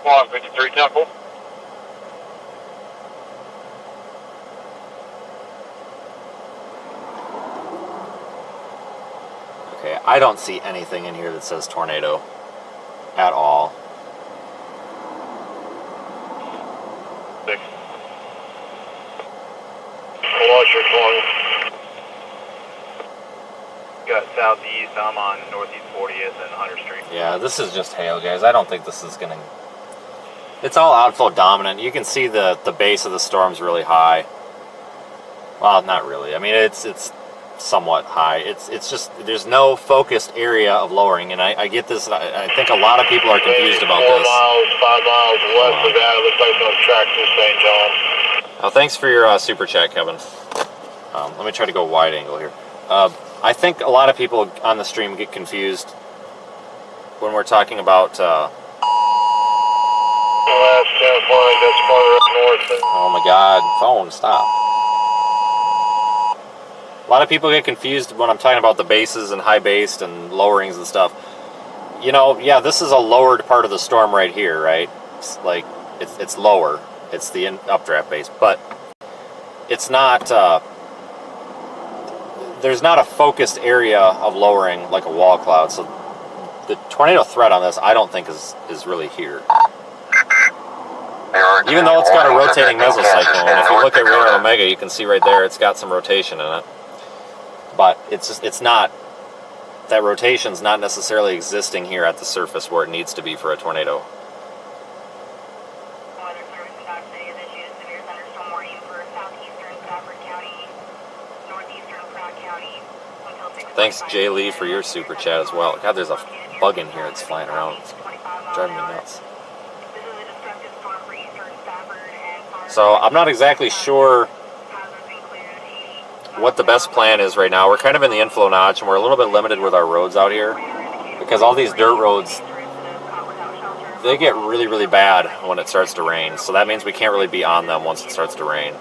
Come on, 53 Temple. Okay, I don't see anything in here that says tornado at all. 6. Larger corner. Got southeast, I'm on northeast 40th and Hunter Street. Yeah, this is just hail, guys. I don't think this is gonna... It's all outflow dominant. You can see the base of the storm's really high. Well, not really. I mean, it's somewhat high. It's just, there's no focused area of lowering, and I get this. I think a lot of people are confused about 4 this. 5 miles west of that, it looks like on track to St. John. Oh, thanks for your super chat, Kevin. Let me try to go wide angle here. I think a lot of people on the stream get confused when we're talking about... Oh my god, phone, stop. A lot of people get confused when I'm talking about the bases and high based and lowerings and stuff. you know, yeah, this is a lowered part of the storm right here, right? It's like, it's lower. It's the updraft base, but it's not, there's not a focused area of lowering like a wall cloud, so the tornado threat on this, I don't think is really here. Even though it's got a rotating mesocyclone, if you look at Rear Omega, you can see right there, it's got some rotation in it. But it's not, that rotation's not necessarily existing here at the surface where it needs to be for a tornado. Weather Service in Dodge City has issued a severe thunderstorm warning for southeastern Stafford County, northeastern Pratt County until 6:45. Thanks, Jay Lee, for your super chat as well. God, there's a bug in here that's flying around. It's driving me nuts. This is a destructive storm for eastern Stafford and So I'm not exactly sure what the best plan is right now. We're kind of in the inflow notch, and we're a little bit limited with our roads out here because all these dirt roads, they get really, really bad when it starts to rain. So that means we can't really be on them once it starts to rain.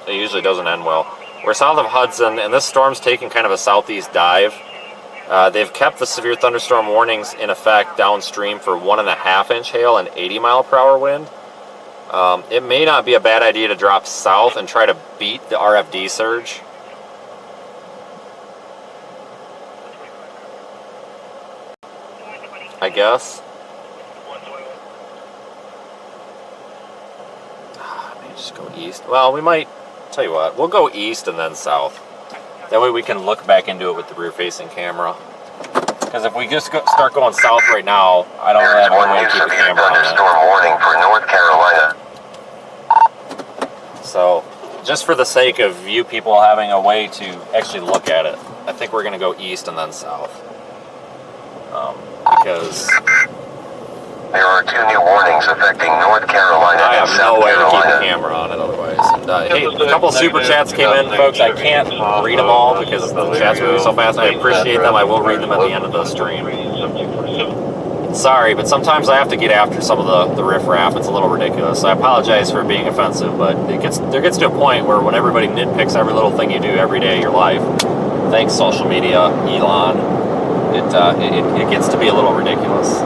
It usually doesn't end well. We're south of Hudson, and this storm's taking kind of a southeast dive. They've kept the severe thunderstorm warnings in effect downstream for 1.5-inch hail and 80-mile-per-hour wind. It may not be a bad idea to drop south and try to beat the RFD surge. I guess. Maybe just go east. Well, we might, tell you what, we'll go east and then south. That way we can look back into it with the rear-facing camera. Because if we just start going south right now, I don't have any way to keep the camera on it. Storm warning for North Carolina. So, just for the sake of you people having a way to actually look at it, I think we're going to go east and then south. Because there are 2 new warnings affecting North Carolina I have and South no way to keep Carolina. the camera on it otherwise. And, hey, a couple super chats came in, folks. I can't read them all because the chats move so fast. I appreciate them. I will read them at the end of the stream. Sorry, but sometimes I have to get after some of the riffraff. It's a little ridiculous. I apologize for being offensive, but there gets to a point where when everybody nitpicks every little thing you do every day of your life, thanks social media, Elon, it gets to be a little ridiculous.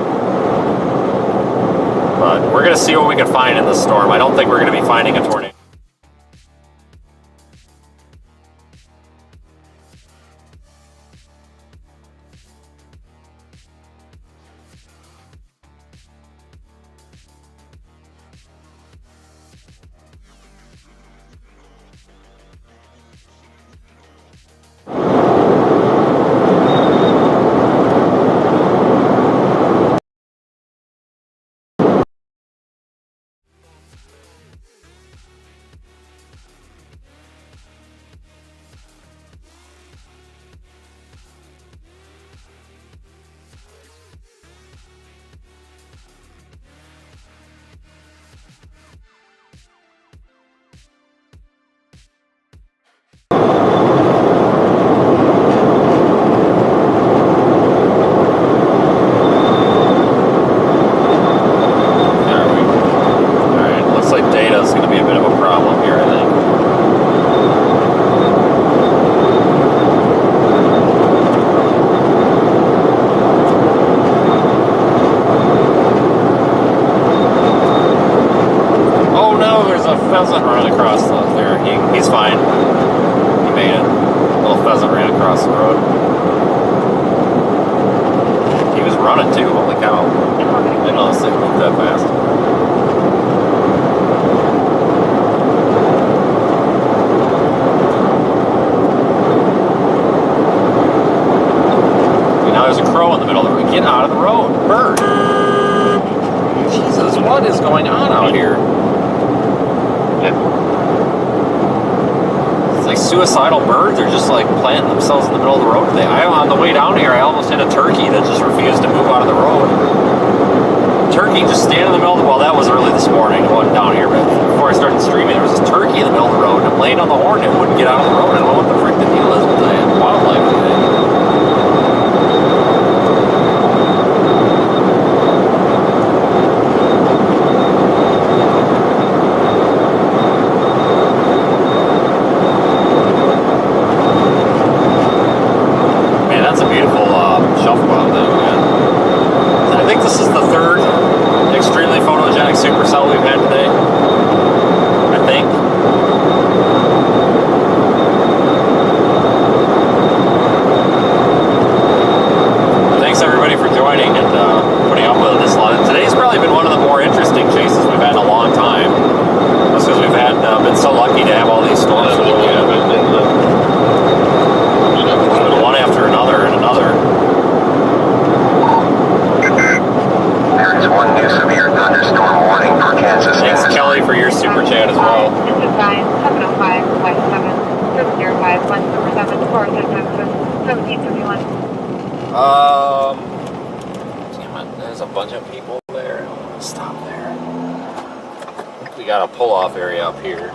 But we're going to see what we can find in this storm. I don't think we're going to be finding a tornado. Suicidal birds are just like planting themselves in the middle of the road today. On the way down here, I almost hit a turkey that just refused to move out of the road. Turkey just standing in the middle of the, well, that was early this morning. It wasn't down here, but before I started streaming, there was this turkey in the middle of the road. I'm laying on the horn and it wouldn't get out of the road. I don't know what the frick the deal is with the wildlife today. new severe thunderstorm warning for Kansas. Thanks, Kelly, for your super chat as well. This is 705-57-705-177-4 Damn it, there's a bunch of people there. I don't want to stop there. I think we got a pull-off area up here.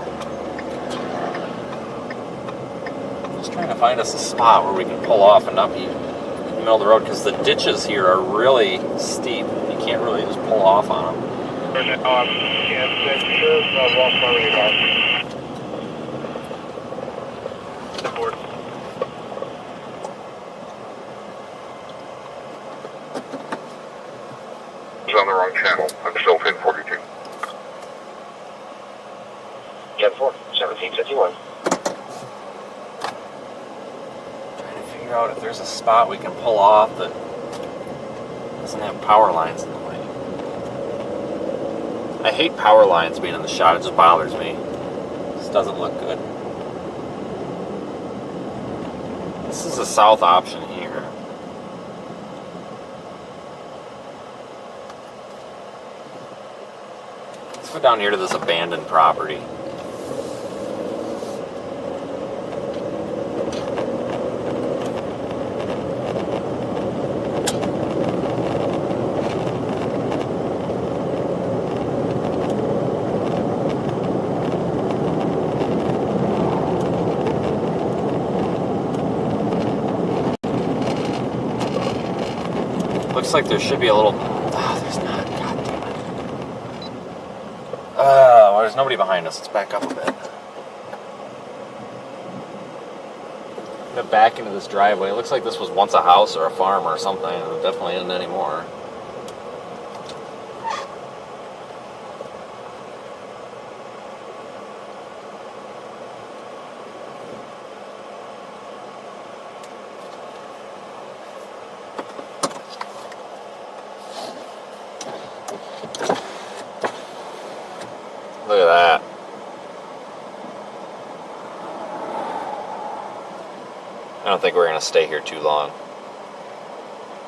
Just trying to find us a spot where we can pull off and not be in the middle of the road, because the ditches here are really steep. You can't really just pull off on them. I was on the wrong channel. I'm still pin 42. Yeah, 1751. Trying to figure out if there's a spot we can pull off that doesn't have power lines in the way. I hate power lines being in the shot. It just bothers me. It just doesn't look good. This is a south option here. Let's go down here to this abandoned property. Looks like there should be a little... Oh, there's not. God damn it. Well, there's nobody behind us. Let's back up a bit. I'm gonna back into this driveway. It looks like this was once a house or a farm or something. It definitely isn't anymore. Look at that. I don't think we're going to stay here too long.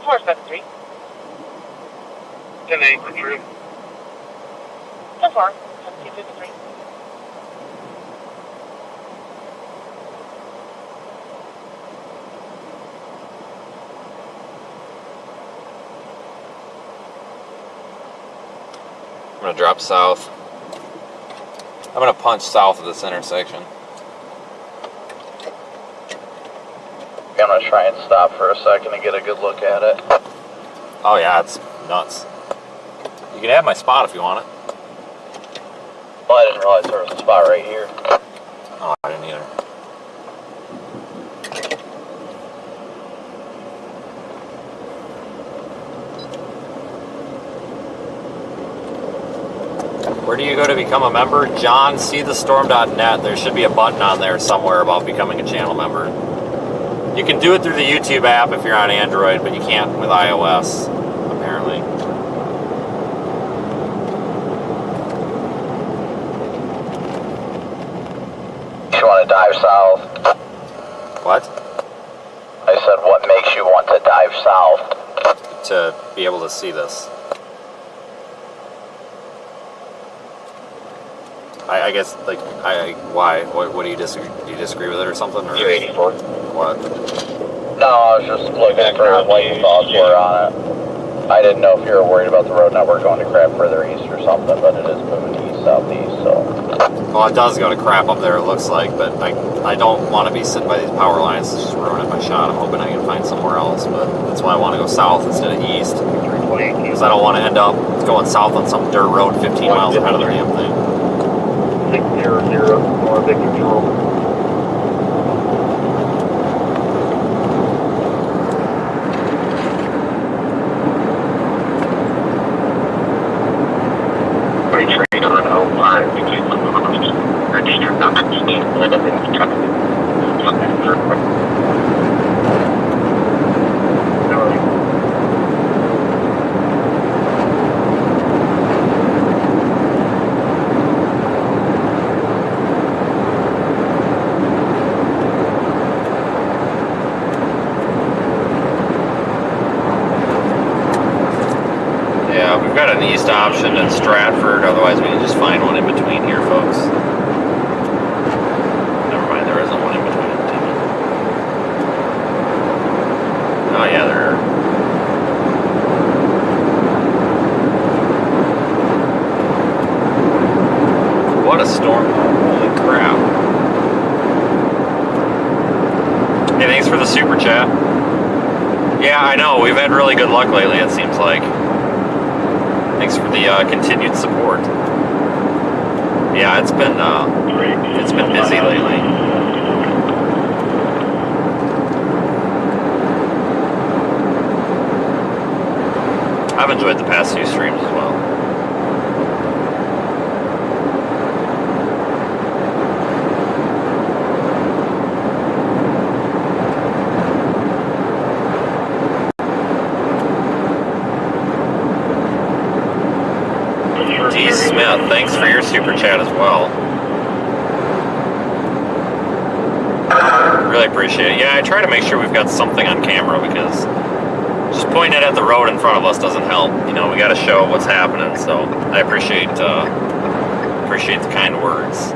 473. 10-8 for true. 10-4. 1753. I'm going to drop south. I'm going to punch south of this intersection. I'm going to try and stop for a second and get a good look at it. Oh yeah, it's nuts. You can have my spot if you want it. Well, I didn't realize there was a spot right here. Oh, I didn't either. Where do you go to become a member? JohnSeeTheStorm.net. There should be a button on there somewhere about becoming a channel member. You can do it through the YouTube app if you're on Android, but you can't with iOS, apparently. You want to dive south? What? I said, what makes you want to dive south? To be able to see this. I guess, like, why? What do you disagree? Do you disagree with it or something? Or 284. What? No, I was just looking for what your thoughts were on it. I didn't know if you were worried about the road network going to crap further east or something, but it is moving east, southeast, so. Well, it does go to crap up there, it looks like, but I don't want to be sitting by these power lines. It's just ruining my shot. I'm hoping I can find somewhere else, but that's why I want to go south instead of east. Because I don't want to end up going south on some dirt road 15 miles ahead of the damn thing. 600, North Control. Train on 05 between registered number 16 Yeah, we've got an east option in Stratford, otherwise we can just find one in between here, folks. Never mind, there isn't one in between. Oh yeah, there are. What a storm. Holy crap. Hey, thanks for the super chat. Yeah, I know, we've had really good luck lately, it seems like. Thanks for the continued support. Yeah, it's been busy lately. I've enjoyed the past few streams as well. D. Smith, thanks for your super chat as well. Really appreciate it. Yeah, I try to make sure we've got something on camera because just pointing it at the road in front of us doesn't help. You know, we got to show what's happening. So I appreciate the kind words.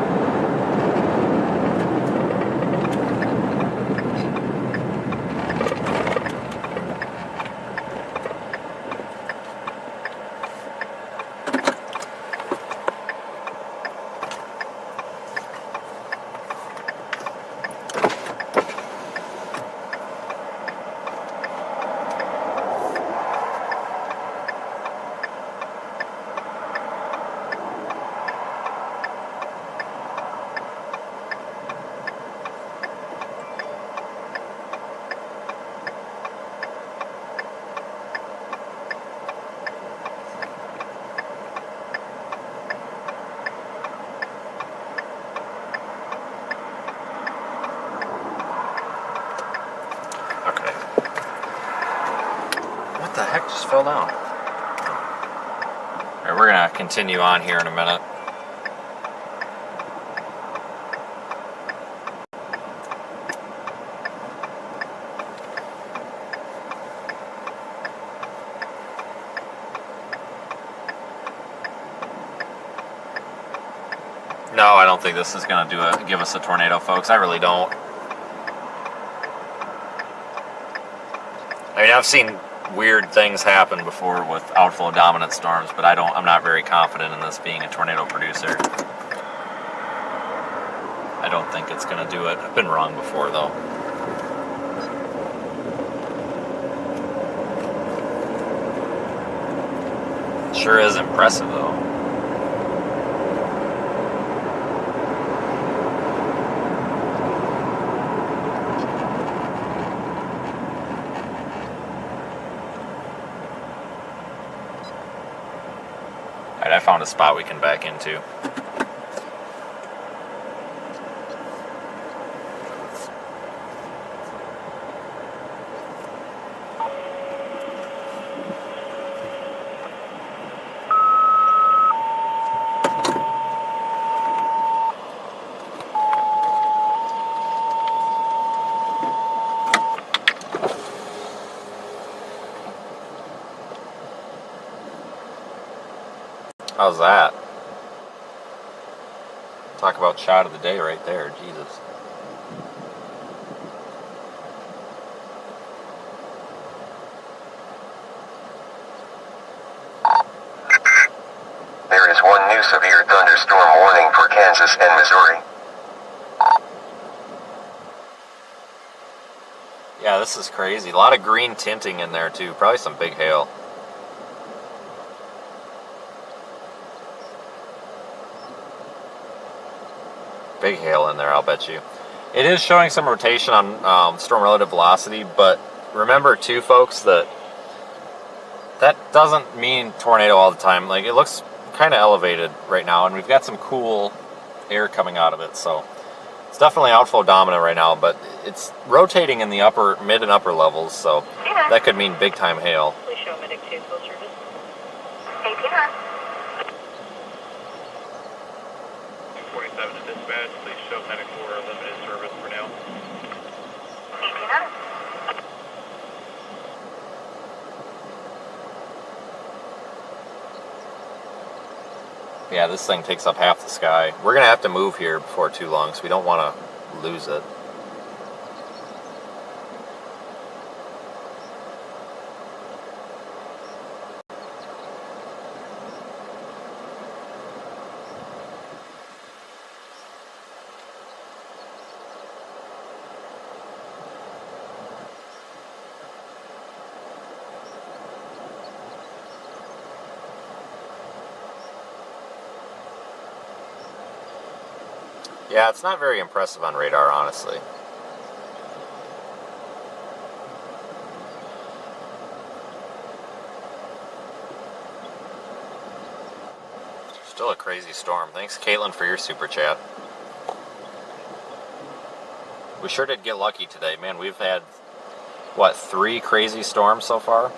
Fell down. All right, we're gonna continue on here in a minute. No, I don't think this is gonna give us a tornado, folks. I really don't. I mean, I've seen weird things happen before with outflow dominant storms, but I'm not very confident in this being a tornado producer. I don't think it's going to do it. I've been wrong before though. Sure is impressive though. I found a spot we can back into. How's that? Talk about shot of the day right there, Jesus. There is one new severe thunderstorm warning for Kansas and Missouri. Yeah, this is crazy. A lot of green tinting in there too. Probably some big hail. Big hail in there, I'll bet you. It is showing some rotation on storm relative velocity, but remember too, folks, that doesn't mean tornado all the time. Like, it looks kind of elevated right now, and we've got some cool air coming out of it, so it's definitely outflow dominant right now, but it's rotating in the mid and upper levels, so that could mean big time hail. Please show medic 2 full service. 18 47 to dispatch, please show medic 4 limited service for now. 1800. Yeah, this thing takes up half the sky. We're going to have to move here before too long, so we don't want to lose it. Yeah, it's not very impressive on radar, honestly. Still a crazy storm. Thanks, Caitlin, for your super chat. We sure did get lucky today. Man, we've had, what, 3 crazy storms so far?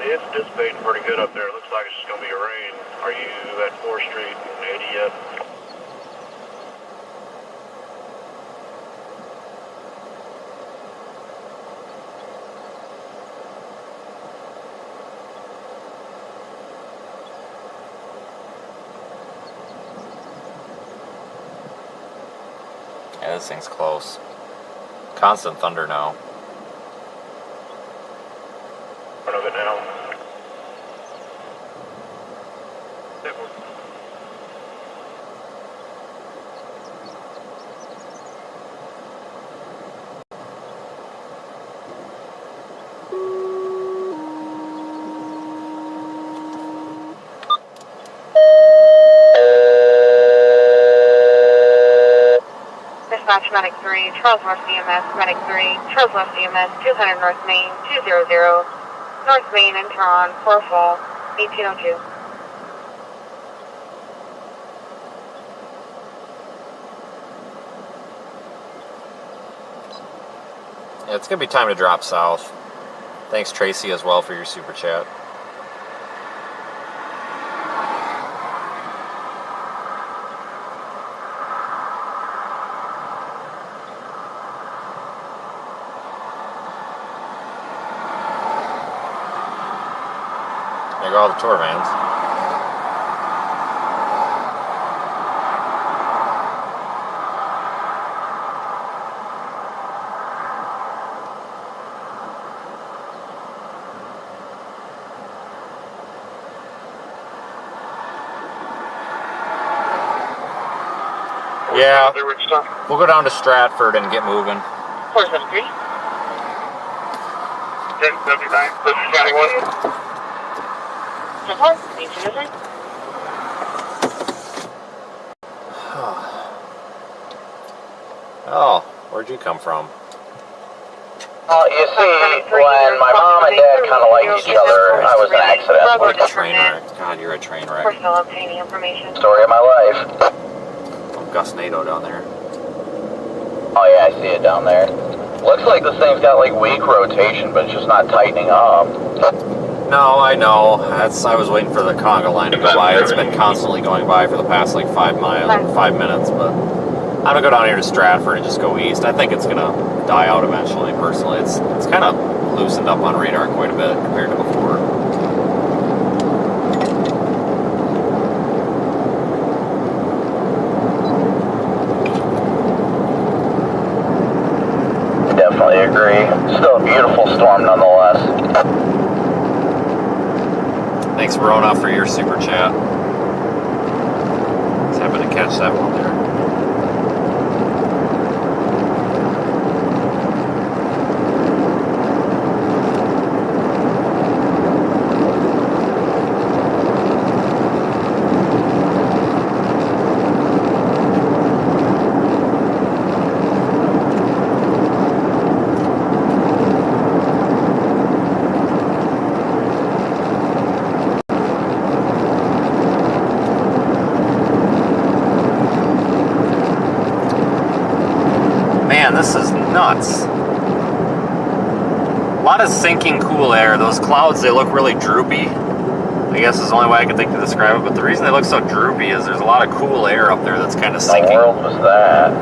It's dissipating pretty good up there. It looks like it's just going to be a rain. Are you at 4th Street and 80 yet? Yeah, this thing's close. Constant thunder now. Front of it now. Dispatch Medic 3, Charles North EMS, Medic 3, Charles West EMS, 200 North Main, 200, North Main and Tehran, 4 Fall, 1802. Yeah, it's going to be time to drop south. Thanks, Tracy, as well, for your super chat. There go all the tour vans. Yeah, we'll go down to Stratford and get moving. 473. 1079, this is County 1. Oh, where'd you come from? Well, you see, when my mom and dad kind of liked each other, I was an accident. What a train wreck. God, you're a train wreck. We're still obtaining information. Story of my life. Oh, Gus NATO down there. Oh yeah, I see it down there. Looks like this thing's got like weak rotation, but it's just not tightening up. No, I know. I was waiting for the conga line to go by. It's been constantly going by for the past like 5 minutes, but I'm gonna go down here to Stratford and just go east. I think it's gonna die out eventually, personally. It's kind of loosened up on radar quite a bit compared to before. Definitely agree. Still a beautiful storm nonetheless. Thanks, Verona, for your super chat. Just happened to catch that one there. This is nuts. A lot of sinking cool air. Those clouds, they look really droopy. I guess is the only way I can think to describe it, but the reason they look so droopy is there's a lot of cool air up there that's kind of sinking. What world was that?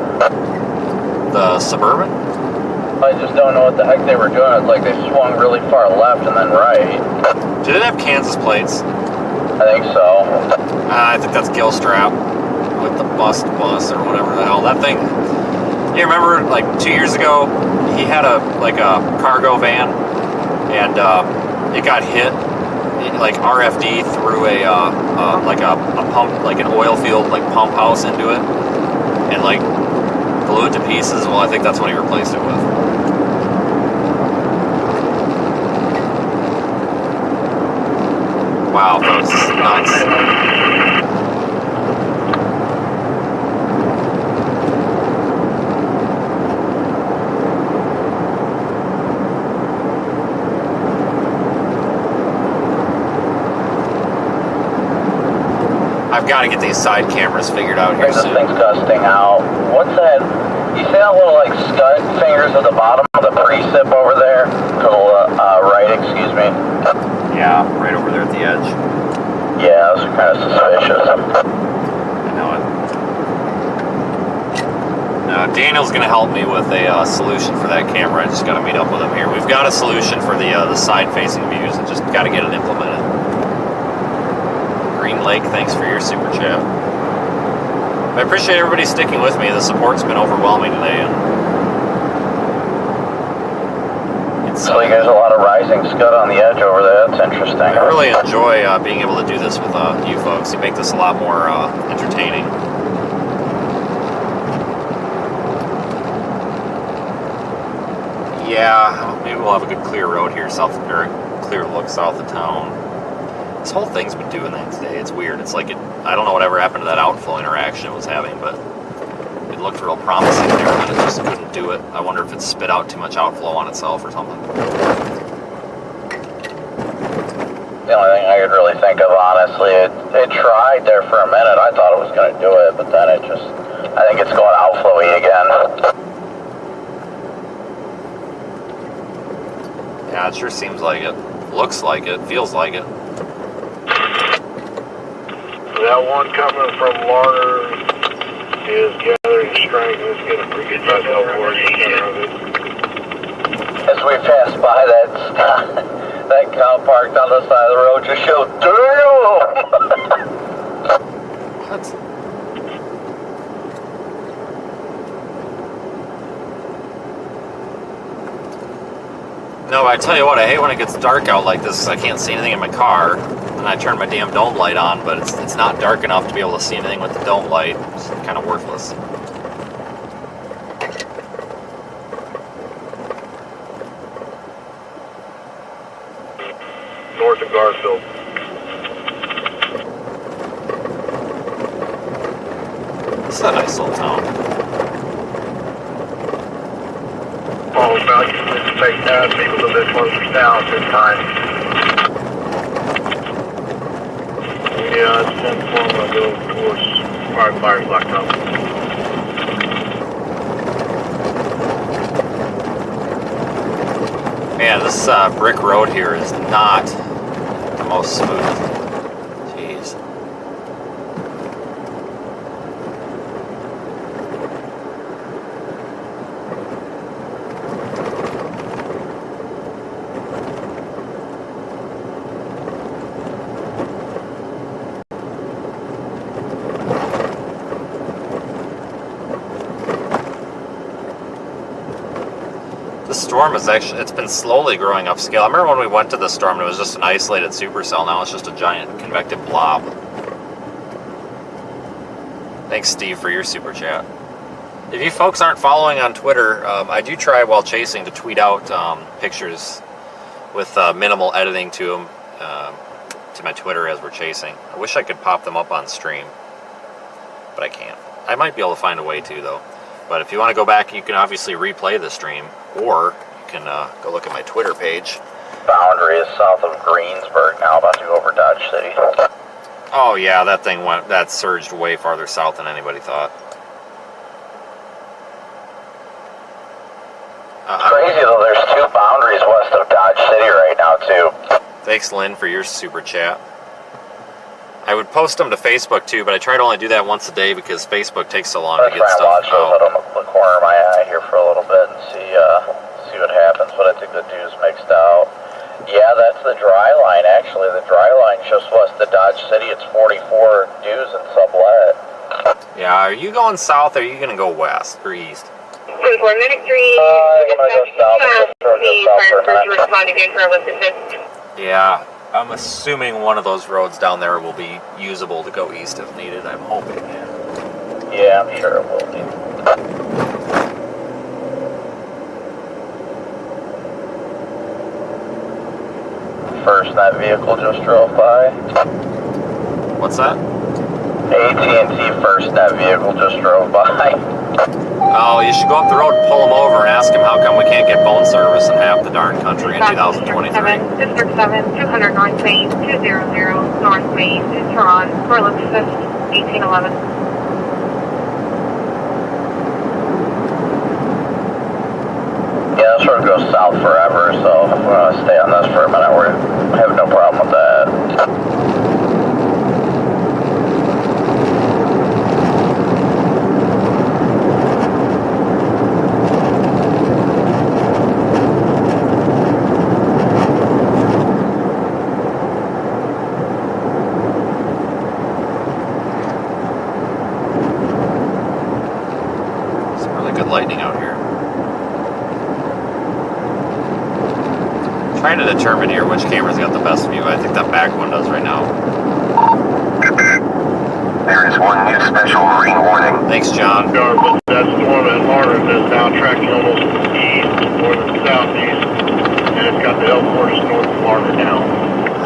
The Suburban? I just don't know what the heck they were doing. It's like they swung really far left and then right. Did it have Kansas plates? think so. I think that's Gilstrap with the bus or whatever the hell. That thing, you remember like 2 years ago, he had a cargo van, and it got hit, like RFD through a pump, like an oil field, like pump house into it, and like blew it to pieces. Well, I think that's what he replaced it with. Wow, that was nuts. I've got to get these side cameras figured out here soon. This thing's gusting out. What's that? You see that little like scud fingers at the bottom of the precip over there? To the right, excuse me. Yeah, right over there at the edge. Yeah, those are kind of suspicious. I know it. Daniel's going to help me with a solution for that camera. I just got to meet up with him here. We've got a solution for the side-facing views, and just got to get it implemented. Green Lake, thanks for your super chat. I appreciate everybody sticking with me. The support's been overwhelming today, and it's so there's a lot of rising scud on the edge over there. That's interesting. I really enjoy being able to do this with you folks. You make this a lot more entertaining. Yeah, maybe we'll have a good clear road here, clear look south of town. This whole thing's been doing that today. It's weird. It's like I don't know whatever happened to that outflow interaction it was having, but it looked real promising there, and it just couldn't do it. I wonder if it spit out too much outflow on itself or something. The only thing I could really think of, honestly, it tried there for a minute. I thought it was going to do it, but then it just, I think it's going outflowy again. Yeah, it sure seems like it. Looks like it. Feels like it. That one coming from Larner is gathering strength and it's getting a pretty good size outboard in the center of it. As we pass by that cow parked on the side of the road, just showed What? No, I tell you what, I hate when it gets dark out like this because I can't see anything in my car. And I turn my damn dome light on, but it's not dark enough to be able to see anything with the dome light. It's kind of worthless. North of Garfield. This is a nice little town. All about you anticipate that, maybe a little bit closer south this time. Yeah, it's 10-4, I'm going to go towards Fire Black Mountain. Man, this brick road here is not the most smooth. Jeez. Storm is actually, it's been slowly growing upscale. I remember when we went to the storm and it was just an isolated supercell. Now it's just a giant convective blob. Thanks, Steve, for your super chat. If you folks aren't following on Twitter, I do try while chasing to tweet out pictures with minimal editing to them to my Twitter as we're chasing. I wish I could pop them up on stream, but I can't. I might be able to find a way to, though. But if you want to go back, you can obviously replay the stream, or you can go look at my Twitter page. Boundary is south of Greensburg now, about to go over Dodge City. Oh yeah, that surged way farther south than anybody thought. Crazy though, there's two boundaries west of Dodge City right now too. Thanks, Lynn, for your super chat. I would post them to Facebook too, but I try to only do that once a day because Facebook takes so long to get stuff out. I'll try and watch those out of the corner of my eye here for a little bit and see what happens, but I think the dude's mixed out. Yeah, that's the dry line, actually. The dry line's just west of Dodge City. It's 44 dues and sublet. Yeah, are you going south or are you going to go west or east? We're Medic 3. I'm going to go south. Respond again for a lift assist. Yeah, I'm assuming one of those roads down there will be usable to go east if needed. I'm hoping. Yeah, I'm sure it will be. First, that vehicle just drove by. What's that? AT&T First, that vehicle just drove by. Oh, you should go up the road, pull him over, and ask him how come we can't get phone service in half the darn country in 2023. District 7, 200 North Main, 200 North Main, to Tehran, for lift assist, 1811. Yeah, this road goes south forever, so I'm going to stay on this for a minute. We have no problem with that. Some really good lightning out here. Trying to determine here which camera's got the best view. I think that back one does right now. There is one new special marine warning. Thanks, John. That storm at Marvin is now tracking almost east, more than southeast, and it's got the L force north of Marvin now.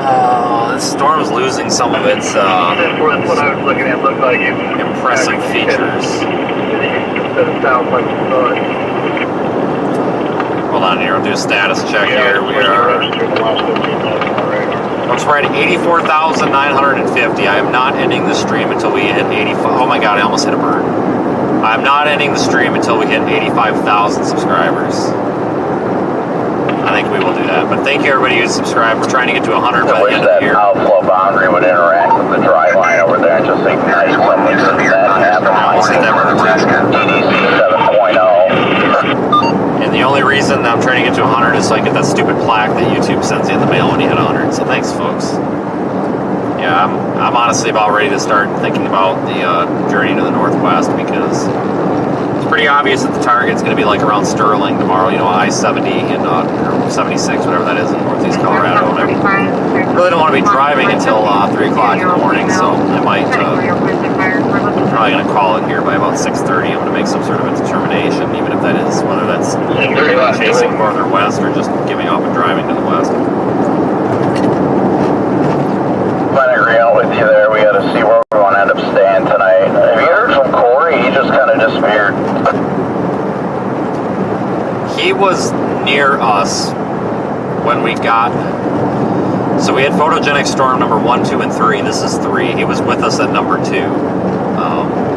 Oh, this storm's losing some of its That's what I was looking at. Looked like it was impressive features. It sounds like the sun. Hold on here, we'll do a status check here. We are. Looks right at 84,950. I am not ending the stream until we hit 85. Oh my god, I almost hit a bird. I'm not ending the stream until we hit 85,000 subscribers. I think we will do that. But thank you everybody who's subscribed. We're trying to get to 100 by the end of the year. I wish that outflow boundary would interact with the dry line over there and just ignite when we see that happen. I'll see that river too. EDC 7.0. And the only reason I'm trying to get to 100 is so I get that stupid plaque that YouTube sends you in the mail when you hit 100. So thanks, folks. Yeah, I'm honestly about ready to start thinking about the journey to the northwest because it's pretty obvious that the target's going to be like around Sterling tomorrow. You know, I-70 and or 76, whatever that is in northeast Colorado. And I really don't want to be driving until 3 o'clock in the morning, so I might. I'm probably going to call it here by about 6:30. I'm going to make some sort of a determination, even if that is whether that's chasing farther west or just giving up and driving to the west. Might agree out with you there. We got to see where we're going to end up staying tonight. Have you heard from Corey? He just kind of disappeared. He was near us when we got. So we had photogenic storm number 1, 2, and 3. This is 3. He was with us at number 2.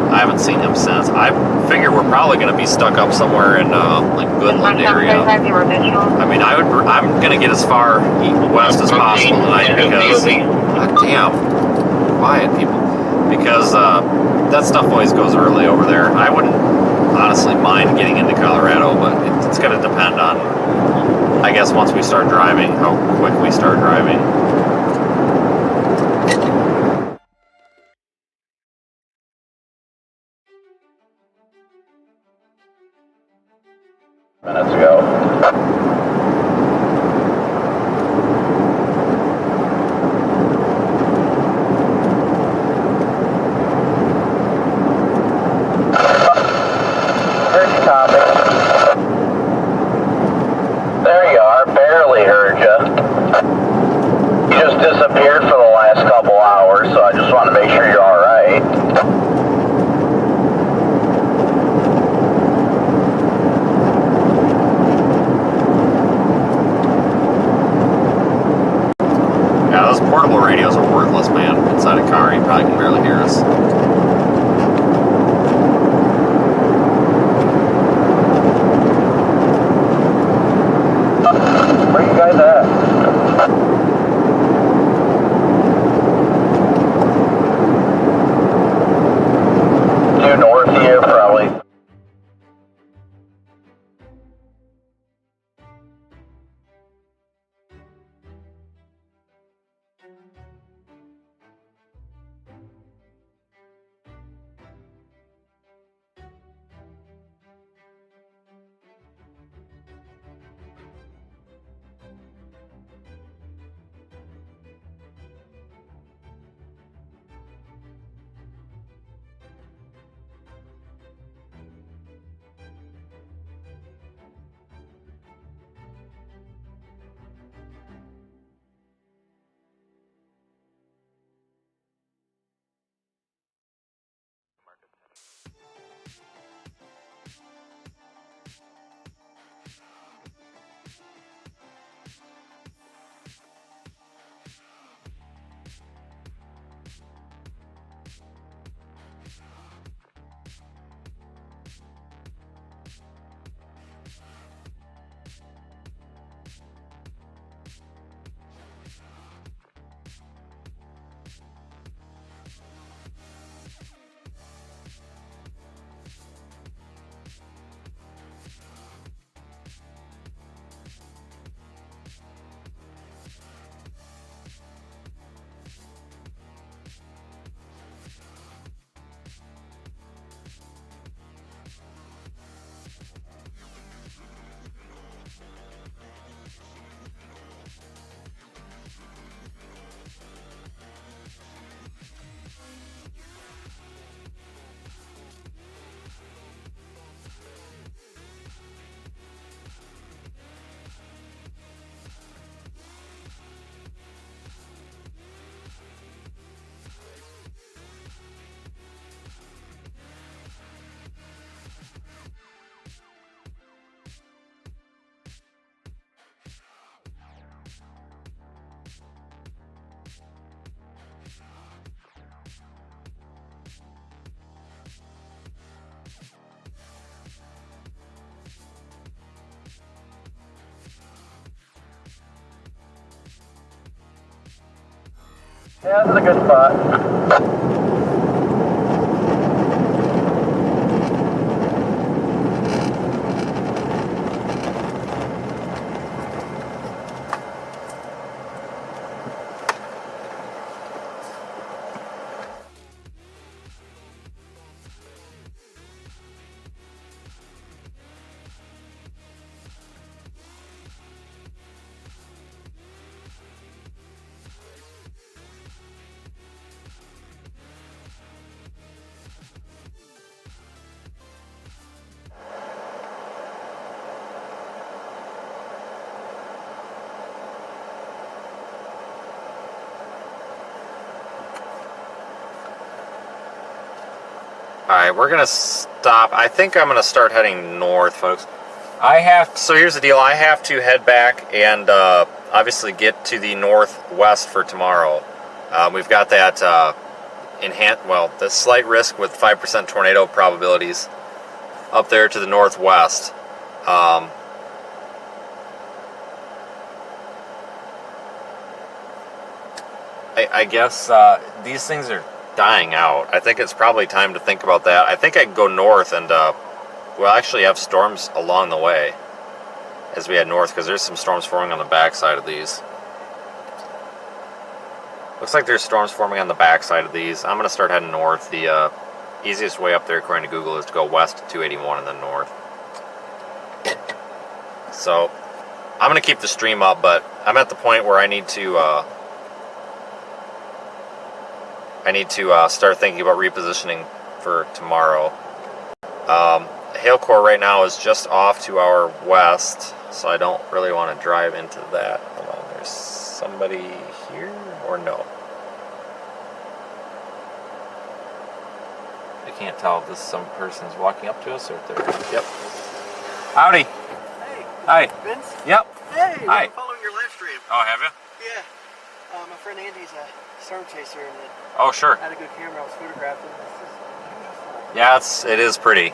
I haven't seen him since. I figure we're probably going to be stuck up somewhere in like Goodland area. I mean, I'm going to get as far west as possible tonight because, god damn, quiet people, because that stuff always goes early over there. I wouldn't honestly mind getting into Colorado, but it's going to depend on, I guess, once we start driving, how quick we start driving. Minutes ago. Heard you, Tommy. There you are. Barely heard you. You just disappeared for the last couple hours, so I just want to make sure you're all right. Yeah, those portable radios are worthless, man. Inside a car, you probably can barely hear us. Where you guys at? Due north here, probably. Yeah, this is a good spot. Alright, we're gonna stop. I think I'm gonna start heading north, folks. So here's the deal. I have to head back and obviously get to the northwest for tomorrow. We've got that the slight risk with 5% tornado probabilities up there to the northwest. I guess these things are dying out. I think it's probably time to think about that. I think I can go north and we'll actually have storms along the way as we head north, because there's some storms forming on the backside of these. Looks like there's storms forming on the backside of these. I'm going to start heading north. The easiest way up there, according to Google, is to go west to 281 and then north. So I'm going to keep the stream up, but I'm at the point where I need to start thinking about repositioning for tomorrow. Hail core right now is just off to our west, so I don't really want to drive into that. Hold on, there's somebody here, or no? I can't tell if this some person's walking up to us or if they're... Yep. Howdy. Hey. Hi. Vince? Yep. Hey, Hi. I'm following your live stream. Oh, have you? Yeah. My friend Andy's a storm chaser and Oh, sure. had a good camera. I was photographing. This is beautiful. Yeah, it is pretty.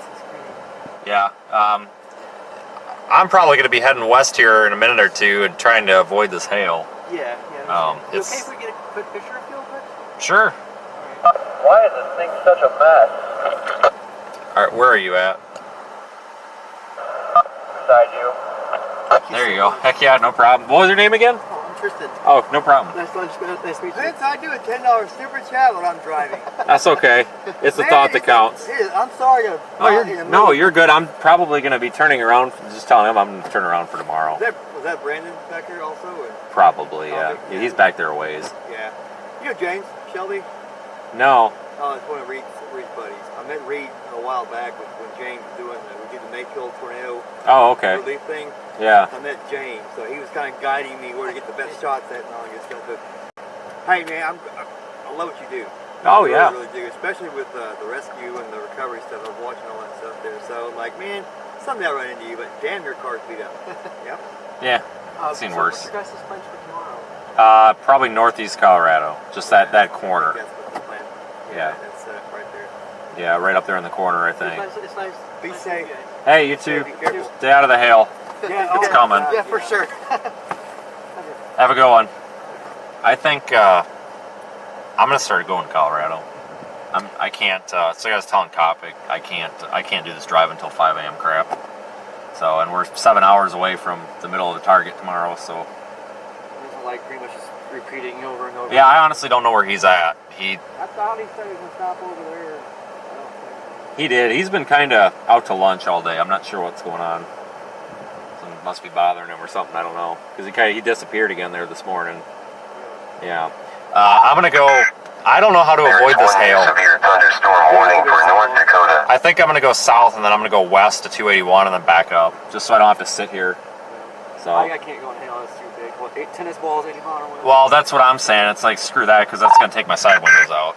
Yeah. I'm probably going to be heading west here in a minute or two and trying to avoid this hail. Yeah. It's okay if we get a quick picture of you real quick? Sure. Why is this thing such a mess? All right, where are you at? Beside you. There you go. Heck yeah, no problem. What was your name again? Oh, I'm Tristan. Oh, no problem. Nice to meet you. Vince, I do a $10 super chat when I'm driving. That's okay. It's the thought that counts. I'm sorry to... Oh, you're good. I'm probably going to be turning around. Just telling him I'm going to turn around for tomorrow. Was that Brandon back there also? Or? Probably, yeah. He's back there a ways. Yeah. You know James Shelby? No. Oh, it's one of Reed's buddies. I met Reed a while back when James was doing we did the Mayfield tornado relief thing. Yeah. I met James, so he was kind of guiding me where to get the best shots at and all that stuff. But hey, man, I love what you do. Oh, yeah. I really do, especially with the rescue and the recovery stuff. I was watching all that stuff there, so I'm like, man, someday I'll run into you, but damn, your car's beat up. Yep. Yeah. I've seen worse. What's your guys' plans for tomorrow? Probably northeast Colorado, just that corner. That's what the plan. Yeah. That's right there. Yeah, right up there in the corner, I think. It's nice. Be safe. Hey, you too. Be careful. Stay out of the hail. Yeah, It's coming. Yeah, for sure. Have a good one. I think I'm gonna start going to Colorado. I can't. So I was telling Cop, I can't do this drive until 5 a.m. crap. So, and we're 7 hours away from the middle of the target tomorrow. So. Like pretty much just repeating over and over. Yeah, I honestly don't know where he's at. I thought he said he was gonna stop over there. He did. He's been kind of out to lunch all day. I'm not sure what's going on. Something must be bothering him or something. I don't know. Because he disappeared again there this morning. Yeah. I'm gonna go. I don't know how to avoid this hail. Severe thunderstorm warning for North Dakota. I think I'm gonna go south and then I'm gonna go west to 281 and then back up, just so I don't have to sit here. So. I can't go in hail. It's too big. What? 8 tennis balls, 80 mile an hour. Well, that's what I'm saying. It's like screw that, because that's gonna take my side windows out.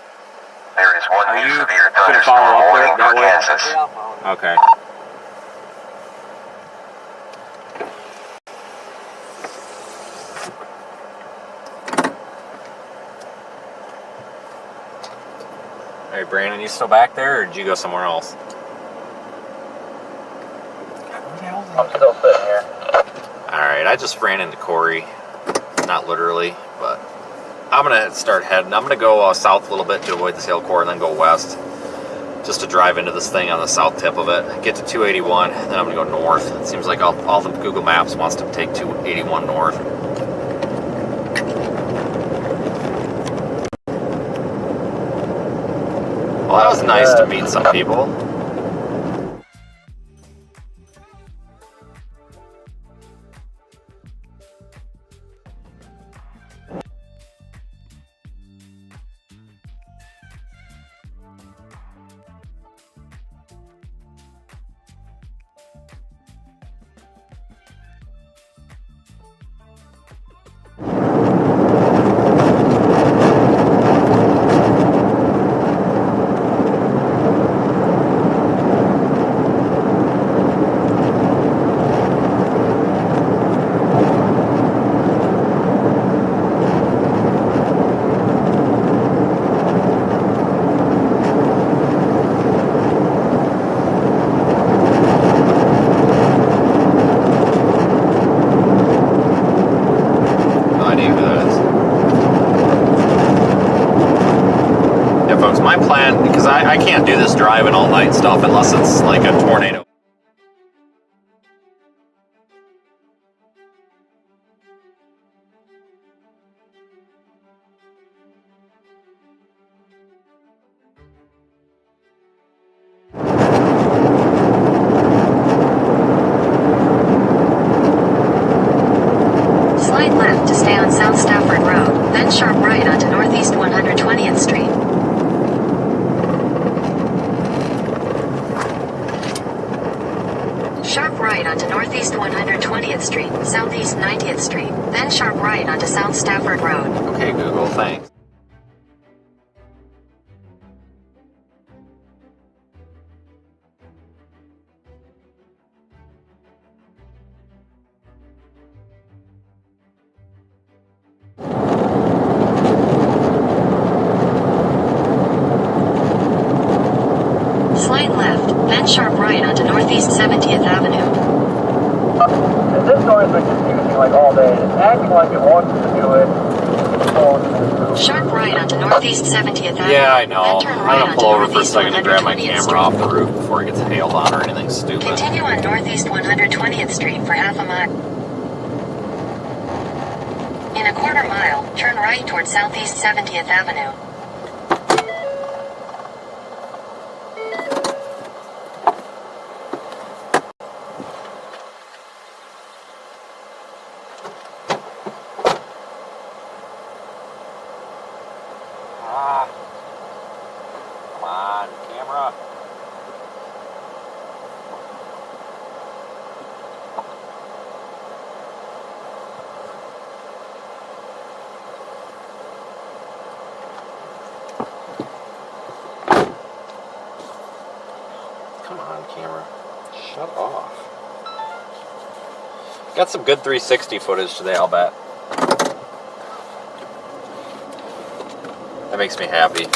There is one new severe Gonna follow thunderstorm up warning there for that way? Kansas. Yeah, I'll follow. Okay. Hey, Brandon, you still back there, or did you go somewhere else? I'm still sitting here. Alright, I just ran into Corey. Not literally, but I'm gonna start heading. I'm gonna go south a little bit to avoid this hill core and then go west. Just to drive into this thing on the south tip of it. Get to 281, then I'm gonna go north. It seems like all the Google Maps wants to take 281 north. Well, that was nice to meet some people. I can't do this driving all night stuff unless it's like a tornado. Slide left to stay on South Stafford Road, then sharp right onto Northeast 120th Street. Sharp right onto Northeast 120th Street, Southeast 90th Street, then sharp right onto South Stafford Road. Okay, Google, thanks. Slide left, then sharp right onto Northeast 70th Avenue. This story's been confusing like all day. It's acting like it wants to do it. Sharp right onto Northeast 70th Avenue. Yeah, I know. Then turn right I'm gonna pull over for a Northeast second and grab my 120th camera Street. off the roof before it gets hailed on or anything stupid. Continue on Northeast 120th Street for half a mile. In a quarter mile, turn right toward Southeast 70th Avenue. Come on, camera. Come on, camera. Shut off. Got some good 360 footage today, I'll bet. That makes me happy.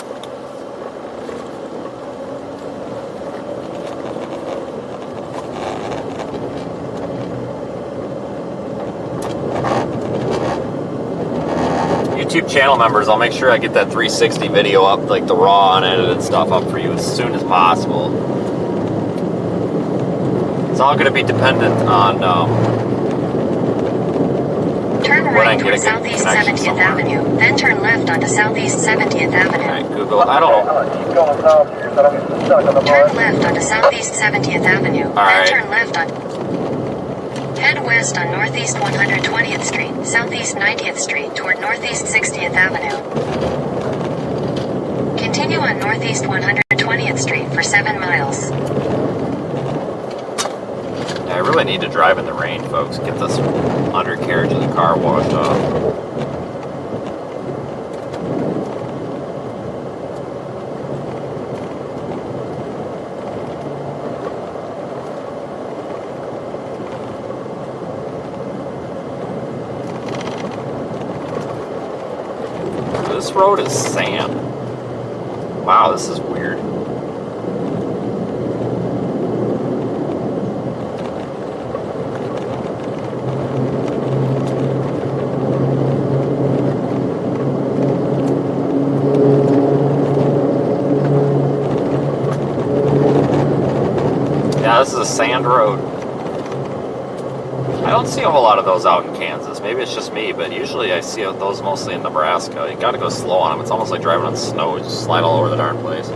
YouTube channel members, I'll make sure I get that 360 video up, like the raw unedited stuff up for you as soon as possible. It's all going to be dependent on Turn when I right can toward get a good Southeast connection 70th somewhere. Avenue, then turn left onto Southeast 70th Avenue. Alright, Google, I don't know. Keep going south here so I don't get stuck on the Turn bus. left onto Southeast 70th Avenue, then Alright. turn left on... Head west on Northeast 120th Street, Southeast 90th Street toward Northeast 60th Avenue. Continue on Northeast 120th Street for 7 miles. I really need to drive in the rain, folks. Get this undercarriage of the car washed off. This road is sand. Wow, this is weird. Yeah, this is a sand road. I don't see a whole lot of those out in Kansas. Maybe it's just me, but usually I see those mostly in Nebraska. You gotta go slow on them. It's almost like driving on snow. You just slide all over the darn place.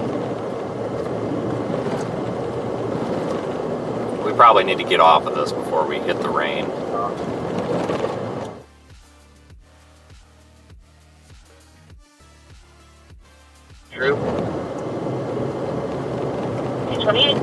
We probably need to get off of this before we hit the rain. True. 28.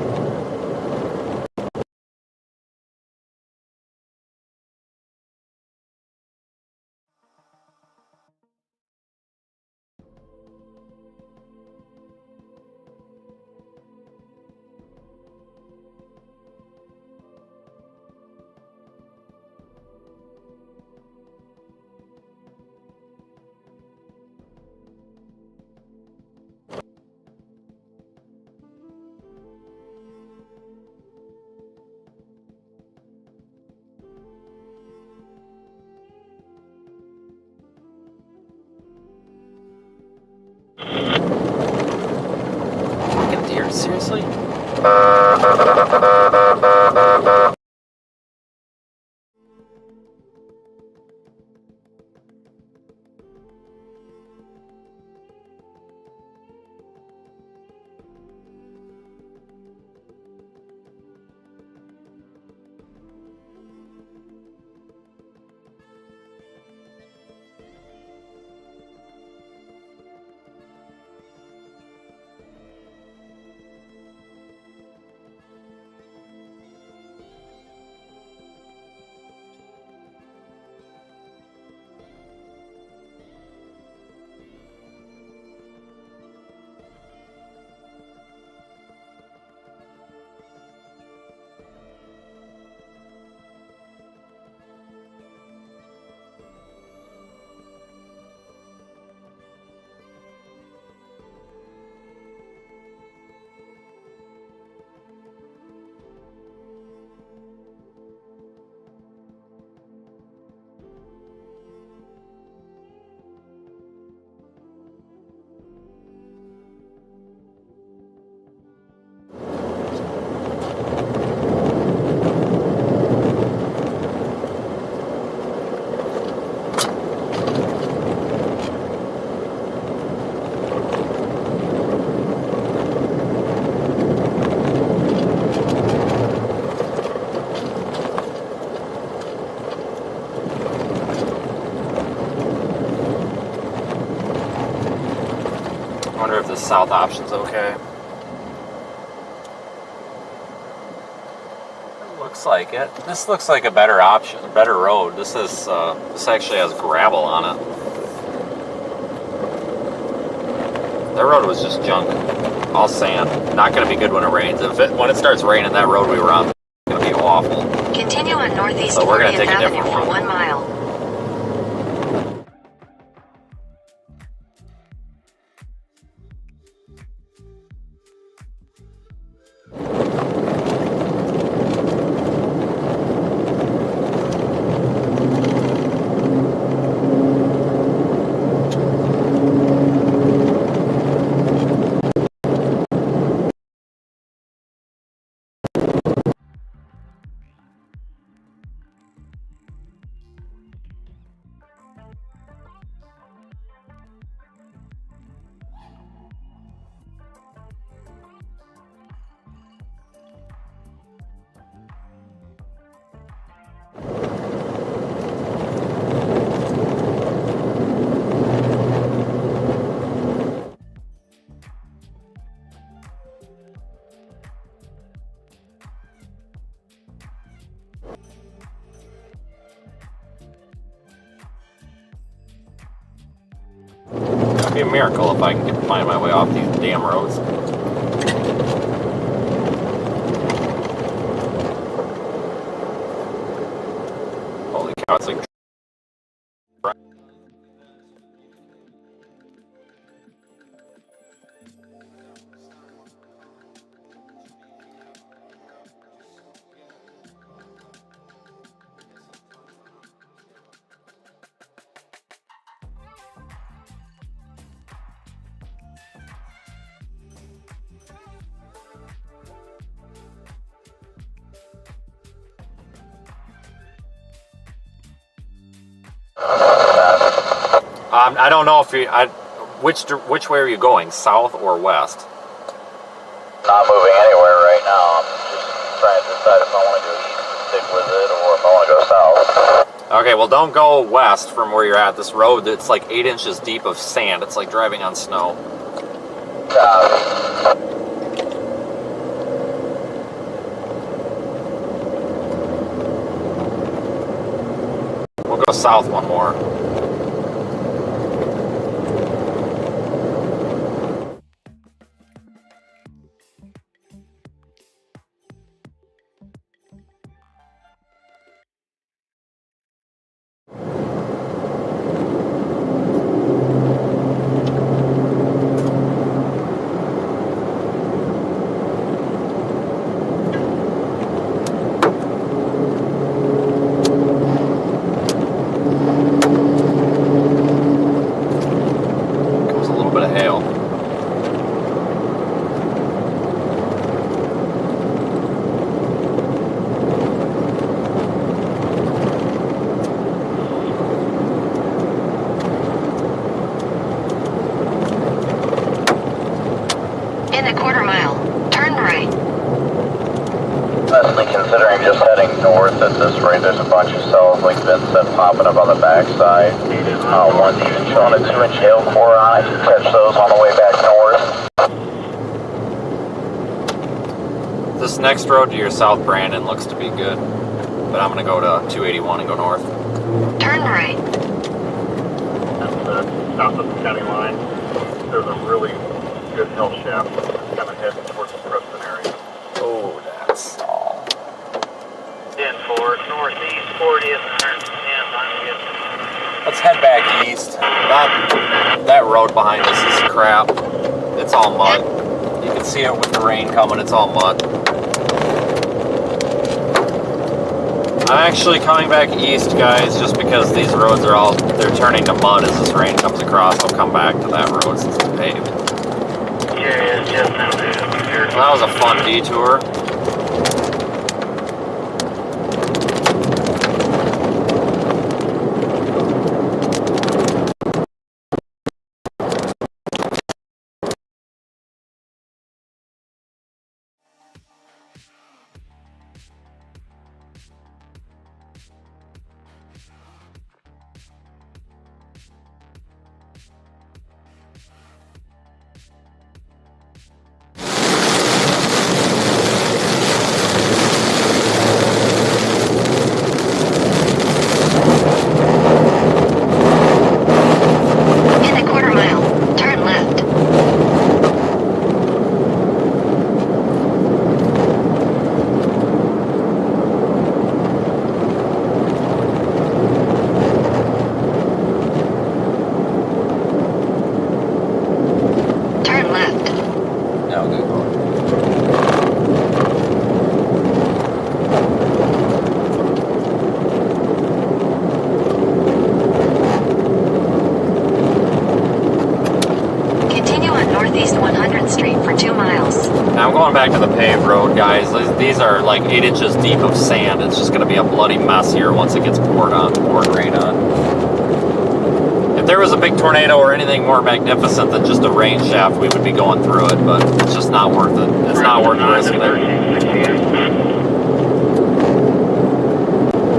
Fucking deer, seriously? I wonder if the south option's okay. Looks like it. This looks like a better option, better road. This is this actually has gravel on it. That road was just junk, all sand. Not going to be good when it rains. When it starts raining, that road we were on is going to be awful. Continue on Northeast So we're going 40th to take a Avenue different for one. 1 mile. It'd be a miracle if I can find my way off these damn roads. Holy cow, it's like... I don't know if you. Which way are you going? South or west? Not moving anywhere right now. I'm just trying to decide if I want to go east and stick with it or if I want to go south. Okay, well don't go west from where you're at. This road, it's like 8 inches deep of sand. It's like driving on snow. We'll go south one more. In a quarter mile, turn right. Honestly, considering just heading north at this rate, there's a bunch of cells, like Vince said, popping up on the backside. One's even showing a 2-inch hail core on it. You can catch those on the way back north. This next road to your south, Brandon, looks to be good. But I'm going to go to 281 and go north. Turn right. That's south of the county line. There's a really good hill shaft kind of heading towards the Preston area. Oh, that's all. 10-4, northeast 40th, 110, I'm good. Let's head back east. That road behind us is crap. It's all mud. You can see it with the rain coming, it's all mud. I'm actually coming back east, guys, just because these roads are they're turning to mud as this rain comes across. I'll come back to that road since it's paved. Yeah, just now. Well, that was a fun detour. I'm going back to the paved road, guys. These are like 8 inches deep of sand. It's just going to be a bloody mess here once it gets poured rain on. If there was a big tornado or anything more magnificent than just a rain shaft, we would be going through it, but it's just not worth it. It's not worth risking it.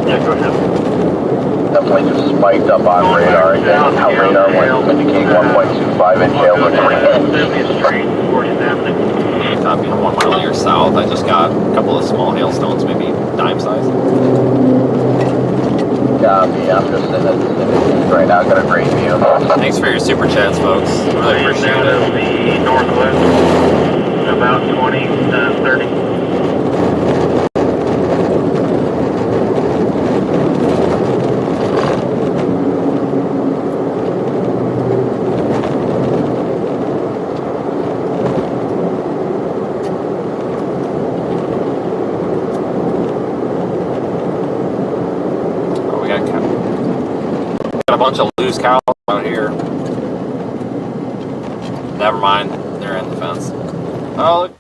Yeah, go ahead. Definitely just spiked up on radar again. How radar went indicating 1.25 inch hail with rain. Copy 1 mile to your south. I just got a couple of small hailstones, maybe dime size. Copy. I'm just in it right now. Got a great view. Thanks for your super chats, folks. Really appreciate it. The northwest, about 20 to 30. A bunch of loose cows out here. Never mind, they're in the fence. Oh, look.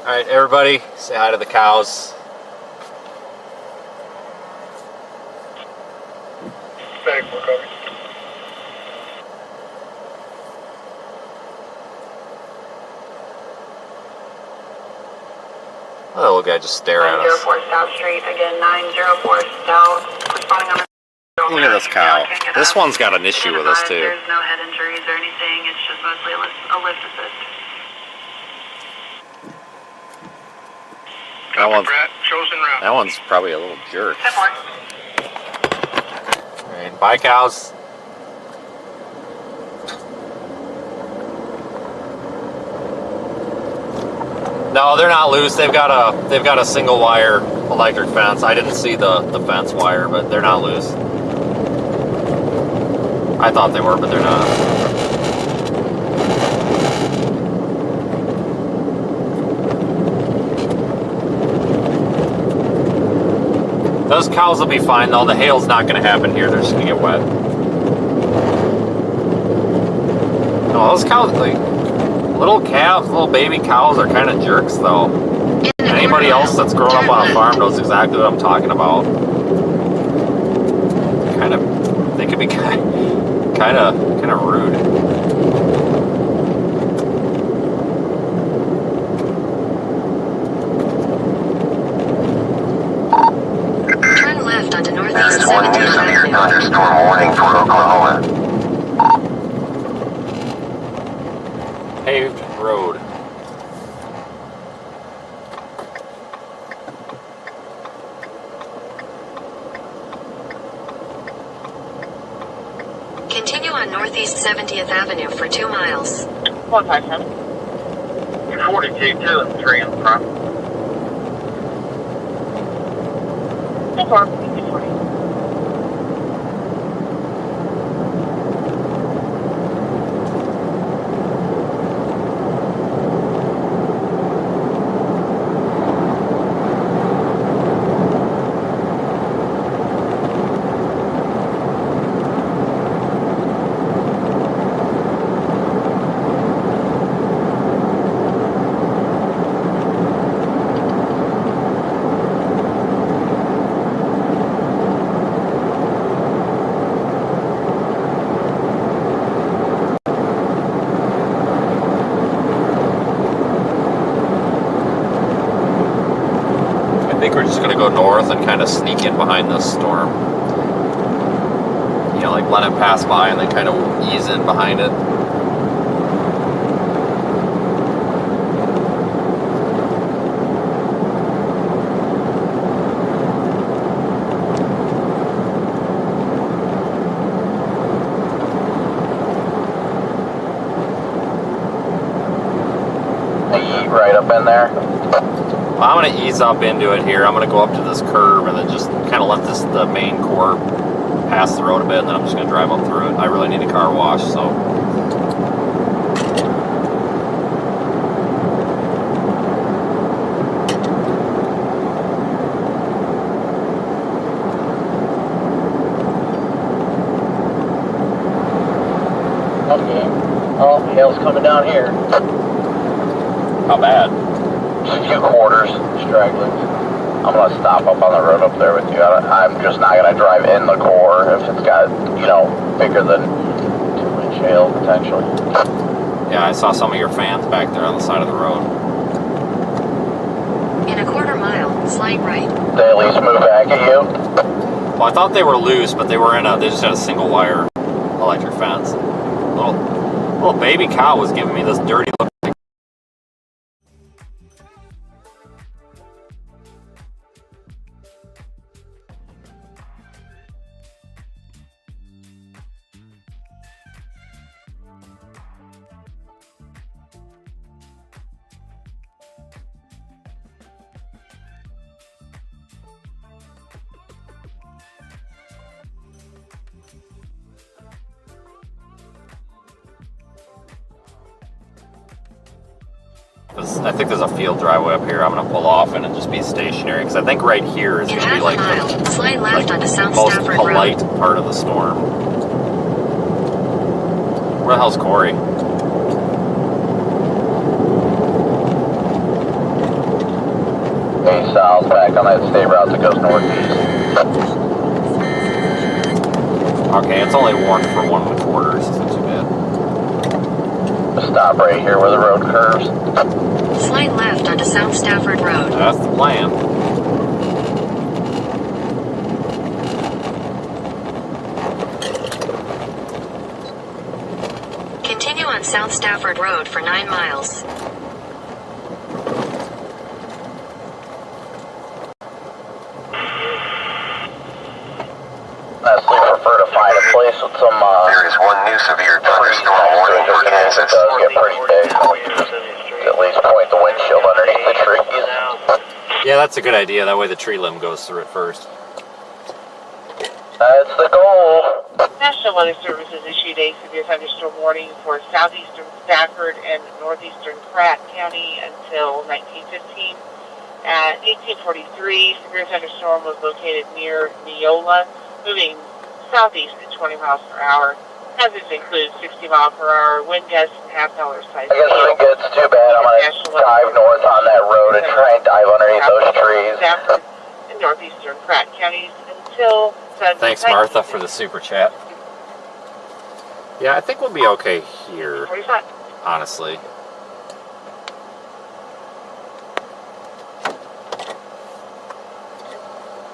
Alright, everybody, say hi to the cows. Thanks for coming. Oh, the little guy just stare at us. 904 South Street, again 904 South. Responding on the Look at this cow. This one's got an issue with us too. There's no head injuries or anything, it's just mostly a lift assist. That one's probably a little jerk. Alright, bye cows. No, they're not loose. They've got a single wire electric fence. I didn't see the fence wire, but they're not loose. I thought they were, but they're not. Those cows will be fine though. The hail's not going to happen here. They're just going to get wet. No, those cows, like, little calves, little baby cows are kind of jerks though. Anybody else that's grown up on a farm knows exactly what I'm talking about. They could be kind of rude. Turn left onto There Northeast is one 70th severe Avenue. thunderstorm warning for Oklahoma. Paved road. Continue on Northeast 70th Avenue for 2 miles. 157. 42 and 3 in front. 4. 40. I think we're just going to go north and kind of sneak in behind this storm. You know, like let it pass by and then kind of ease in behind it. Right up in there. I'm going to ease up into it here. I'm going to go up to this curve and then just kind of let the main core pass the road a bit, and then I'm just going to drive up through it. I really need a car wash, so. Okay. Oh, hail's coming down here. How bad? Just a few quarters, straggling. I'm going to stop up on the road up there with you. I'm just not going to drive in the core if it's got, you know, bigger than 2-inch hail, potentially. Yeah, I saw some of your fans back there on the side of the road. In a quarter mile, slight right. They at least move back at you? Well, I thought they were loose, but they just had a single wire electric fence. Little baby cow was giving me this dirty look. I think there's a field driveway up here. I'm going to pull off and just be stationary because I think right here is going to be like the most polite part of the storm. Where the hell's Corey? Stay south back on that state route that goes northeast. Okay, it's only warned for 1 1/4. It's not too bad. Stop right here where the road curves. Slide left onto South Stafford Road. That's the plan. Continue on South Stafford Road for 9 miles. Honestly, prefer to find a place with some, There is one new severe thunderstorm warning for Kansas. It does get pretty big. At least point the windshield underneath the trees. Yeah, that's a good idea. That way the tree limb goes through it first. That's the goal. National Weather Service has issued a severe thunderstorm warning for southeastern Stafford and northeastern Pratt County until 1915. At 1843, severe thunderstorm was located near Neola, moving southeast at 20 miles per hour. Hazards include 60 mile per hour wind gusts and half-dollar size. I guess if it gets too bad, I'm going to dive north on that road and try and dive underneath those trees. Stafford and northeastern Pratt counties until Sunday. Thanks, Martha, for the super chat. Yeah, I think we'll be okay here, honestly.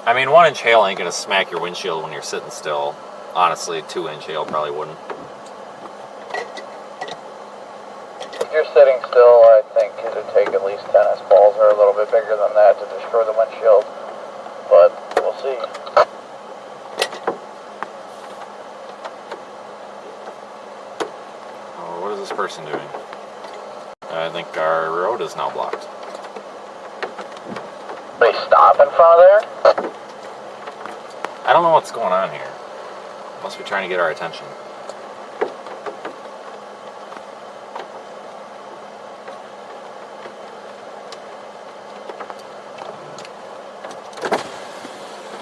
I mean, 1 inch hail ain't gonna smack your windshield when you're sitting still. Honestly, 2 inch hail probably wouldn't. If you're sitting still, I think it'd take at least tennis balls or a little bit bigger than that to destroy the windshield. But we'll see. Oh, what is this person doing? I think our road is now blocked. They stop in front of there? I don't know what's going on here. Must be trying to get our attention.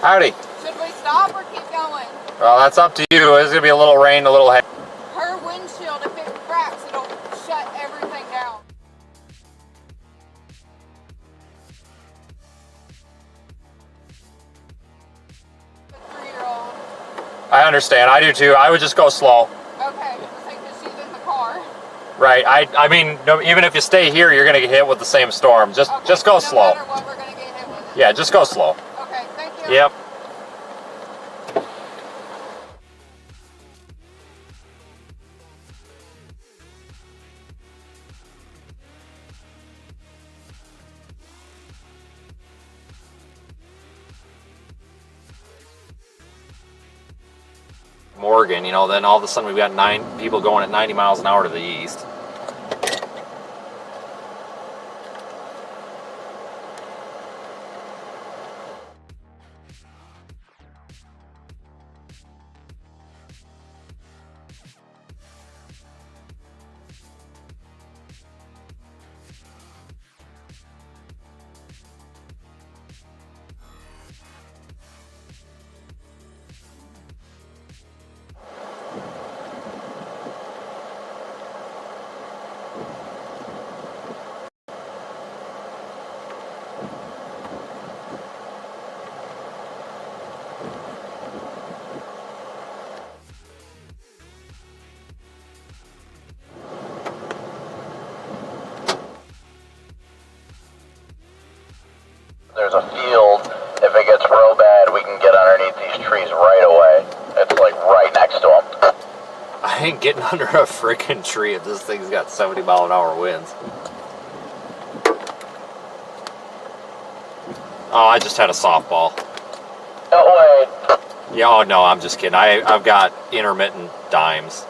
Howdy. Should we stop or keep going? Well, that's up to you. There's gonna be a little rain, a little hail. Her windshield, if it cracks, it'll shut everything down. I understand. I do too. I would just go slow. Okay, because she's in the car. Right. I mean, no, even if you stay here, you're gonna get hit with the same storm. Just go slow. No matter what, we're gonna get hit with it. Yeah, just go slow. Okay, thank you. Yep. Morgan, you know, then all of a sudden we've got 9 people going at 90 miles an hour to the east. There's a field. If it gets real bad, we can get underneath these trees right away. It's like right next to them. I ain't getting under a freaking tree if this thing's got 70 mile an hour winds. Oh, I just had a softball. No way. Yeah, oh no, I'm just kidding. I've got intermittent dimes.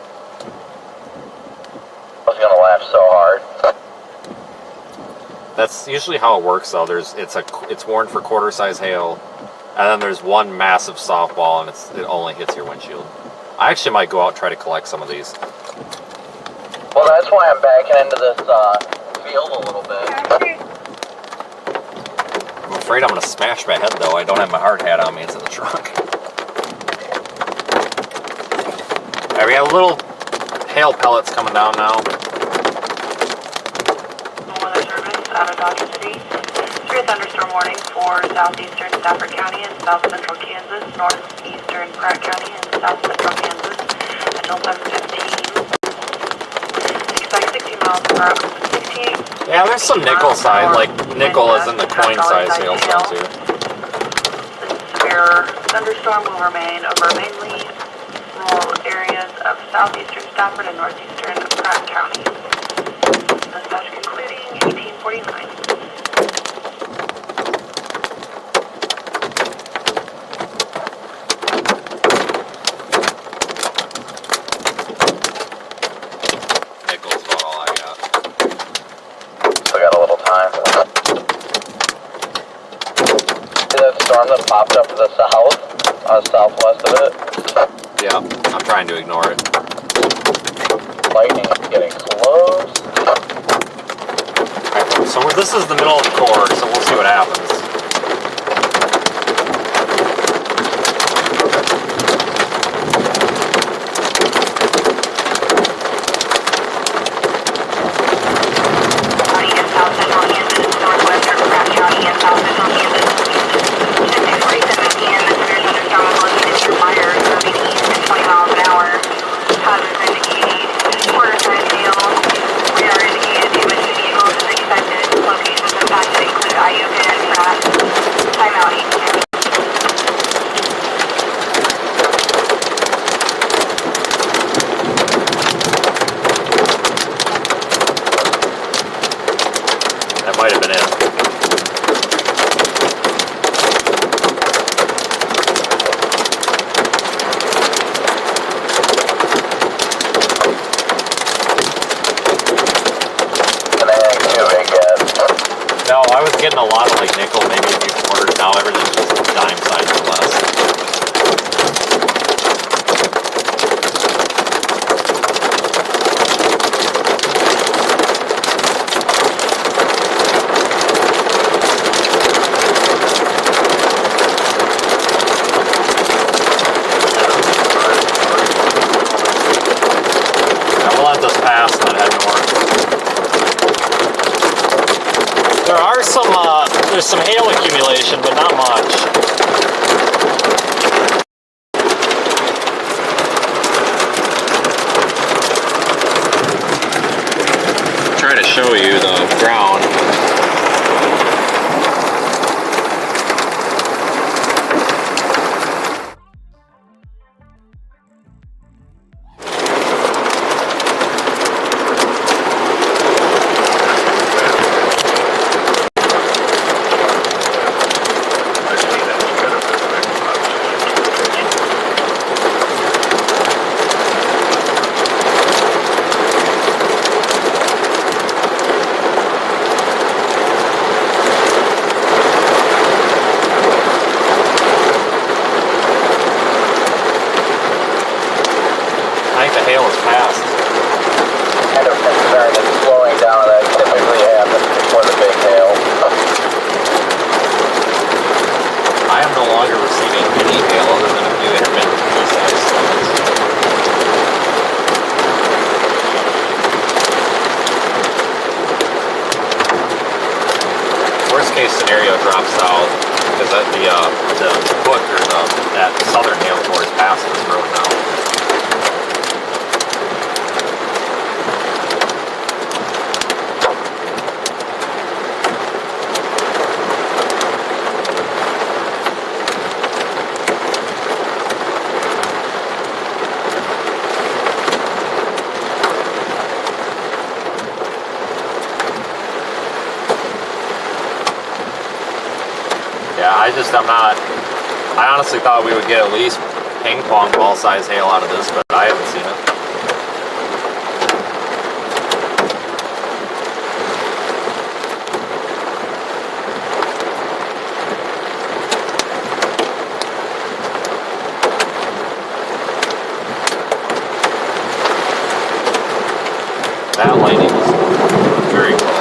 I was gonna laugh so hard. That's usually how it works, though. It's warned for quarter-size hail, and then there's one massive softball, and it only hits your windshield. I actually might go out and try to collect some of these. Well, that's why I'm backing into this field a little bit. I'm afraid I'm going to smash my head, though. I don't have my hard hat on me. It's in the trunk. All right, we have little hail pellets coming down now. Weather Service out of Dodger City. Severe thunderstorm warning for southeastern Stafford County and south central Kansas, northeastern Pratt County and south central Kansas until 7:15. Expect 16 miles per hour. 16. Yeah, there's some nickel side, like nickel is in the coin size hailstones here. Severe thunderstorm will remain over mainly rural areas of southeastern Stafford and northeastern Pratt County. Dispatch concluding 1849. Nickel's about all I got. Still got a little time. See that storm that popped up to the south? Southwest of it? Yeah, I'm trying to ignore it. Lightning is getting close. Alright, so this is the middle of the core, so we'll see what happens. That might have been it. No, I was getting a lot of like nickel, maybe a few quarters. Now everything's just dime size or less. Now we'll let this pass and then head north. There are some, there's some hail accumulation, but not much. Try to show you the ground. I think the hail is past. Kind of concerned that slowing down that typically happens before the big hail. I am no longer receiving any hail other than a few intermittent pea-sized stones. Worst case scenario drops south because the foot or that southern hail core is past this road now. Yeah, I honestly thought we would get at least ping pong ball size hail out of this, but I haven't seen it. That lightning was very close.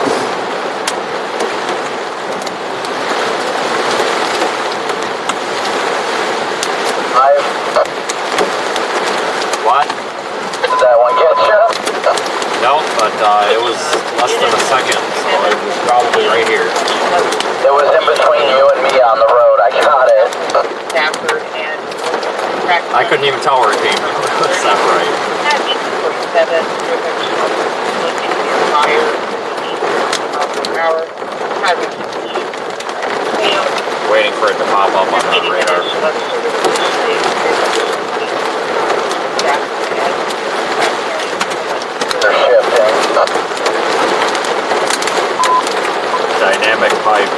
What? but it was less than a second, so it was probably right here. It was in between you and me on the road. I got it. Stafford and I couldn't even tell where it came from. It was separate. 47, looking near fire, hour, Waiting for it to pop up on the radar. They're shifting. Dynamic pipe.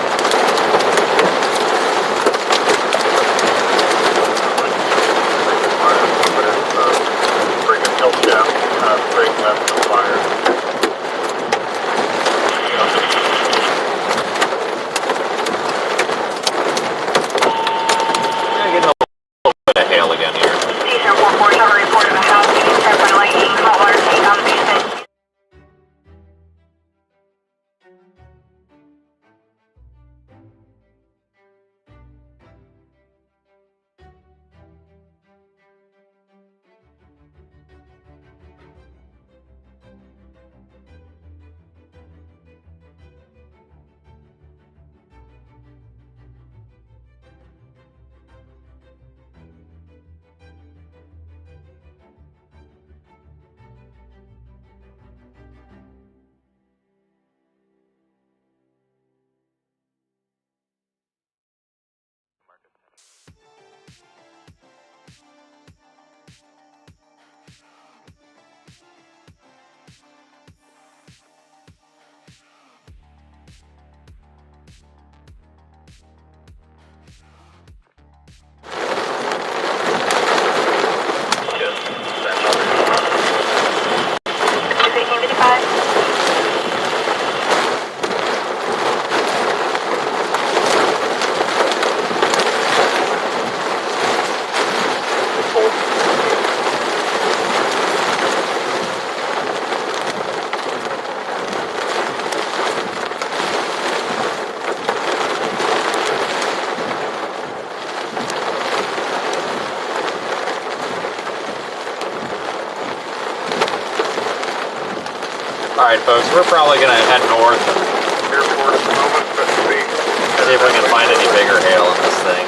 Bring a tilt down, bring left the fire. Getting a little bit of hail again here. CHASER 447 reported a house being struck by lightning. Hot water tank on the basement. Alright folks, we're probably going to head north and Airport at the moment, but see if we can find any bigger hail in this thing.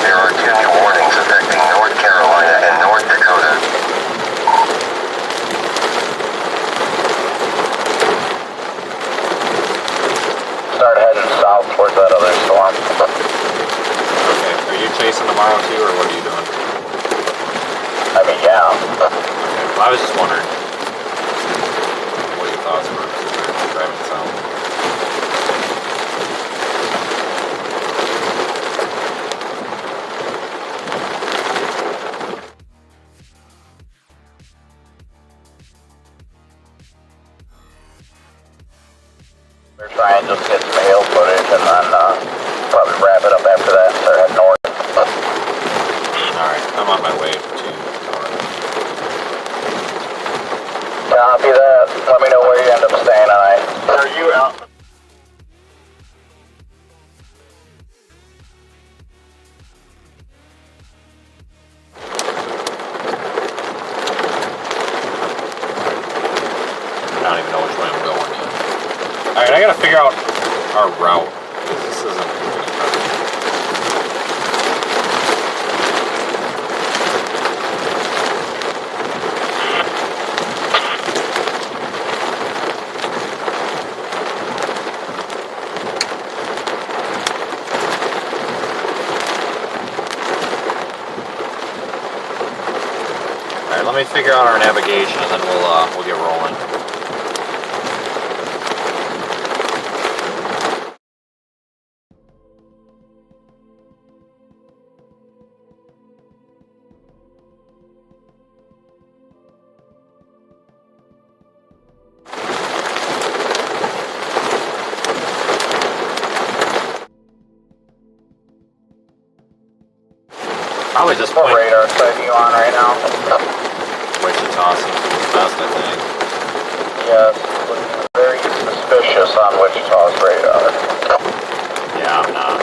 There are 2 new warnings affecting North Carolina and North Dakota. Start heading south towards that other storm. Okay, are you chasing tomorrow too, or what are you doing? I mean, yeah. I was just wondering what your thoughts were driving south. We're trying to just get some hail footage and then probably wrap it up after that and start heading north. Alright, I'm on my way to Copy that. Let me know where you end up staying tonight. are you out? I don't even know which way I'm going yet. Alright, I gotta figure out our route, because this isn't good. Alright, let me figure out our navigation and then we'll get rolling. Probably just What radar site are you on right now? Wichita seems to be the best, I think. Yes, looking very suspicious on Wichita's radar. Yeah, I'm not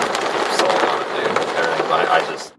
sold on it, dude. Everything, but I just...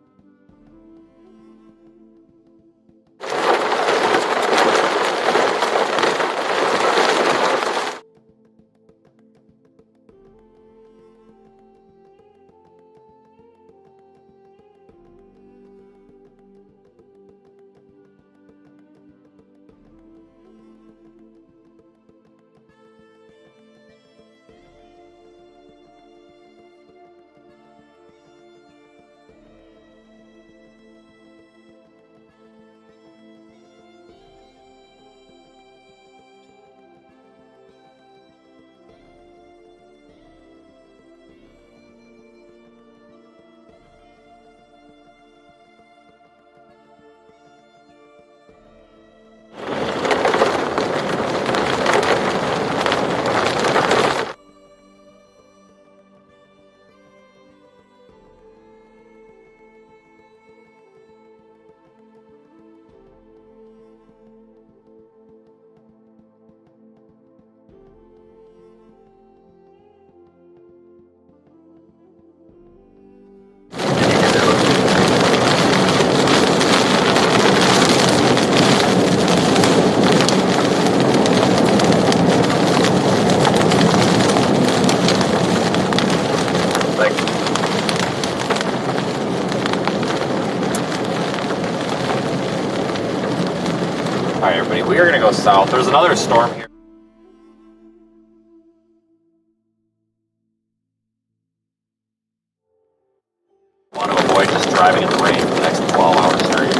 Alright, everybody, we are going to go south. There's another storm here. Want to avoid just driving in the rain for the next 12 hours straight.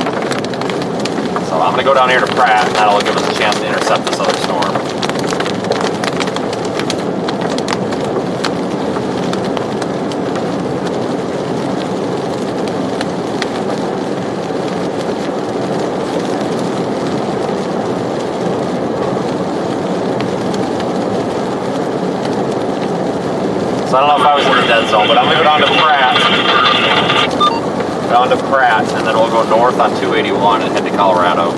So I'm going to go down here to Pratt, and that'll give us a chance to intercept this other storm. So I don't know if I was in the dead zone, but I'm going to go down to Pratt. Down to Pratt, and then we'll go north on 281 and head to Colorado.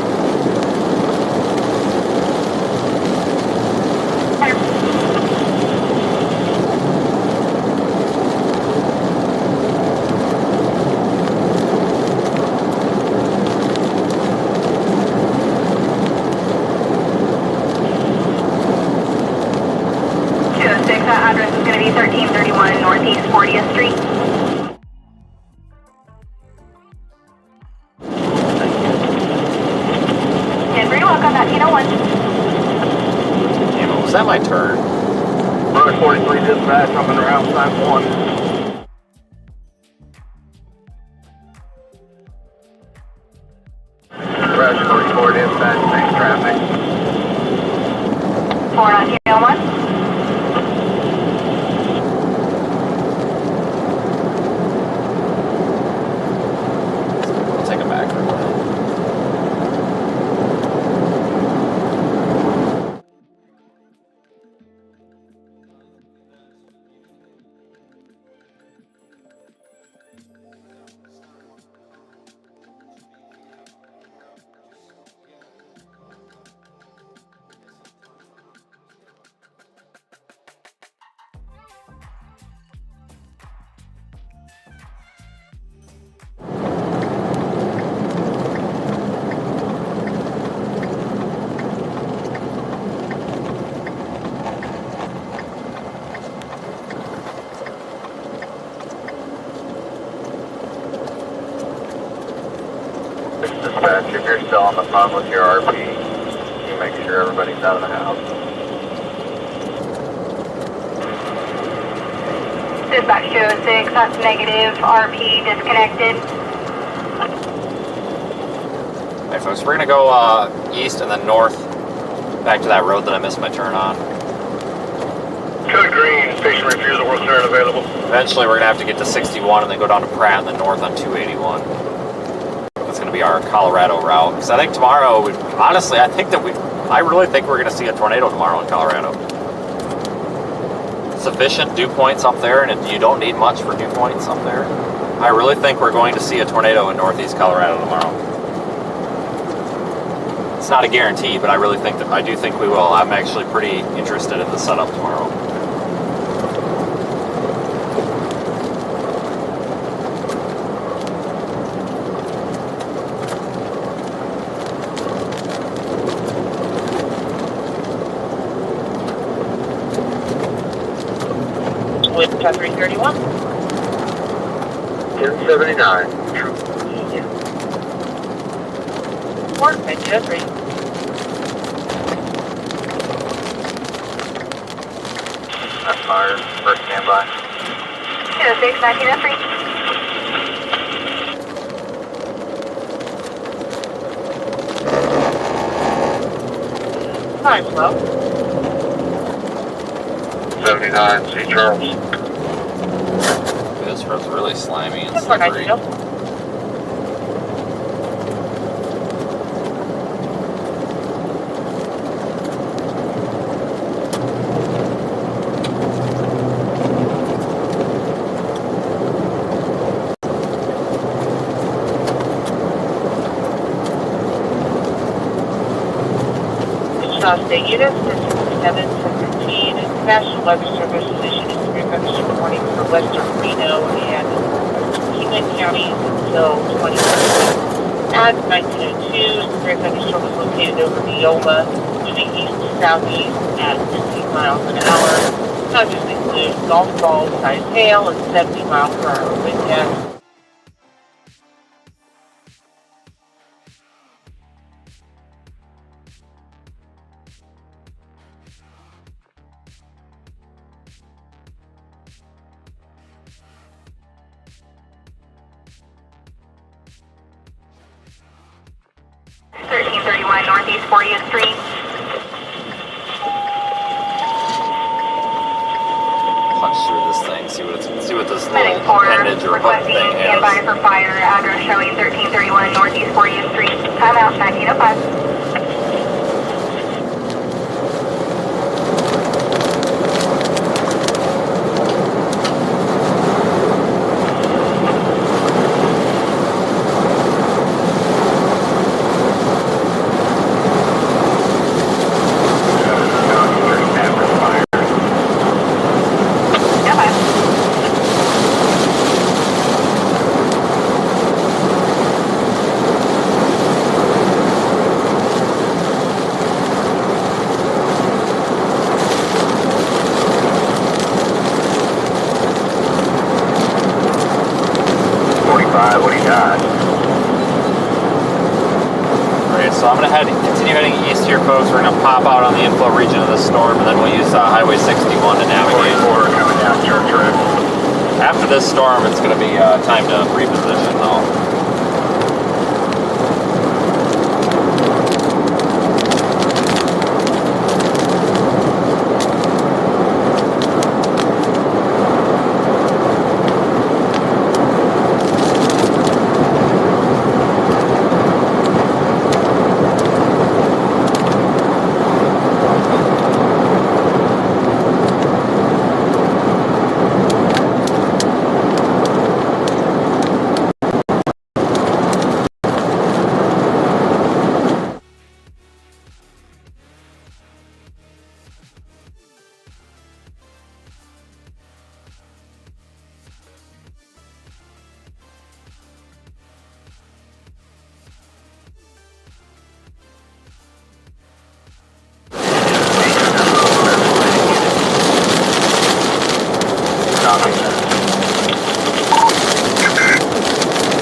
That address is going to be 1331 Northeast 40th Street. Denver, you're welcome. That's 101. Damn, was that my turn? Road 43 dispatch, coming around sign 1. Roger 44 dispatch, same traffic. 41901. Take it back for a minute. Dispatch, if you're still on the phone with your RP, you make sure everybody's out of the house. Dispatch 206, that's negative. RP disconnected. Alright folks, we're going to go east and then north back to that road that I missed my turn on. Code green, station refusal, work turn available. Eventually we're going to have to get to 61 and then go down to Pratt and then north on 281. That's going to be our Colorado route. Because I think tomorrow, honestly, I really think we're going to see a tornado tomorrow in Colorado. Sufficient dew points up there, and you don't need much for dew points up there. I really think we're going to see a tornado in northeast Colorado tomorrow. It's not a guarantee, but I do think we will. I'm actually pretty interested in the setup tomorrow. With 331. 1079. Port at 203. That's fire. First standby. 206, 1903. Time slow. 79, St. Charles. This road's really slimy and That's 490. slippery. Wichita State units, 717. National Weather Service issued a severe thunderstorm warning for western Reno and Kingman counties until 2030. At 1902, severe thunderstorm was located over Neola, moving east to southeast at 15 miles an hour. Hazards include golf ball sized hail and 70 mile per hour wind gusts. 1331 Northeast 40th Street. Punch through this thing, see what this little Medic 4 appendage or hook requesting thing standby is. for fire. Address showing 1331 Northeast 40th Street. Timeout 1905. What do you got? Alright, so I'm going to continue heading east here, folks. We're going to pop out on the inflow region of the storm, and then we'll use Highway 61 to navigate. 44 coming down Church Road. After this storm, it's going to be time to reposition, though.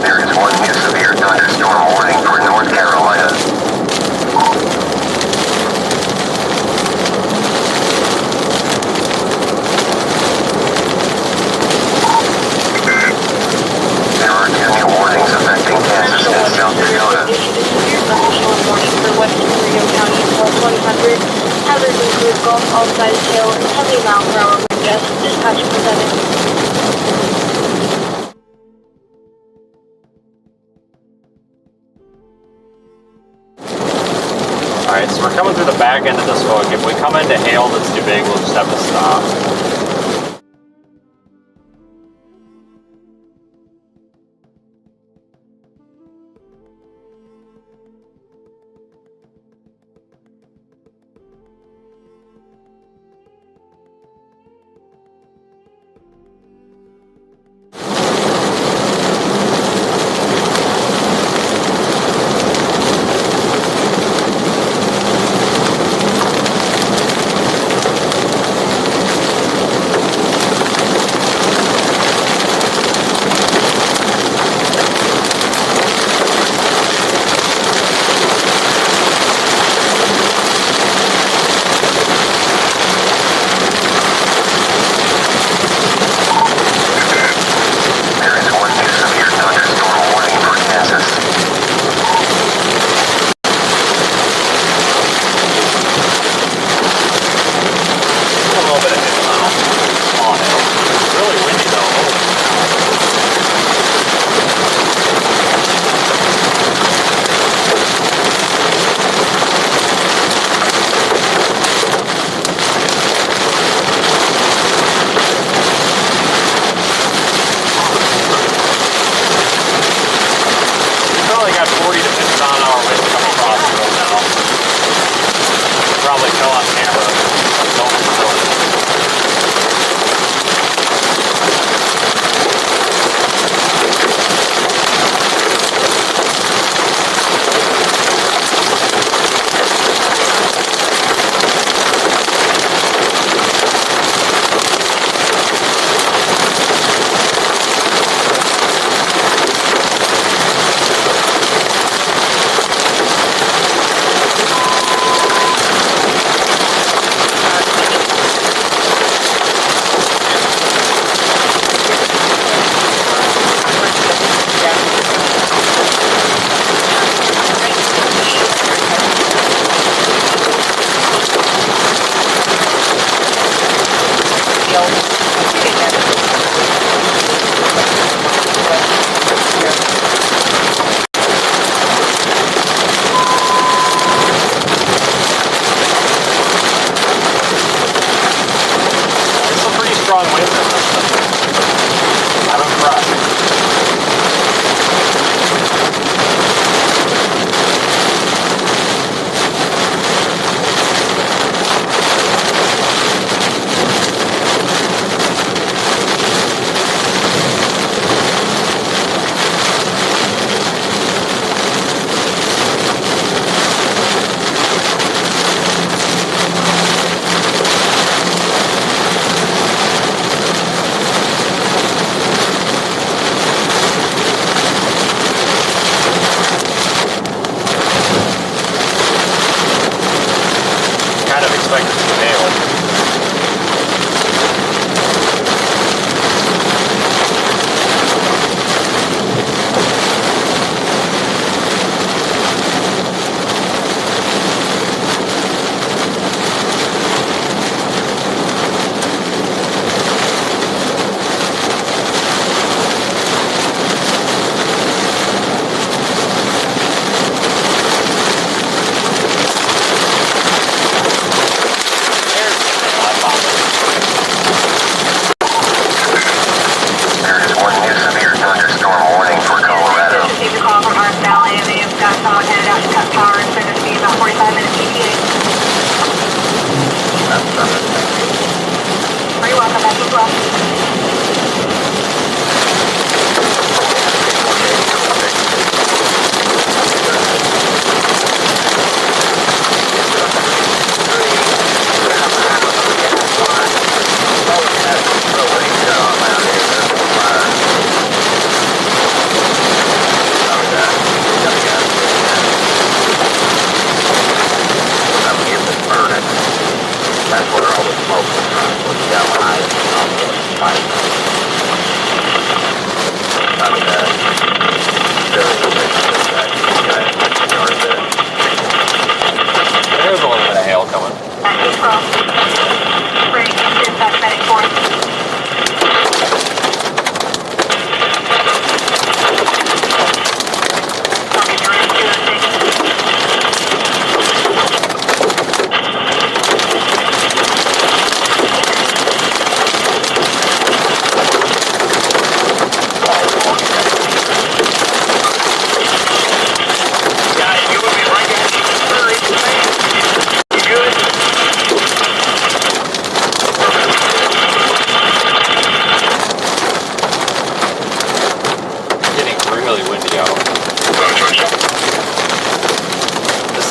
There is warning a severe thunderstorm warning for North Carolina. There are 2 new warnings affecting Kansas and South Dakota. Warning for western Rio County until 2000. Hazards include golf, all-size hail, and heavy mile per hour wind gusts. Dispatch for 7. Alright, so we're coming through the back end of this hook. If we come into hail that's too big, we'll just have to stop.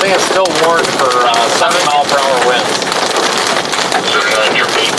think it's still warned for 7-mile-per-hour winds. So that's your peak.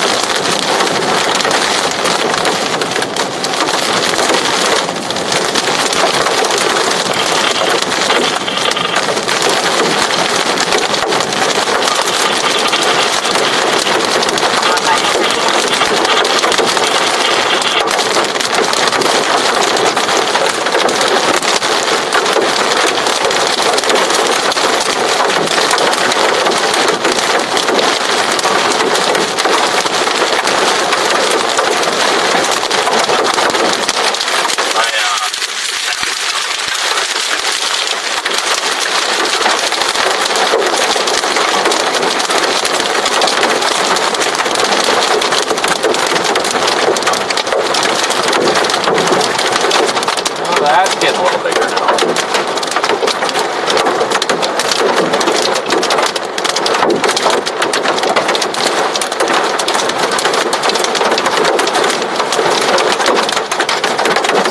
That's getting a little bigger now.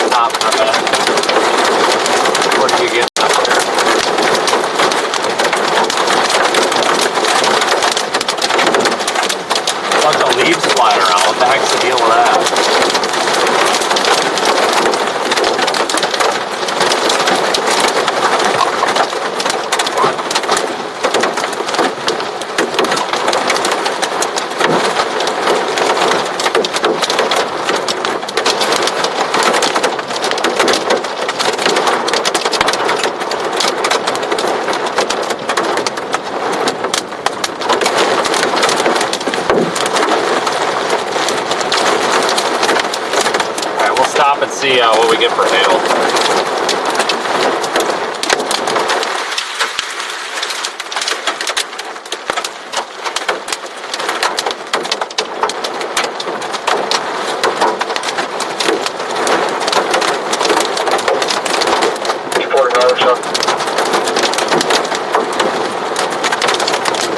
Stop for a minute. What are you getting up there? A bunch of leaves flying around. What the heck's the deal with that? Stop and see what we get for hail.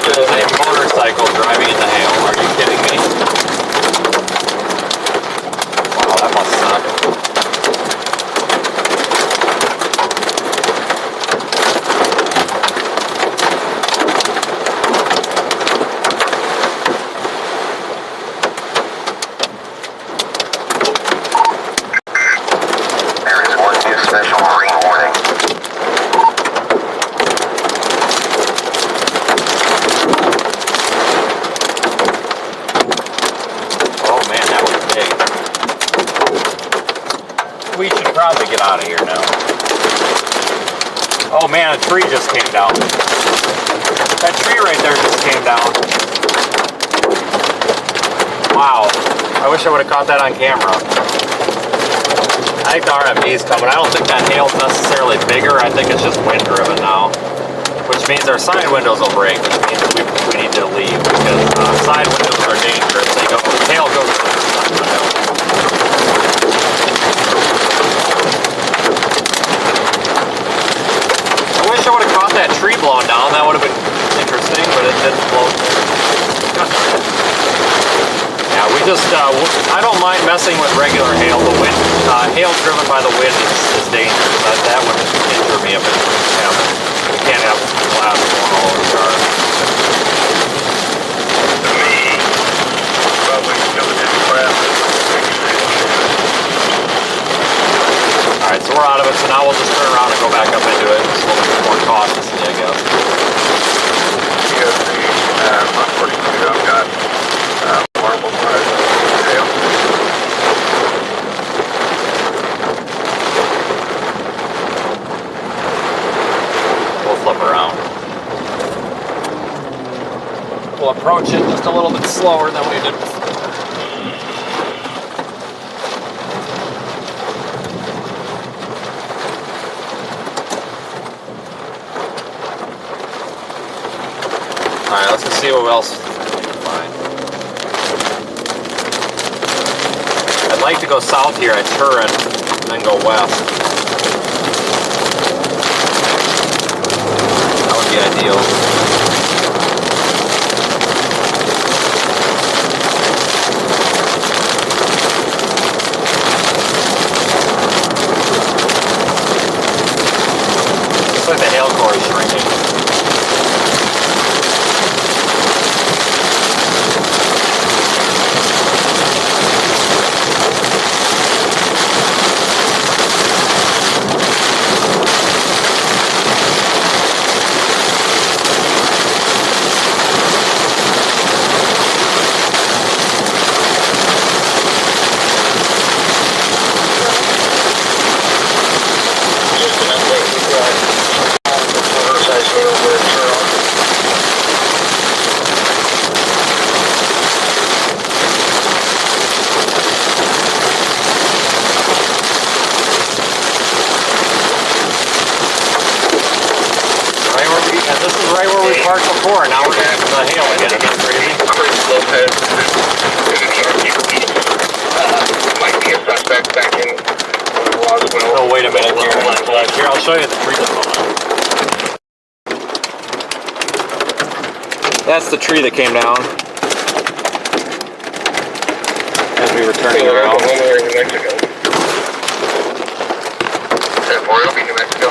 There's a motorcycle driving in the hail. Are you kidding me? Wow, that must suck. There is one new special marine warning. Oh man, that was big. We should probably get out of here now. Oh man, a tree just came down. That tree right there just came down. Wow. I wish I would have caught that on camera. I think the RMD's coming. I don't think that hail's necessarily bigger. I think it's just wind driven now. Which means our side windows will break, which means we need to leave because side windows are dangerous. They go, hail goes through the side window. I wish I would have caught that tree blown down. That would have been interesting, but it didn't blow. Yeah, we just, I don't mind messing with regular hail. The wind, hail driven by the wind is dangerous. That would injure me if it happened. We can't have glass going all over the car. To me, probably coming in traffic. Alright, so we're out of it, so now we'll just turn around and go back up into it. Just a little bit more cautiously, I guess. You got the 142, I've got marble size hail. We'll flip around. We'll approach it just a little bit slower than we did before. Alright, let's just see what else we can find. I'd like to go south here at Turin and then go west. That would be ideal. Looks like the hail core is shrinking. parked before, now we're getting the hail again. Isn't that crazy? Chris Lopez, might be a suspect back in Roswell. Oh, wait a minute here. Here, I'll show you the tree that's on. That's the tree that came down as we were turning around. New Mexico. 10-4, New Mexico.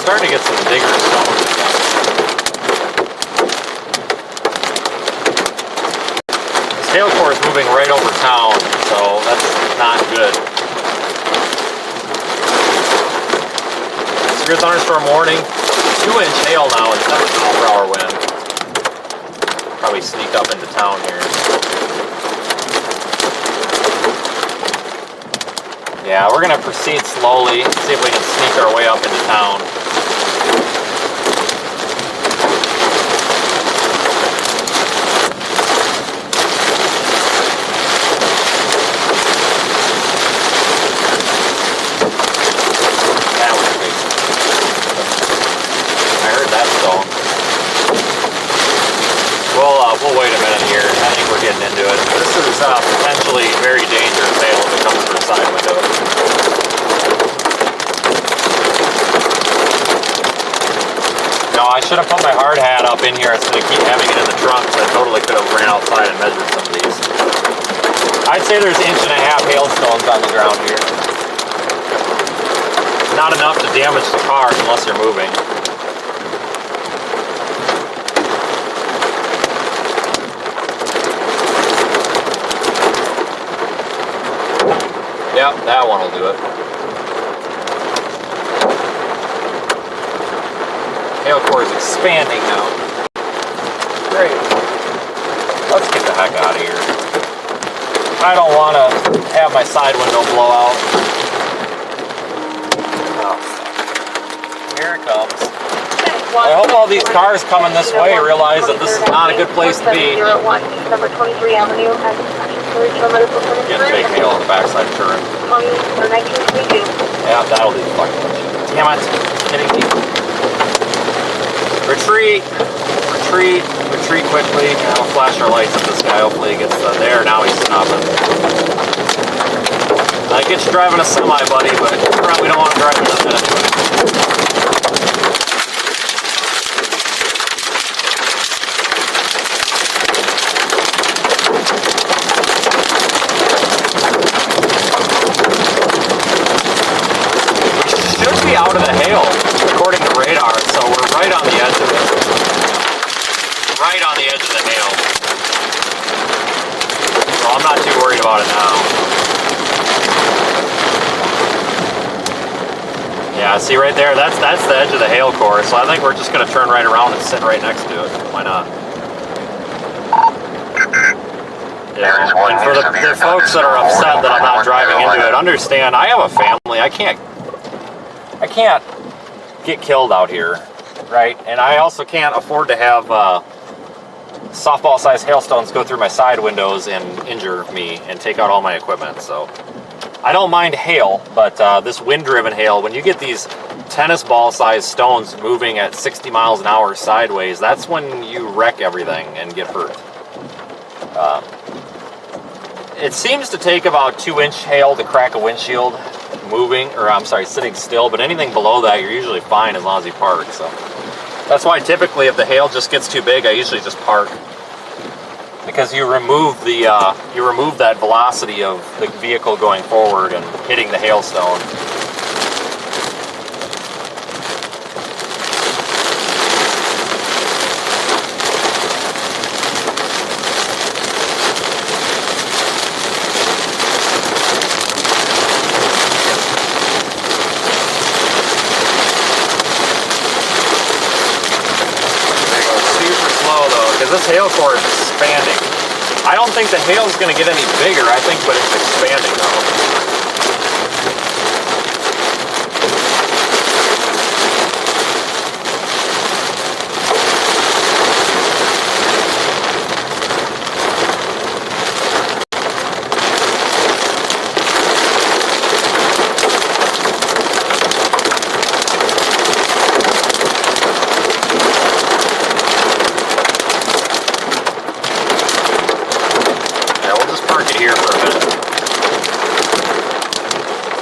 Starting to get some bigger stones. This hail core is moving right over town, so that's not good. Severe thunderstorm warning. 2-inch hail now and 7-mile-per-hour wind. Probably sneak up into town here. Yeah, we're gonna proceed slowly, see if we can sneak our way up into town. We'll wait a minute here. I think we're getting into it. This is potentially very dangerous hail if it comes through a side window. No, I should have put my hard hat up in here instead of keep having it in the trunk, so I totally could have ran outside and measured some of these. I'd say there's 1.5 inch hailstones on the ground here. Not enough to damage the car unless you're moving. Yep, that one will do it. Hail core is expanding now. Great. Let's get the heck out of here. I don't want to have my side window blow out. Oh, here it comes. I hope all these cars coming this way realize that this is not a good place to be. Number 23 Avenue has Getting big hail on the backside turn. Yeah, that'll do the fucking shit. Damn it. Kidding me. Retreat. Retreat. Retreat quickly. And I'll flash our lights at this guy. Hopefully he gets there. Now he's stopping. I get you driving a semi, buddy, but you probably don't want to drive this anyway. Out of the hail, according to radar, so we're right on the edge of it. Right on the edge of the hail. So I'm not too worried about it now. Yeah, see right there, that's the edge of the hail core, so I think we're just going to turn right around and sit right next to it. Why not? Yeah, and for the folks that are upset that I'm not driving into it, understand, I have a family, I can't get killed out here, right? And I also can't afford to have softball-sized hailstones go through my side windows and injure me and take out all my equipment. So I don't mind hail, but this wind-driven hail, when you get these tennis ball-sized stones moving at 60 miles an hour sideways, that's when you wreck everything and get hurt. It seems to take about 2-inch hail to crack a windshield sitting still, but anything below that you're usually fine as long as you park. So that's why typically if the hail just gets too big, I usually just park, because you remove that velocity of the vehicle going forward and hitting the hailstone. this hail core is expanding. I don't think the hail is going to get any bigger, I think, but it's expanding though.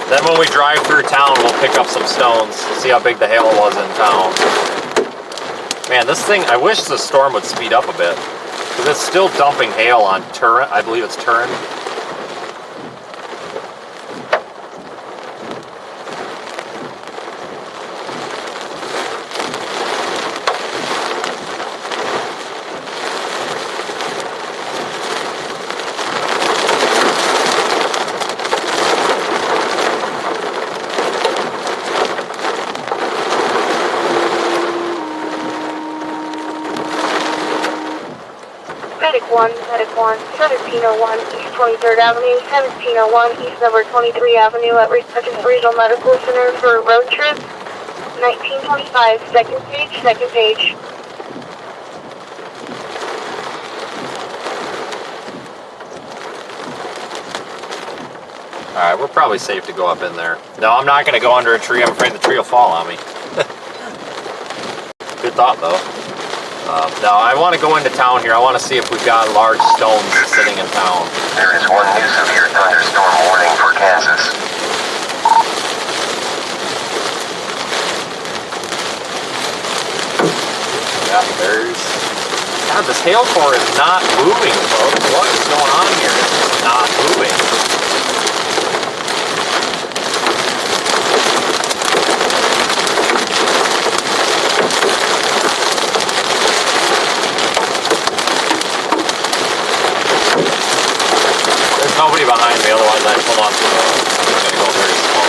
Then when we drive through town, we'll pick up some stones, see how big the hail was in town. Man, this thing, I wish the storm would speed up a bit, because it's still dumping hail on Turin. I believe it's Turin. Medic 1, 1701 East 23rd Avenue, 1701 East number 23 Avenue at Regional Medical Center for road trip. 1925, second page. Alright, we're probably safe to go up in there. No, I'm not going to go under a tree. I'm afraid the tree will fall on me. Good thought, though. No, I want to go into town here. I want to see if we've got large stones sitting in town. There is one new severe thunderstorm warning for Kansas. Yeah, there's... God, this hail core is not moving, folks. What is going on here? It's not moving. Nobody behind me, otherwise I'd pull off the road. I'm gonna go very slow.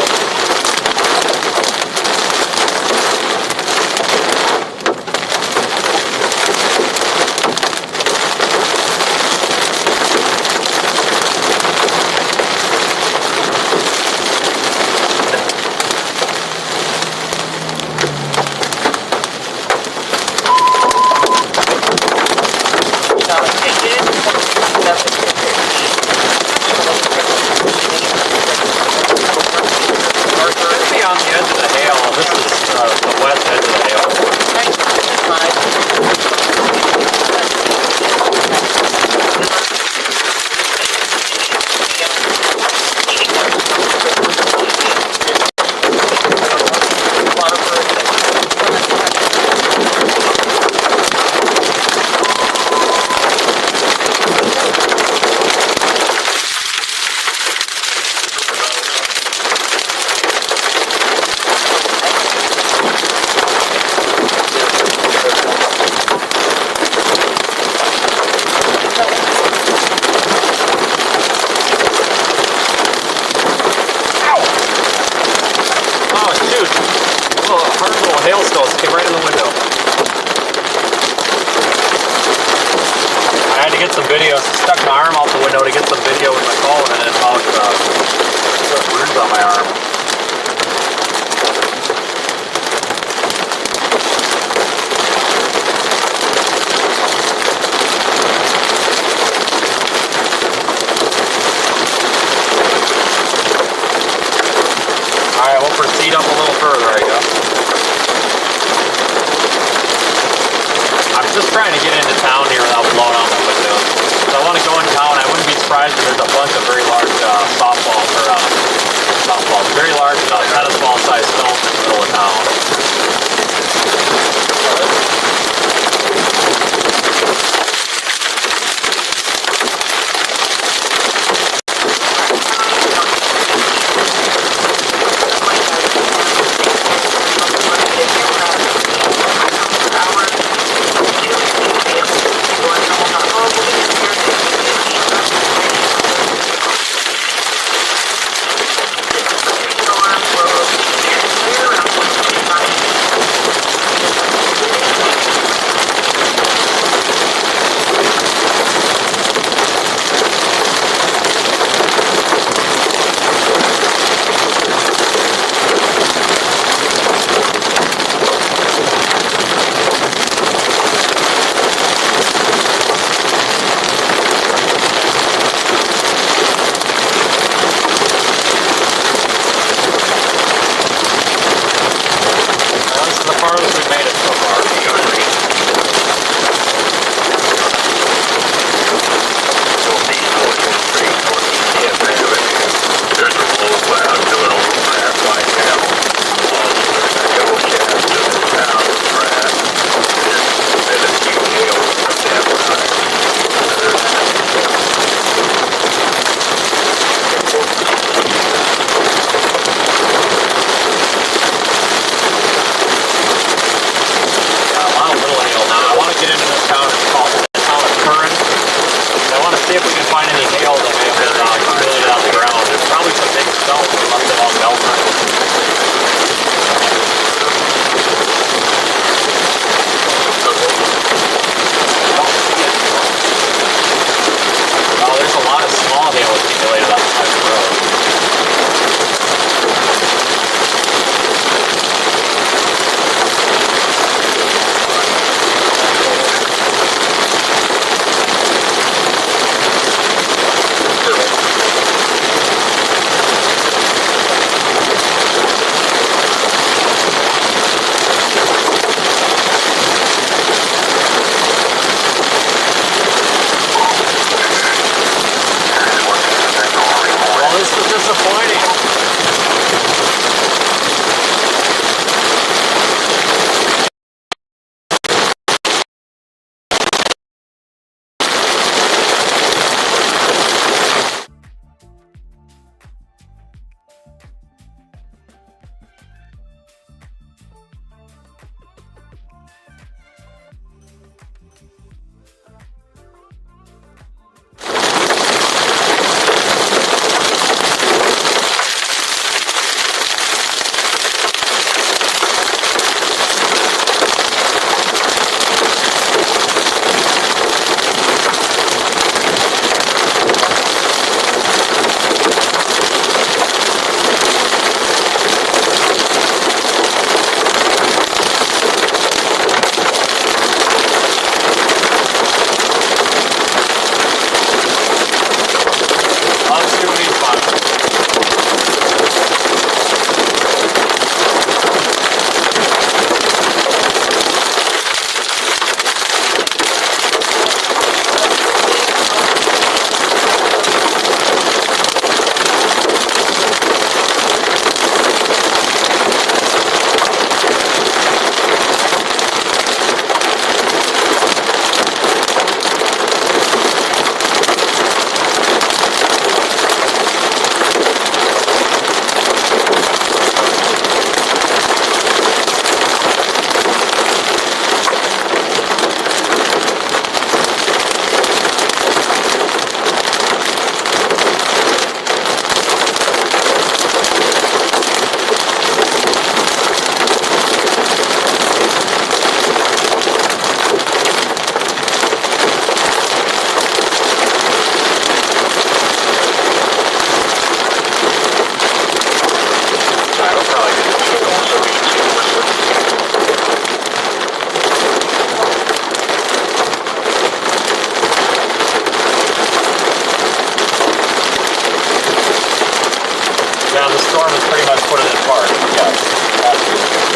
Yeah, the storm has pretty much put it in park. Yes, absolutely.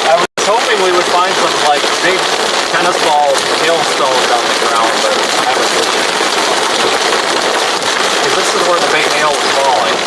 I was hoping we would find some like big tennis ball hailstones on the ground, but I haven't seen it. Because this is where the big hail was falling.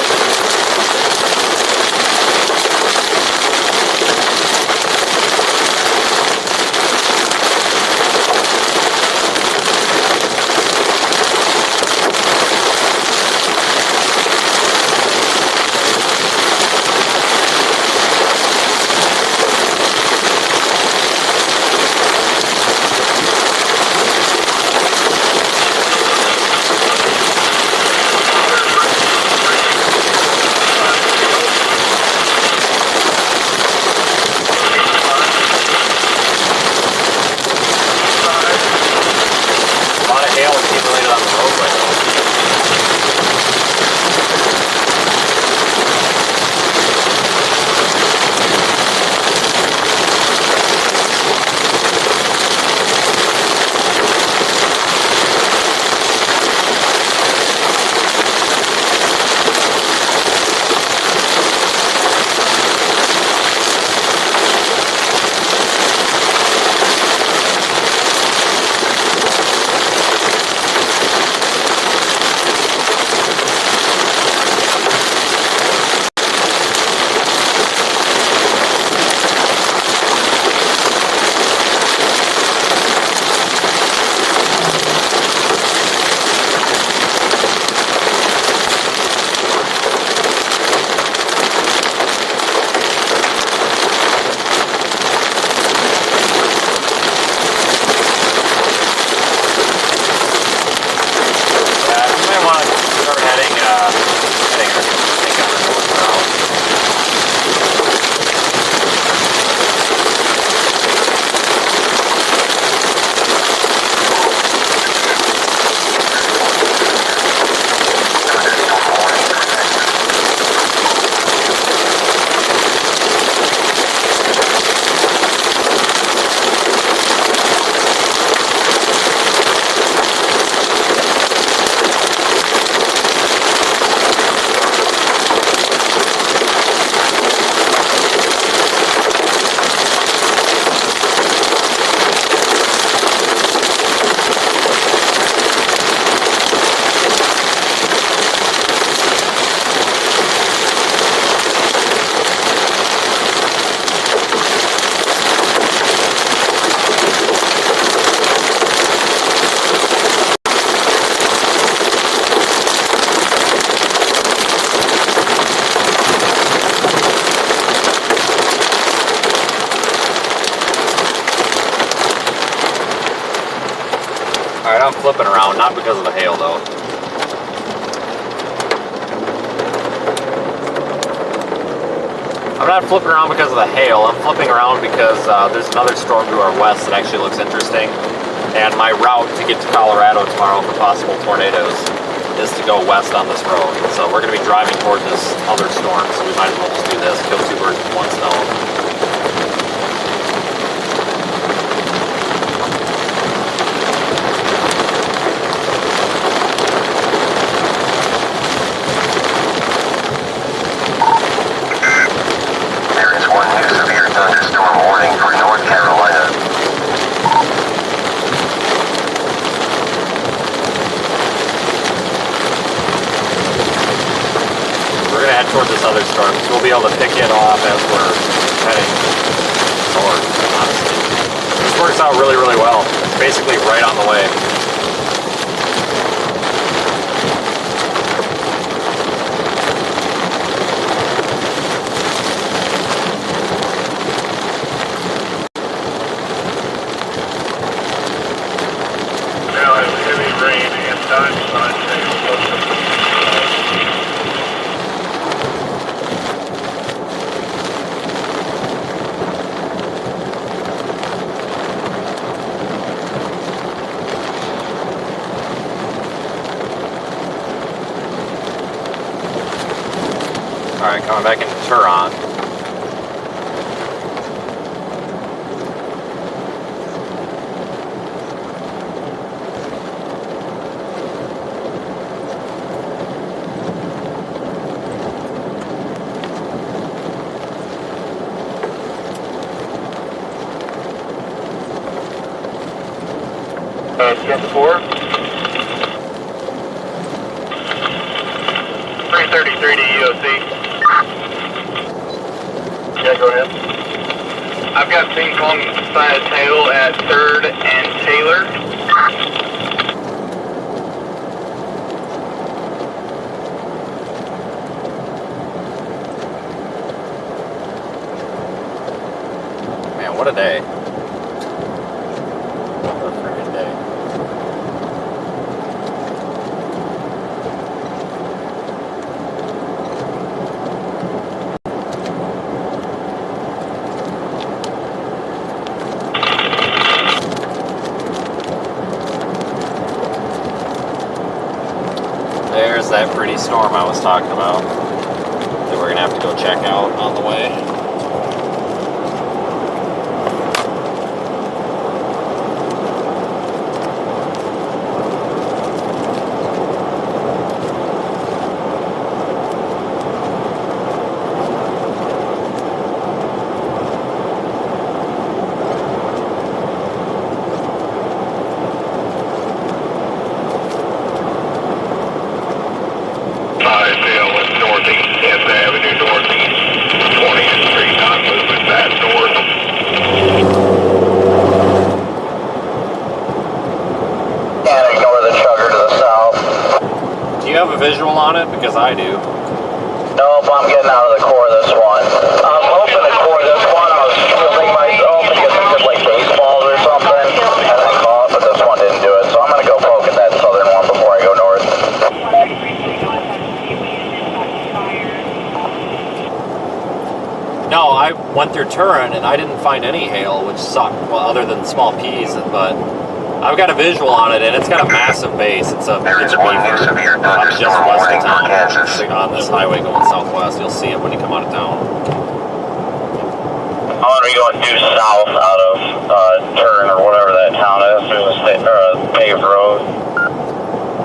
I'm flipping around, not because of the hail though. I'm not flipping around because of the hail, I'm flipping around because there's another storm to our west that actually looks interesting. And my route to get to Colorado tomorrow for possible tornadoes is to go west on this road. So we're going to be driving toward this other storm, so we might as well just do this, kill two birds with one stone. Towards this other storm, so we'll be able to pick it off as we're heading north, honestly. This works out really, really well. It's basically right on the way. Now has heavy rain and dime-side hail. Alright, coming back into Turon. 10-4. 333 to EOC. Yeah, go ahead. I've got ping pong side of tail at 3rd and Taylor. Man, what a day. What a freaking day. There's that pretty storm I was talking about that we're gonna have to go check out on the way. Visual on it? Because I do. Nope, I'm getting out of the core of this one. I'm hoping to core this one. I was shielding myself to get some good, like, baseballs or something, and I caught, but this one didn't do it. So I'm going to go poke at that southern one before I go north. No, I went through Turin and I didn't find any hail, which sucked, well, other than small peas, but I've got a visual on it, and it's got a massive base. It's a beaver. I'm just west of town, on this highway going southwest. You'll see it when you come out of town. I'm going to be going due south out of Turin or whatever that town is, through the paved road.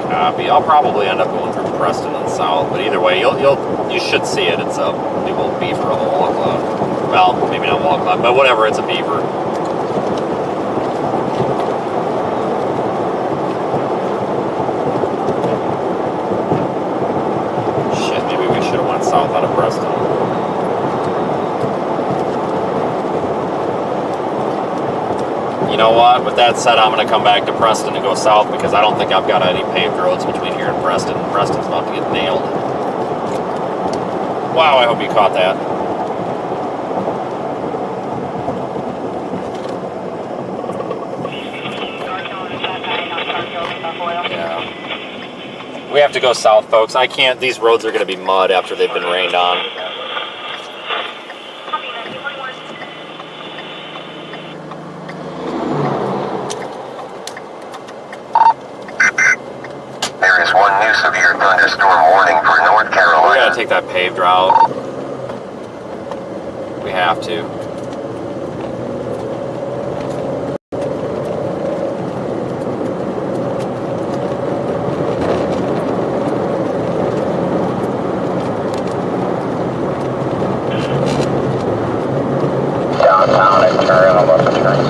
Copy. I'll probably end up going through Preston and south, but either way, you should see it. It's a big old beaver on the wall cloud. Well, maybe not wall cloud, but whatever. It's a beaver. South out of Preston. You know what? With that said, I'm going to come back to Preston and go south because I don't think I've got any paved roads between here and Preston. Preston's about to get nailed. Wow, I hope you caught that. Yeah. We have to go south, folks. I can't. These roads are going to be mud after they've been rained on. There is one new severe thunderstorm warning for North Carolina. We got to take that paved route. We have to.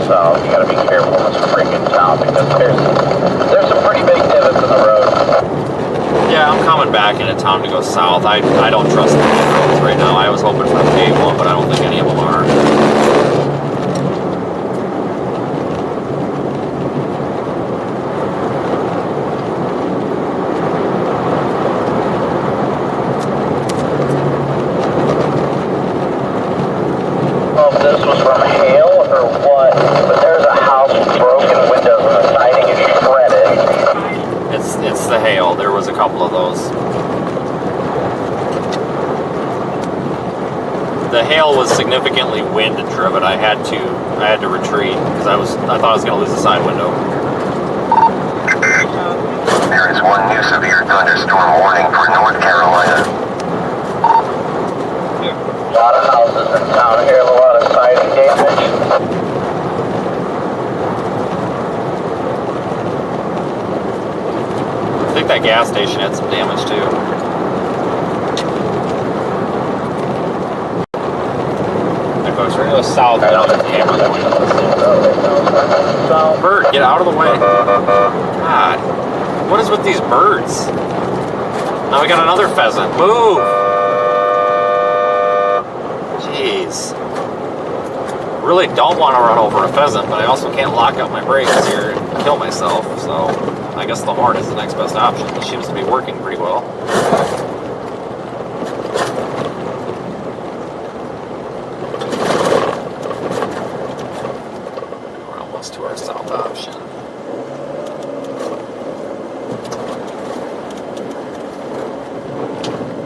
South. You gotta be careful in this freaking town because there's some pretty big divots in the road. Yeah, I'm coming back into town to go south. I don't trust the roads right now. I was hoping for a paved one, but I don't think any of them are. This was from hail or what, but there's a house with broken windows and the siding is shredded. It's the hail. There was a couple of those. The hail was significantly wind driven. I had to retreat because I thought I was going to lose the side window. There is one new severe thunderstorm warning for North Carolina. A lot of houses in town here, a lot of siding damage. I think that gas station had some damage too. That goes right to the south. I don't have cameras. south. Bird, get out of the way. God. What is with these birds? Now we got another pheasant. Move! Jeez. Really don't want to run over a pheasant, but I also can't lock up my brakes here and kill myself, so I guess the horn is the next best option. It seems to be working pretty well. We're almost to our south option.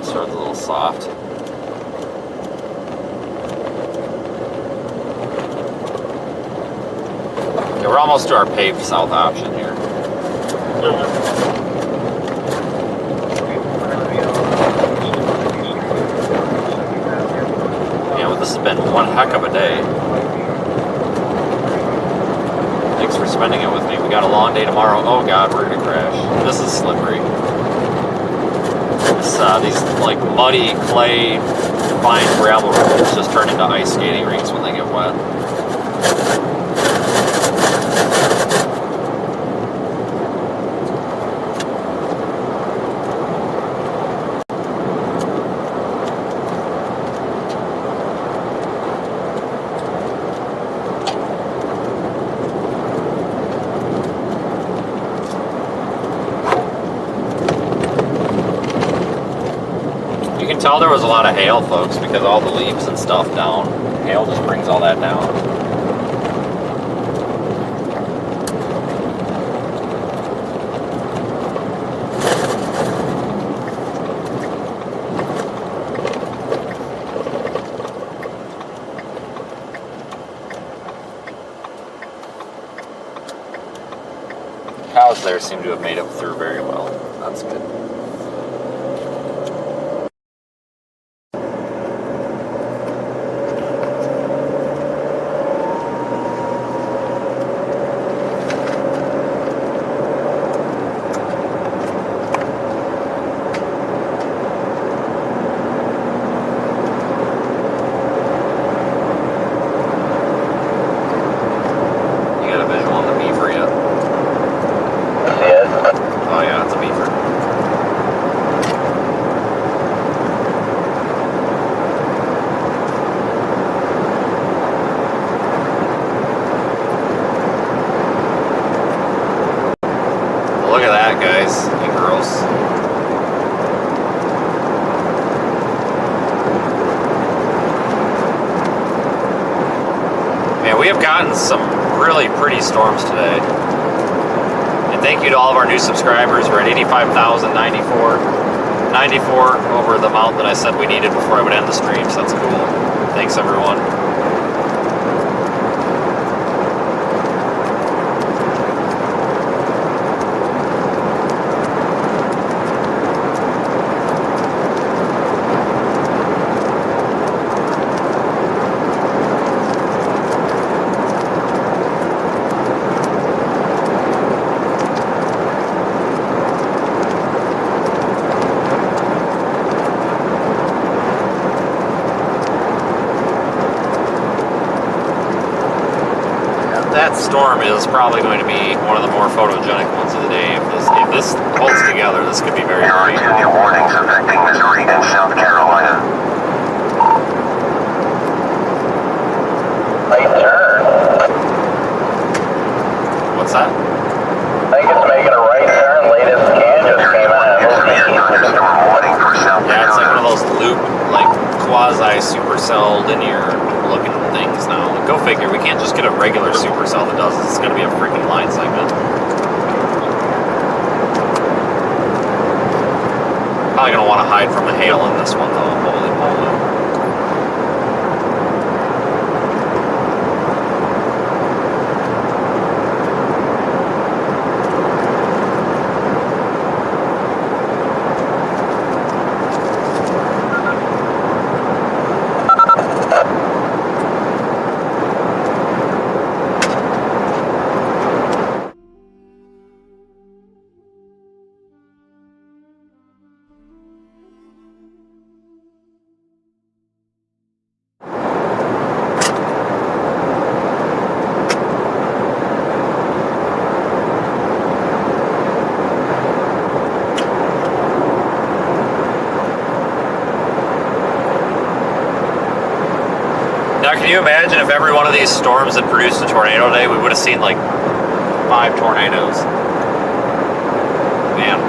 Starts a little soft. Okay, we're almost to our paved south option here. Yeah, well, this has been one heck of a day. Thanks for spending it with me. We got a long day tomorrow. Oh God, we're gonna crash. This is slippery. These like muddy clay, fine gravel roads just turn into ice skating rinks when they get wet. You can tell there was a lot of hail, folks, because all the leaves and stuff down. Hail just brings all that down. Cows there seem to have made it through very well. That's good. Guys and girls. Man, we have gotten some really pretty storms today. And thank you to all of our new subscribers. We're at 85,094. 94 over the amount that I said we needed before I would end the stream, so that's cool. Thanks, everyone. That storm is probably going to be one of the more photogenic ones of the day. If this holds together, this could be very There are 2 new warnings affecting Missouri and South Carolina. Right turn. What's that? I think it's making a right turn. Latest scan just came out. Thunderstorm warning for South Carolina. Yeah, it's like one of those loop, like quasi supercell linear looking things now. Go figure, we can't just get a regular supercell that does this. It's gonna be a freaking line segment. Probably gonna want to hide from the hail in this one though. Holy moly. Can you imagine if every one of these storms had produced a tornado today? We would have seen like 5 tornadoes. Man.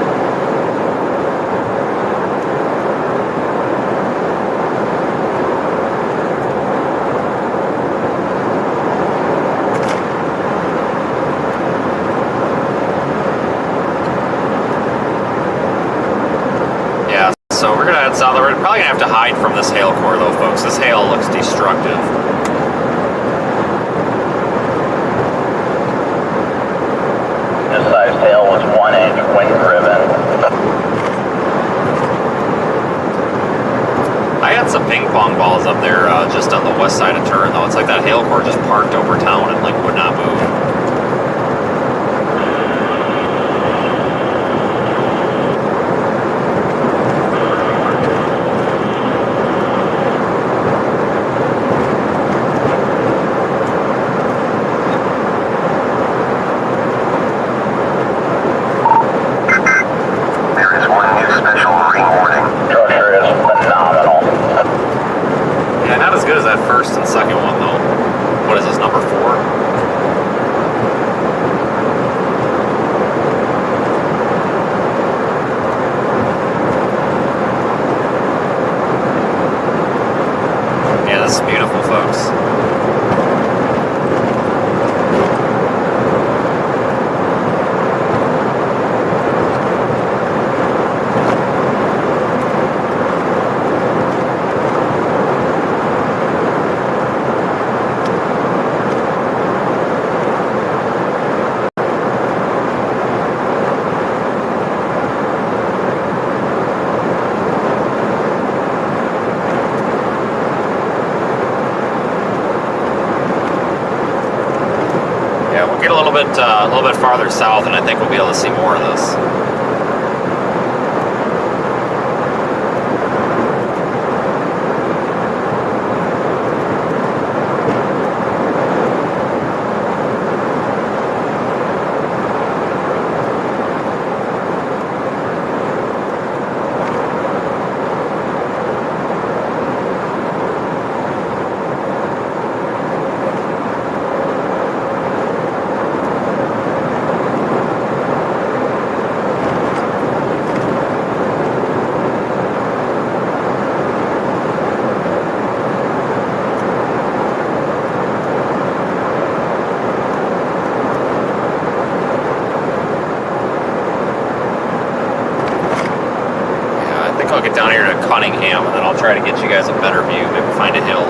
Yeah, so we're gonna head south. We're probably gonna have to hide from this hail core though, folks. This hail looks destructive. This size hail was 1 inch wind driven. I had some ping pong balls up there just on the west side of Turin though. It's like that hail core just parked over town and like would not move. First and second one though. What is this, number 4? Yeah, this is beautiful, folks. Get a little bit farther south, and I think we'll be able to see more of this. I'll get down here to Cunningham and then I'll try to get you guys a better view, maybe find a hill.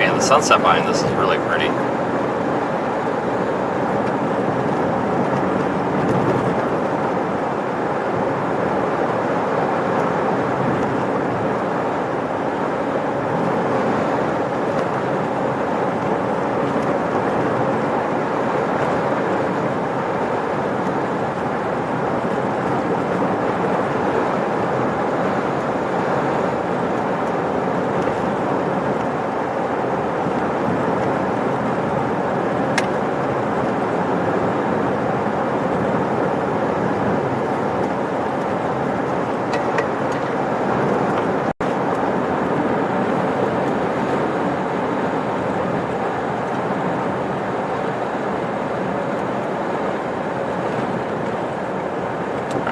The sunset behind this is really pretty.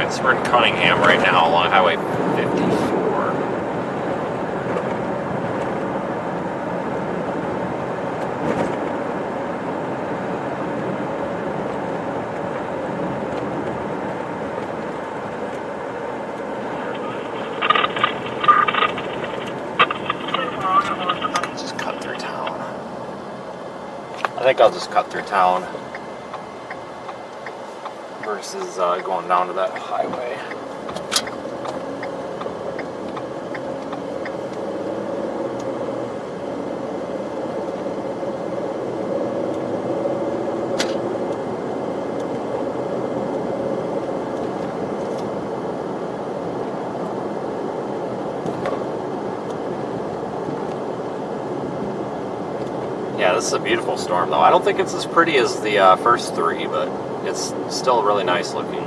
So we're in Cunningham right now along Highway 54. think I'll just cut through town versus going down to that highway. Yeah, this is a beautiful storm, though. I don't think it's as pretty as the first three, but it's still really nice looking.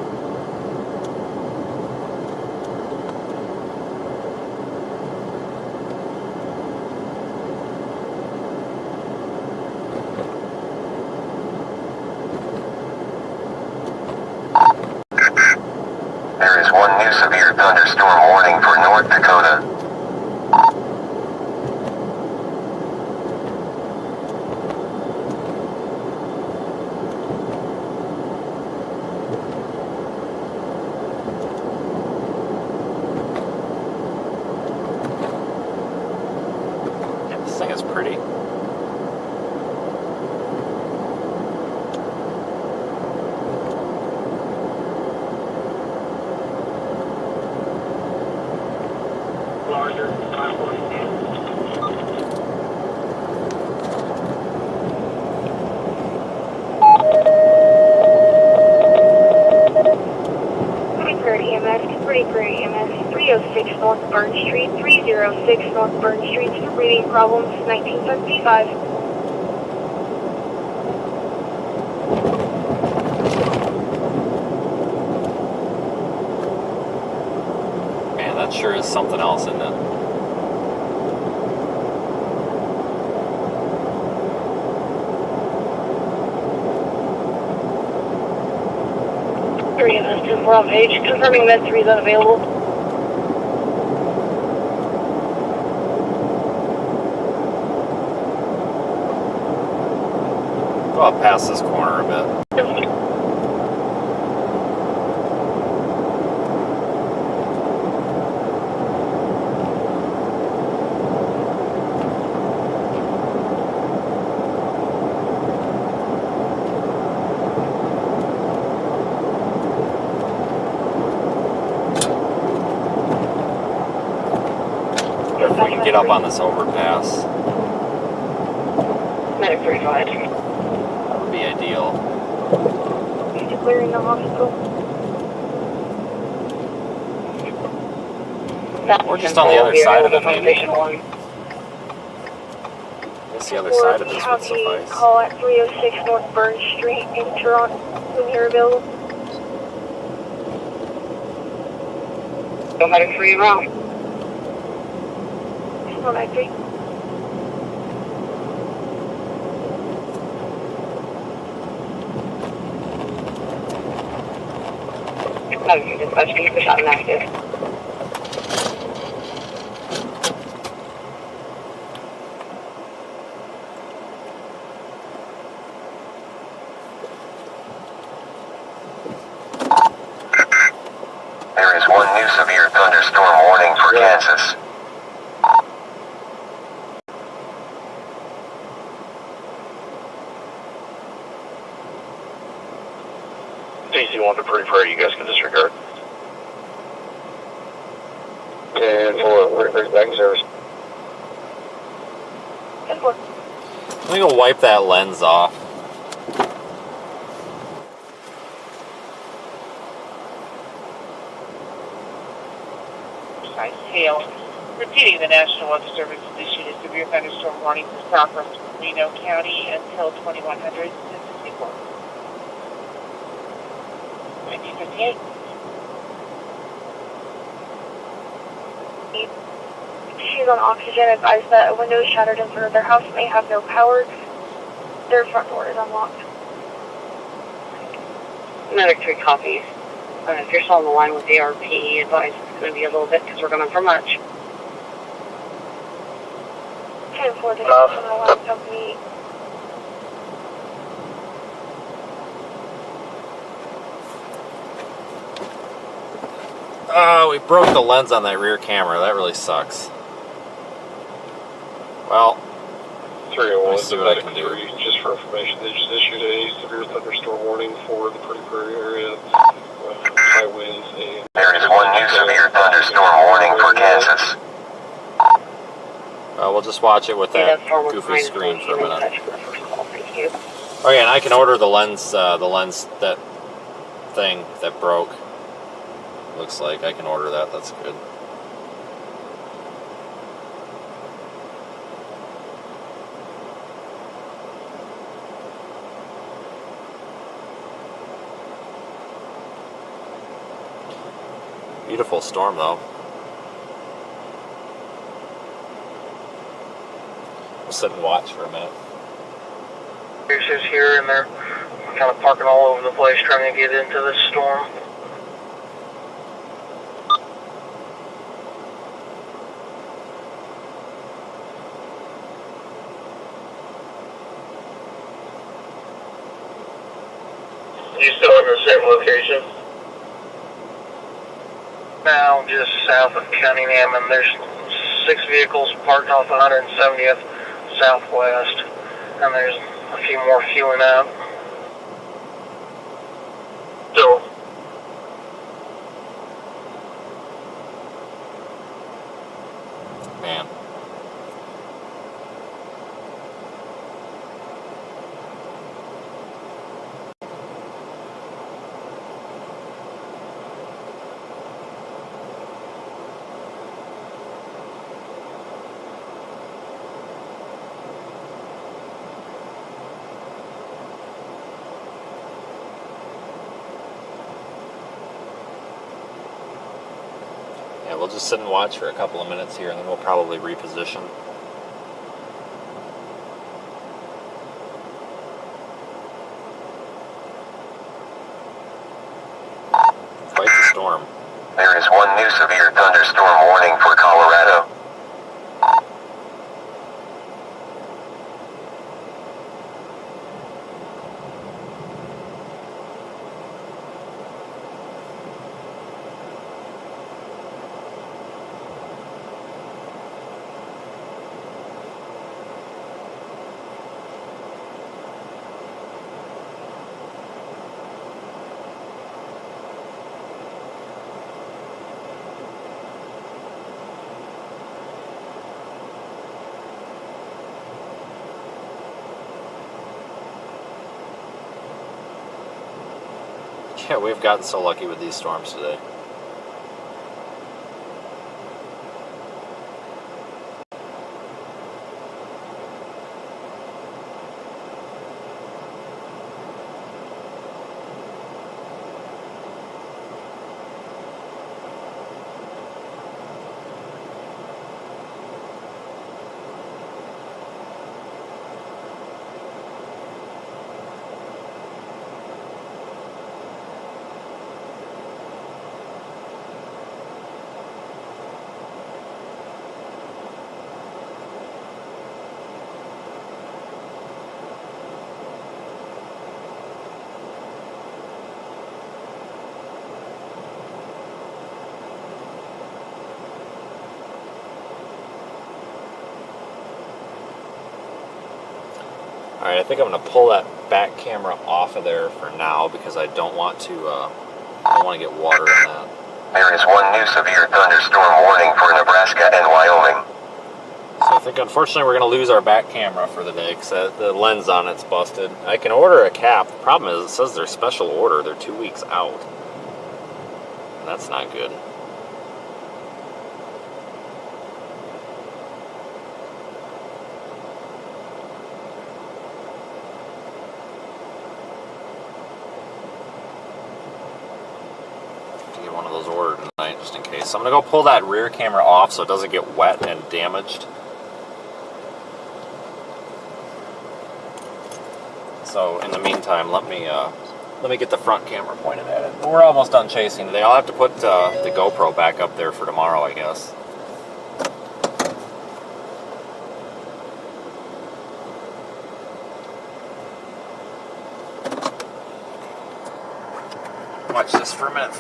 There is one new severe thunderstorm warning for North Dakota. This thing is pretty. Larger, 542. Pretty Prairie EMS, 306 North Burn Street, 306 North Burn Street, breathing problems, 1975. Man, that sure is something else, isn't it? EMS 24 on page, confirming Med 3 is unavailable. Go up past this corner a bit. If we can get up on this overpass, Medic 35. that would be ideal. Declaring the hospital. Or just on the other side of it, maybe. Station 1. I guess the other side of this would County suffice. call at 306 North Burn Street in Toronto when you're available. Go Medic 3 en route. No, Medic 3. Medic 3 dispatch, can you push out inactive? There is one new severe thunderstorm warning for Kansas. DC-1 to Pretty Prairie, you guys can disregard. 10-4, we're back in service. 10-4. Let me go wipe that lens off. Hail. Repeating, the National Weather Service has issued a severe thunderstorm warning for southwest Reno County until 2100 54. 1958. She's on oxygen. Advised that a window is shattered in front of their house. May have no power. Their front door is unlocked. Medic 3 copies. If you're still on the line with ARP, advise it's going to be a little bit because we're going for much. 10-4, this is from the line company. Oh, we broke the lens on that rear camera. That really sucks. Well, Let me see what I can do. Just for information, they just issued a severe thunderstorm warning for the Pretty Prairie area. High winds and... There is one new severe thunderstorm warning for Kansas. We'll just watch it with that goofy screen for a minute. Okay, and I can order the lens that thing that broke. Looks like I can order that. That's good. Beautiful storm, though. We'll sit and watch for a minute. Chasers here, and they're kind of parking all over the place trying to get into this storm. Are you still in the same location? Now, just south of Cunningham, and there's 6 vehicles parked off 170th Southwest, and there's a few more queuing up. So, man. Yeah, we'll just sit and watch for a couple of minutes here, and then we'll probably reposition. Quite the storm. There is one new severe thunderstorm warning for Colorado. Yeah, we've gotten so lucky with these storms today. Alright, I think I'm going to pull that back camera off of there for now because I don't want to get water in that. There is one new severe thunderstorm warning for Nebraska and Wyoming. So I think unfortunately we're going to lose our back camera for the day because the lens on it's busted. I can order a cap. The problem is it says they're special order. They're 2 weeks out. And that's not good. One of those ordered tonight just in case. So I'm going to go pull that rear camera off so it doesn't get wet and damaged. So in the meantime, let me get the front camera pointed at it. We're almost done chasing today. I'll have to put the GoPro back up there for tomorrow, I guess. Watch this for a minute.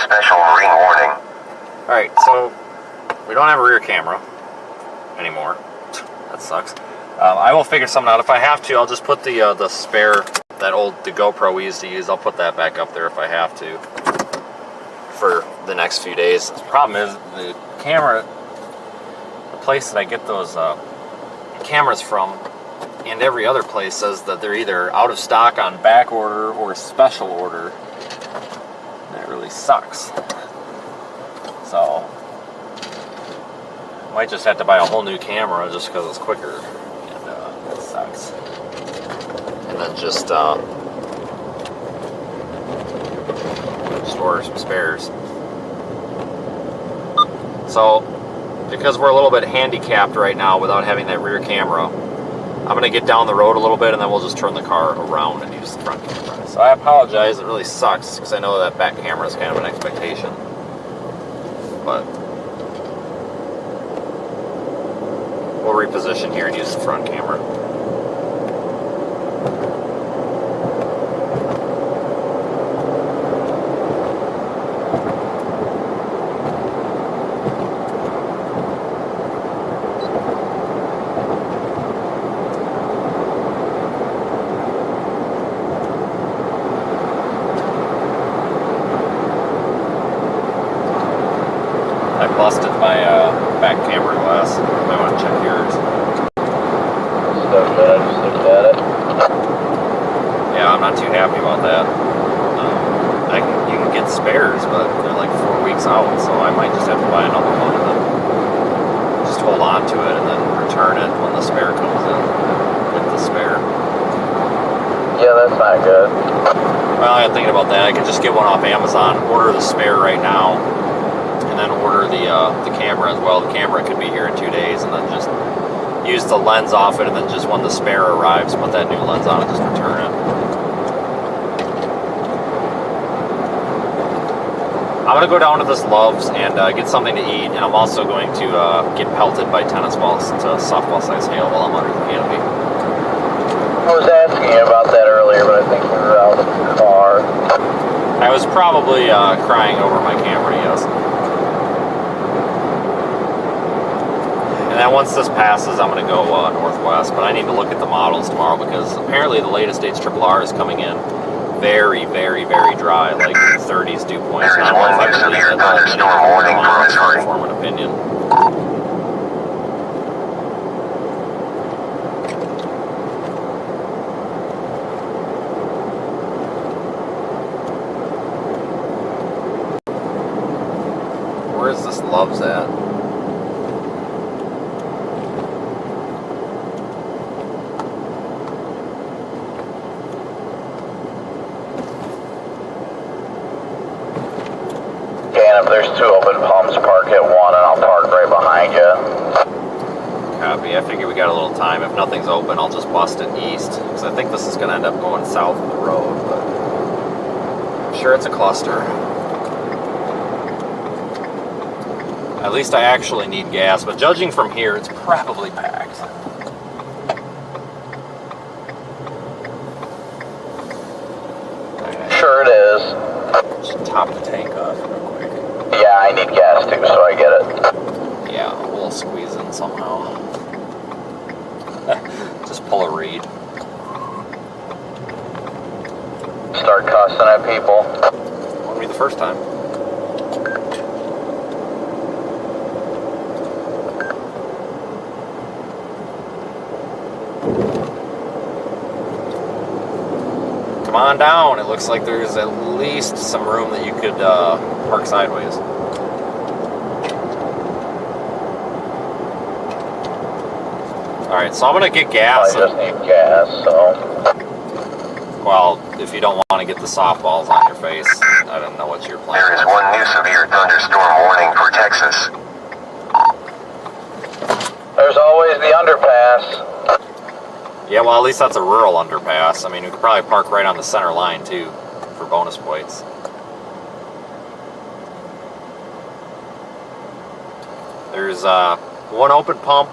special marine warning. Alright, so we don't have a rear camera anymore. That sucks. I will figure something out. If I have to, I'll just put the spare, the GoPro we used to use, I'll put that back up there if I have to for the next few days. The problem is the camera, the place that I get those cameras from, and every other place says that they're either out of stock on back order or special order. That really sucks. So might just have to buy a whole new camera just because it's quicker, and that sucks. And then just order some spares. So because we're a little bit handicapped right now without having that rear camera, I'm going to get down the road a little bit and then we'll just turn the car around and use the front camera. So I apologize, it really sucks because I know that back camera is kind of an expectation. But we'll reposition here and use the front camera. I busted my back camera glass. You might want to check yours. So good, I just looked at it. Yeah, I'm not too happy about that. You can get spares, but they're like 4 weeks out, so I might just have to buy another one and then just hold on to it and then return it when the spare comes in with the spare. Yeah, that's not good. Well, I'm thinking about that. I could just get one off Amazon, order the spare right now, and then order the camera as well. The camera could be here in 2 days, and then just use the lens off it, and then just when the spare arrives, put that new lens on and just return it. I'm going to go down to this Love's and get something to eat, and I'm also going to get pelted by tennis balls to softball-sized hail while I'm under the canopy. I was asking you about that earlier, but I think we were out of the car. I was probably crying over my camera, yes. And then once this passes, I'm going to go northwest, but I need to look at the models tomorrow because apparently the latest HRRR is coming in very, very, very dry, like 30s dew points. There is one new severe thunderstorm warning for Missouri. Form an opinion. Where is this Love's at? If there's 2 open pumps, park at 1 and I'll park right behind you. Copy. I figure we got a little time. If nothing's open, I'll just bust it east. Because I think this is going to end up going south of the road, but I'm sure it's a cluster. At least I actually need gas, but judging from here, it's probably packed. Sure it is. Just top the tank off real quick. Yeah, I need gas too, so I get it. Yeah, we'll squeeze in somehow. Just pull a reed. Start cussing at people. Won't be the first time. Come on down. It looks like there's at least some room that you could park sideways. Alright, so I'm going to get gas. I just need gas, so... Well, if you don't want to get the softballs on your face, I don't know what your plan is. There is one new severe thunderstorm warning for Texas. There's always the underpass. Yeah, well, at least that's a rural underpass. I mean, we could probably park right on the center line, too, for bonus points. There's one open pump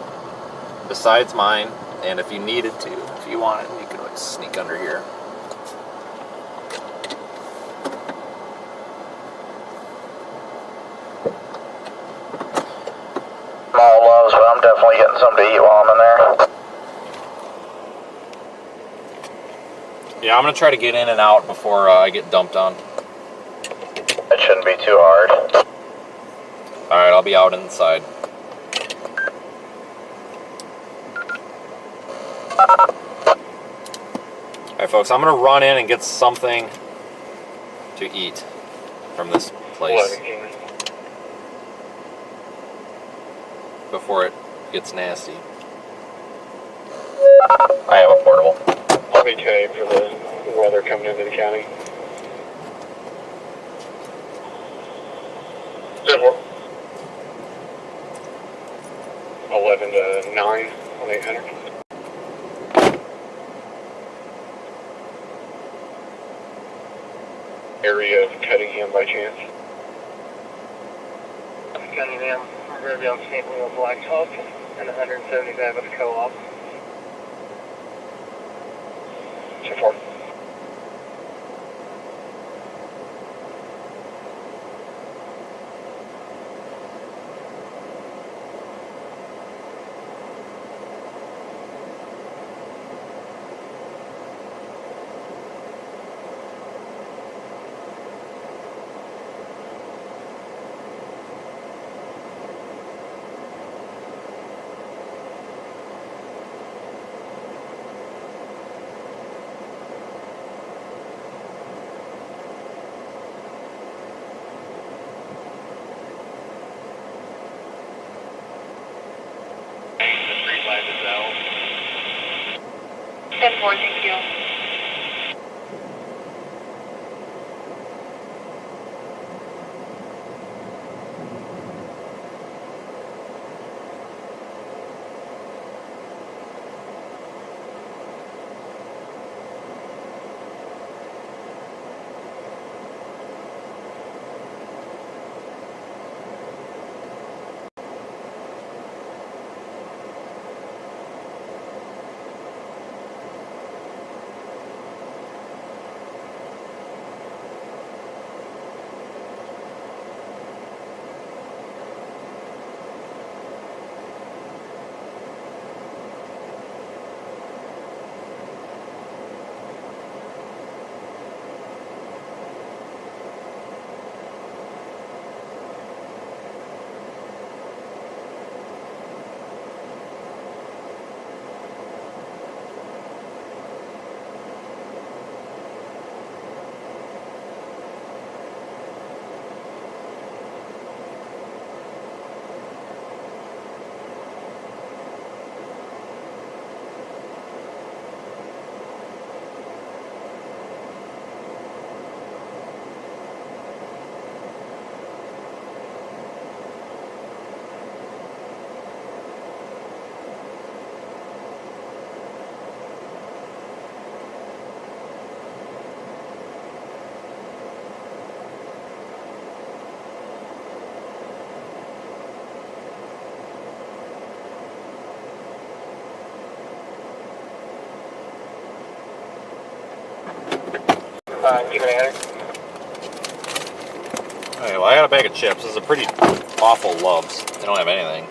besides mine, and if you needed to, if you wanted, you could like sneak under here. I'm definitely getting something to eat while I'm in there. Yeah, I'm gonna try to get in and out before I get dumped on. It shouldn't be too hard. Alright, I'll be out inside. Alright folks, I'm gonna run in and get something to eat from this place before it gets nasty. I have a portable. I'll be tagged for the weather coming into the county. 11 to 9 on 800. Area of Cunningham by chance? Cunningham, we're going to be on St. Louis Blacktop and 175 at the co-op. So far. Thank you. Okay, well, I got a bag of chips. This is a pretty awful Love's. They don't have anything.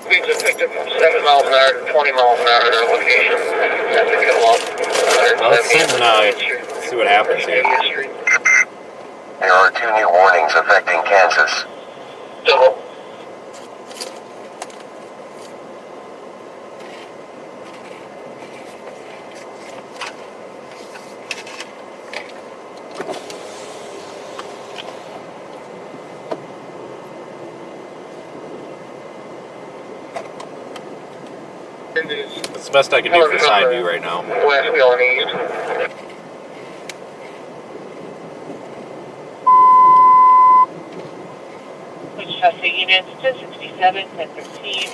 Speeds effective from 7 miles an hour to 20 miles an hour at our location. Well, let's see what happens here. There are 2 new warnings affecting Kansas. Double. That's the best I can do for side view right now. West going east. Chasser units 1067, 1013.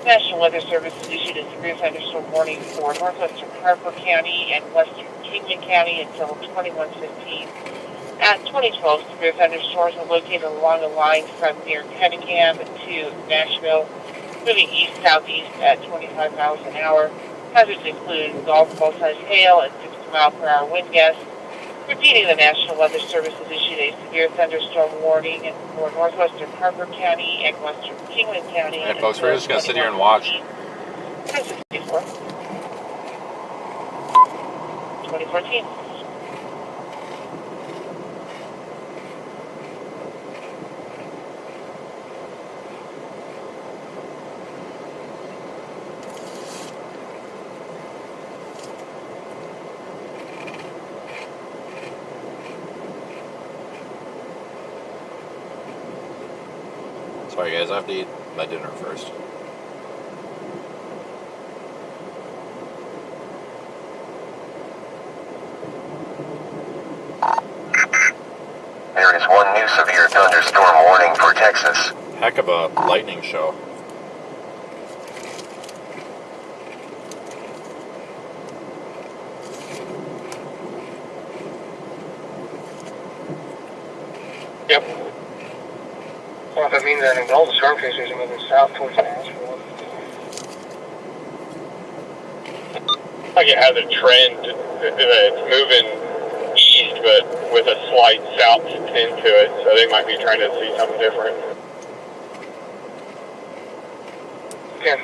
National Weather Service has issued a severe thunderstorm warning for northwestern Harper County and western Kingman County until 21:15. At 2012, severe thunderstorms are located along a line from near Cunningham to Nashville, moving east-southeast at 25 miles an hour. Hazards include golf ball-sized hail and 60-mile-per-hour wind gusts. Repeating, the National Weather Service has issued a severe thunderstorm warning for northwestern Harper County and western Kingman County. Hey folks, we're just going to sit here and watch. 2014. Sorry guys, I have to eat my dinner first. There is one new severe thunderstorm warning for Texas. Heck of a lightning show. Yep. Well, if that means anything, all the storm chasers are moving south towards Nashville. Like it has a trend that it's moving east, but with a slight south tint to it, so they might be trying to see something different. Yeah.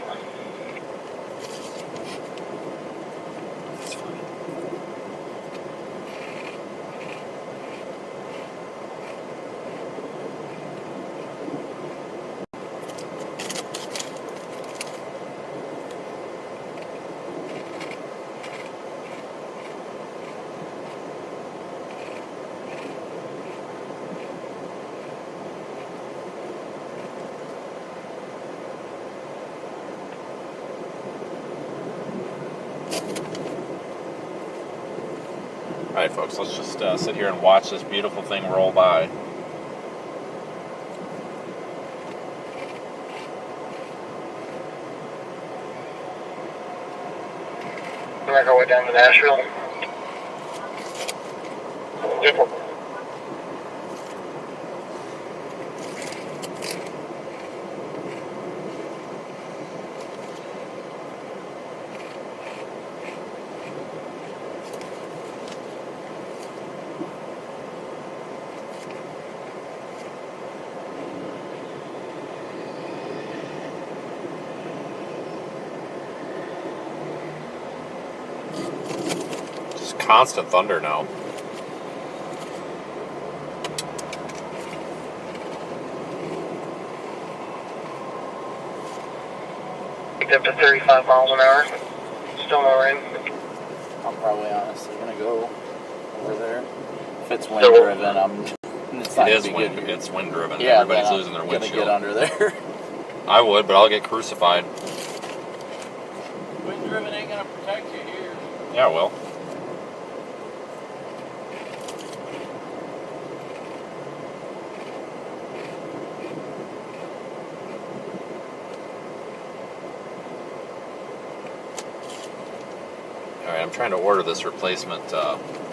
Alright folks, let's just sit here and watch this beautiful thing roll by. We're going to go down to Nashville. Different. Constant thunder now. Picked up to 35 miles an hour. Still no rain. I'm probably honestly gonna go over there. If it's wind driven, it's not It is gonna be wind. good. It's wind driven. Yeah, Everybody's then losing their I'm windshield. gonna get under there. I would, but I'll get crucified. Wind driven ain't gonna protect you here. Yeah, well. Alright, I'm trying to order this replacement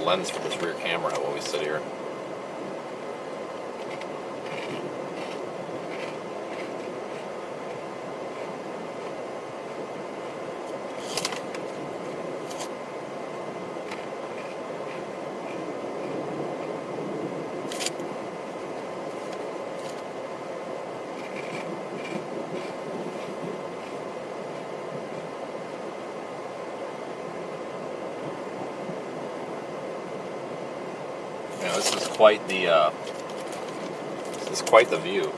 lens for this rear camera while we sit here. Yeah, this is quite the view.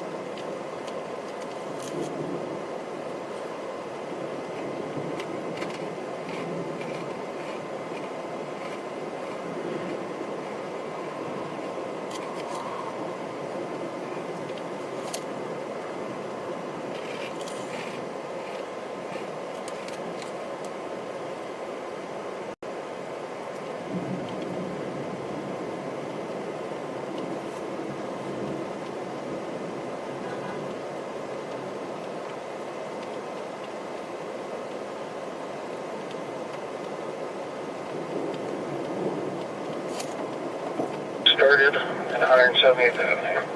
Started at 178th Avenue.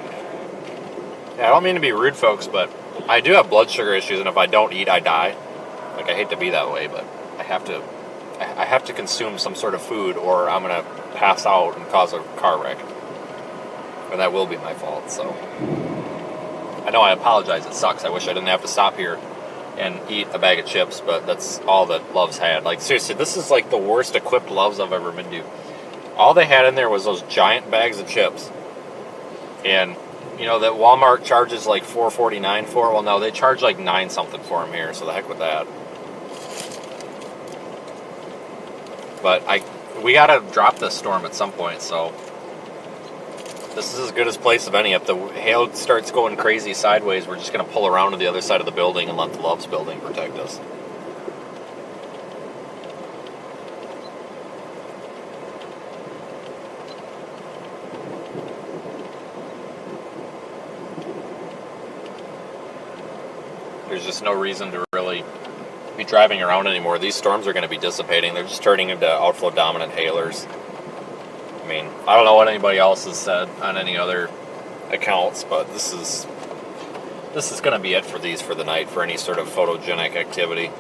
Yeah, I don't mean to be rude, folks, but I do have blood sugar issues, and if I don't eat, I die. Like, I hate to be that way, but I have to I have to consume some sort of food or I'm going to pass out and cause a car wreck. And that will be my fault, so. I know I apologize, it sucks. I wish I didn't have to stop here and eat a bag of chips, but that's all that Love's had. Like, seriously, this is like the worst equipped Love's I've ever been to. All they had in there was those giant bags of chips. And, you know, that Walmart charges like $4.49 for. Well, no, they charge like $9 something for them here, so the heck with that. But we gotta drop this storm at some point, so this is as good as place of any. If the hail starts going crazy sideways, we're just gonna pull around to the other side of the building and let the Love's building protect us. There's just no reason to really be driving around anymore. These storms are going to be dissipating. They're just turning into outflow dominant hailers. I mean, I don't know what anybody else has said on any other accounts, but this is going to be it for these for the night for any sort of photogenic activity.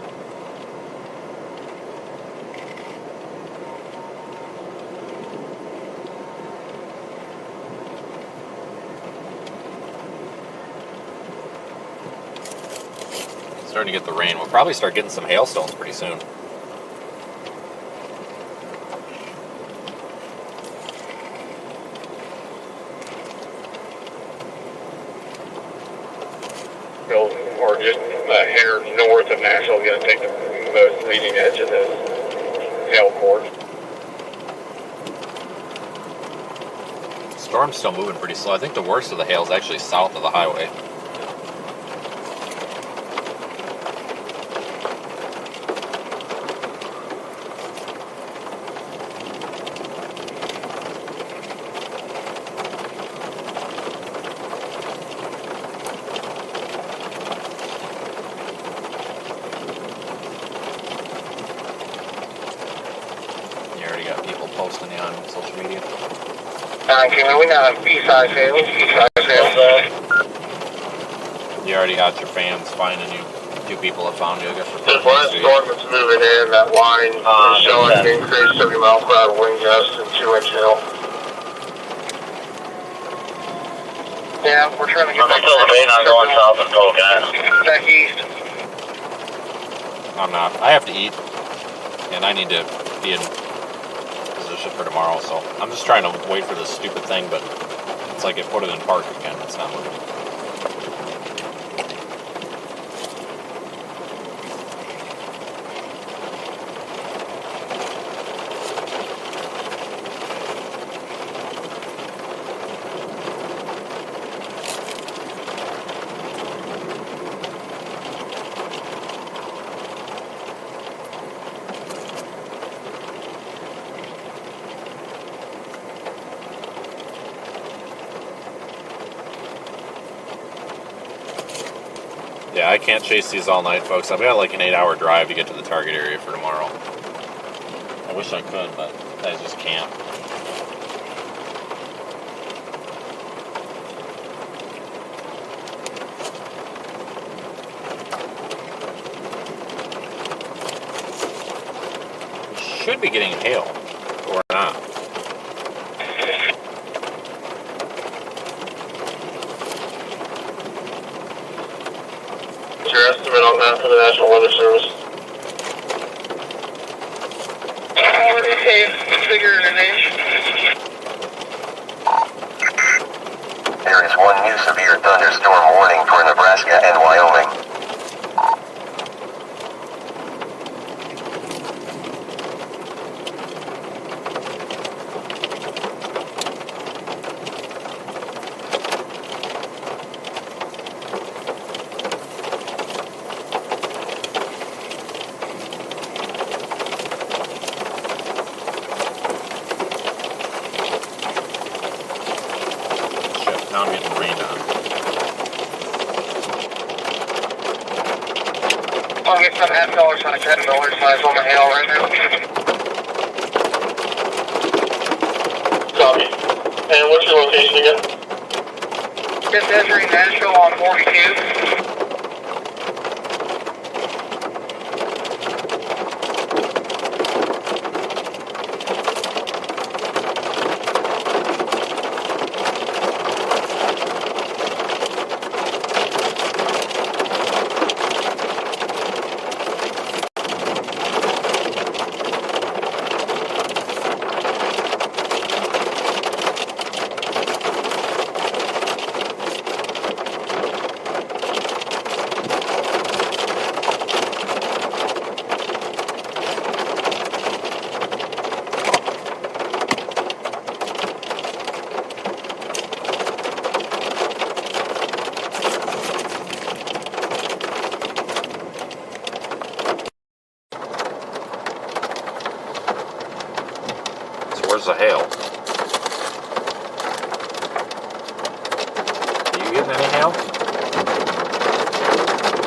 Starting to get the rain. We'll probably start getting some hailstones pretty soon. Or just hair north of Nashville is going to take the most leading edge of this hail core. Storm's still moving pretty slow. I think the worst of the hail is actually south of the highway. We got a B-size hail. You already got your fans finding you. 2 people have found you. I guess this last storm that's moving in, that line is showing an increased 70 mile per hour wind gust and 2-inch hail. Yeah, we're trying to get back to I'm going south and poking it. Back east. I'm not. I have to eat, and I need to be in position for tomorrow, so I'm just trying to wait for this stupid thing, but it's like it put it in park again. It's not moving. Yeah, I can't chase these all night, folks. I've got like an 8-hour drive to get to the target area for tomorrow. I wish I could, but I just can't. We should be getting hail, or not. Your estimate on that for the National Weather Service? Okay, figure an inch. There is one new severe thunderstorm warning for Nebraska and Wyoming. Now I'm getting rained on. I'll get some $10 on a $10 size on the hail right now. Copy. And what's your location again? It's entering Nashville on 42. inches of hail. Are you getting any hail?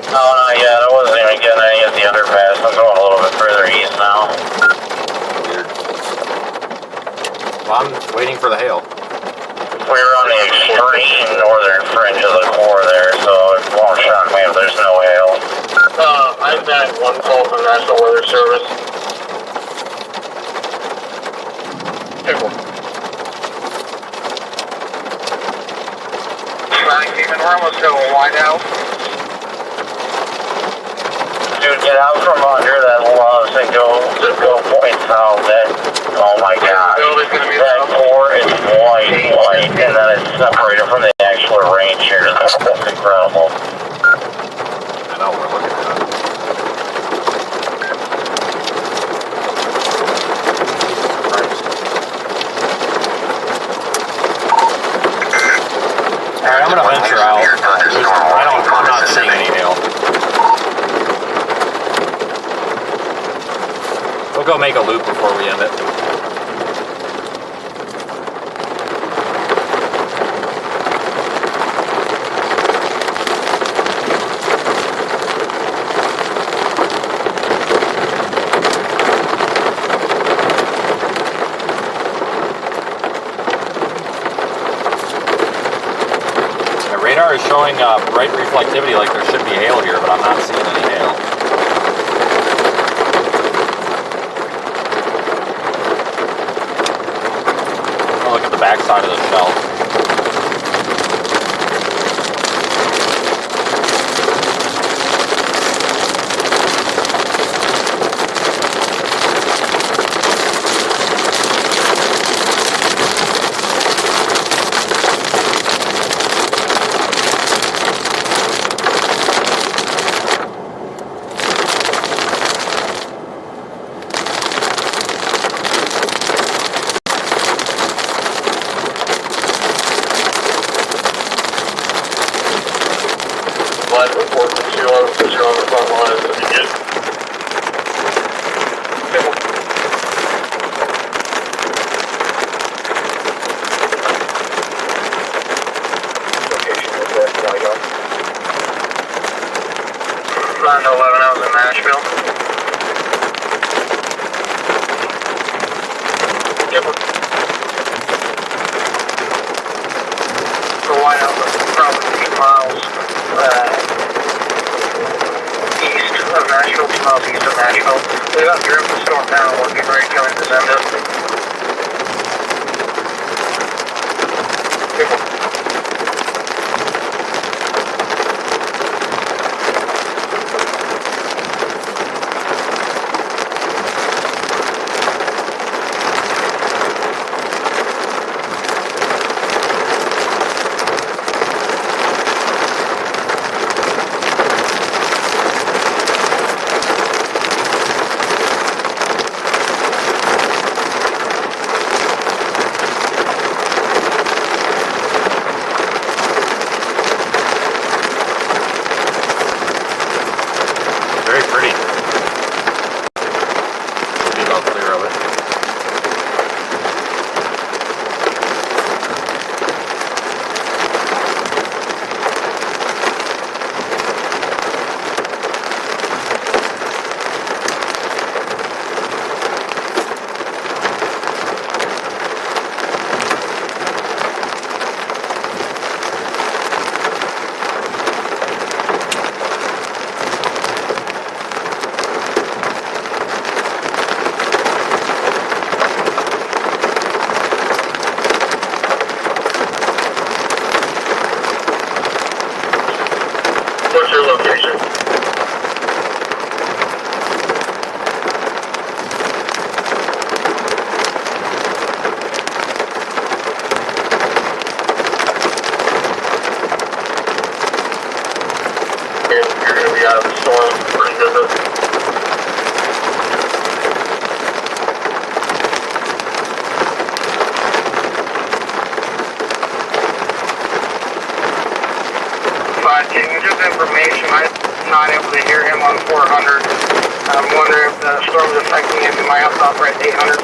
No, not yet. I wasn't even getting any at the underpass. I'm going a little bit further east now. Weird. Well, I'm waiting for the hail. We're on the extreme northern fringe of the core there, so it won't shock me if there's no hail. I've had one call from National Weather Service. Pickle. Flying Demon, we're almost to a whiteout. Dude, get out from under that loves and go point south. Oh my god. That core is white, and then it's separated from the actual range here. That's incredible. I know, we're looking at it. Alright, I'm gonna venture out. I'm not seeing any hail. We'll go make a loop before we end it. The radar is showing bright reflectivity like there should be hail here, but I'm not seeing any hail. Look at the back side of the shelf. Live report from Sea Level because you're on the front lines. If you get location is at Whiteout. 9 to 11, I was in Nashville. The whiteout was probably 2 miles east of Nashville, 2 miles east of Nashville. They got driven the storm down. We're getting ready to come into Zenda. Very pretty. Be about clear of it. what's your location? You're going to be out of the storm pretty good. Can you give information? I'm not able to hear him on 400. I'm wondering if the storm is affecting him. He might have to operate 800.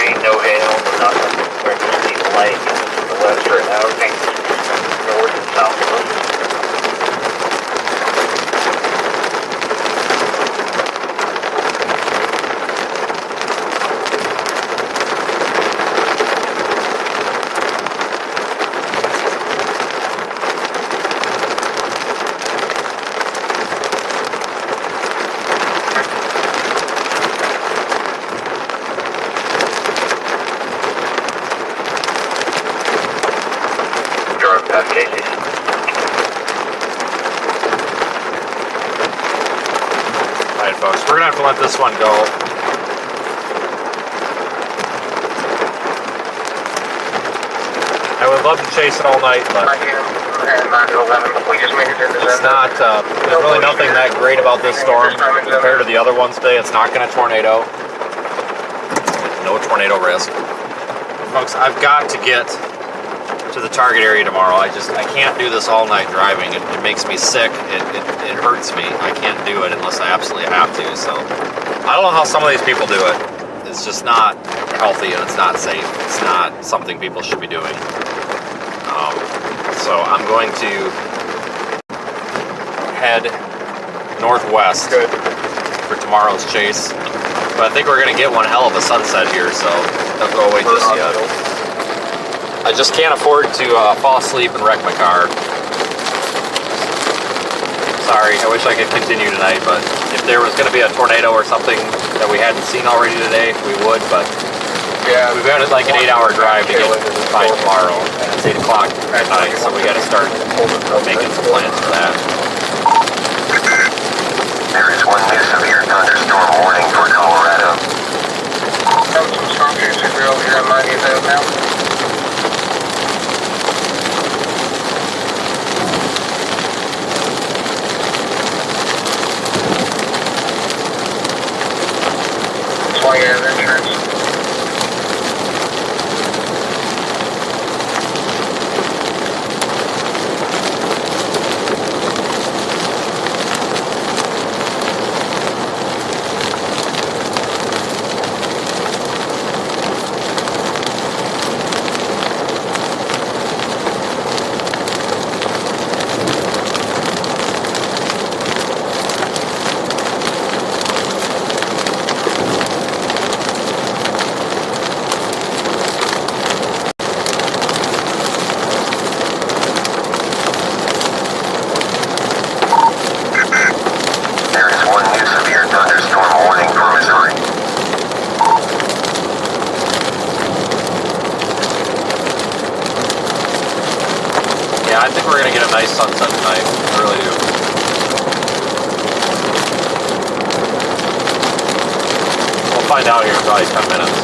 rain, no hail, nothing. We're going to see the light to the west right now. Everything's north and south of us. Alright folks, we're gonna have to let this one go. I would love to chase it all night, but it's not, there's really nothing that great about this storm compared to the other ones today. It's not gonna tornado. No tornado risk. Folks, I've got to get to the target area tomorrow. I can't do this all night driving. It makes me sick. It hurts me. I can't do it unless I absolutely have to. So I don't know how some of these people do it. It's just not healthy and it's not safe. It's not something people should be doing. So I'm going to head northwest for tomorrow's chase. But I think we're going to get one hell of a sunset here, so don't go away just yet. I just can't afford to fall asleep and wreck my car. Sorry, I wish I could continue tonight, but if there was going to be a tornado or something that we hadn't seen already today, we would, but yeah, we've got like an 8-hour drive to get by tomorrow, and it's 8 o'clock at night, so we got to start making some plans for that. There is one new severe thunderstorm warning for Colorado. Some storm chasers are over here on 90th now. Swing out of insurance. I think we're going to get a nice sunset tonight. I really do. We'll find out here in probably 10 minutes.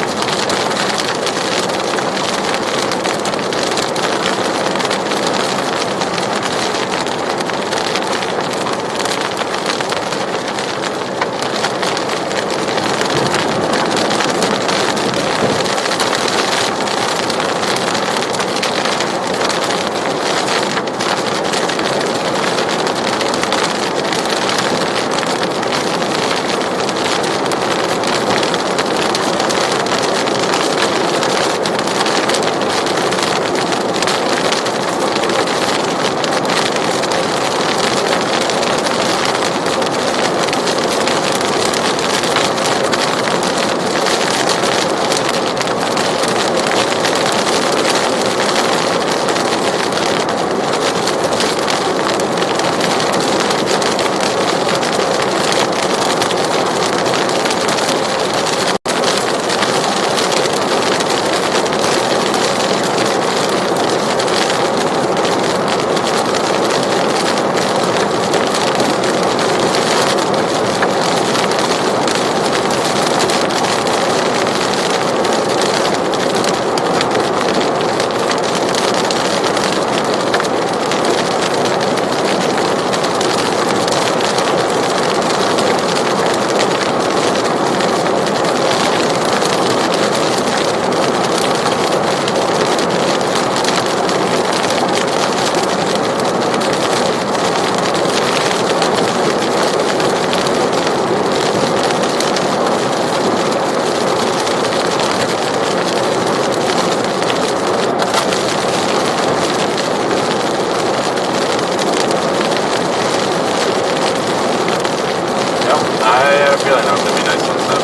have a feeling that was going to be nice sunset.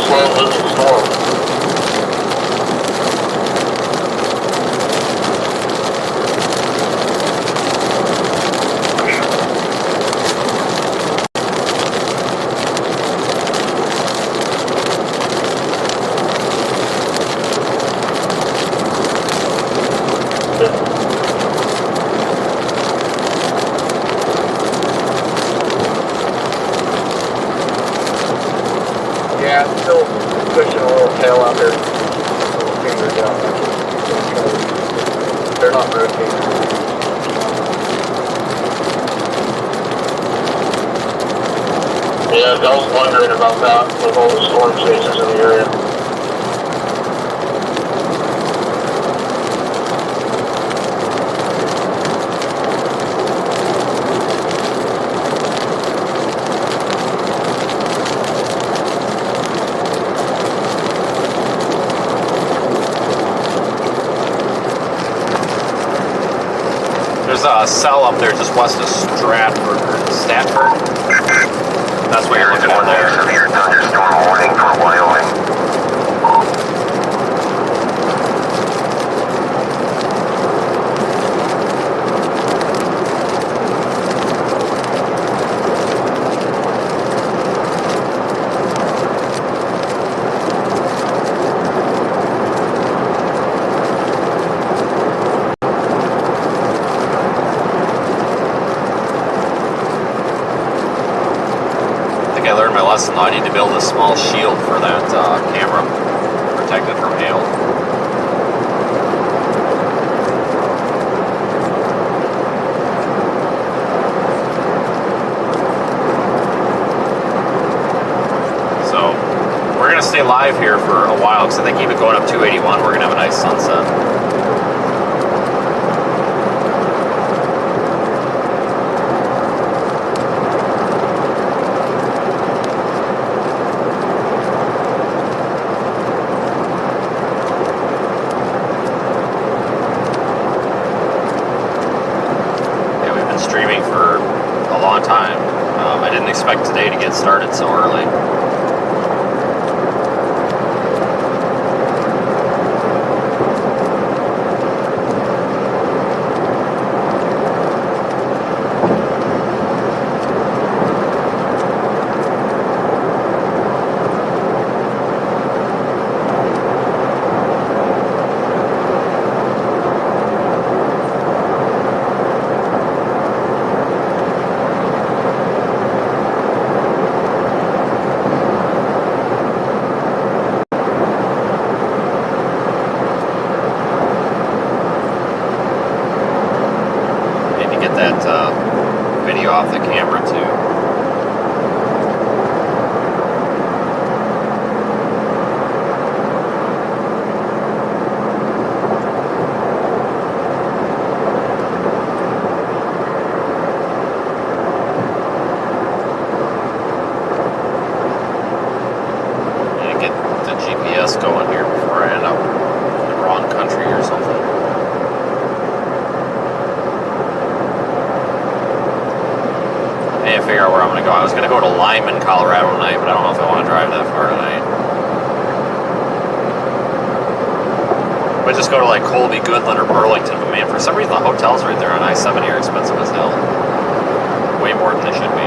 Slow moving storm. Yeah, I'm still pushing a little tail out there. Little finger down. They're not rotating. Yeah, I was wondering about that with all the storm chasers in the area. There's a cell up there just west of Stratford. That's what you're looking at there. Severe thunderstorm warning for Wyoming. I learned my lesson though. I need to build a small shield for that camera, protect it from hail. So we're gonna stay live here for a while because I think even going up 281, we're gonna have a nice sunset. Streaming for a long time. I didn't expect today to get started so early. Video off the camera too. And get the GPS going here before I end up in the wrong country or something. I need to figure out where I'm going to go. I was going to go to Lyman, Colorado tonight, but I don't know if I want to drive that far tonight. But just go to like Colby, Goodland, or Burlington. But man, for some reason the hotels right there on I-70 are expensive as hell. Way more than they should be.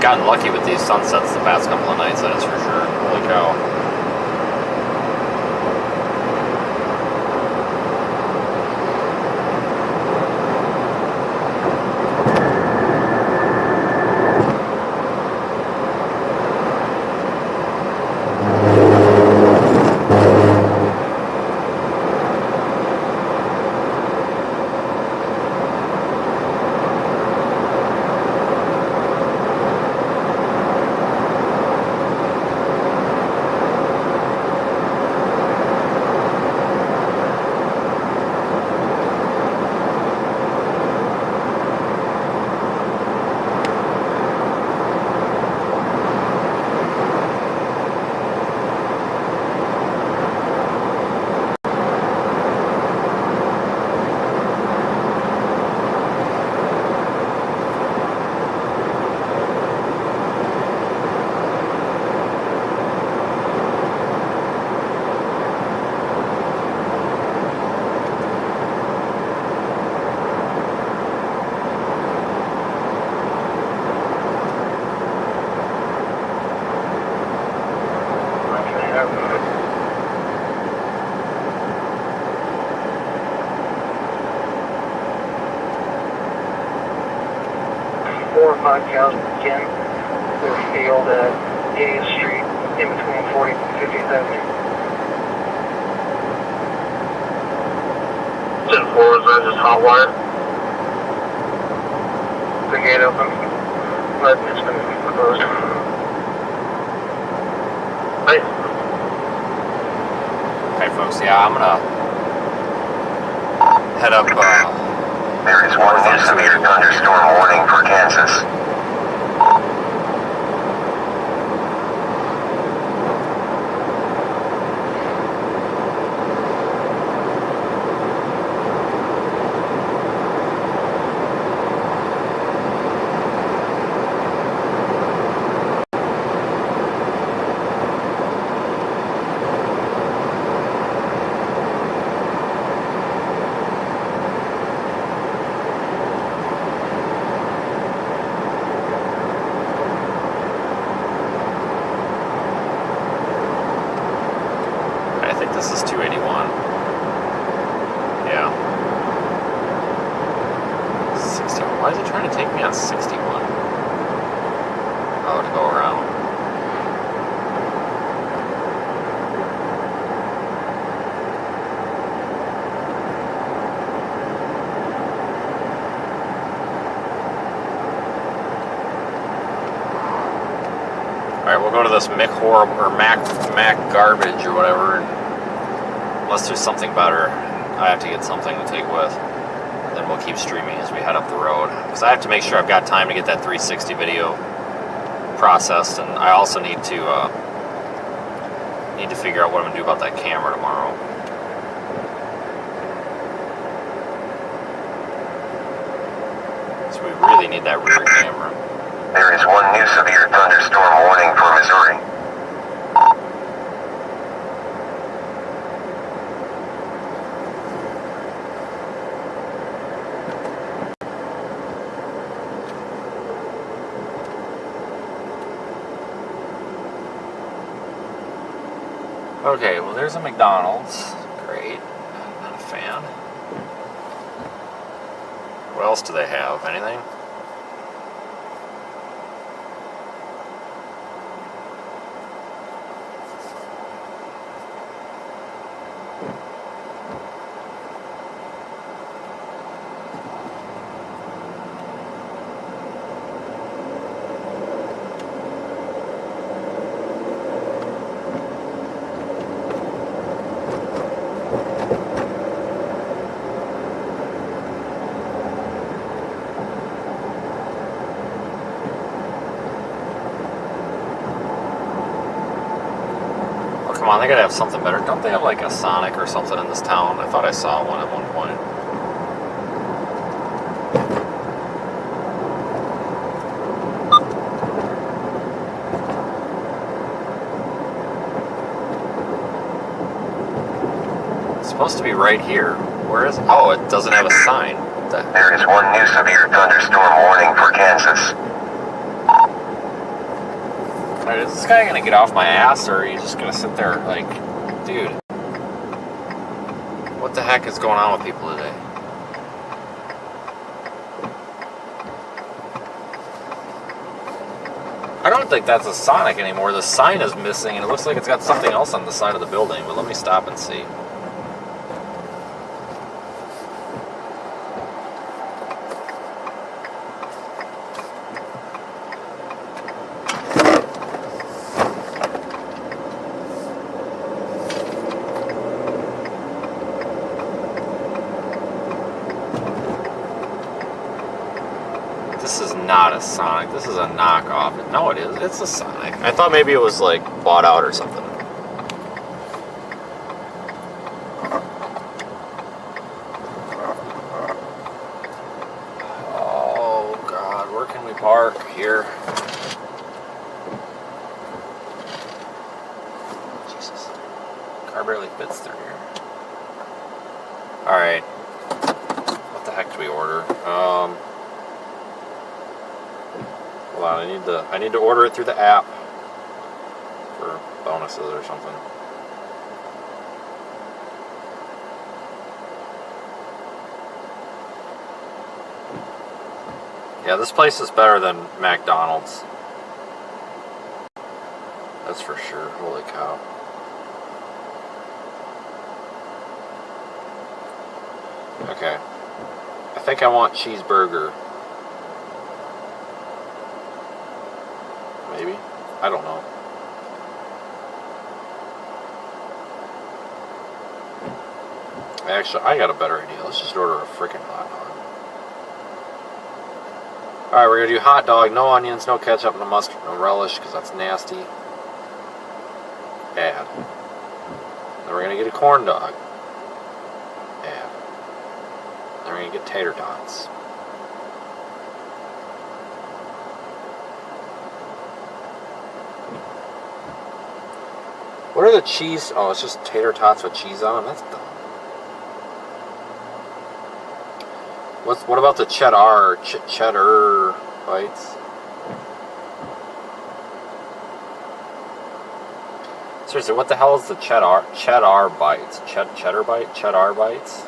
gotten lucky with these sunsets the past couple of nights, that is for sure. Holy cow. Cows again. Their field at 80th Street, in between 40th and 50th Avenue. 10-4, is that just hot wire? The gate open, but it's been closed. Right. Okay, folks, yeah, I'm gonna head up, There is one new severe thunderstorm warning for Kansas. this is 281. Yeah. 61. Why is it trying to take me on 61? Oh, to go around. Alright, we'll go to this Mac garbage or whatever, and unless there's something better, I have to get something to take with. Then we'll keep streaming as we head up the road. Because I have to make sure I've got time to get that 360 video processed, and I also need to figure out what I'm going to do about that camera tomorrow. So we really need that rear camera. There is one new severe thunderstorm warning for Missouri. Okay, well there's a McDonald's. Great. Not a fan. What else do they have? Anything? Come on, they gotta have something better. Don't they have like a Sonic or something in this town? I thought I saw one at one point. It's supposed to be right here. Where is it? Oh, it doesn't have a sign. What the heck? There is one new severe thunderstorm warning for Kansas. Alright, is this guy gonna get off my ass, or are you just gonna sit there like, dude? What the heck is going on with people today? I don't think that's a Sonic anymore. The sign is missing, and it looks like it's got something else on the side of the building, but let me stop and see. This is not a Sonic. This is a knockoff. No, it is. It's a Sonic. I thought maybe it was like bought out or something. Oh God, where can we park here? Jesus, car barely fits through here. All right, what the heck do we order? Hold on, I need to order it through the app for bonuses or something. Yeah, this place is better than McDonald's. That's for sure. Holy cow. Okay. I think I want cheeseburger. Maybe? I don't know. Actually, I got a better idea. Let's just order a freaking hot dog. Alright, we're gonna do hot dog, no onions, no ketchup, no mustard, no relish, because that's nasty. Add. Then we're gonna get a corn dog. Add. Then we're gonna get tater tots. What are the cheese? Oh, it's just tater tots with cheese on them? That's dumb. What about the cheddar bites? Seriously, what the hell is the cheddar bites? Cheddar bites?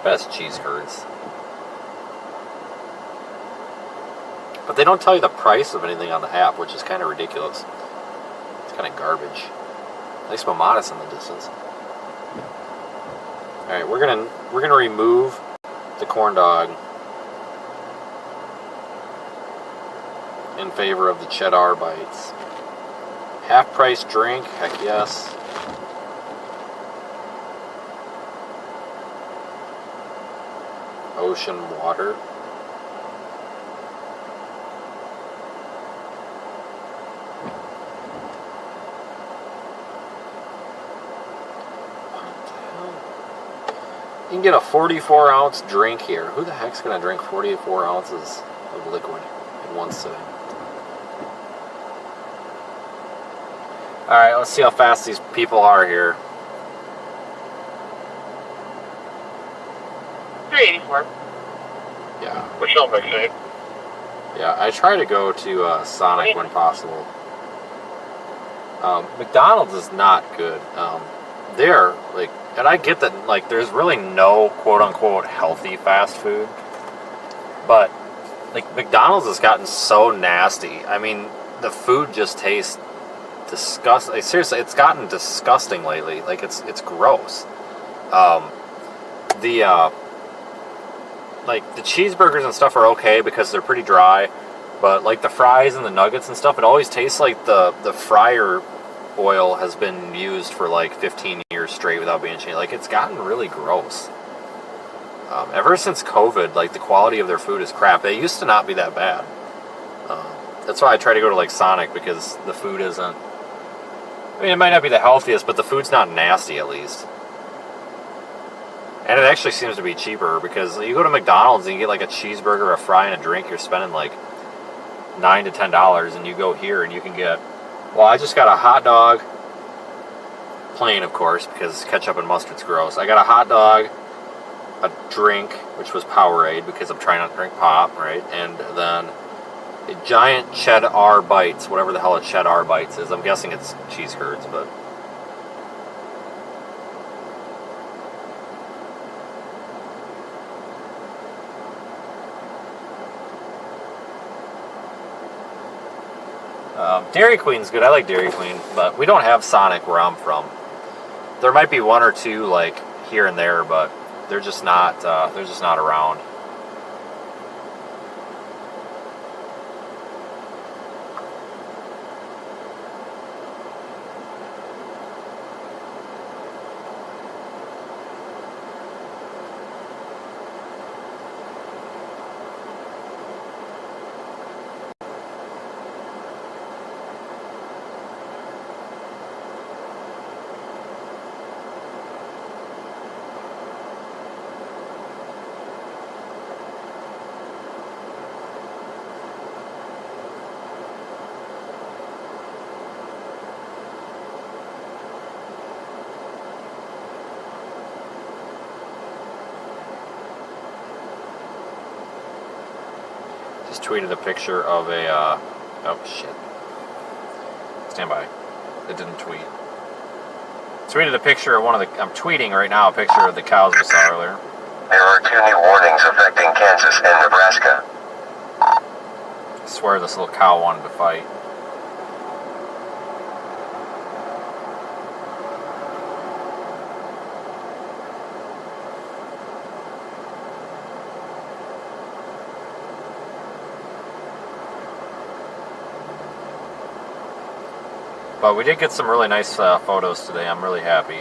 Best cheese curds. But they don't tell you the price of anything on the app, which is kind of ridiculous. It's kind of garbage. Nice Momatis in the distance. All right, we're gonna remove the corn dog in favor of the cheddar bites. Half price drink, heck yes. Ocean water. You can get a 44-ounce drink here. Who the heck's going to drink 44 ounces of liquid in one sitting? Alright, let's see how fast these people are here. 384. Yeah. Which I'll make sense. Yeah, I try to go to Sonic when possible. McDonald's is not good. They're like, and I get that, like, there's really no quote-unquote healthy fast food, but like McDonald's has gotten so nasty. I mean, the food just tastes disgusting. Like, seriously, it's gotten disgusting lately. Like, it's gross. Like the cheeseburgers and stuff are okay because they're pretty dry, but like the fries and the nuggets and stuff, it always tastes like the fryer oil has been used for like 15 years straight without being changed. Like, it's gotten really gross. Ever since COVID, like, the quality of their food is crap. They used to not be that bad. That's why I try to go to like Sonic, because the food isn't, I mean, it might not be the healthiest, but the food's not nasty at least. And it actually seems to be cheaper, because you go to McDonald's and you get like a cheeseburger, a fry, and a drink, you're spending like $9 to $10, and you go here and you can get, well, I just got a hot dog, plain of course, because ketchup and mustard's gross. I got a hot dog, a drink, which was Powerade, because I'm trying not to drink pop, right? And then Giant cheddar bites, whatever the hell a cheddar bites is. I'm guessing it's cheese curds, but. Dairy Queen's good. I like Dairy Queen, but we don't have Sonic where I'm from. There might be one or two like here and there, but they're just not around. Just tweeted a picture of a, oh shit. Stand by. It didn't tweet. Tweeted a picture of one of the, I'm tweeting right now a picture of the cows we saw earlier. There are 2 new warnings affecting Kansas and Nebraska. I swear this little cow wanted to fight. But we did get some really nice photos today. I'm really happy.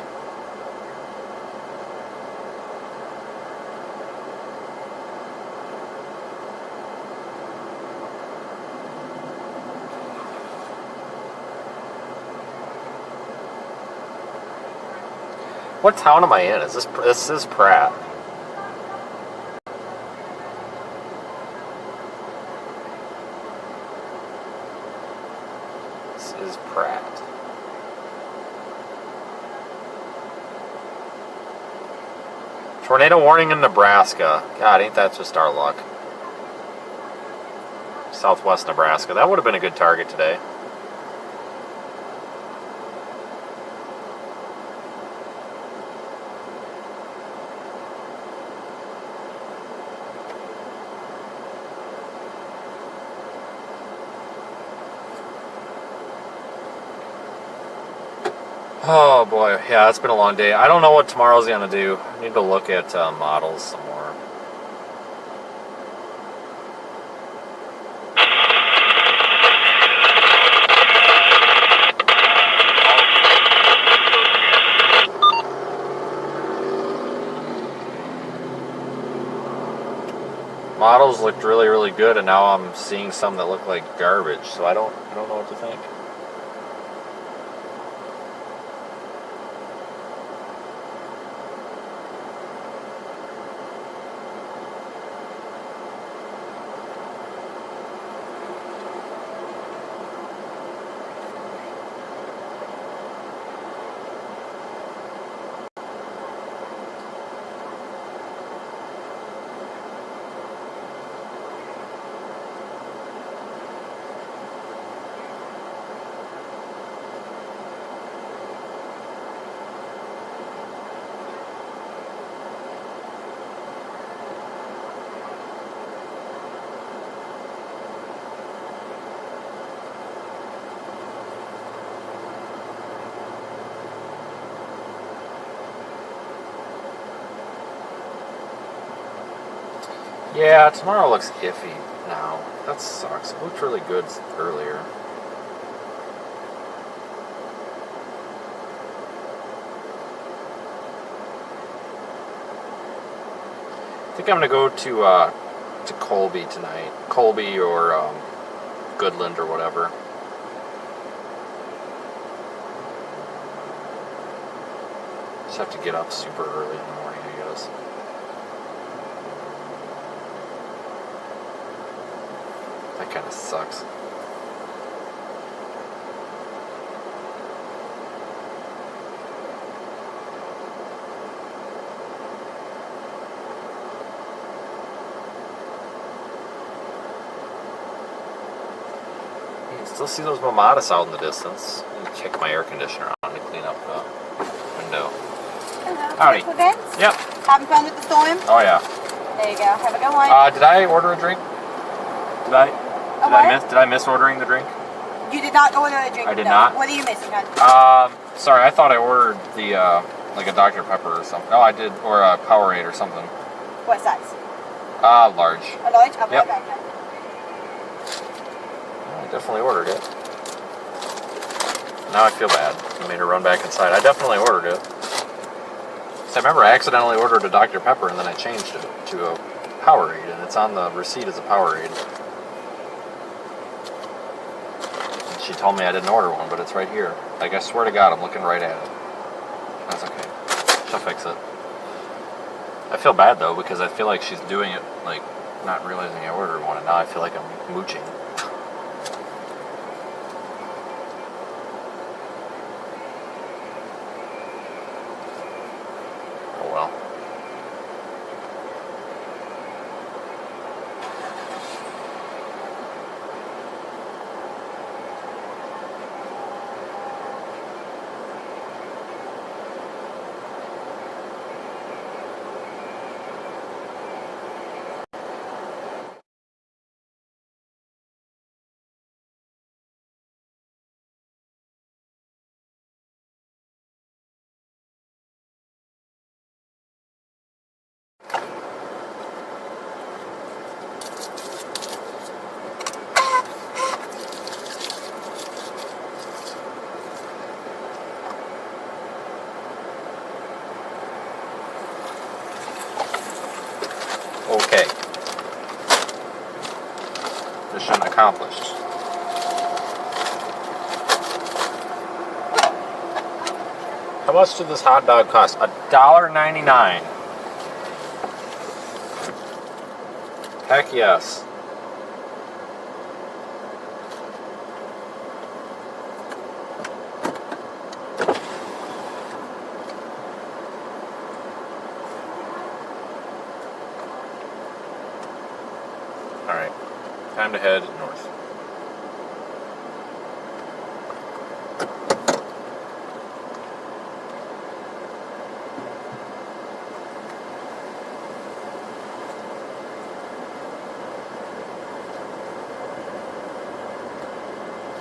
What town am I in? Is this is Pratt? This is Pratt. Tornado warning in Nebraska. God, ain't that just our luck? Southwest Nebraska. That would have been a good target today. Oh boy, yeah, it's been a long day. I don't know what tomorrow's gonna do. I need to look at models some more. Models looked really, really good, and now I'm seeing some that look like garbage. So I don't know what to think. Yeah, tomorrow looks iffy now. That sucks. It looked really good earlier. I think I'm gonna go to Colby tonight. Colby or Goodland or whatever. Just have to get up super early in the morning, I guess. That kind of sucks. You can still see those mamadas out in the distance. Let me kick my air conditioner on to clean up the window. Hello. Howdy. Events? Yep. Having fun with the storm? Oh yeah. There you go. Have a good one. Did I order a drink? Did I miss ordering the drink? You did not order a drink. I did no. not? What are you missing, hon? Sorry, I thought I ordered the, like a Dr. Pepper or something. Oh, I did, or a Powerade or something. What size? Large. A large? I'll be Yep. right back, hon. I definitely ordered it. Now I feel bad. I made her run back inside. I definitely ordered it. So I remember I accidentally ordered a Dr. Pepper and then I changed it to a Powerade, and it's on the receipt as a Powerade. And she told me I didn't order one, but it's right here. Like, I swear to God, I'm looking right at it. That's okay. She'll fix it. I feel bad, though, because I feel like she's doing it, like, not realizing I ordered one, and now I feel like I'm mooching. Oh, well. Okay. Mission accomplished. How much did this hot dog cost? $1.99. Heck yes. Alright, time to head north.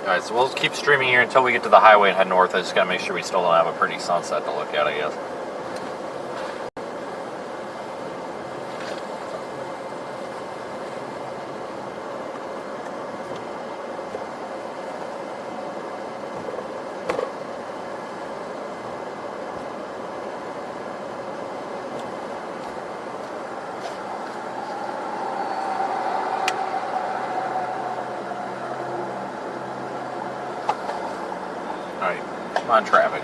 Alright, so we'll keep streaming here until we get to the highway and head north. I just gotta make sure we still don't have a pretty sunset to look at, I guess. Alright, come on, traffic.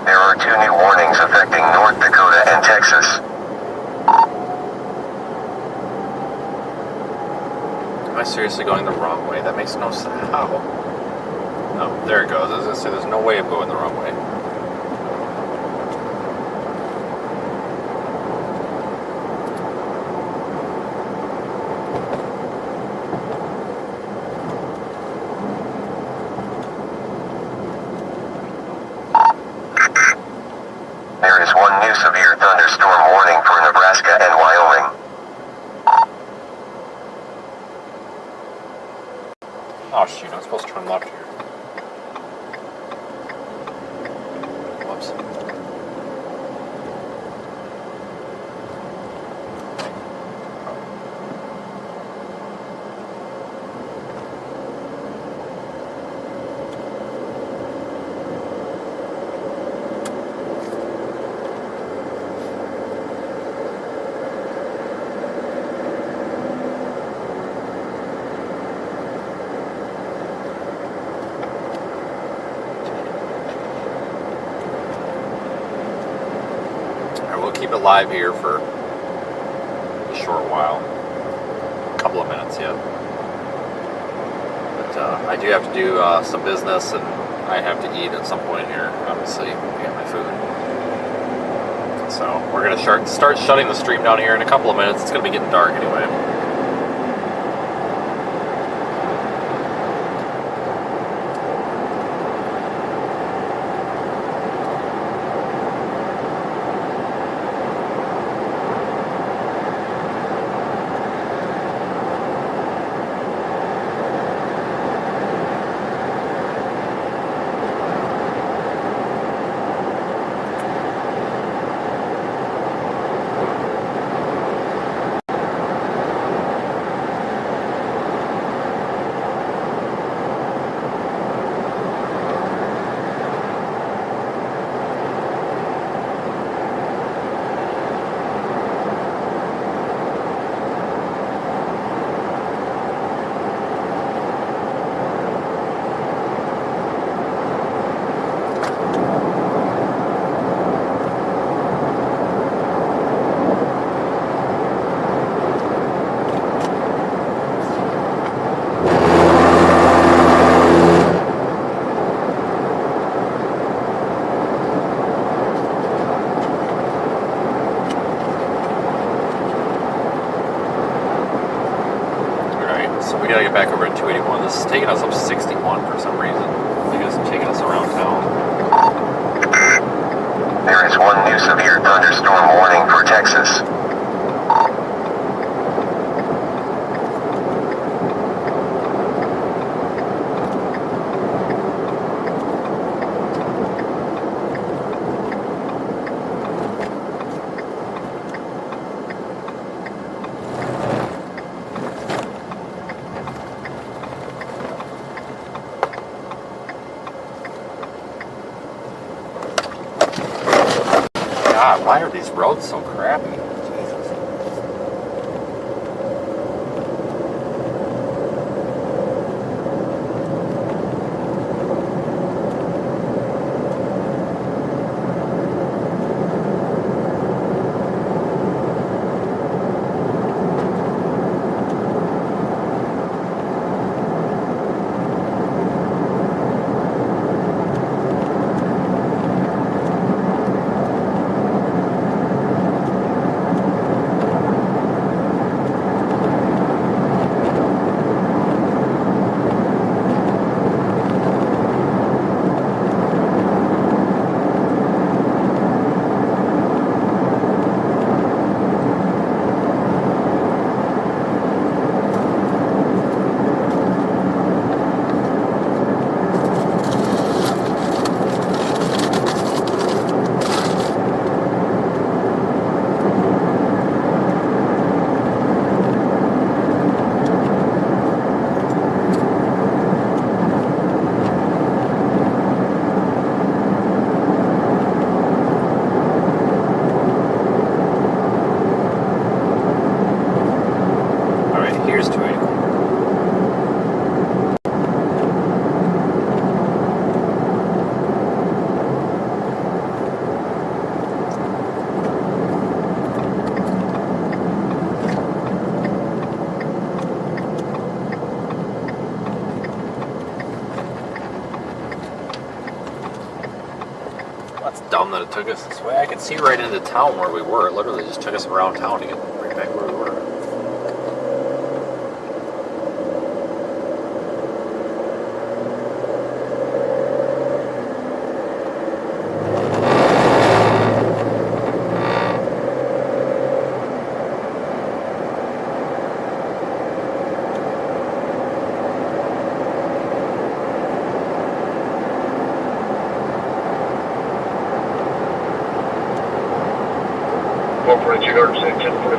There are 2 new warnings affecting North Dakota and Texas. Am I seriously going the wrong way? That makes no sense. How? No, there it goes. I was gonna say, there's no way I'm going the wrong way. There is 1 new severe thunderstorm warning for Nebraska and Wyoming. Oh shoot, I'm supposed to turn left here. Whoops. Alright, we'll keep it live here for a short while. couple of minutes yet. But I do have to do some business, and I have to eat at some point here, obviously, to get my food. So we're going to start shutting the stream down here in a couple of minutes. It's going to be getting dark anyway. Gotta get back over at 281. This is taking us up 61 for some reason. I think it's taking us around town. There is one new severe thunderstorm warning for Texas. God, why are these roads so crappy? Jesus. Dumb that it took us this way. I could see right into town where we were. It literally just took us around town to get right back where we were. You heard say 1044.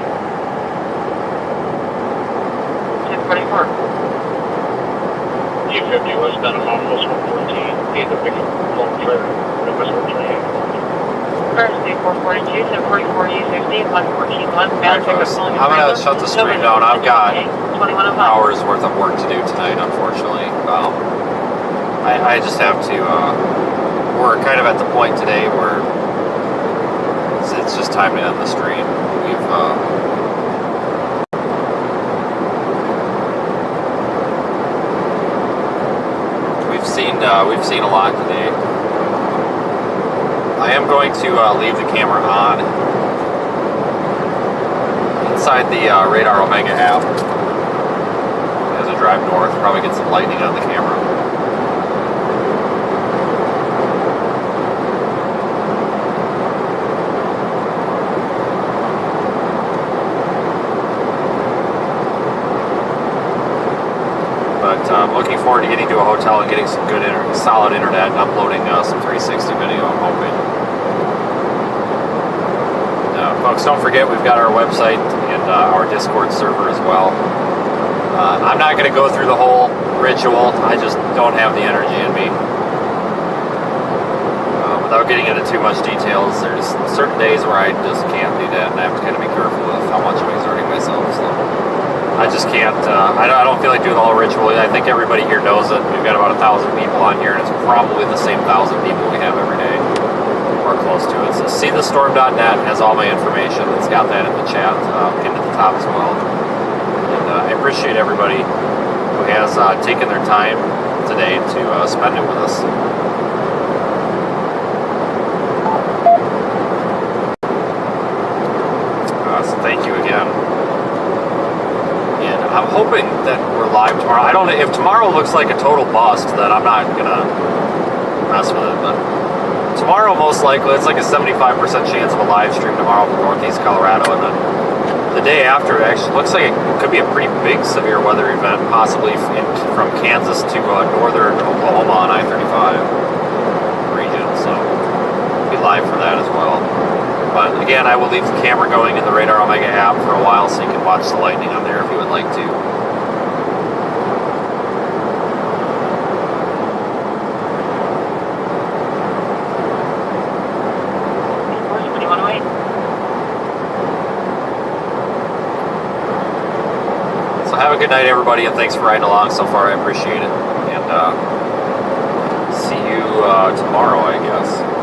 1044. 250 westbound of West 114. Either pick up long trailer. West 128. First, 442, 744, U50, 114, bound pick up long I'm going to shut the stream down. I've got hours worth of work to do tonight, unfortunately. I just have to, we're kind of at the point today where it's just time to end the stream. we've seen a lot today. I am going to leave the camera on inside the Radar Omega app as I drive north. Probably get some lightning on the camera. I'm looking forward to getting to a hotel and getting some good, solid internet and uploading some 360 video, I'm hoping. Folks, don't forget we've got our website and our Discord server as well. I'm not going to go through the whole ritual. I just don't have the energy in me. Without getting into too much details, there's certain days where I just can't do that, and I have to kind of be careful with how much I'm exerting myself. So I just can't, I don't feel like doing the whole ritual. I think everybody here knows it. We've got about 1,000 people on here, and it's probably the same 1,000 people we have every day, or close to it. So seethestorm.net has all my information. It's got that in the chat, pinned at the top as well. And I appreciate everybody who has taken their time today to spend it with us. So thank you again. I'm hoping that we're live tomorrow. I don't know if tomorrow looks like a total bust, then I'm not gonna mess with it. But tomorrow, most likely, it's like a 75% chance of a live stream tomorrow from Northeast Colorado, and then the day after, it actually looks like it could be a pretty big severe weather event, possibly from Kansas to northern Oklahoma on I-35 region. So we'll be live for that as well. But again, I will leave the camera going in the Radar Omega app for a while so you can watch the lightning on there if you would like to. So have a good night, everybody, and thanks for riding along so far. I appreciate it. And see you tomorrow, I guess.